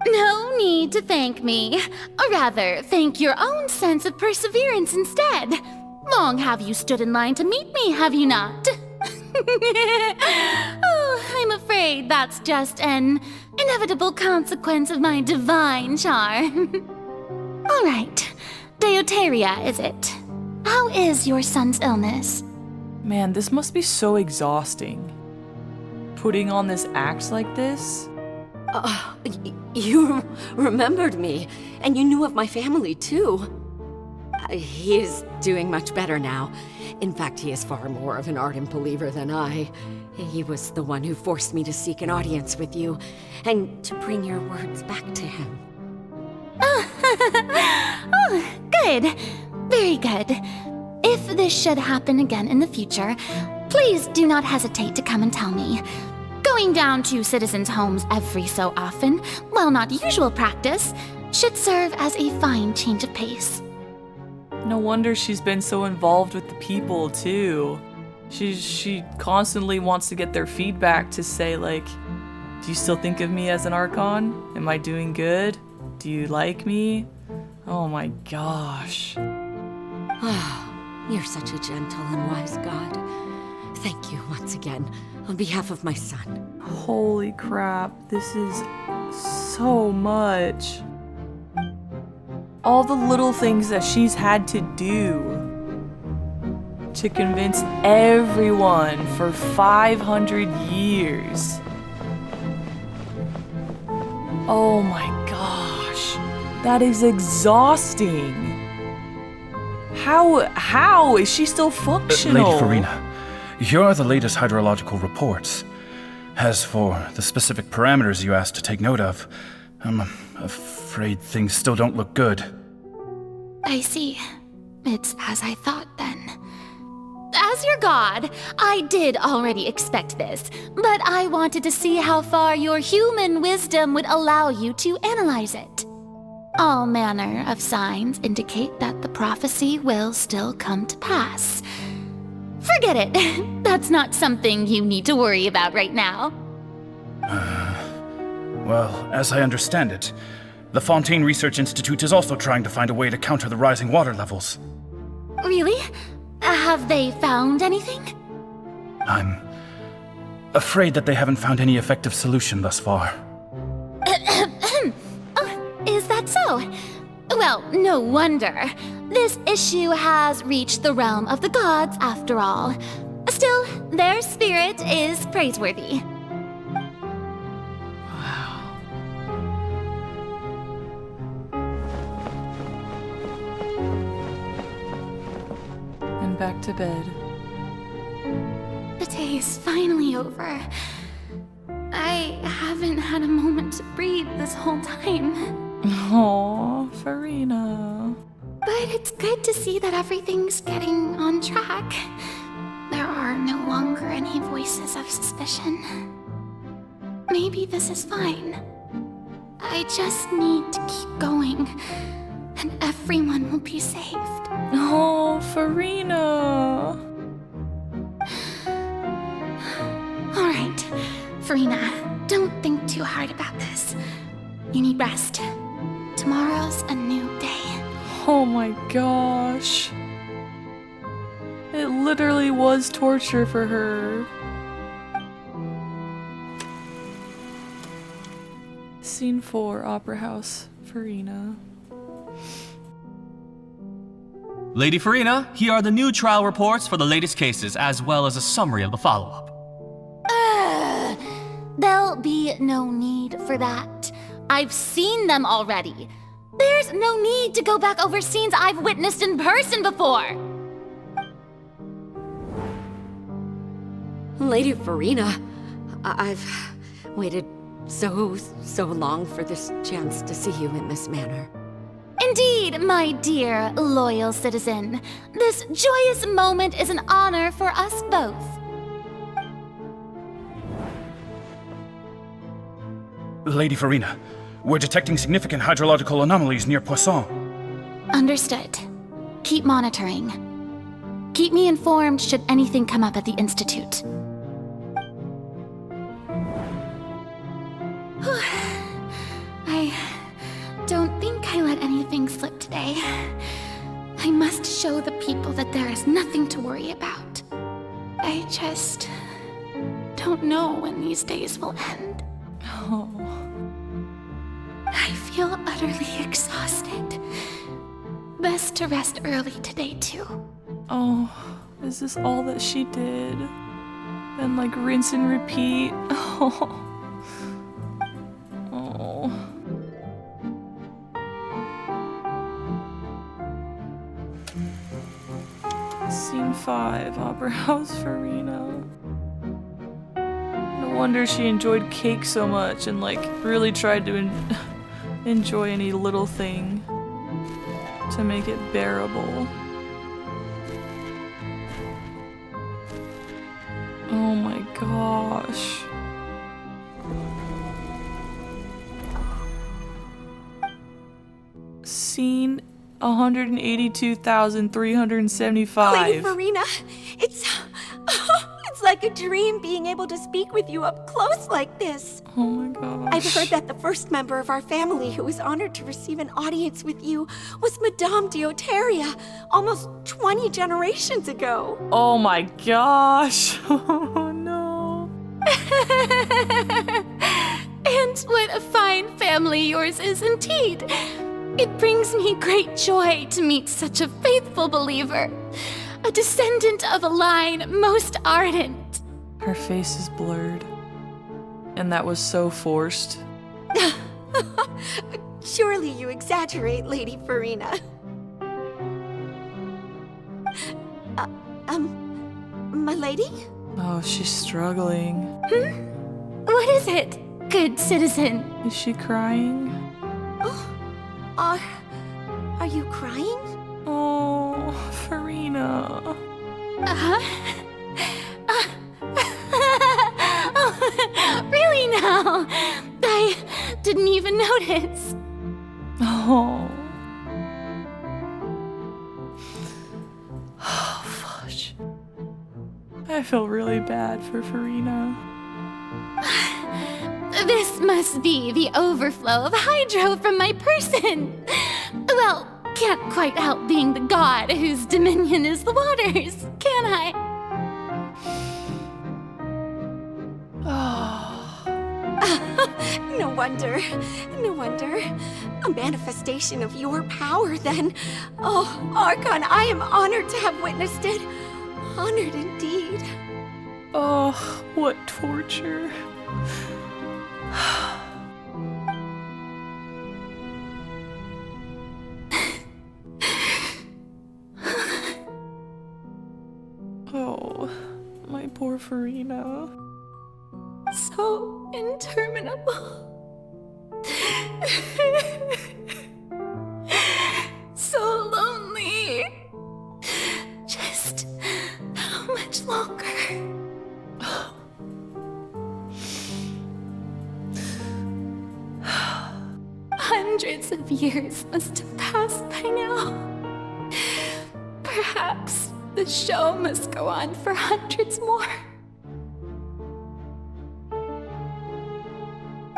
No need to thank me. Or rather, thank your own sense of perseverance instead. Long have you stood in line to meet me, have you not? Oh, I'm afraid that's just an inevitable consequence of my divine charm. All right, Deoteria, is it? How is your son's illness? Man, this must be so exhausting. Putting on this act like this? You remembered me, and you knew of my family, too. He is doing much better now. In fact, he is far more of an ardent believer than I. He was the one who forced me to seek an audience with you, and to bring your words back to him. Oh, good. Very good. If this should happen again in the future, please do not hesitate to come and tell me. Going down to citizens' homes every so often, while not usual practice, should serve as a fine change of pace. No wonder she's been so involved with the people, too. She constantly wants to get their feedback to say, like, do you still think of me as an Archon? Am I doing good? Do you like me? Oh my gosh. You're such a gentle and wise god. Thank you once again, on behalf of my son. Holy crap, this is so much. All the little things that she's had to do to convince everyone for 500 years. Oh my gosh, that is exhausting. How is she still functional? Lady Farina, here are the latest hydrological reports. As for the specific parameters you asked to take note of, I'm afraid things still don't look good. I see. It's as I thought then. As your god, I did already expect this, but I wanted to see how far your human wisdom would allow you to analyze it. All manner of signs indicate that the prophecy will still come to pass. Forget it. That's not something you need to worry about right now. Well, as I understand it, the Fontaine Research Institute is also trying to find a way to counter the rising water levels. Really? Have they found anything? I'm afraid that they haven't found any effective solution thus far. Oh, is that so? Well, no wonder. This issue has reached the realm of the gods, after all. Still, their spirit is praiseworthy. And back to bed. The day is finally over. I haven't had a moment to breathe this whole time. Aww, Farina. But it's good to see that everything's getting on track. There are no longer any voices of suspicion. Maybe this is fine. I just need to keep going, and everyone will be saved. Oh, Farina. All right, Farina, don't think too hard about this. You need rest. Tomorrow's a new day. Oh my gosh. It literally was torture for her. Scene 4, Opera House, Farina. Lady Farina, here are the new trial reports for the latest cases, as well as a summary of the follow-up. There'll be no need for that. I've seen them already. There's no need to go back over scenes I've witnessed in person before. Lady Farina, I've waited so long for this chance to see you in this manner. Indeed, my dear, loyal citizen. This joyous moment is an honor for us both. Lady Farina, we're detecting significant hydrological anomalies near Poisson. Understood. Keep monitoring. Keep me informed should anything come up at the Institute. I don't think I let anything slip today. I must show the people that there is nothing to worry about. I just don't know when these days will end. Oh. I feel utterly exhausted. Best to rest early today, too. Oh, is this all that she did? And like rinse and repeat? Oh. Oh. Scene 5, Opera House, Farina. No wonder she enjoyed cake so much and like really tried to enjoy any little thing to make it bearable. Oh my gosh. Scene 182,375. Lady Farina, it's like a dream being able to speak with you up close like this. Oh my gosh. I've heard that the first member of our family who was honored to receive an audience with you was Madame Deoteria, almost 20 generations ago. Oh my gosh. Oh no. And what a fine family yours is indeed. It brings me great joy to meet such a faithful believer, a descendant of a line most ardent. Her face is blurred. And that was so forced. Surely you exaggerate, Lady Farina. My lady? Oh, she's struggling. What is it, good citizen? Is she crying? Are you crying? Oh, Farina. Really now? I didn't even notice. Oh. Oh, fudge. I feel really bad for Farina. This must be the overflow of hydro from my person. Well, can't quite help being the god whose dominion is the waters, can I? No wonder. No wonder. A manifestation of your power, then. Oh, Archon, I am honored to have witnessed it. Honored indeed. Oh, what torture. Oh, my poor Farina. So interminable. So lonely. Just how much longer? Hundreds of years must have passed by now. Perhaps the show must go on for hundreds more.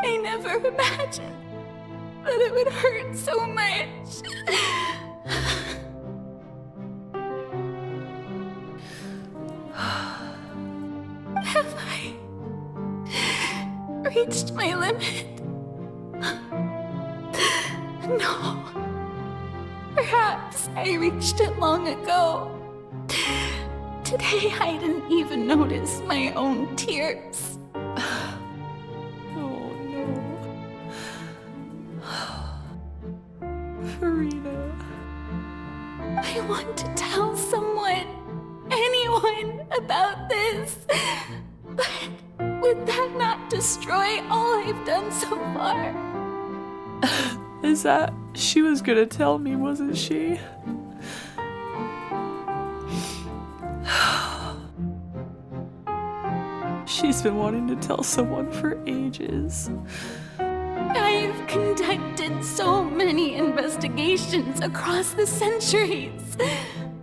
I never imagined that it would hurt so much. Have I reached my limit? No. Perhaps I reached it long ago. Today I didn't even notice my own tears. Farina. I want to tell someone, anyone, about this. But would that not destroy all I've done so far? Is that... She was gonna tell me, wasn't she? She's been wanting to tell someone for ages. I've conducted so many investigations across the centuries,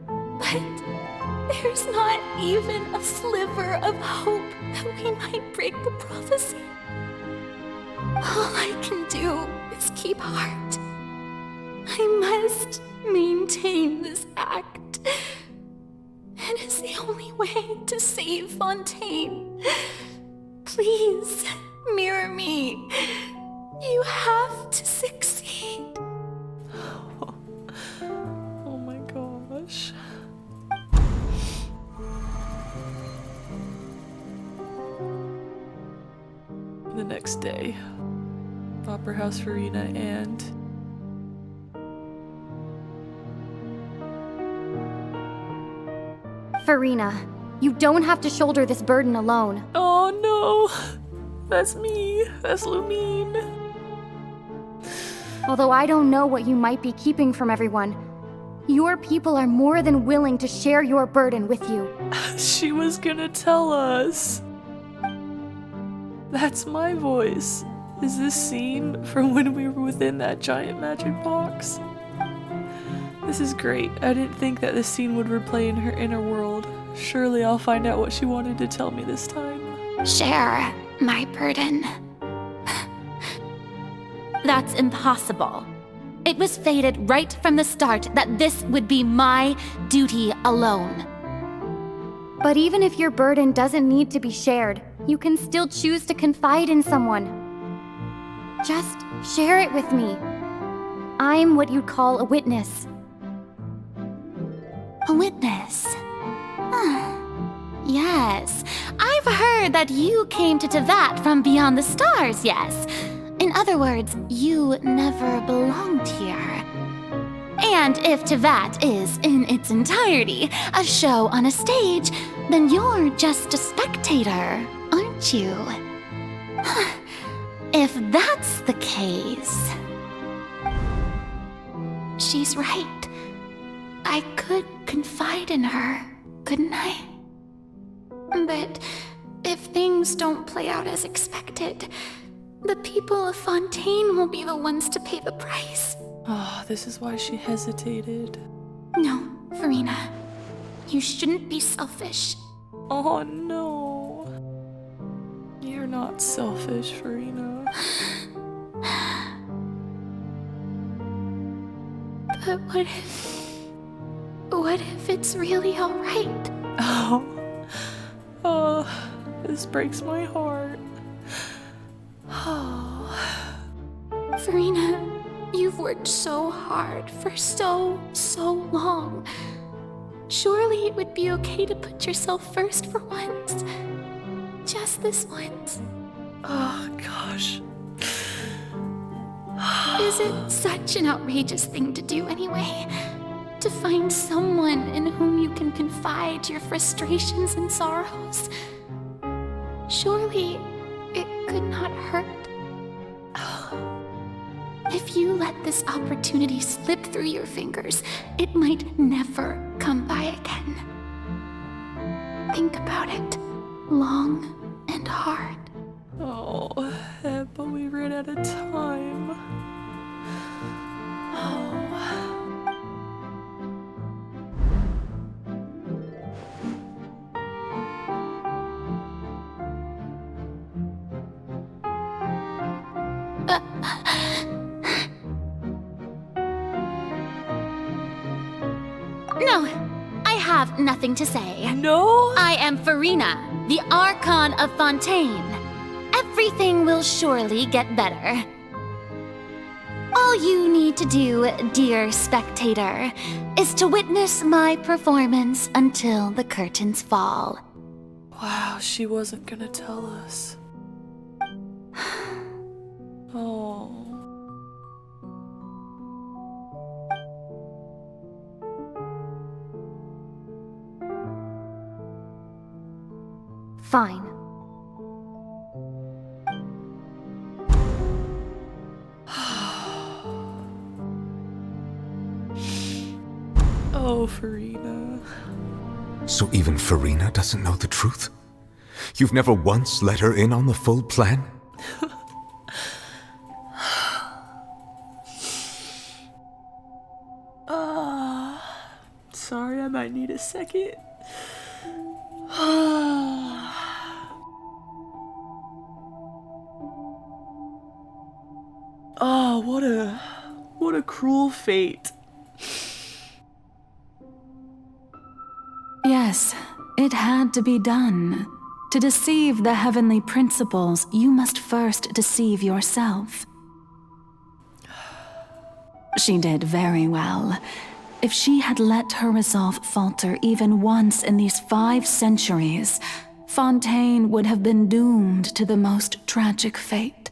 but there's not even a sliver of hope that we might break the prophecy. All I can do is keep heart. I must maintain this act. It is the only way to save Fontaine. Please, mirror me. You have to succeed. Oh my gosh. The next day, Opera House Farina and... Farina, you don't have to shoulder this burden alone. Oh no! That's me. That's Lumine. Although I don't know what you might be keeping from everyone, your people are more than willing to share your burden with you. She was gonna tell us. That's my voice. Is this scene from when we were within that giant magic box? This is great. I didn't think that this scene would replay in her inner world. Surely I'll find out what she wanted to tell me this time. Share my burden. That's impossible. It was fated right from the start that this would be my duty alone. But even if your burden doesn't need to be shared, you can still choose to confide in someone. Just share it with me. I'm what you'd call a witness. A witness? Yes, I've heard that you came to Tevat from beyond the stars, yes. In other words, you never belonged here. And if Tevat is, in its entirety, a show on a stage, then you're just a spectator, aren't you? If that's the case... She's right. I could confide in her, couldn't I? But if things don't play out as expected, the people of Fontaine will be the ones to pay the price. Oh, this is why she hesitated. No, Farina. You shouldn't be selfish. Oh no. You're not selfish, Farina. But what if it's really alright? Oh, this breaks my heart. Oh. Farina, you've worked so hard for so long. Surely it would be okay to put yourself first for once. Just this once. Oh, gosh. Is it such an outrageous thing to do anyway? To find someone in whom you can confide your frustrations and sorrows? Surely it could not hurt. If you let this opportunity slip through your fingers, it might never come by again. Think about it long and hard. Oh, but we ran out of time. Oh. No, I have nothing to say. No? I am Farina, the Archon of Fontaine. Everything will surely get better. All you need to do, dear spectator, is to witness my performance until the curtains fall. Wow, she wasn't gonna tell us. Oh. Fine. Oh, Farina. So even Farina doesn't know the truth? You've never once let her in on the full plan? Sorry, I might need a second. Oh, what a cruel fate. Yes, it had to be done. To deceive the heavenly principles, you must first deceive yourself. She did very well. If she had let her resolve falter even once in these 5 centuries, Fontaine would have been doomed to the most tragic fate.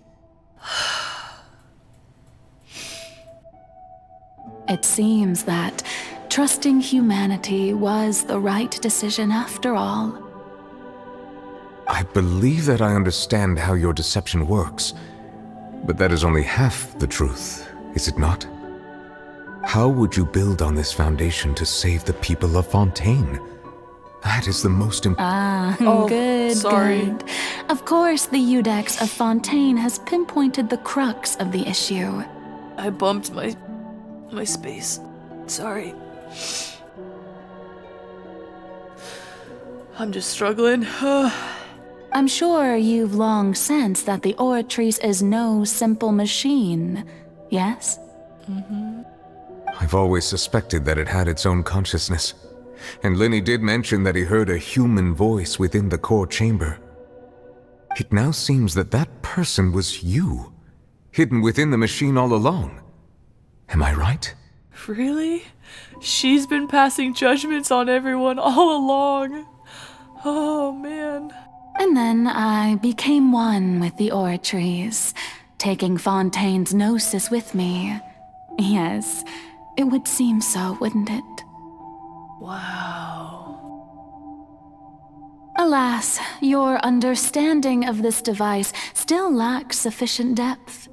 It seems that trusting humanity was the right decision after all. I believe that I understand how your deception works, but that is only half the truth, is it not? How would you build on this foundation to save the people of Fontaine? That is the most important. Good, sorry. good. Of course, the Iudex of Fontaine has pinpointed the crux of the issue. I bumped my space. Sorry. I'm just struggling. I'm sure you've long sensed that the Oratrice is no simple machine, yes? I've always suspected that it had its own consciousness. And Lenny did mention that he heard a human voice within the core chamber. It now seems that that person was you, hidden within the machine all along. Am I right? Really? She's been passing judgments on everyone all along. Oh, man. And then I became one with the Oratrice, taking Fontaine's gnosis with me. Yes, it would seem so, wouldn't it? Wow. Alas, your understanding of this device still lacks sufficient depth.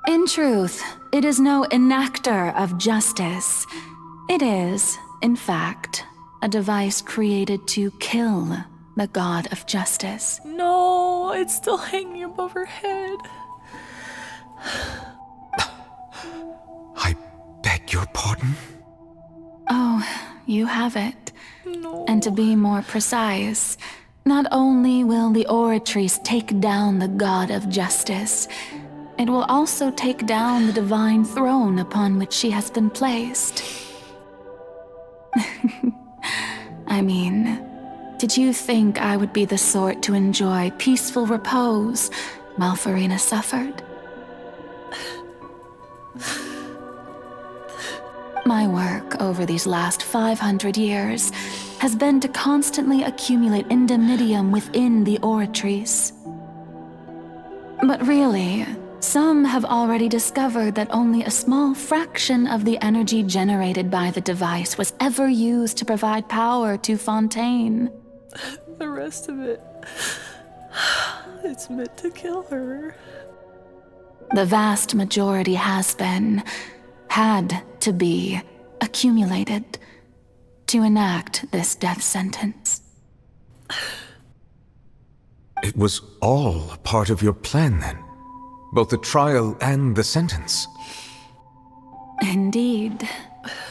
In truth, it is no enactor of justice. It is, in fact, a device created to kill the god of justice. No, it's still hanging above her head. I beg your pardon? Oh, you have it. No. And to be more precise, not only will the Oratrice take down the god of justice, it will also take down the divine throne upon which she has been placed. I mean, did you think I would be the sort to enjoy peaceful repose while Furina suffered? My work over these last 500 years has been to constantly accumulate indemnitium within the Oratrice. But really, some have already discovered that only a small fraction of the energy generated by the device was ever used to provide power to Fontaine. The rest of it, it's meant to kill her. The vast majority has been, had to be, accumulated to enact this death sentence. It was all a part of your plan then? Both the trial and the sentence? Indeed.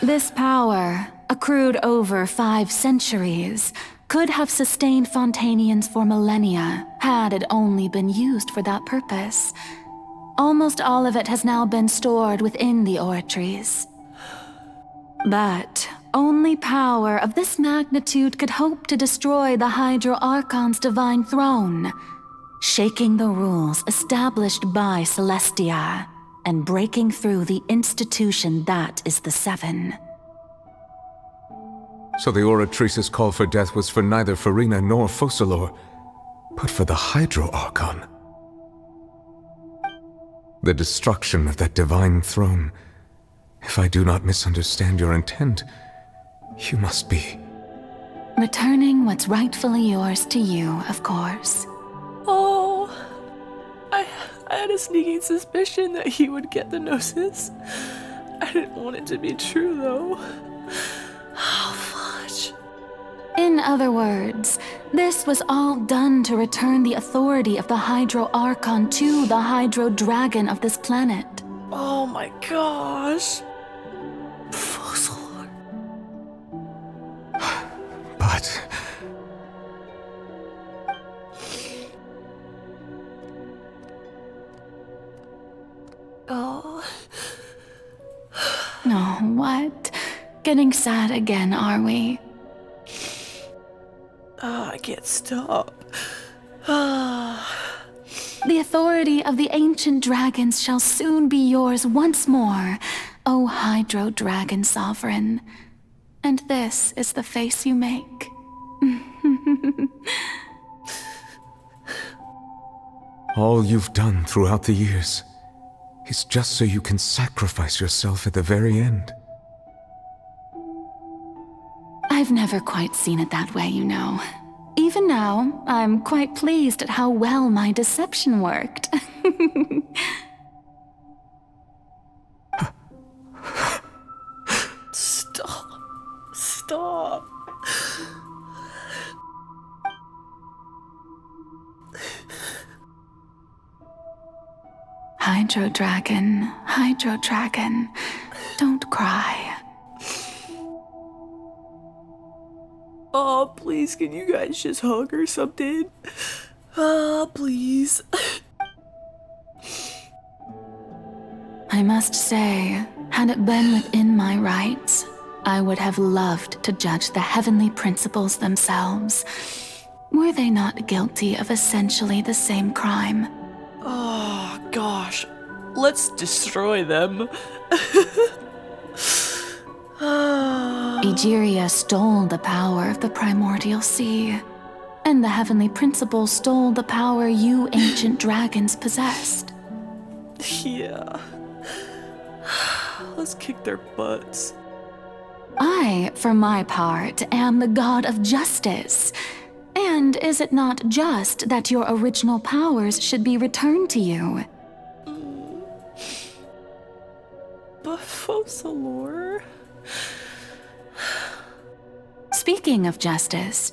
This power, accrued over 5 centuries, could have sustained Fontainians for millennia had it only been used for that purpose. Almost all of it has now been stored within the Oratrice. But only power of this magnitude could hope to destroy the Hydro Archon's divine throne, shaking the rules established by Celestia and breaking through the institution that is the Seven. So the Oratrice's call for death was for neither Furina nor Focalor, but for the Hydro Archon. The destruction of that divine throne. If I do not misunderstand your intent, you must be... Returning what's rightfully yours to you, of course. Oh, I had a sneaking suspicion that he would get the gnosis. I didn't want it to be true, though. Oh, fudge. In other words, this was all done to return the authority of the Hydro Archon to the Hydro Dragon of this planet. Oh my gosh. But... Oh. No, what? Getting sad again, are we? Oh, I can't stop. The authority of the ancient dragons shall soon be yours once more, O Hydro Dragon Sovereign. And this is the face you make. all you've done throughout the years is just so you can sacrifice yourself at the very end. I've never quite seen it that way, you know. Even now, I'm quite pleased at how well my deception worked. Stop. Hydro Dragon, don't cry. Oh, please, can you guys just hug or something? Ah, please. I must say, had it been within my rights, I would have loved to judge the heavenly principles themselves. Were they not guilty of essentially the same crime? Oh, gosh. Let's destroy them. Egeria stole the power of the primordial sea, and the heavenly principle stole the power you ancient dragons possessed. Yeah. Let's kick their butts. I, for my part, am the god of justice. And is it not just that your original powers should be returned to you? But Focalor... Speaking of justice,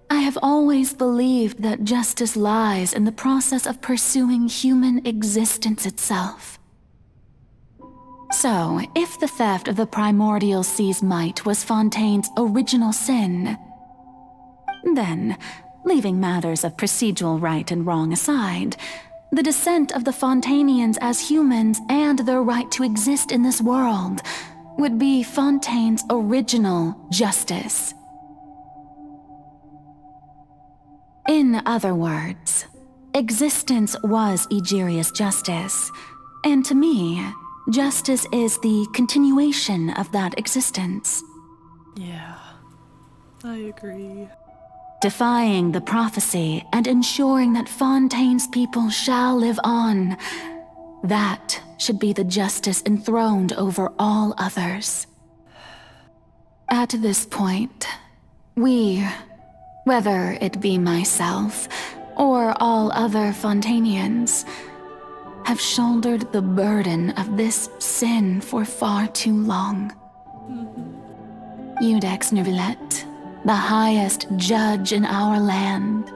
I have always believed that justice lies in the process of pursuing human existence itself. So, if the theft of the primordial sea's might was Fontaine's original sin, then, leaving matters of procedural right and wrong aside, the descent of the Fontainians as humans and their right to exist in this world would be Fontaine's original justice. In other words, existence was Egeria's justice, and to me, justice is the continuation of that existence. Yeah, I agree. Defying the prophecy and ensuring that Fontaine's people shall live on, that should be the justice enthroned over all others. At this point, we, whether it be myself or all other Fontainians, have shouldered the burden of this sin for far too long. Iudex Neuvillette, the highest judge in our land,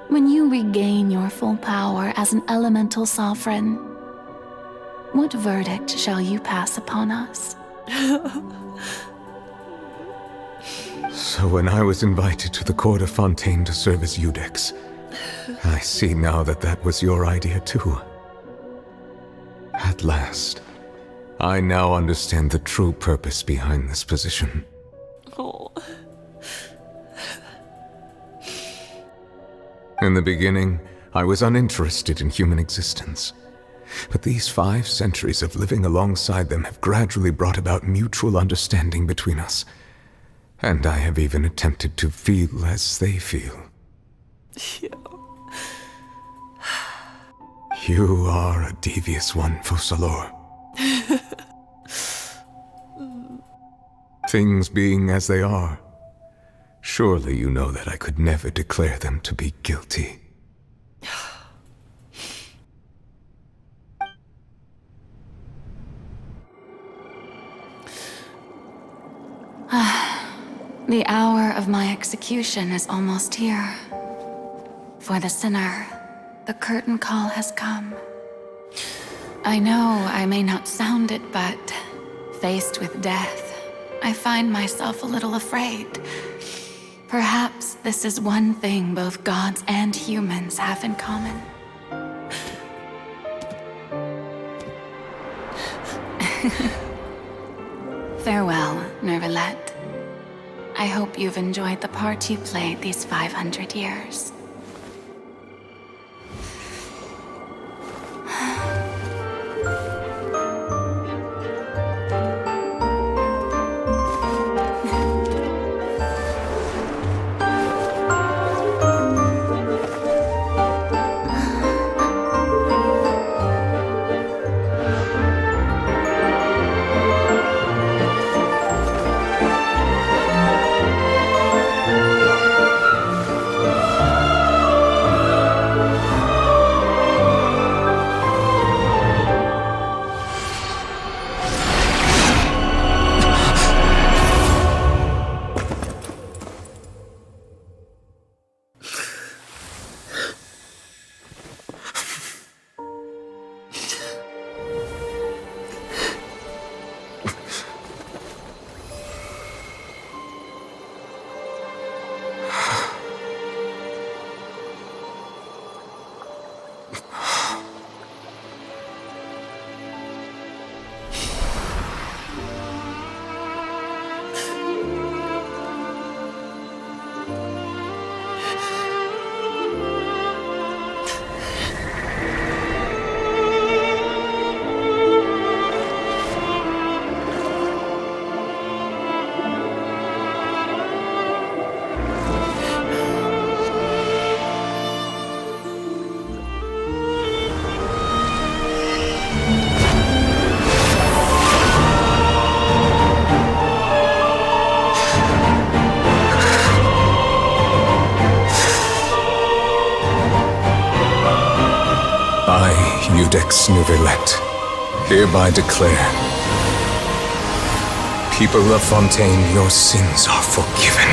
when you regain your full power as an elemental sovereign, what verdict shall you pass upon us? So when I was invited to the court of Fontaine to serve as Iudex, I see now that that was your idea too. At last, I now understand the true purpose behind this position. Oh. In the beginning, I was uninterested in human existence. But these 5 centuries of living alongside them have gradually brought about mutual understanding between us. And I have even attempted to feel as they feel. Yeah. You are a devious one, Focalor. Things being as they are, surely you know that I could never declare them to be guilty. The hour of my execution is almost here. For the sinner, the curtain call has come. I know I may not sound it, but faced with death, I find myself a little afraid. Perhaps this is one thing both gods and humans have in common. Farewell, Neuvillette. I hope you've enjoyed the part you played these 500 years. Iudex Nuvelet, hereby declare, people of Fontaine, your sins are forgiven.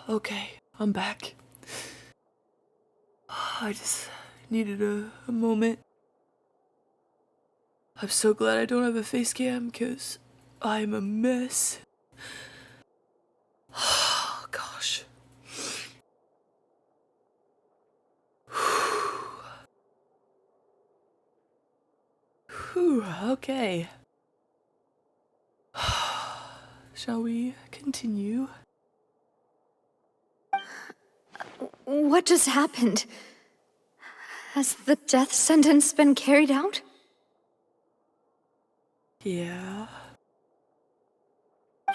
Okay, I'm back. I just needed a moment. I'm so glad I don't have a face cam because I'm a mess. Oh, gosh. Whew, okay. Shall we continue? What just happened? Has the death sentence been carried out? Yeah.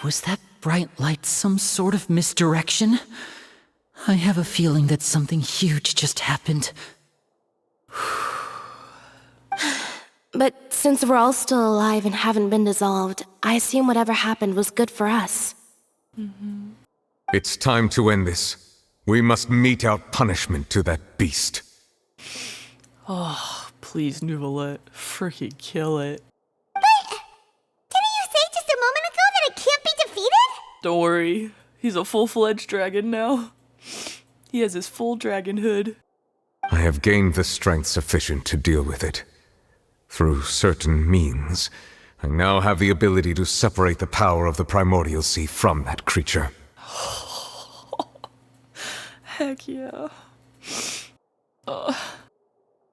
Was that bright light some sort of misdirection? I have a feeling that something huge just happened. But since we're all still alive and haven't been dissolved, I assume whatever happened was good for us. It's time to end this. We must mete out punishment to that beast. Oh, please, Nuvelet. Freaking kill it. Didn't you say just a moment ago that it can't be defeated? Don't worry. He's a full-fledged dragon now. He has his full dragon hood. I have gained the strength sufficient to deal with it. Through certain means, I now have the ability to separate the power of the primordial sea from that creature. Heck yeah.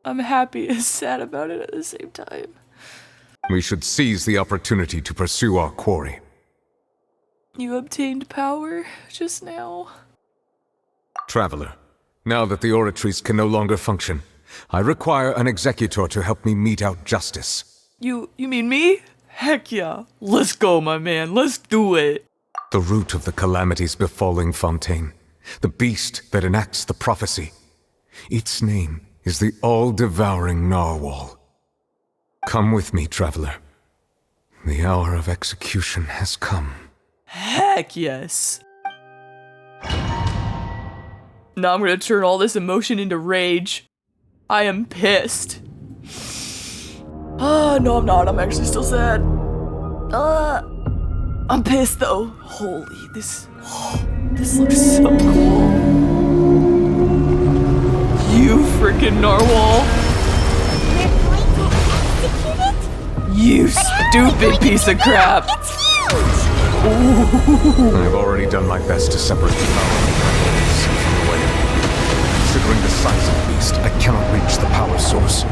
I'm happy and sad about it at the same time. We should seize the opportunity to pursue our quarry. You obtained power just now. Traveler, now that the oratories can no longer function, I require an executor to help me mete out justice. You mean me? Heck yeah. Let's go, my man. Let's do it. The root of the calamities befalling Fontaine, the beast that enacts the prophecy. Its name is the all-devouring narwhal. Come with me, traveler. The hour of execution has come. Heck yes. Now I'm gonna turn all this emotion into rage. I am pissed. No I'm not. I'm actually still sad. I'm pissed though. Holy, this looks so cool. You freaking narwhal. You stupid piece of crap. It's huge! I've already done my best to separate the power of the primordial sea from the way. Considering the size of the beast, I cannot reach the power source.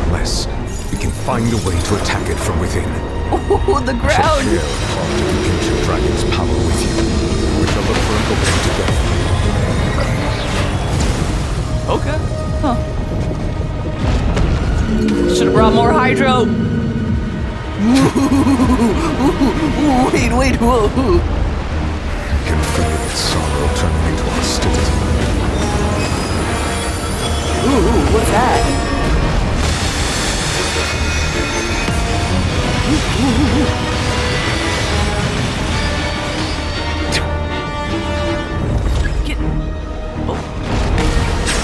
Unless we can find a way to attack it from within. Oh, the ground! Share part of the ancient dragon's power with you. We shall look for an opening together. Okay. Huh. Should've brought more hydro. Wait, whoa. I can feel its sorrow turning into hostility. Ooh, what's that?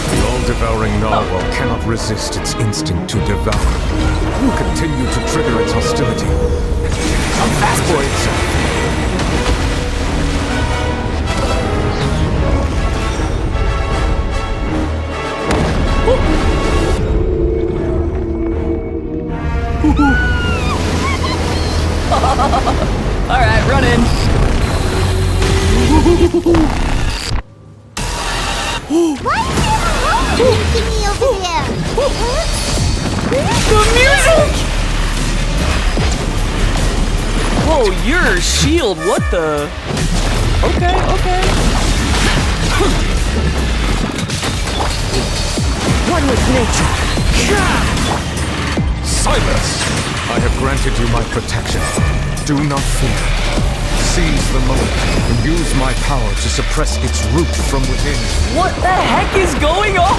The all-devouring narwhal cannot resist its instinct to devour. Continue to trigger its hostility. I'm fast boy itself. Alright, run in. Why is there a rope thingy over there? The music! Whoa, your shield, what the? Okay, okay. One with nature. Silence! I have granted you my protection. Do not fear. Seize the moment and use my power to suppress its root from within. What the heck is going on?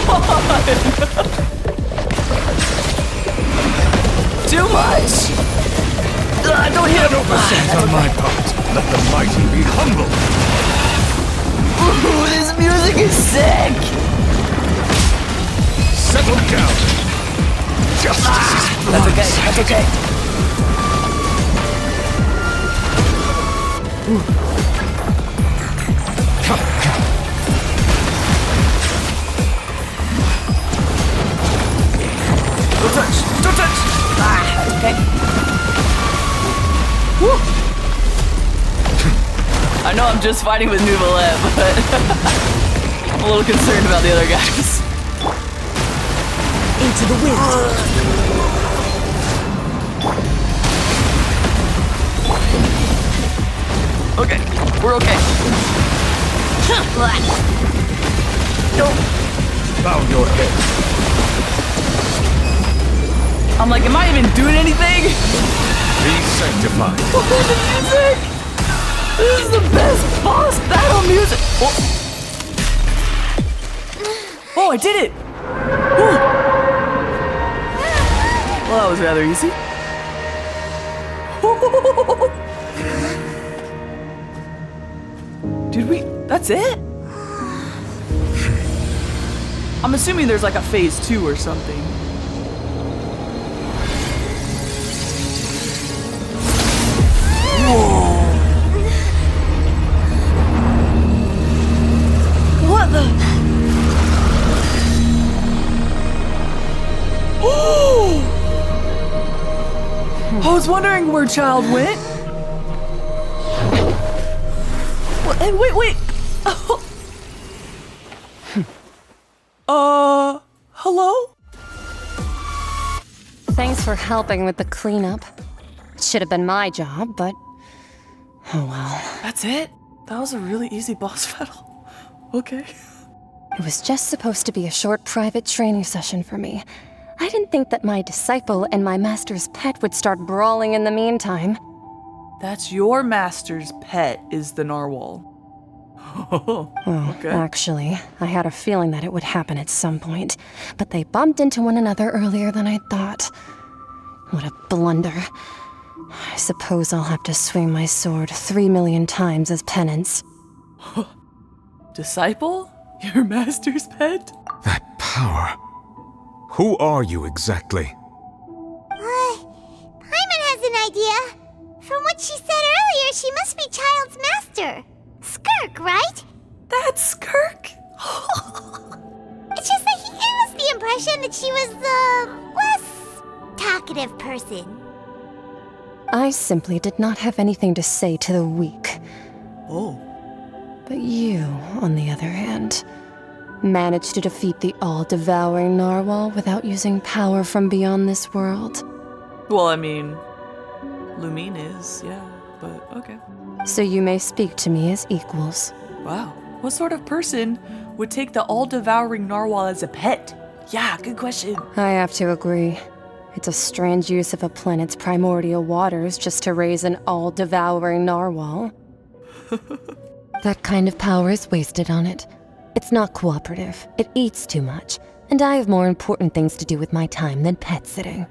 Too much! Don't hit him! Oversight on my part. Let the mighty be humble. Ooh, this music is sick! Settle down. Justice is That's okay, that's okay. Come. Don't touch! Don't touch! Okay. Woo. I know I'm just fighting with Nouvelle, but I'm a little concerned about the other guys. Into the wind. Okay, we're okay. No. Bow your head. I'm like, am I even doing anything? Be sanctified. Oh, the music! This is the best boss battle music! Oh, I did it! Ooh. Well, that was rather easy. Did we? That's it? I'm assuming there's like a phase 2 or something. Whoa. What the? Oh! I was wondering where Child went. Wait. Hello? Thanks for helping with the cleanup. It should have been my job, but oh well. That's it? That was a really easy boss battle. Okay. It was just supposed to be a short private training session for me. I didn't think that my disciple and my master's pet would start brawling in the meantime. That's your master's pet, is the narwhal. Oh, okay. Actually, I had a feeling that it would happen at some point, but they bumped into one another earlier than I thought. What a blunder. I suppose I'll have to swing my sword 3 million times as penance. Disciple? Your master's pet? That power. Who are you exactly? Paimon has an idea. From what she said earlier, she must be Child's master. Skirk, right? That's Skirk? It's just that he gave us the impression that she was the less talkative person. I simply did not have anything to say to the weak. Oh. But you, on the other hand, managed to defeat the all-devouring narwhal without using power from beyond this world. Well, I mean, Lumine is, yeah, but okay. So you may speak to me as equals. Wow. What sort of person would take the all-devouring narwhal as a pet? Yeah, good question. I have to agree. It's a strange use of a planet's primordial waters just to raise an all-devouring narwhal. That kind of power is wasted on it. It's not cooperative. It eats too much. And I have more important things to do with my time than pet sitting.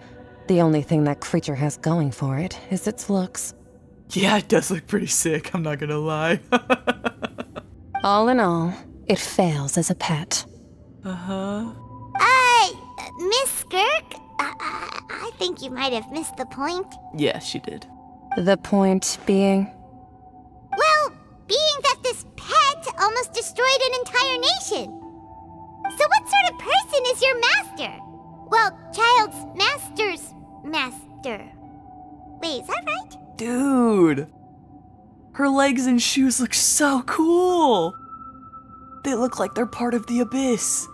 The only thing that creature has going for it is its looks. Yeah, it does look pretty sick, I'm not gonna lie. All in all, it fails as a pet. Uh-huh. Miss Skirk? I think you might have missed the point. Yeah, she did. The point being? Well, being that this pet almost destroyed an entire nation. So what sort of person is your master? Well, Child's master's master. Wait, is that right? Dude! Her legs and shoes look so cool! They look like they're part of the abyss.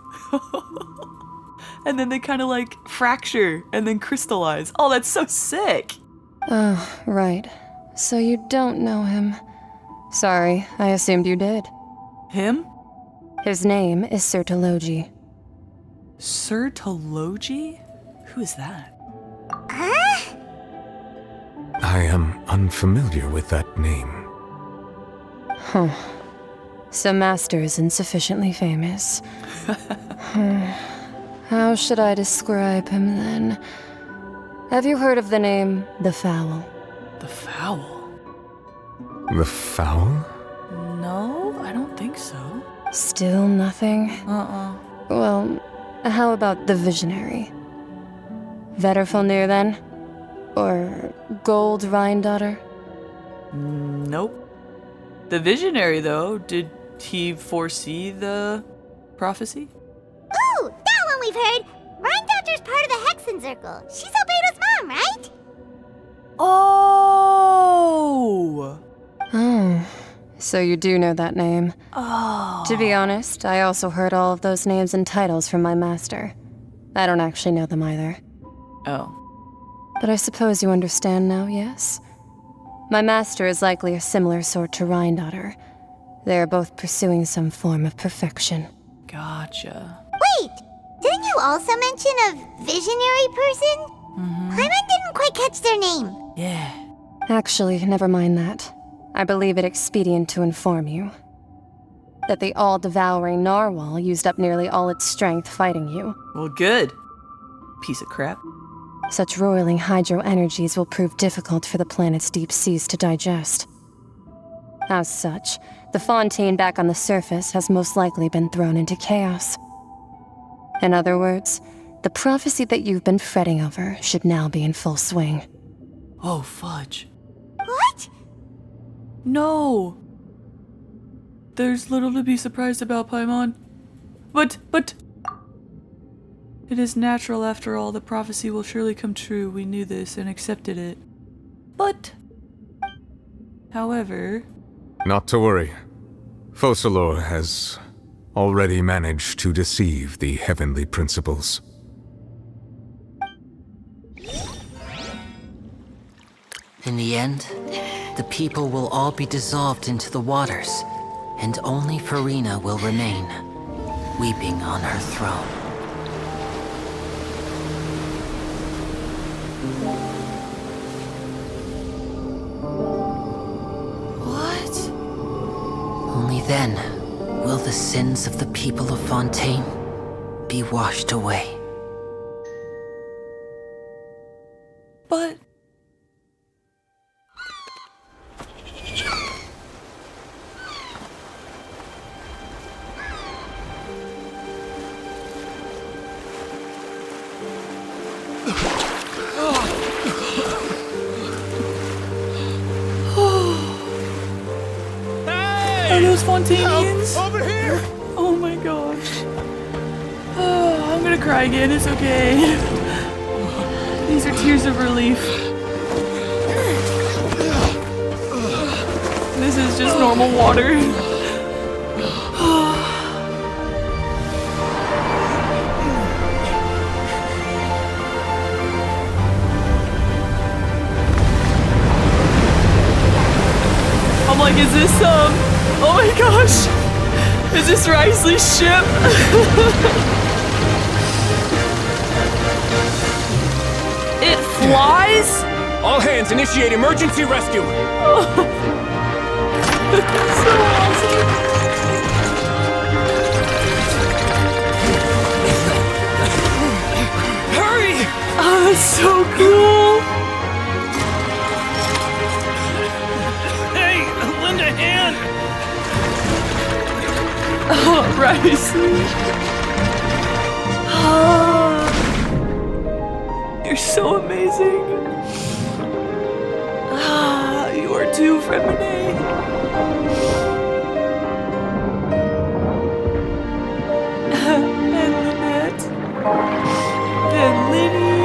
and then they kind of like fracture and then crystallize. Oh, that's so sick. Oh, right. So you don't know him. Sorry, I assumed you did. Him? His name is Sir Tologi. Sir Tologi? Who is that? Huh? I am unfamiliar with that name. Huh. So Master isn't sufficiently famous. How should I describe him then? Have you heard of the name The Fowl? The Fowl? The Fowl? No, I don't think so. Still nothing? Well, how about the Visionary? Vetterfilnir then? Or Gold Rhine-daughter? Nope. The Visionary, though, did he foresee the prophecy? Ooh, that one we've heard! Rhine-daughter's part of the Hexen Circle. She's Albedo's mom, right? Oh! Oh, so you do know that name. Oh. To be honest, I also heard all of those names and titles from my master. I don't actually know them either. Oh. But I suppose you understand now, yes? My master is likely a similar sort to Rhine-daughter. They are both pursuing some form of perfection. Gotcha. Wait! Didn't you also mention a visionary person? Paimon didn't quite catch their name. Yeah. Actually, never mind that. I believe it expedient to inform you that the all-devouring narwhal used up nearly all its strength fighting you. Well, good. Piece of crap. Such roiling hydro energies will prove difficult for the planet's deep seas to digest. As such, the Fontaine back on the surface has most likely been thrown into chaos. In other words, the prophecy that you've been fretting over should now be in full swing. Oh, fudge. What? No! There's little to be surprised about, Paimon. But... It is natural after all, the prophecy will surely come true. We knew this and accepted it. But... However... Not to worry. Focalor has already managed to deceive the heavenly principles. In the end, the people will all be dissolved into the waters, and only Farina will remain, weeping on her throne. What? Only then will the sins of the people of Fontaine be washed away. But... Are those Fontainians? Over here! Oh my gosh. Oh, I'm gonna cry again, it's okay. These are tears of relief. This is just normal water. I'm like, is this, oh my gosh! Is this Risley's ship? It flies? All hands initiate emergency rescue! So awesome. Hurry! Oh, that's so cool! Hey, lend a hand! Oh, Risley. Oh, you're so amazing. Ah, you are too, Feminine. And Lynette. And Linny.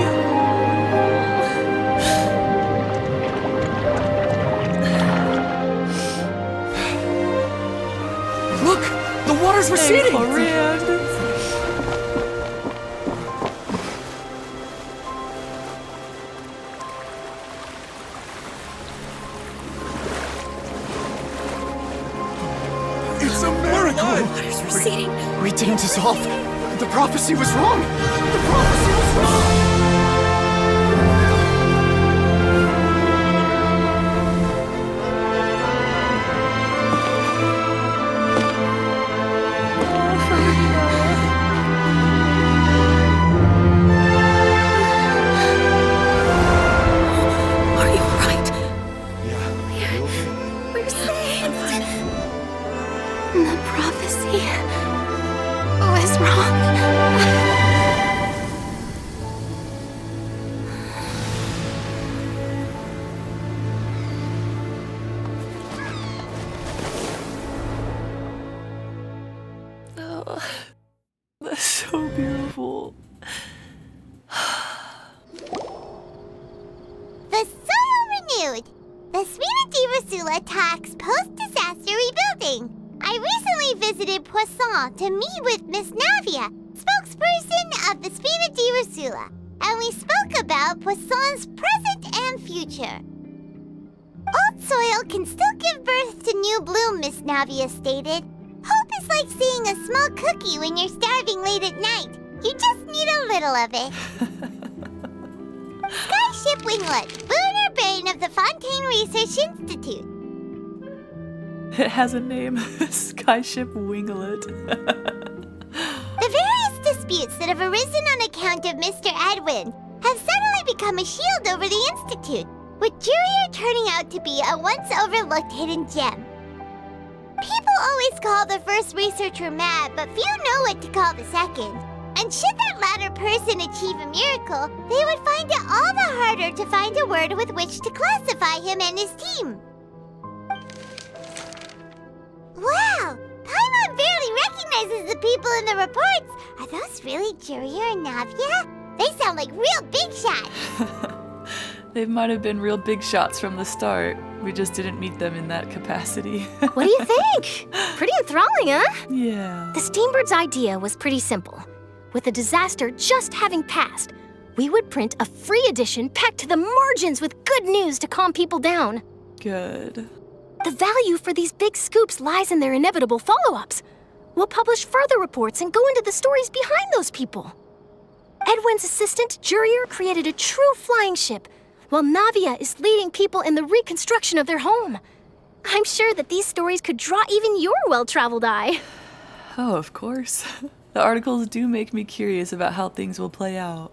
Look! The water's receding! And Corinne. miracle! Water's receding. We didn't dissolve. The prophecy was wrong. The prophecy was wrong. The prophecy was wrong. Oh, that's so beautiful. The soil renewed. The Spina di Rosula talks post-disaster rebuilding. I recently visited Poisson to meet with Miss Navia, spokesperson of the Spina di Rosula, and we spoke about Poisson's present and future. Old soil can still give birth to new bloom, Miss Navia stated. Hope is like seeing a small cookie when you're starving late at night. You just need a little of it. Skyship Winglet, boon or bane of the Fontaine Research Institute. It has a name. Skyship Winglet. The various disputes that have arisen on account of Mr. Edwin have suddenly become a shield over the Institute, with Jurier turning out to be a once-overlooked hidden gem. People always call the first researcher mad, but few know what to call the second. And should that latter person achieve a miracle, they would find it all the harder to find a word with which to classify him and his team. Wow! Paimon barely recognizes the people in the reports. Are those really Jurier and Navia? They sound like real big shots. They might have been real big shots from the start. We just didn't meet them in that capacity. What do you think? Pretty enthralling, huh? Yeah. The Steambird's idea was pretty simple. With the disaster just having passed, we would print a free edition packed to the margins with good news to calm people down. Good. The value for these big scoops lies in their inevitable follow-ups. We'll publish further reports and go into the stories behind those people. Edwin's assistant, Jurier, created a true flying ship, while Navia is leading people in the reconstruction of their home. I'm sure that these stories could draw even your well-traveled eye. Oh, of course. The articles do make me curious about how things will play out.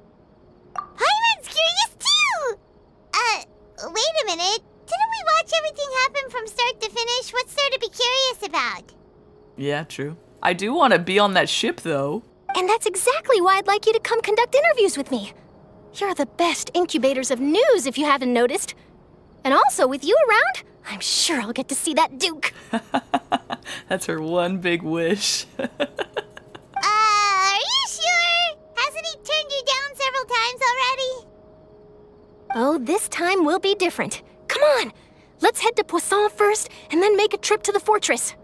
Paimon's curious too! Wait a minute. Didn't we watch everything happen from start to finish? What's there to be curious about? Yeah, true. I do want to be on that ship, though. And that's exactly why I'd like you to come conduct interviews with me. You're the best incubators of news, if you haven't noticed. And also, with you around, I'm sure I'll get to see that Duke. That's her one big wish. Are you sure? Hasn't he turned you down several times already? Oh, this time will be different. Come on, let's head to Poisson first, and then make a trip to the fortress.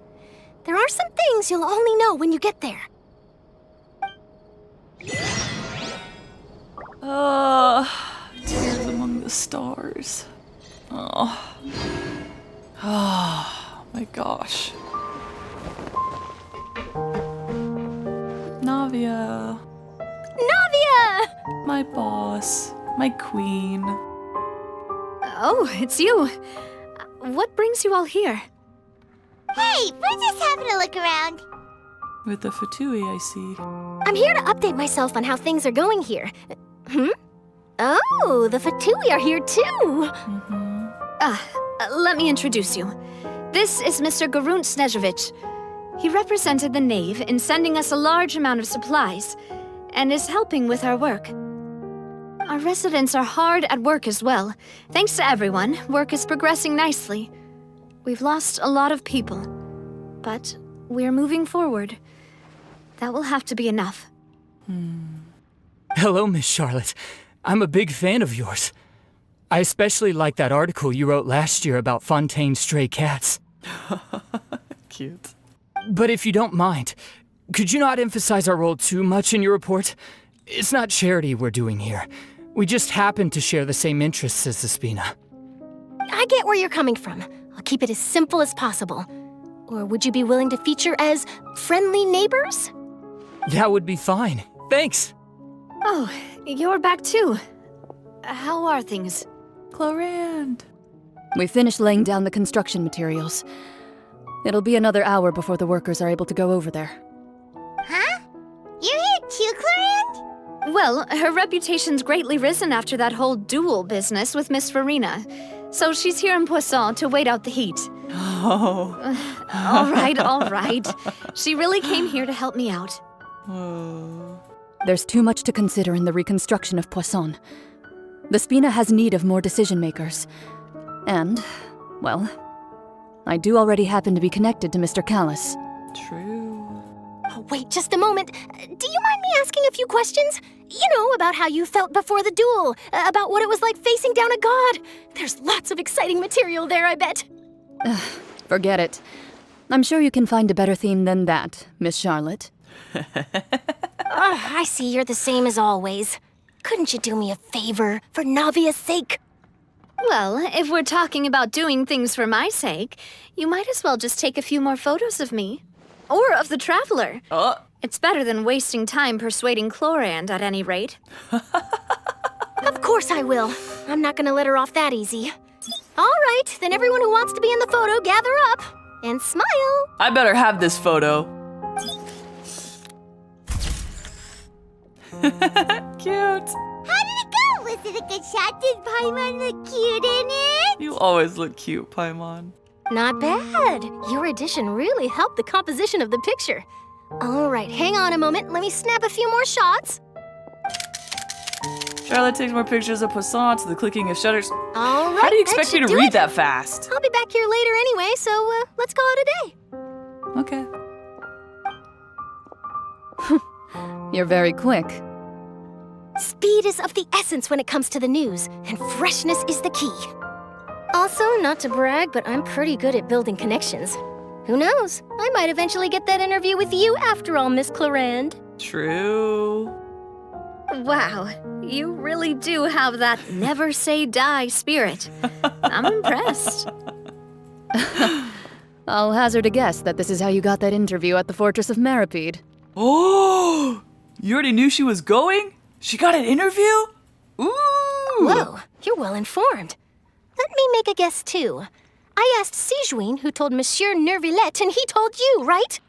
There are some things you'll only know when you get there. Tears among the stars. Oh. Oh, my gosh. Navia. Navia! My boss. My queen. Oh, it's you. What brings you all here? Hey, we're just having a look around. With the Fatui, I see. I'm here to update myself on how things are going here. Oh, the Fatui are here too. Let me introduce you. This is Mr. Garunt Snežević. He represented the Knave in sending us a large amount of supplies, and is helping with our work. Our residents are hard at work as well. Thanks to everyone, work is progressing nicely. We've lost a lot of people, but we're moving forward. That will have to be enough. Hello, Miss Charlotte. I'm a big fan of yours. I especially like that article you wrote last year about Fontaine's stray cats. Cute. But if you don't mind, could you not emphasize our role too much in your report? It's not charity we're doing here. We just happen to share the same interests as the Spina. I get where you're coming from. I'll keep it as simple as possible. Or would you be willing to feature as friendly neighbors? That would be fine. Thanks. Oh, you're back too. How are things? Clorand. We finished laying down the construction materials. It'll be another hour before the workers are able to go over there. Huh? You're here too, Clorand? Well, her reputation's greatly risen after that whole duel business with Miss Farina. So she's here in Poisson to wait out the heat. Oh. All right. She really came here to help me out. There's too much to consider in the reconstruction of Poisson. The Spina has need of more decision-makers. And, well, I do already happen to be connected to Mr. Callis. True. Oh, wait just a moment. Do you mind me asking a few questions? You know, about how you felt before the duel, about what it was like facing down a god. There's lots of exciting material there, I bet. Forget it. I'm sure you can find a better theme than that, Miss Charlotte. I see you're the same as always. Couldn't you do me a favor, for Navia's sake? Well, if we're talking about doing things for my sake, you might as well just take a few more photos of me. Or of the Traveler. It's better than wasting time persuading Clorand, at any rate. Of course I will. I'm not gonna let her off that easy. All right, then everyone who wants to be in the photo, gather up. And smile. I better have this photo. Cute. How did it go? Was it a good shot? Did Paimon look cute in it? You always look cute, Paimon. Not bad. Your addition really helped the composition of the picture. All right, hang on a moment. Let me snap a few more shots. Charlotte takes more pictures of Poisson to the clicking of shutters. All right, How do you expect me to read that fast? I'll be back here later anyway, so let's call it a day. Okay. You're very quick. Speed is of the essence when it comes to the news, and freshness is the key. Also, not to brag, but I'm pretty good at building connections. Who knows? I might eventually get that interview with you after all, Miss Clorand. True. Wow, you really do have that never say die spirit. I'm impressed. I'll hazard a guess that this is how you got that interview at the Fortress of Meripede. Oh! You already knew she was going? She got an interview? Ooh! Whoa, you're well informed. Let me make a guess, too. I asked Sijuin, who told Monsieur Nervillette, and he told you, right?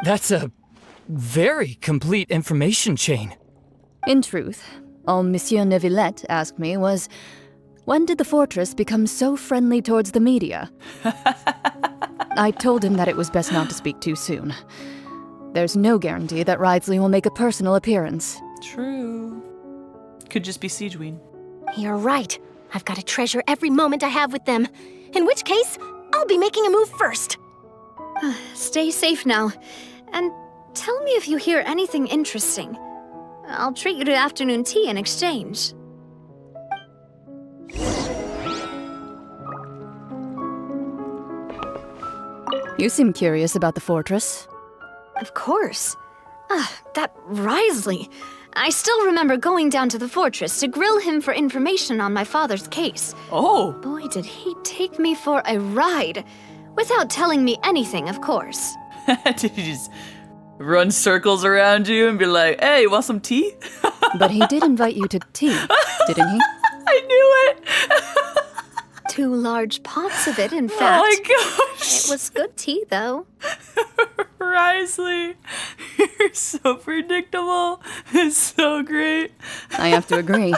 That's a very complete information chain. In truth, all Monsieur Nervillette asked me was, when did the fortress become so friendly towards the media? I told him that it was best not to speak too soon. There's no guarantee that Ridesley will make a personal appearance. True. Could just be Sijuin. You're right. I've got to treasure every moment I have with them. In which case, I'll be making a move first. Stay safe now. And tell me if you hear anything interesting. I'll treat you to afternoon tea in exchange. You seem curious about the fortress. Of course. That Ridesley. I still remember going down to the fortress to grill him for information on my father's case. Oh! Boy, did he take me for a ride. Without telling me anything, of course. Did he just run circles around you and be like, hey, want some tea? But he did invite you to tea, didn't he? I knew it! 2 large pots of it, in fact. Oh my gosh! It was good tea, though. Risley, you're so predictable. It's so great. I have to agree.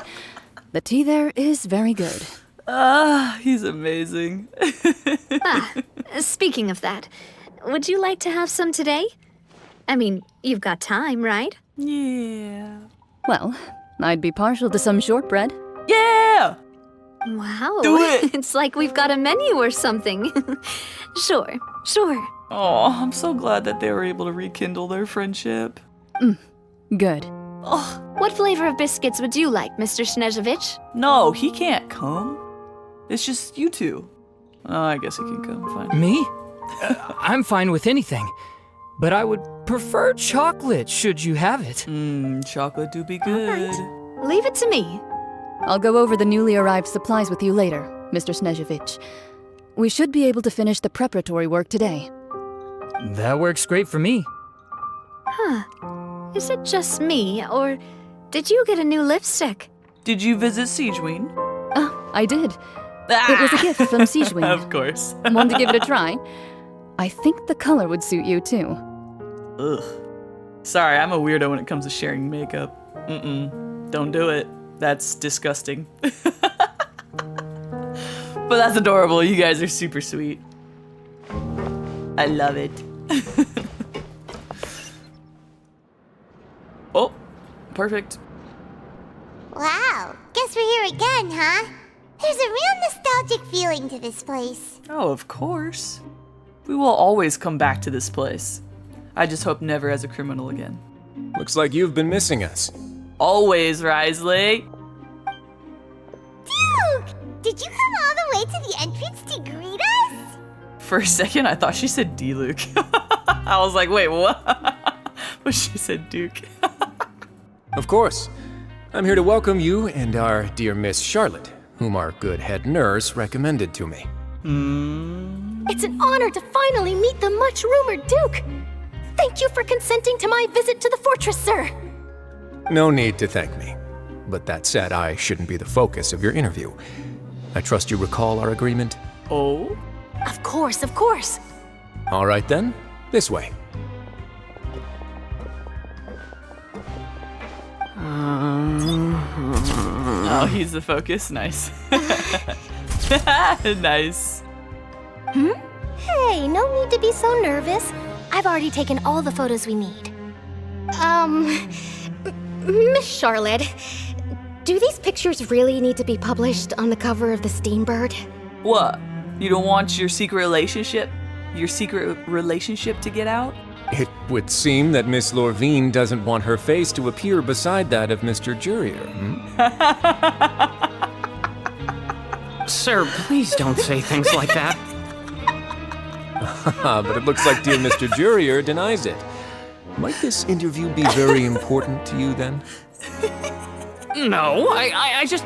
The tea there is very good. He's amazing. Speaking of that, would you like to have some today? I mean, you've got time, right? Yeah. Well, I'd be partial to some shortbread. Yeah! Wow. Do it! It's like we've got a menu or something. Sure. Oh, I'm so glad that they were able to rekindle their friendship. Good. Oh. What flavor of biscuits would you like, Mr. Snezhovich? No, he can't come. It's just you two. Oh, I guess he can come, fine. Me? I'm fine with anything. But I would prefer chocolate, should you have it. Chocolate do be good. Right. Leave it to me. I'll go over the newly arrived supplies with you later, Mr. Snezhovich. We should be able to finish the preparatory work today. That works great for me. Huh. Is it just me, or did you get a new lipstick? Did you visit Siegeween? I did. It was a gift from Siegeween. Of course. Want to give it a try? I think the color would suit you too. Ugh. Sorry, I'm a weirdo when it comes to sharing makeup. Don't do it. That's disgusting. But that's adorable. You guys are super sweet. I love it. Oh, perfect. Wow, guess we're here again, huh? There's a real nostalgic feeling to this place. Oh, of course. We will always come back to this place. I just hope never as a criminal again. Looks like you've been missing us. Always, Risley. Duke! Did you come all the way to the entrance to greet us? For a second, I thought she said D-Luke. I was like, wait, what? But she said Duke. Of course. I'm here to welcome you and our dear Miss Charlotte, whom our good head nurse recommended to me. It's an honor to finally meet the much-rumored Duke. Thank you for consenting to my visit to the fortress, sir. No need to thank me. But that said, I shouldn't be the focus of your interview. I trust you recall our agreement? Oh? Of course, of course. All right then, this way. Oh, he's the focus. Nice. Nice. Hey, no need to be so nervous. I've already taken all the photos we need. Miss Charlotte, do these pictures really need to be published on the cover of the Steambird? What? You don't want your secret relationship to get out? It would seem that Miss Lorvine doesn't want her face to appear beside that of Mr. Jurier. Sir, please don't say things like that. But it looks like dear Mr. Jurier denies it. Might this interview be very important to you then? No, I just...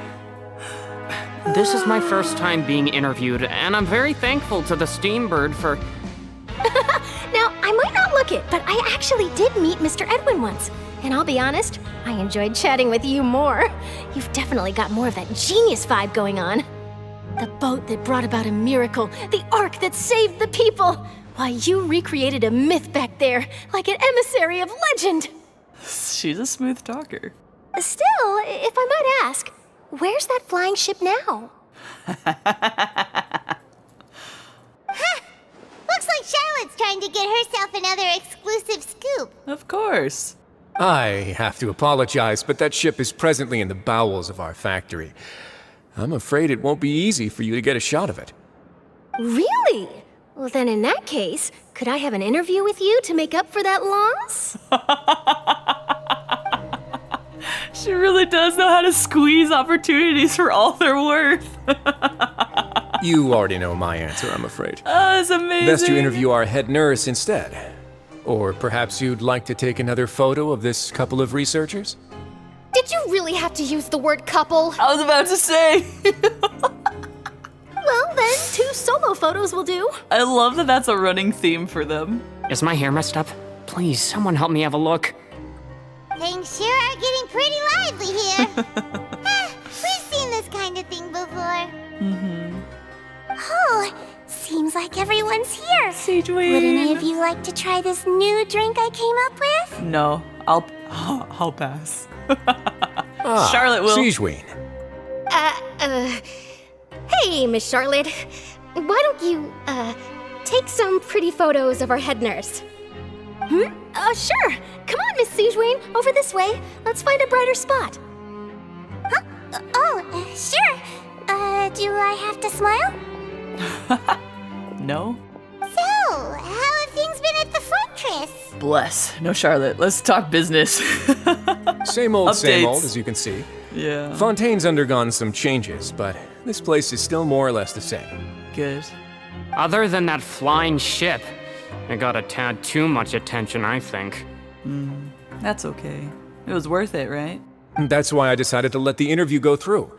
This is my first time being interviewed, and I'm very thankful to the Steambird for... Now, I might not look it, but I actually did meet Mr. Edwin once. And I'll be honest, I enjoyed chatting with you more. You've definitely got more of that genius vibe going on. The boat that brought about a miracle, the ark that saved the people. Why, you recreated a myth back there, like an emissary of legend. She's a smooth talker. Still, if I might ask, where's that flying ship now? Looks like Charlotte's trying to get herself another exclusive scoop. Of course. I have to apologize, but that ship is presently in the bowels of our factory. I'm afraid it won't be easy for you to get a shot of it. Really? Well, then in that case, could I have an interview with you to make up for that loss? She really does know how to squeeze opportunities for all they're worth. You already know my answer, I'm afraid. Oh, that's amazing. Best you interview our head nurse instead. Or perhaps you'd like to take another photo of this couple of researchers? Did you really have to use the word couple? I was about to say. Well, then 2 solo photos will do. I love that that's a running theme for them. Is my hair messed up? Please, someone help me have a look. Things sure are getting pretty lively here. We've seen this kind of thing before. Oh, seems like everyone's here. Siegeween. Would any of you like to try this new drink I came up with? No, I'll pass. Charlotte will. Siegeween. Hey, Miss Charlotte. Why don't you, take some pretty photos of our head nurse? Sure. Come on, Miss Siegeween. Over this way. Let's find a brighter spot. Huh? Sure. Do I have to smile? No? So, how have things been at the fortress? Bless. No, Charlotte. Let's talk business. Same old, Updates. as you can see. Yeah. Fontaine's undergone some changes, but this place is still more or less the same. Good. Other than that flying ship, it got a tad too much attention, I think. That's okay. It was worth it, right? That's why I decided to let the interview go through.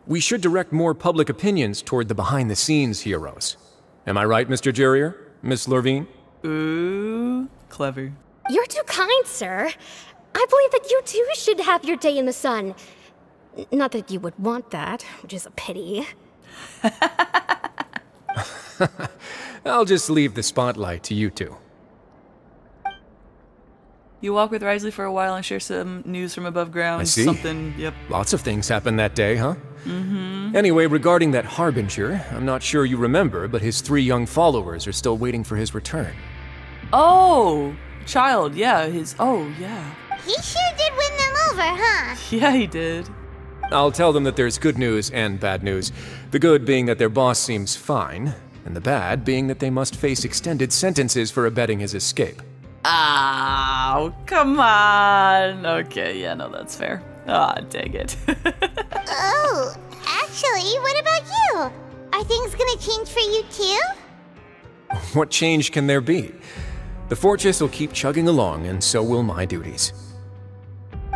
We should direct more public opinions toward the behind-the-scenes heroes. Am I right, Mr. Jurrier? Miss Lurvine? Ooh, clever. You're too kind, sir. I believe that you too should have your day in the sun. Not that you would want that, which is a pity. I'll just leave the spotlight to you two. You walk with Risley for a while and share some news from above ground. I see. Something, yep. Lots of things happened that day, huh? Mm-hmm. Anyway, regarding that Harbinger, I'm not sure you remember, but his 3 young followers are still waiting for his return. Oh, child, yeah, yeah. He sure did win them over, huh? Yeah, he did. I'll tell them that there's good news and bad news. The good being that their boss seems fine, and the bad being that they must face extended sentences for abetting his escape. Oh, come on. Okay, yeah, no, that's fair. Ah, dang it. Oh, actually, what about you? Are things gonna change for you too? What change can there be? The fortress will keep chugging along, and so will my duties.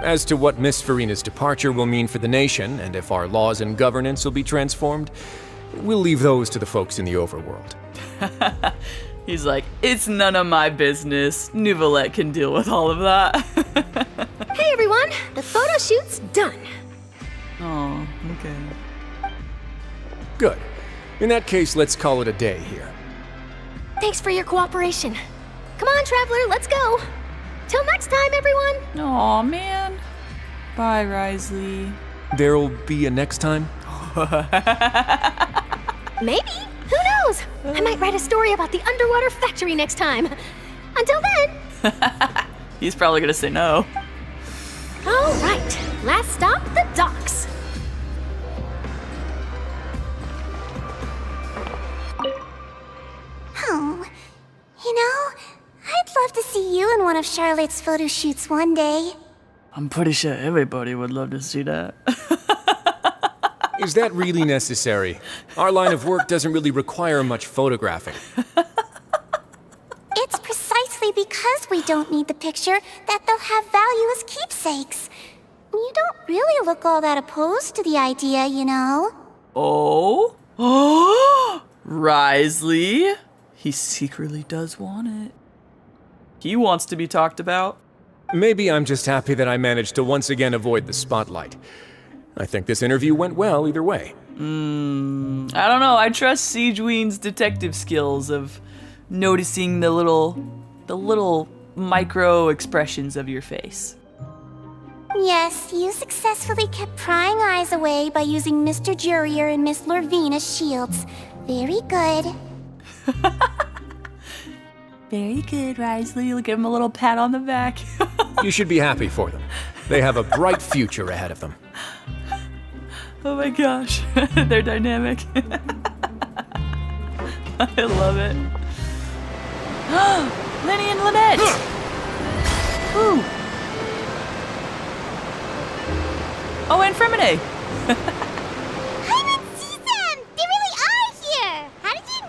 As to what Miss Farina's departure will mean for the nation, and if our laws and governance will be transformed, we'll leave those to the folks in the overworld. He's like, it's none of my business. Nouvellette can deal with all of that. Hey everyone, the photo shoot's done. Oh, okay. Good. In that case, let's call it a day here. Thanks for your cooperation. Come on, Traveler, let's go. Till next time, everyone. Aw, man. Bye, Risley. There'll be a next time? Maybe. Who knows? I might write a story about the underwater factory next time. Until then. He's probably gonna say no. All right. Last stop, the docks. Oh, you know, I'd love to see you in one of Charlotte's photo shoots one day. I'm pretty sure everybody would love to see that. Is that really necessary? Our line of work doesn't really require much photographing. It's precisely because we don't need the picture that they'll have value as keepsakes. You don't really look all that opposed to the idea, you know. Oh? Oh! Risley? He secretly does want it. He wants to be talked about. Maybe I'm just happy that I managed to once again avoid the spotlight. I think this interview went well either way. I don't know. I trust Siegeween's detective skills of noticing the little micro expressions of your face. Yes, you successfully kept prying eyes away by using Mr. Jurrier and Miss Lurvine as shields. Very good. Very good, Risley. You'll give him a little pat on the back. You should be happy for them. They have a bright future ahead of them. Oh my gosh, they're dynamic. I love it. Lenny and Lynette! Ooh. Oh, and Fremine! I didn't see them! They really are here! How did you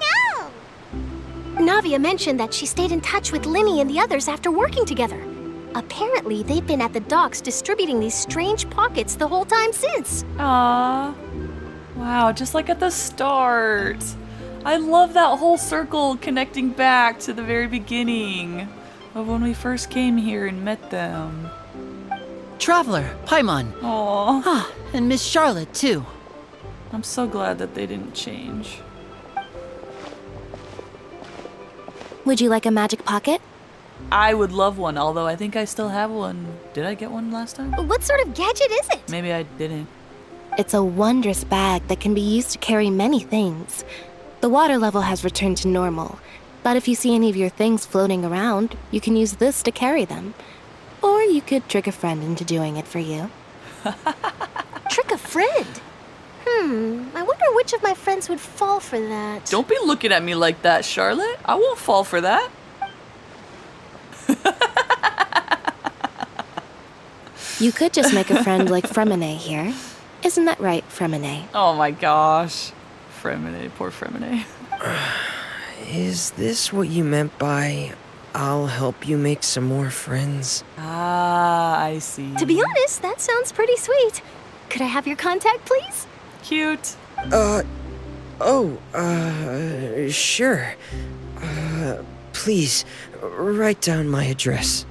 know? Navia mentioned that she stayed in touch with Linny and the others after working together. Apparently, they've been at the docks distributing these strange pockets the whole time since. Aww. Wow, just like at the start. I love that whole circle connecting back to the very beginning of when we first came here and met them. Traveler, Paimon. Aww. Ah, and Miss Charlotte, too. I'm so glad that they didn't change. Would you like a magic pocket? I would love one, although I think I still have one. Did I get one last time? What sort of gadget is it? Maybe I didn't. It's a wondrous bag that can be used to carry many things. The water level has returned to normal, but if you see any of your things floating around, you can use this to carry them. Or you could trick a friend into doing it for you. Trick a friend? I wonder which of my friends would fall for that. Don't be looking at me like that, Charlotte. I won't fall for that. You could just make a friend like Fremine here. Isn't that right, Fremine? Oh my gosh. Fremine, poor Fremine. Is this what you meant by, I'll help you make some more friends? Ah, I see. To be honest, that sounds pretty sweet. Could I have your contact, please? Cute. Oh, sure. Please, write down my address.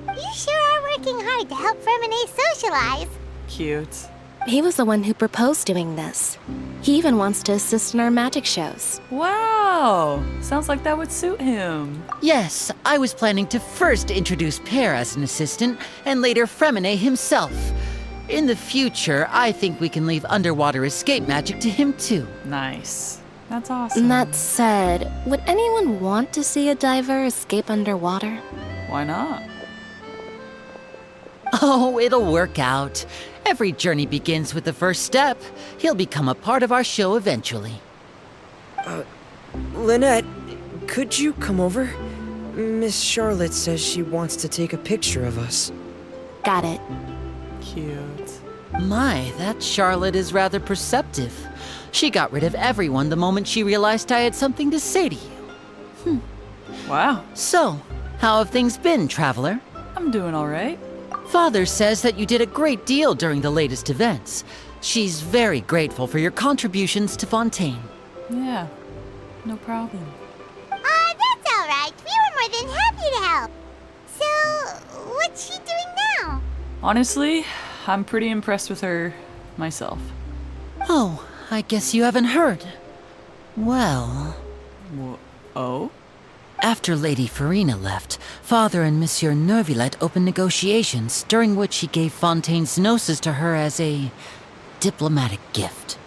You sure are working hard to help Fremine socialize. Cute. He was the one who proposed doing this. He even wants to assist in our magic shows. Wow! Sounds like that would suit him. Yes, I was planning to first introduce Pear as an assistant, and later Fremine himself. In the future, I think we can leave underwater escape magic to him too. Nice. That's awesome. That said, would anyone want to see a diver escape underwater? Why not? Oh, it'll work out. Every journey begins with the first step. He'll become a part of our show eventually. Lynette, could you come over? Miss Charlotte says she wants to take a picture of us. Got it. Cute. My, that Charlotte is rather perceptive. She got rid of everyone the moment she realized I had something to say to you. Wow. So, how have things been, Traveler? I'm doing all right. Father says that you did a great deal during the latest events. She's very grateful for your contributions to Fontaine. Yeah, no problem. That's all right. We were more than happy to help. So, what's she doing now? Honestly, I'm pretty impressed with her myself. Oh, I guess you haven't heard. Well... Oh? After Lady Farina left, Father and Monsieur Neuvillette opened negotiations, during which he gave Fontaine's gnosis to her as a diplomatic gift.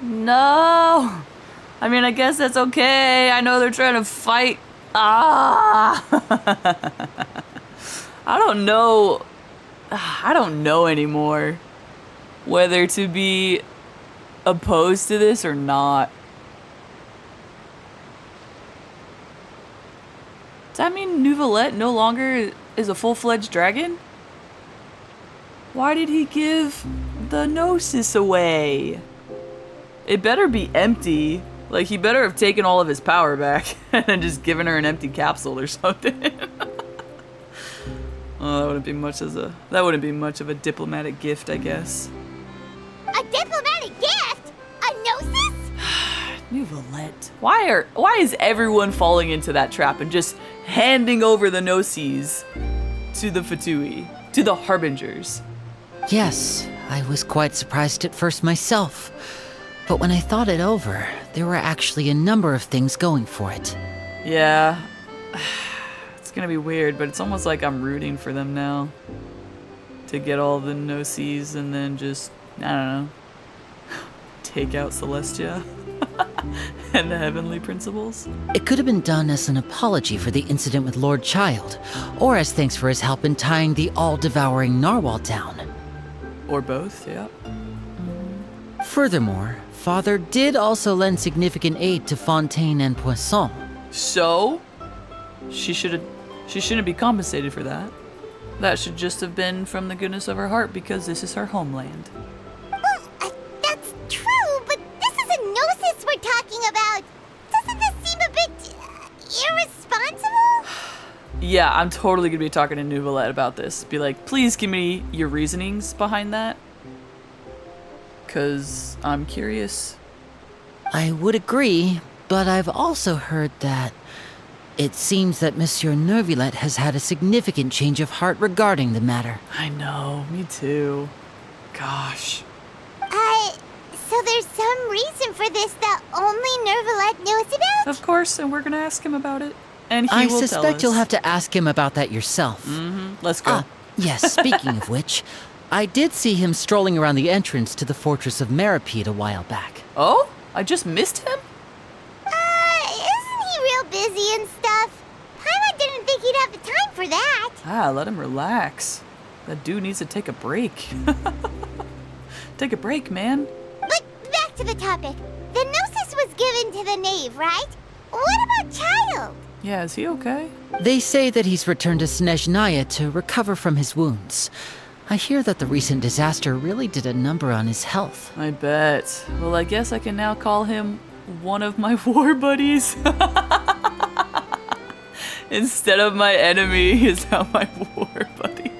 No! I mean, I guess that's okay. I know they're trying to fight. I don't know. I don't know anymore whether to be opposed to this or not. Does that mean Neuvillette no longer is a full-fledged dragon? Why did he give the gnosis away? It better be empty. Like, he better have taken all of his power back and then just given her an empty capsule or something. Oh, that wouldn't be much of a diplomatic gift, I guess. A diplomatic gift? A gnosis? Neuvillette. Why is everyone falling into that trap and just handing over the gnosis to the Fatui, to the Harbingers? Yes, I was quite surprised at first myself. But when I thought it over, there were actually a number of things going for it. Yeah. It's gonna be weird, but it's almost like I'm rooting for them now. To get all the gnosis and then just, I don't know, take out Celestia and the Heavenly Principles. It could have been done as an apology for the incident with Lord Child, or as thanks for his help in tying the all-devouring narwhal down. Or both, yeah. Furthermore, Father did also lend significant aid to Fontaine and Poisson. So? She shouldn't be compensated for that. That should just have been from the goodness of her heart because this is her homeland. Well, that's true, but this is a gnosis we're talking about. Doesn't this seem a bit irresponsible? Yeah, I'm totally gonna be talking to Neuvillette about this. Be like, please give me your reasonings behind that. 'Cause I'm curious. I would agree, but I've also heard that it seems that Monsieur Neuvillette has had a significant change of heart regarding the matter. I know, me too. Gosh. So there's some reason for this that only Neuvillette knows about? Of course, and we're gonna ask him about it. And he I will tell us. suspect you'll have to ask him about that yourself. Let's go. Yes, speaking of which, I did see him strolling around the entrance to the Fortress of Meripede a while back. Oh? I just missed him? Isn't he real busy and stuff? Paimon didn't think he'd have the time for that. Let him relax. That dude needs to take a break. Take a break, man. But back to the topic. The gnosis was given to the knave, right? What about Child? Yeah, is he okay? They say that he's returned to Snezhnaya to recover from his wounds. I hear that the recent disaster really did a number on his health. I bet. Well, I guess I can now call him one of my war buddies. Instead of my enemy, he's now my war buddy.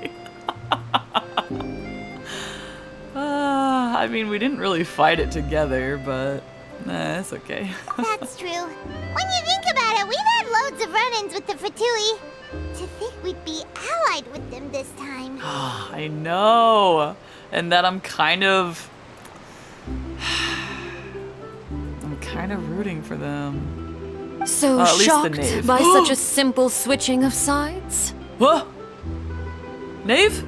I I mean, we didn't really fight it together, but it's okay. That's true. When you think about it, we've had loads of run-ins with the Fatui. To think we'd be allied with them this time. I know. And that I'm kind of rooting for them. So at least the shocked knave. by such a simple switching of sides? What? Knave?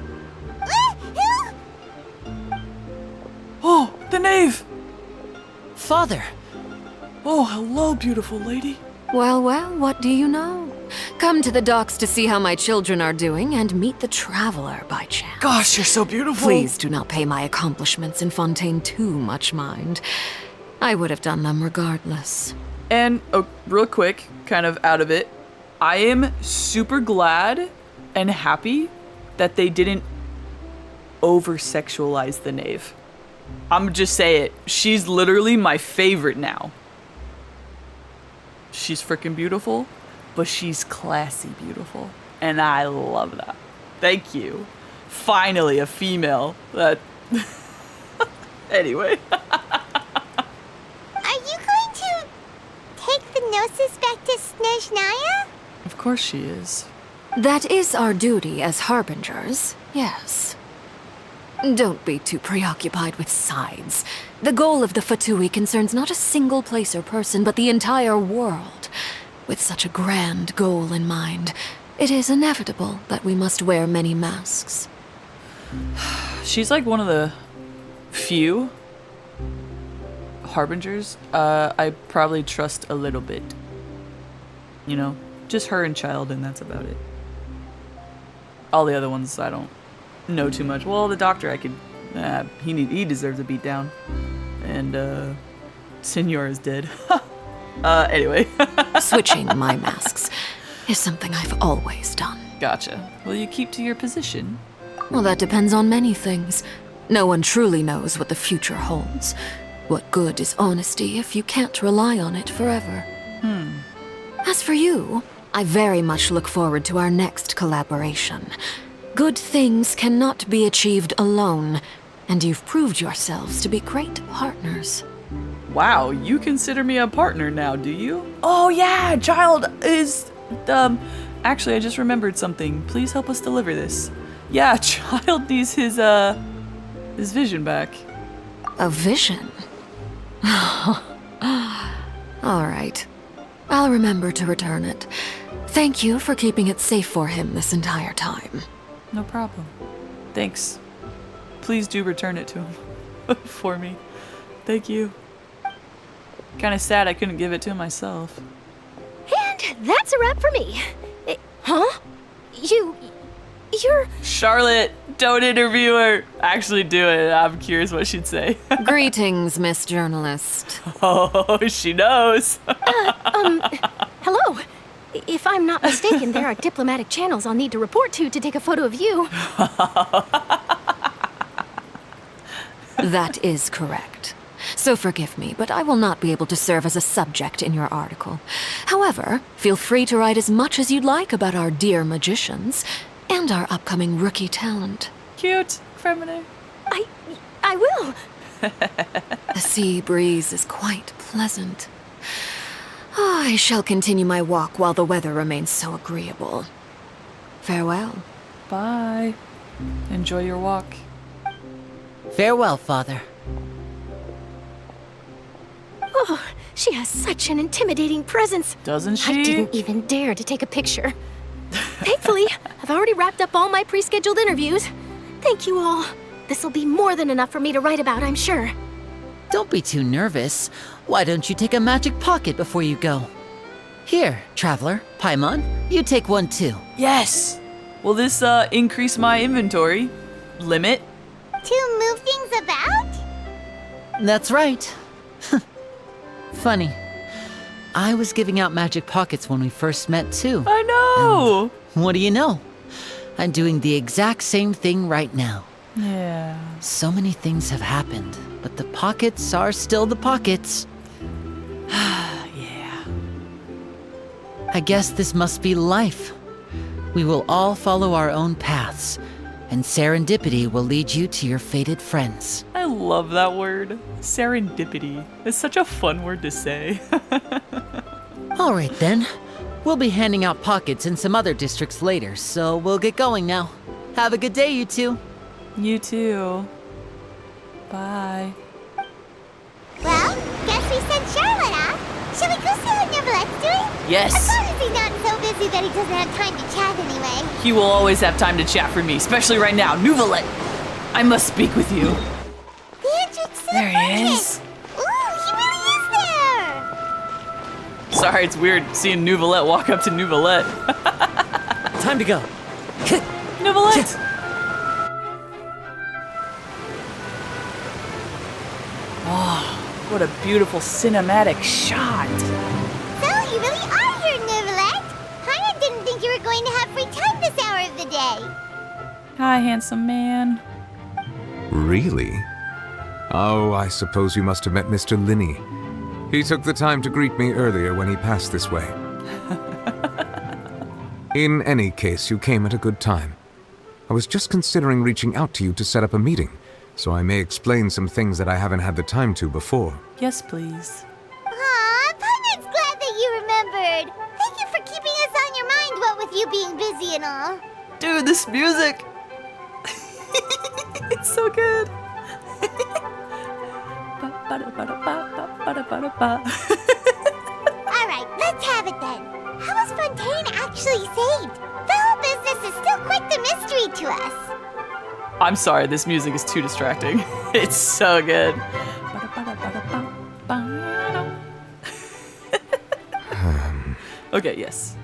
Oh, the knave! Father! Oh, hello, beautiful lady. Well, well, what do you know? Come to the docks to see how my children are doing and meet the traveler by chance. Gosh, you're so beautiful. Please do not pay my accomplishments in Fontaine too much mind. I would have done them regardless. And, real quick, kind of out of it, I am super glad and happy that they didn't over-sexualize the knave. I'm just say it. She's literally my favorite now. She's freaking beautiful, but she's classy beautiful. And I love that. Thank you. Finally, a female. That. Anyway. Are you going to take the Gnosis back to Snezhnaya? Of course she is. That is our duty as harbingers, yes. Don't be too preoccupied with sides. The goal of the Fatui concerns not a single place or person, but the entire world. With such a grand goal in mind, it is inevitable that we must wear many masks. She's like one of the few harbingers I probably trust a little bit. You know, just her and Child, and that's about it. All the other ones I don't know too much. Well, the doctor I could, he deserves a beat down. And Senor is dead. Anyway. Switching my masks is something I've always done. Gotcha. Will you keep to your position? Well, that depends on many things. No one truly knows what the future holds. What good is honesty if you can't rely on it forever? As for you, I very much look forward to our next collaboration. Good things cannot be achieved alone, and you've proved yourselves to be great partners. Wow, you consider me a partner now, do you? Oh yeah, Child is, actually I just remembered something. Please help us deliver this. Yeah, Child needs his vision back. A vision? All right. I'll remember to return it. Thank you for keeping it safe for him this entire time. No problem. Thanks. Please do return it to him for me. Thank you. Kind of sad I couldn't give it to him myself. And that's a wrap for me. Huh? You're... Charlotte, don't interview her. Actually do it. I'm curious what she'd say. Greetings, Miss Journalist. Oh, she knows. Hello. If I'm not mistaken, there are diplomatic channels I'll need to report to take a photo of you. That is correct. So forgive me, but I will not be able to serve as a subject in your article. However, feel free to write as much as you'd like about our dear magicians and our upcoming rookie talent. Cute, feminine. I will. The sea breeze is quite pleasant. I shall continue my walk while the weather remains so agreeable. Farewell. Bye. Enjoy your walk. Farewell, Father. Oh, she has such an intimidating presence. Doesn't she? I didn't even dare to take a picture. Thankfully, I've already wrapped up all my pre-scheduled interviews. Thank you all. This'll be more than enough for me to write about, I'm sure. Don't be too nervous. Why don't you take a magic pocket before you go? Here, Traveler, Paimon, you take one too. Yes! Will this increase my inventory limit? To move things about? That's right. Funny. I was giving out magic pockets when we first met too. I know! And what do you know? I'm doing the exact same thing right now. Yeah. So many things have happened, but the pockets are still the pockets. Yeah. I guess this must be life. We will all follow our own paths, and serendipity will lead you to your fated friends. I love that word. Serendipity. It's such a fun word to say. All right then. We'll be handing out pockets in some other districts later, so we'll get going now. Have a good day, you two. You too. Bye. Well, guess we sent Charlotte off. Shall we go see how Neverlette's doing? Yes. As long as he's not so busy that he doesn't have time to chat anyway. He will always have time to chat for me, especially right now. Neverlet, I must speak with you. The entrance to the There he fortress. is. Ooh, he really is there. Sorry, it's weird seeing Neverlet walk up to Neverlet. Time to go. Neverlet! Oh, what a beautiful cinematic shot. So, you really are here, Neverlet. I didn't think you were going to have free time this hour of the day. Hi, handsome man. Really? Oh, I suppose you must have met Mr. Linney. He took the time to greet me earlier when he passed this way. In any case, you came at a good time. I was just considering reaching out to you to set up a meeting, so I may explain some things that I haven't had the time to before. Yes, please. Aw, Paimon's glad that you remembered. Thank you for keeping us on your mind, what with you being busy and all. Dude, this music. It's so good. Alright, let's have it then. How was Fontaine actually saved? The whole business is still quite the mystery to us. I'm sorry, this music is too distracting. It's so good. Okay, yes.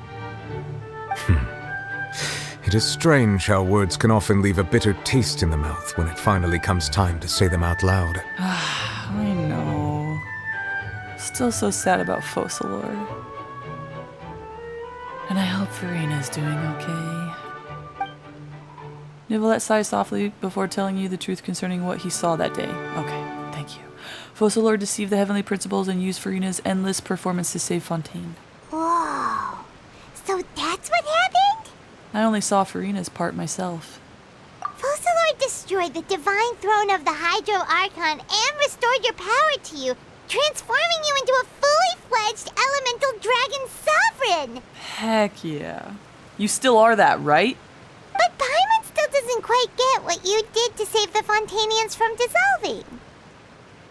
It is strange how words can often leave a bitter taste in the mouth when it finally comes time to say them out loud. I know. Still so sad about Focalor. And I hope Farina's doing okay. Neverlet sighed softly before telling you the truth concerning what he saw that day. Okay, thank you. Focalor deceived the heavenly principles and used Farina's endless performance to save Fontaine. Whoa. So that's what happened? I only saw Farina's part myself. Focalor destroyed the divine throne of the Hydro Archon and restored your power to you, transforming you into a fully fledged elemental dragon sovereign! Heck yeah. You still are that, right? But Paimon still doesn't quite get what you did to save the Fontainians from dissolving.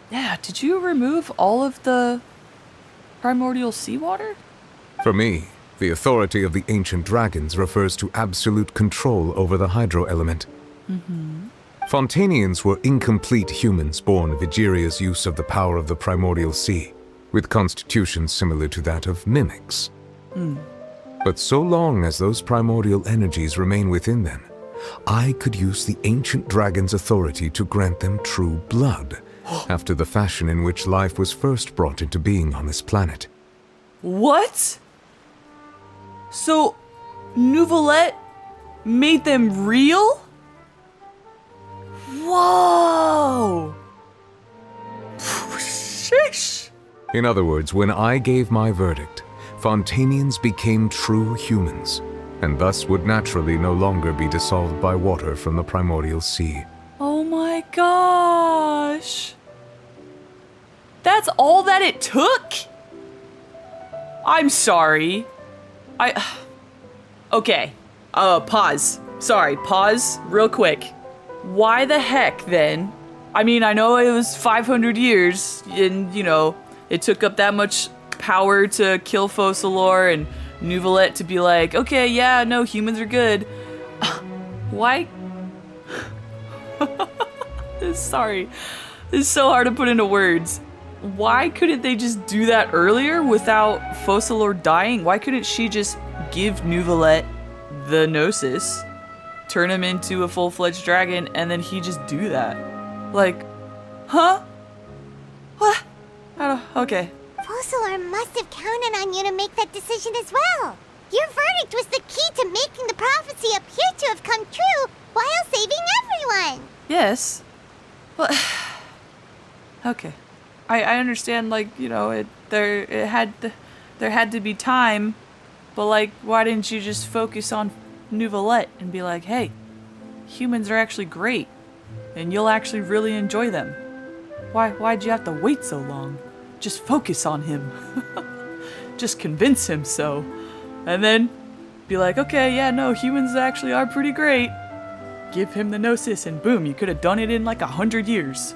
Yeah, did you remove all of the primordial seawater? For me, the authority of the ancient dragons refers to absolute control over the hydro element. Fontainians were incomplete humans born of Egeria's use of the power of the primordial sea, with constitutions similar to that of mimics. But so long as those primordial energies remain within them, I could use the ancient dragon's authority to grant them true blood, after the fashion in which life was first brought into being on this planet. What? So, Neverlet made them real? Whoa! Sheesh! In other words, when I gave my verdict, Fontainians became true humans, and thus would naturally no longer be dissolved by water from the primordial sea. Oh my gosh! That's all that it took? I'm sorry. Okay. Pause. Sorry, pause real quick. Why the heck then? I mean, I know it was 500 years and, you know, it took up that much power to kill Focalor and Neverlet to be like, okay, yeah, no, humans are good. Why? Sorry. This is so hard to put into words. Why couldn't they just do that earlier without Focalor dying? Why couldn't she just give Neverlet the Gnosis, turn him into a full-fledged dragon, and then he just do that? Like, huh? What? Okay. Focalor must have counted on you to make that decision as well. Your verdict was the key to making the prophecy appear to have come true while saving everyone. Yes. Well, okay. I understand, like, you know, there had to be time, but like, why didn't you just focus on Neverlet and be like, hey, humans are actually great, and you'll actually really enjoy them. Why'd you have to wait so long? Just focus on him. Just convince him so. And then be like, okay, yeah, no, humans actually are pretty great. Give him the gnosis and boom, you could have done it in like 100 years.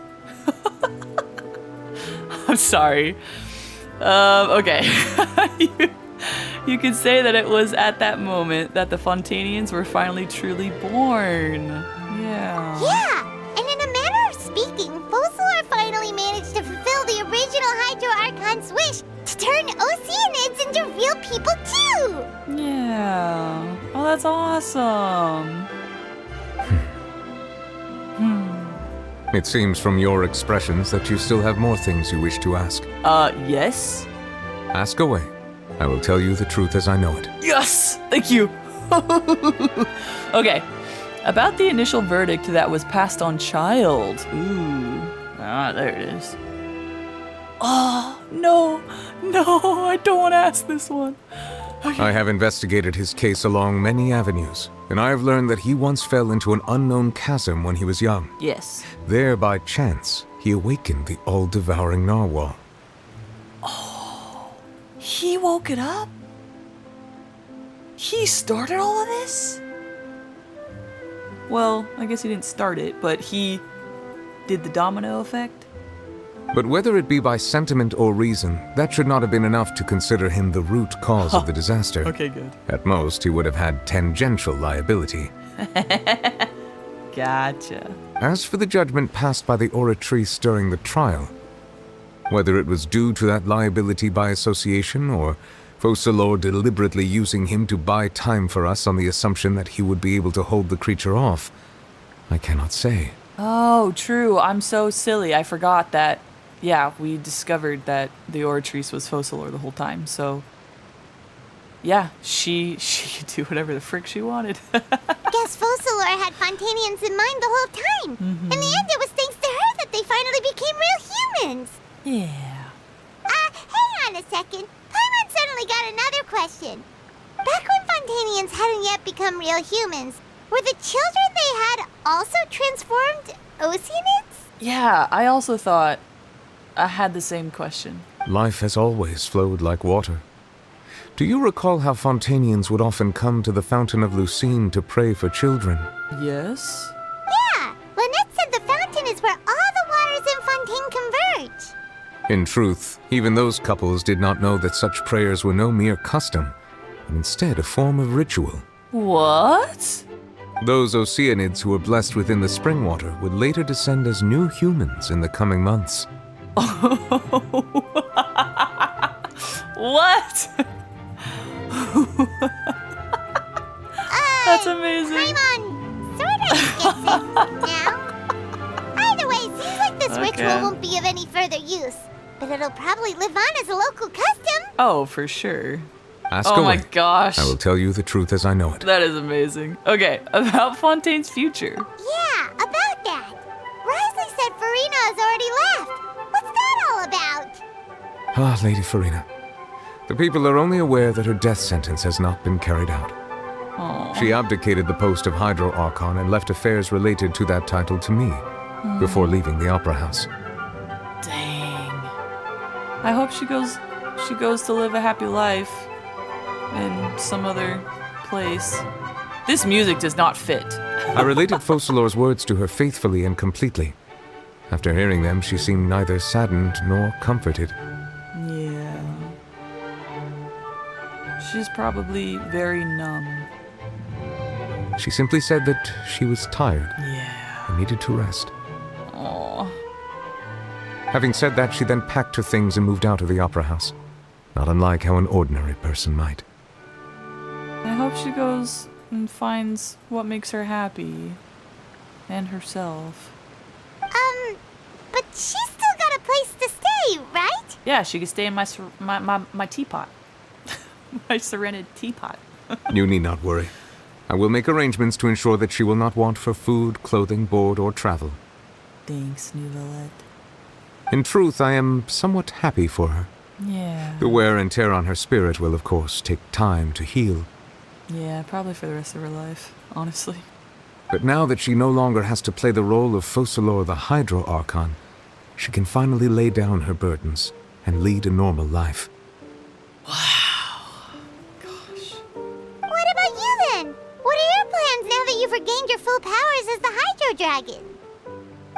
I'm sorry. Okay. You could say that it was at that moment that the Fontainians were finally truly born. Yeah. Yeah, and in a manner of speaking, Focalor finally managed to fulfill the original Hydro Archon's wish to turn Oceanids into real people too! Yeah. Oh, that's awesome. It seems from your expressions that you still have more things you wish to ask. Yes? Ask away. I will tell you the truth as I know it. Yes! Thank you! Okay. About the initial verdict that was passed on child. Ooh. Ah, there it is. Oh, no. No, I don't want to ask this one. Okay. I have investigated his case along many avenues, and I have learned that he once fell into an unknown chasm when he was young. Yes. There, by chance, he awakened the all-devouring narwhal. Oh, he woke it up? He started all of this? Well, I guess he didn't start it, but he did the domino effect? But whether it be by sentiment or reason, that should not have been enough to consider him the root cause of the disaster. Okay, good. At most, he would have had tangential liability. Gotcha. As for the judgment passed by the Oratrice during the trial, whether it was due to that liability by association or Focalor deliberately using him to buy time for us on the assumption that he would be able to hold the creature off, I cannot say. Oh, true. I'm so silly. I forgot that. Yeah, we discovered that the Oratrice was Focalor the whole time, so... Yeah, she could do whatever the frick she wanted. Guess Focalor had Fontainians in mind the whole time. In the end, it was thanks to her that they finally became real humans. Yeah. Hang on a second. Paimon suddenly got another question. Back when Fontainians hadn't yet become real humans, were the children they had also transformed Oceanids? Yeah, I also thought... I had the same question. Life has always flowed like water. Do you recall how Fontainians would often come to the Fountain of Lucine to pray for children? Yes? Yeah, Lynette said the fountain is where all the waters in Fontaine converge. In truth, even those couples did not know that such prayers were no mere custom, but instead a form of ritual. What? Those Oceanids who were blessed within the spring water would later descend as new humans in the coming months. What? That's amazing. Paimon sorta gets it now. Either way, seems like this ritual won't be of any further use, but it'll probably live on as a local custom. Oh, for sure. Ask away. My gosh. I will tell you the truth as I know it. That is amazing. Okay, about Fontaine's future. Yeah, about that. Risley said Farina has already left. What's that all about? Ah, Lady Farina. The people are only aware that her death sentence has not been carried out. Aww. She abdicated the post of Hydro Archon and left affairs related to that title to me, before leaving the Opera House. Dang. I hope she goes to live a happy life in some other place. This music does not fit. I related Focalor's words to her faithfully and completely. After hearing them, she seemed neither saddened nor comforted. Yeah. She's probably very numb. She simply said that she was tired. Yeah. And needed to rest. Aww. Having said that, she then packed her things and moved out of the Opera House. Not unlike how an ordinary person might. I hope she goes and finds what makes her happy. And herself. But she's still got a place to stay, right? Yeah, she could stay in my teapot. My Serenid teapot. You need not worry. I will make arrangements to ensure that she will not want for food, clothing, board, or travel. Thanks, Nouvellette. In truth, I am somewhat happy for her. Yeah. The wear and tear on her spirit will, of course, take time to heal. Yeah, probably for the rest of her life, honestly. But now that she no longer has to play the role of Focalor the Hydro Archon, she can finally lay down her burdens and lead a normal life. What about you then? What are your plans now that you've regained your full powers as the Hydro Dragon?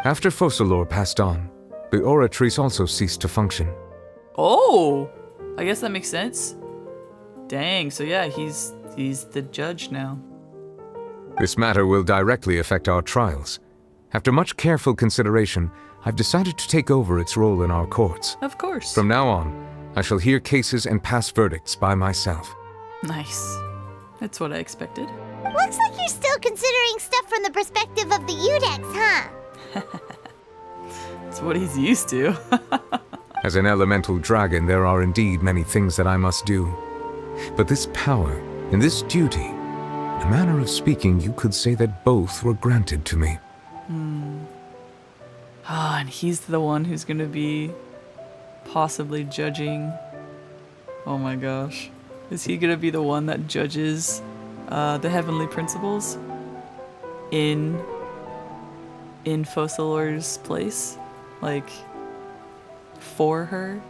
After Focalor passed on, the Oratrice also ceased to function. Oh, I guess that makes sense. Dang, so yeah, he's the judge now. This matter will directly affect our trials. After much careful consideration, I've decided to take over its role in our courts. Of course. From now on, I shall hear cases and pass verdicts by myself. Nice. That's what I expected. Looks like you're still considering stuff from the perspective of the Udex, huh? It's what he's used to. As an elemental dragon, there are indeed many things that I must do. But this power and this duty, in a manner of speaking, you could say that both were granted to me. And he's the one who's gonna be possibly judging. Oh my gosh. Is he gonna be the one that judges the heavenly principles in Focalor's place? Like, for her?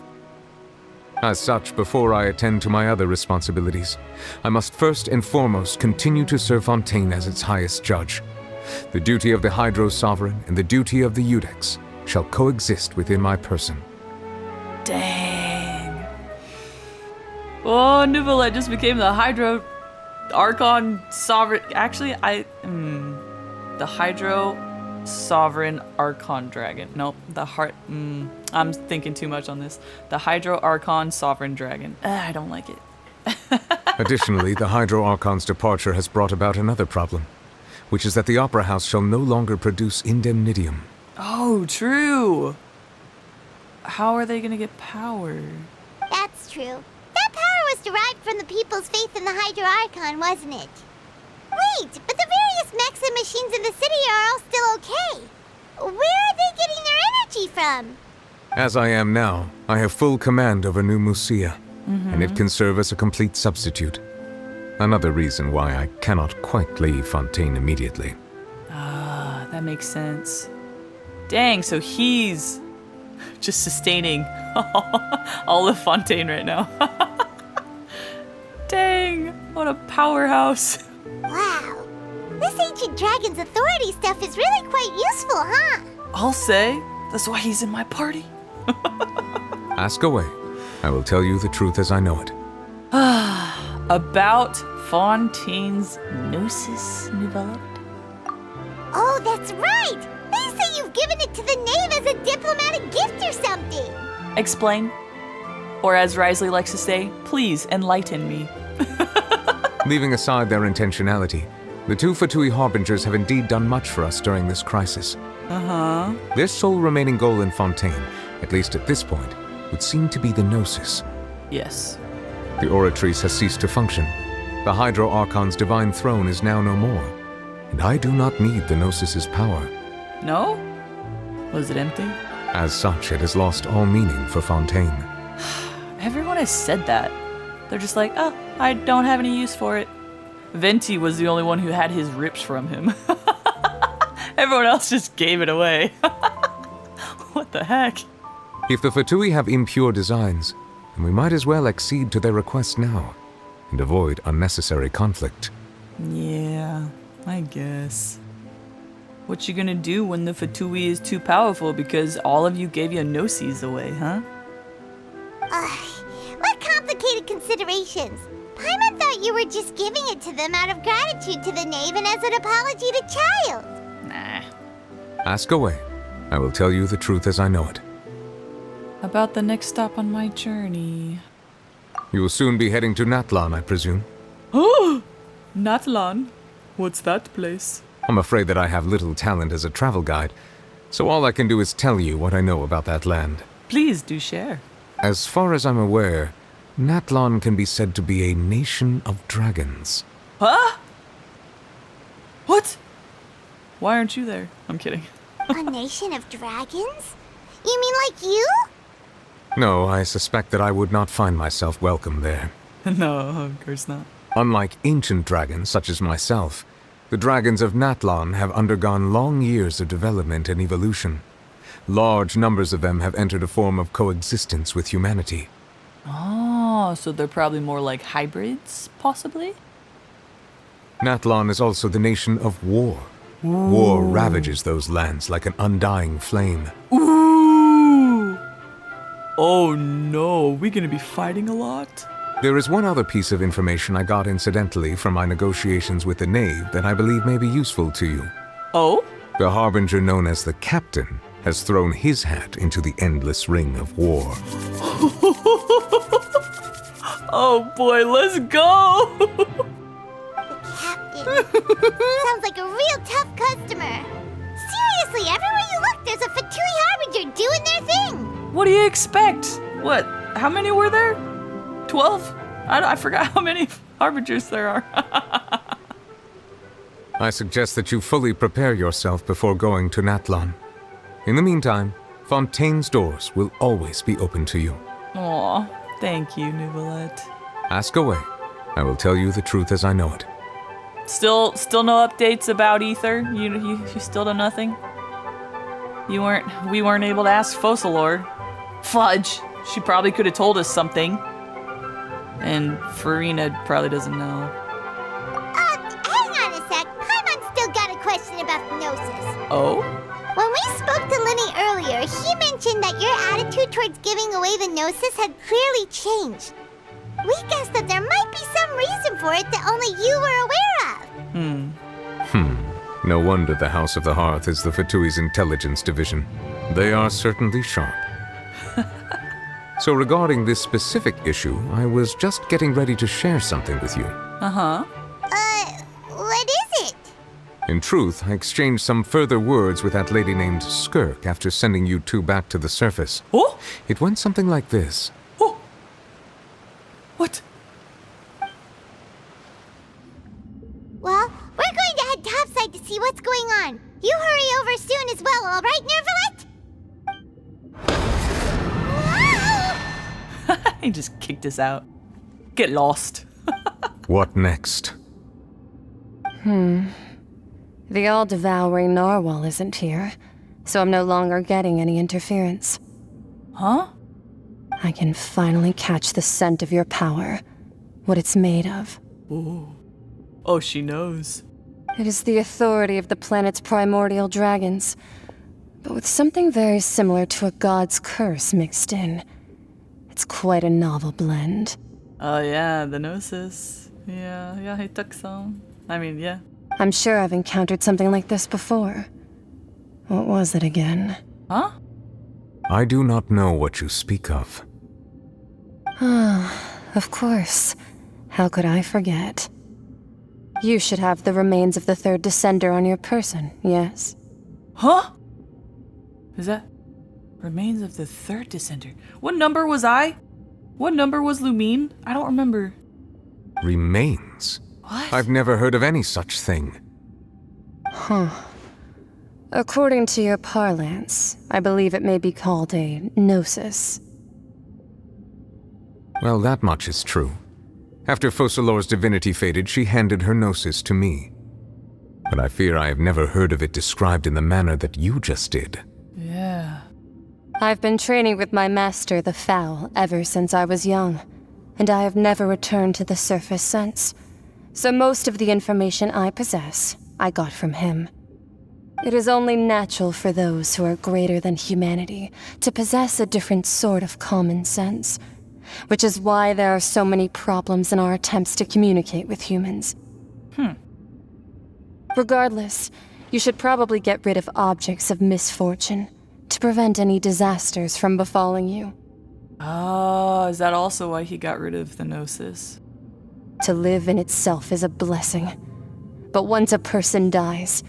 As such, before I attend to my other responsibilities, I must first and foremost continue to serve Fontaine as its highest judge. The duty of the Hydro Sovereign and the duty of the Udex shall coexist within my person. Dang. Oh, Neuvillette just became the Hydro Archon Sovereign. Actually, the Hydro Sovereign Archon Dragon. Nope, I'm thinking too much on this. The Hydro Archon Sovereign Dragon. I don't like it. Additionally, the Hydro Archon's departure has brought about another problem, which is that the Opera House shall no longer produce indemnitium. Oh, true. How are they gonna get power? That's true. That power was derived from the people's faith in the Hydro Archon, wasn't it? Wait, but the various mechs and machines in the city are all still okay. Where are they getting their energy from? As I am now, I have full command over New Musia, and it can serve as a complete substitute. Another reason why I cannot quite leave Fontaine immediately. Ah, that makes sense. Dang, so he's just sustaining all of Fontaine right now. Dang, what a powerhouse. Wow, this ancient dragon's authority stuff is really quite useful, huh? I'll say, that's why he's in my party. Ask away. I will tell you the truth as I know it. About Fontaine's Gnosis, Neuvillette? Oh, that's right! They say you've given it to the knave as a diplomatic gift or something! Explain. Or as Risley likes to say, please enlighten me. Leaving aside their intentionality, the two Fatui Harbingers have indeed done much for us during this crisis. Their sole remaining goal in Fontaine, at least at this point, would seem to be the Gnosis. Yes. The Oratrice has ceased to function. The Hydro Archon's divine throne is now no more, and I do not need the Gnosis's power. No? Was it empty? As such, it has lost all meaning for Fontaine. Everyone has said that. They're just like, oh, I don't have any use for it. Venti was the only one who had his rips from him. Everyone else just gave it away. What the heck? If the Fatui have impure designs, then we might as well accede to their request now, and avoid unnecessary conflict. Yeah, I guess. What you gonna do when the Fatui is too powerful because all of you gave your Gnosis away, huh? What complicated considerations. Paimon thought you were just giving it to them out of gratitude to the knave and as an apology to Child. Nah. Ask away. I will tell you the truth as I know it. About the next stop on my journey. You will soon be heading to Natlan, I presume. Oh! Natlan? What's that place? I'm afraid that I have little talent as a travel guide, so all I can do is tell you what I know about that land. Please do share. As far as I'm aware, Natlan can be said to be a nation of dragons. Huh? What? Why aren't you there? I'm kidding. A nation of dragons? You mean like you? No, I suspect that I would not find myself welcome there. No, of course not. Unlike ancient dragons such as myself, the dragons of Natlan have undergone long years of development and evolution. Large numbers of them have entered a form of coexistence with humanity. Oh, so they're probably more like hybrids, possibly? Natlan is also the nation of war. War ravages those lands like an undying flame. Ooh! Oh no, we gonna be fighting a lot? There is one other piece of information I got incidentally from my negotiations with the Knave that I believe may be useful to you. Oh? The Harbinger known as the Captain has thrown his hat into the endless ring of war. Oh boy, let's go! Sounds like a real tough customer. Seriously, everywhere you look, there's a Fatui Harbinger doing their thing. What do you expect? What? How many were there? 12? I forgot how many Harbingers there are. I suggest that you fully prepare yourself before going to Natlan. In the meantime, Fontaine's doors will always be open to you. Aw, thank you, Neuvillette. Ask away. I will tell you the truth as I know it. Still no updates about Ether? You still know nothing? We weren't able to ask Focalor. Fudge! She probably could have told us something. And Farina probably doesn't know. Hang on a sec. Paimon still got a question about the Gnosis. Oh? When we spoke to Linny earlier, he mentioned that your attitude towards giving away the Gnosis had clearly changed. We guessed that there might be some reason for it that only you were aware of. No wonder the House of the Hearth is the Fatui's intelligence division. They are certainly sharp. So regarding this specific issue, I was just getting ready to share something with you. Uh-huh. What is it? In truth, I exchanged some further words with that lady named Skirk after sending you two back to the surface. Oh? It went something like this. Oh! What? Well, we're going to head topside to see what's going on. You hurry over soon as well, all right, Neuvillette? He just kicked us out. Get lost. What next? The all-devouring narwhal isn't here, so I'm no longer getting any interference. Huh? I can finally catch the scent of your power, what it's made of. Ooh. Oh, she knows. It is the authority of the planet's primordial dragons, but with something very similar to a god's curse mixed in. It's quite a novel blend. Oh yeah, the Gnosis. Yeah, he took some. I mean, yeah. I'm sure I've encountered something like this before. What was it again? Huh? I do not know what you speak of. Of course. How could I forget? You should have the remains of the third Descender on your person, yes? Huh? Is that remains of the third Descender? What number was I? What number was Lumine? I don't remember. Remains? What? I've never heard of any such thing. According to your parlance, I believe it may be called a gnosis. Well, that much is true. After Focalor's divinity faded, she handed her gnosis to me. But I fear I have never heard of it described in the manner that you just did. Yeah. I've been training with my master, the Foul, ever since I was young, and I have never returned to the surface since. So most of the information I possess, I got from him. It is only natural for those who are greater than humanity to possess a different sort of common sense, which is why there are so many problems in our attempts to communicate with humans. Regardless, you should probably get rid of objects of misfortune to prevent any disasters from befalling you. Oh, is that also why he got rid of the Gnosis? To live in itself is a blessing. But once a person dies,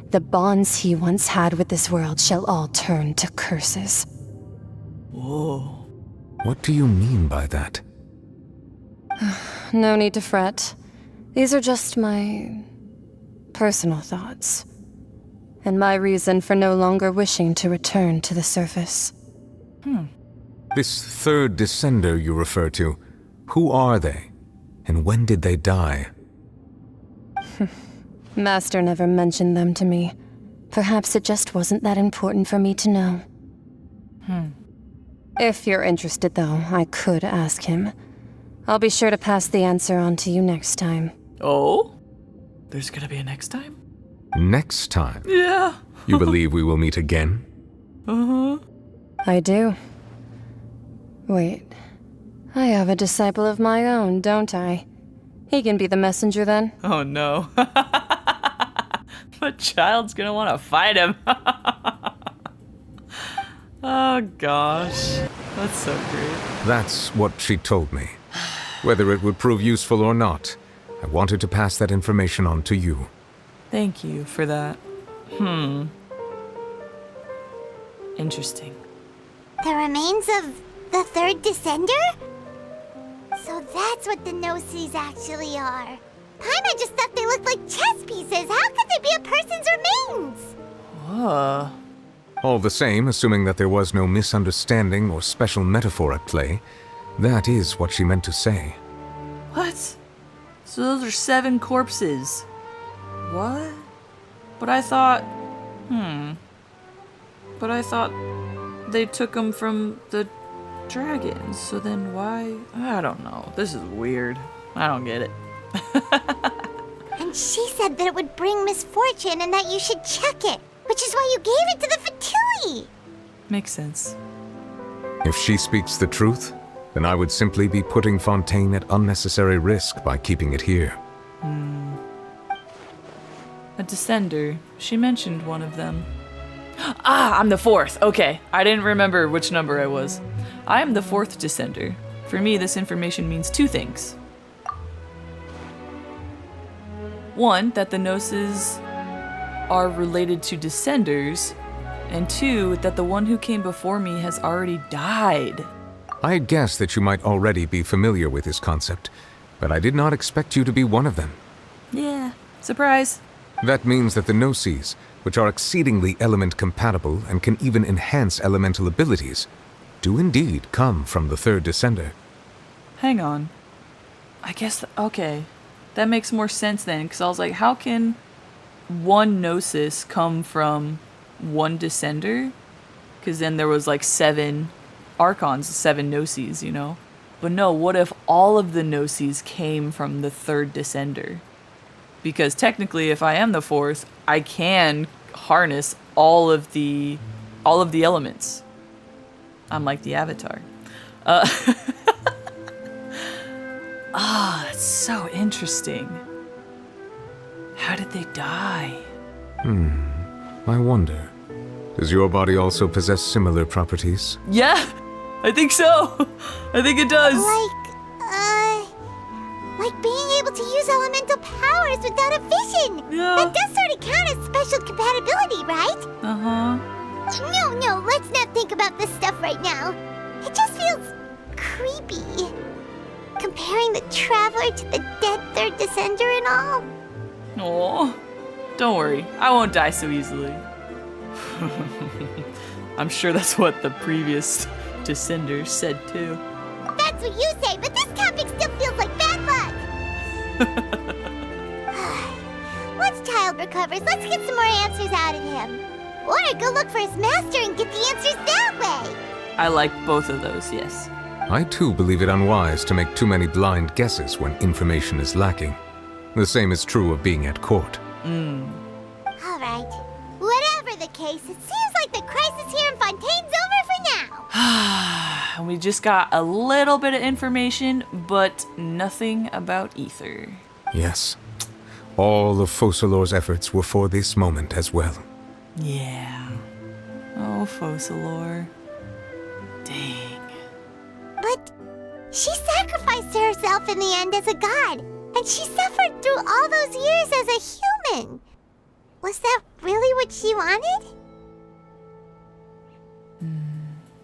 the bonds he once had with this world shall all turn to curses. Whoa. What do you mean by that? No need to fret. These are just my personal thoughts, and my reason for no longer wishing to return to the surface. This third Descender you refer to, who are they? And when did they die? Master never mentioned them to me. Perhaps it just wasn't that important for me to know. If you're interested, though, I could ask him. I'll be sure to pass the answer on to you next time. Oh? There's gonna be a next time? Next time? Yeah. You believe we will meet again? Uh-huh. I do. Wait. I have a disciple of my own, don't I? He can be the messenger then. Oh no. What child's gonna want to fight him? Oh gosh. That's so great. That's what she told me. Whether it would prove useful or not, I wanted to pass that information on to you. Thank you for that. Interesting. The remains of the third descender? So that's what the Gnosis actually are. Paimon just thought they looked like chess pieces. How could they be a person's remains? Whoa. All the same, assuming that there was no misunderstanding or special metaphor at play, that is what she meant to say. What? So those are 7 corpses. What? But I thought... But I thought they took them from the dragons, so then why? I don't know. This is weird. I don't get it. And she said that it would bring misfortune and that you should check it, which is why you gave it to the Fatui. Makes sense. If she speaks the truth, then I would simply be putting Fontaine at unnecessary risk by keeping it here. A descender. She mentioned one of them. Ah, I'm the 4th. Okay, I didn't remember which number I was. I am the 4th descender. For me, this information means 2 things. 1, that the Gnosis are related to descenders, and 2, that the one who came before me has already died. I had guessed that you might already be familiar with this concept, but I did not expect you to be one of them. Yeah, surprise. That means that the Gnosis, which are exceedingly element-compatible and can even enhance elemental abilities, do indeed come from the third descender. Hang on. I guess, okay. That makes more sense then, because I was like, how can one Gnosis come from one descender? Because then there was like 7 Archons, 7 Gnosis, you know? But no, what if all of the Gnosis came from the third descender? Because technically, if I am the 4th, I can harness all of the elements. I'm like the Avatar. That's so interesting. How did they die? I wonder. Does your body also possess similar properties? Yeah, I think so. I think it does. Like being able to use elemental powers without a vision. Yeah. That does sort of count as special compatibility, right? Uh-huh. No, let's not think about this stuff right now. It just feels creepy. Comparing the Traveler to the dead third descender and all. Oh, don't worry. I won't die so easily. I'm sure that's what the previous descender said too. That's what you say, but this topic still feels like bad luck. Once Child recovers, let's get some more answers out of him. Or go look for his master and get the answers that way. I like both of those, yes. I too believe it unwise to make too many blind guesses when information is lacking. The same is true of being at court. All right. Whatever the case, it seems like the crisis here in Fontaine's over for now. We just got a little bit of information, but nothing about Ether. Yes. All of Focalor's efforts were for this moment as well. Yeah. Oh, Focalor. Dang. But she sacrificed herself in the end as a god, and she suffered through all those years as a human. Was that really what she wanted?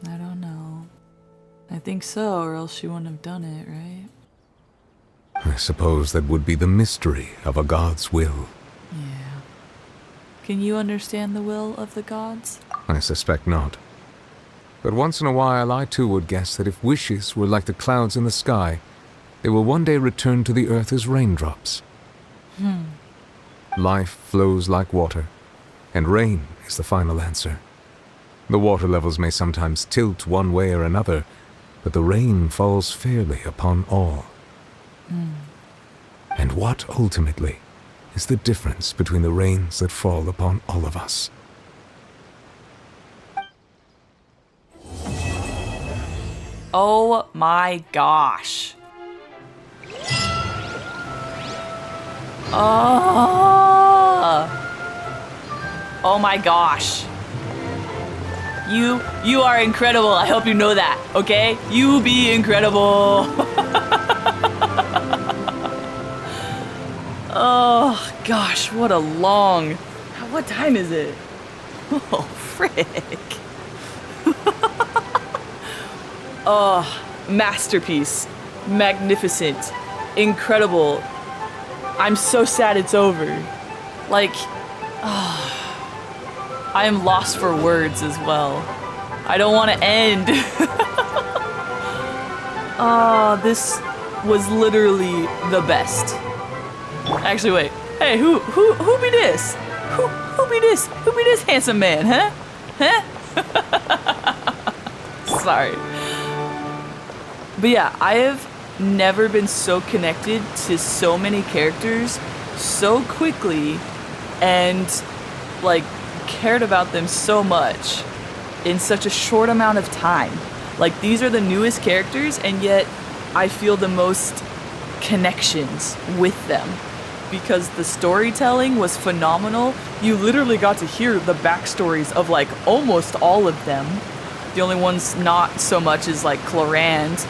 I don't know. I think so, or else she wouldn't have done it, right? I suppose that would be the mystery of a god's will. Yeah. Can you understand the will of the gods? I suspect not. But once in a while, I too would guess that if wishes were like the clouds in the sky, they will one day return to the earth as raindrops. Life flows like water, and rain is the final answer. The water levels may sometimes tilt one way or another, but the rain falls fairly upon all. And what, ultimately, is the difference between the rains that fall upon all of us? Oh my gosh. Oh my gosh. You are incredible. I hope you know that, okay? You be incredible. Oh gosh, what time is it? Oh, frick. Oh, masterpiece. Magnificent. Incredible. I'm so sad it's over. Like, I am lost for words as well. I don't want to end. Oh, this was literally the best. Actually, wait. Hey, who be this? Who be this? Who be this handsome man, huh? Sorry. But yeah, I have never been so connected to so many characters so quickly and like cared about them so much in such a short amount of time. Like, these are the newest characters, and yet I feel the most connections with them because the storytelling was phenomenal. You literally got to hear the backstories of like almost all of them. The only ones not so much is like Clorand.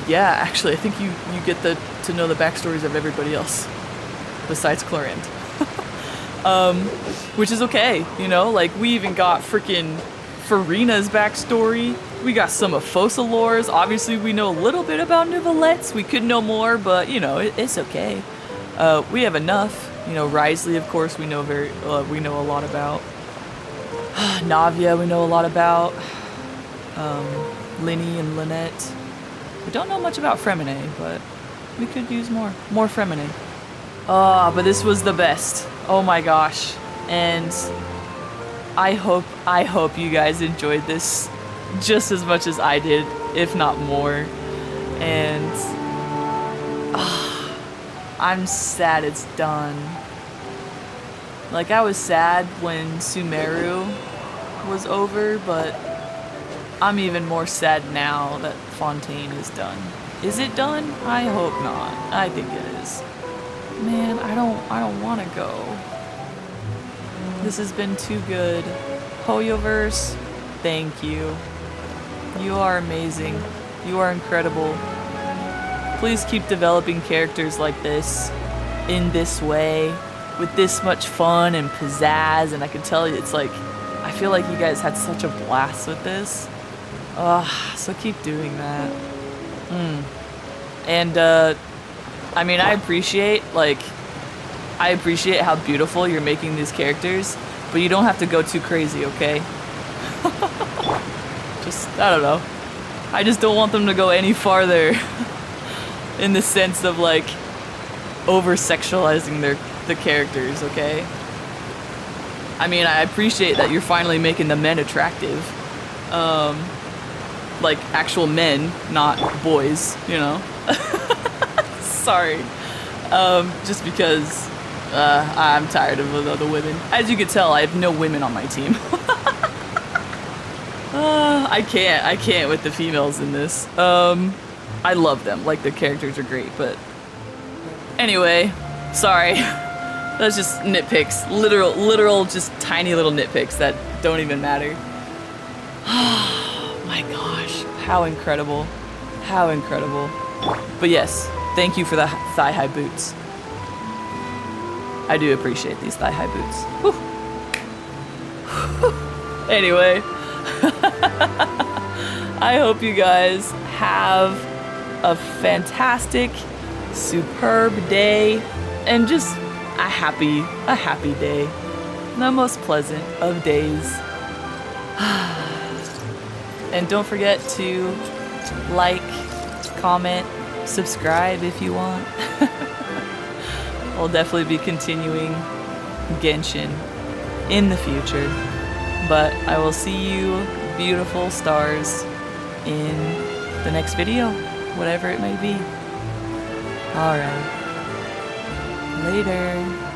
Yeah, actually, I think you get to know the backstories of everybody else besides Clorand. Which is okay, you know? Like, we even got freaking Farina's backstory. We got some of Focalors. Obviously, we know a little bit about Neuvillette. We could know more, but, you know, it's okay. We have enough. You know, Risley, of course, we know a lot about. Navia, we know a lot about. Linny and Lynette. We don't know much about Fremine, but we could use more Fremine. Oh, but this was the best. Oh my gosh. And I hope you guys enjoyed this just as much as I did, if not more. And I'm sad it's done. Like, I was sad when Sumeru was over, but I'm even more sad now that Fontaine is done. Is it done? I hope not. I think it is. Man, I don't want to go. This has been too good. HoYoverse, thank you. You are amazing. You are incredible. Please keep developing characters like this, in this way, with this much fun and pizzazz, and I can tell you, it's like, I feel like you guys had such a blast with this. So keep doing that. And, I mean, I appreciate how beautiful you're making these characters, but you don't have to go too crazy, okay? I don't know. I just don't want them to go any farther in the sense of, like, over-sexualizing the characters, okay? I mean, I appreciate that you're finally making the men attractive. Like, actual men, not boys, you know? Sorry. Just because I'm tired of the women. As you can tell, I have no women on my team. I can't with the females in this. I love them, like, the characters are great, but anyway, sorry. That's just nitpicks. Literal, just tiny little nitpicks that don't even matter. Oh my gosh, how incredible. How incredible. But yes, thank you for the thigh-high boots. I do appreciate these thigh-high boots. Whew. Anyway, I hope you guys have a fantastic, superb day, and just a happy day. The most pleasant of days. And don't forget to like, comment, subscribe if you want. I'll definitely be continuing Genshin in the future. But I will see you, beautiful stars, in the next video, whatever it may be. Alright. Later.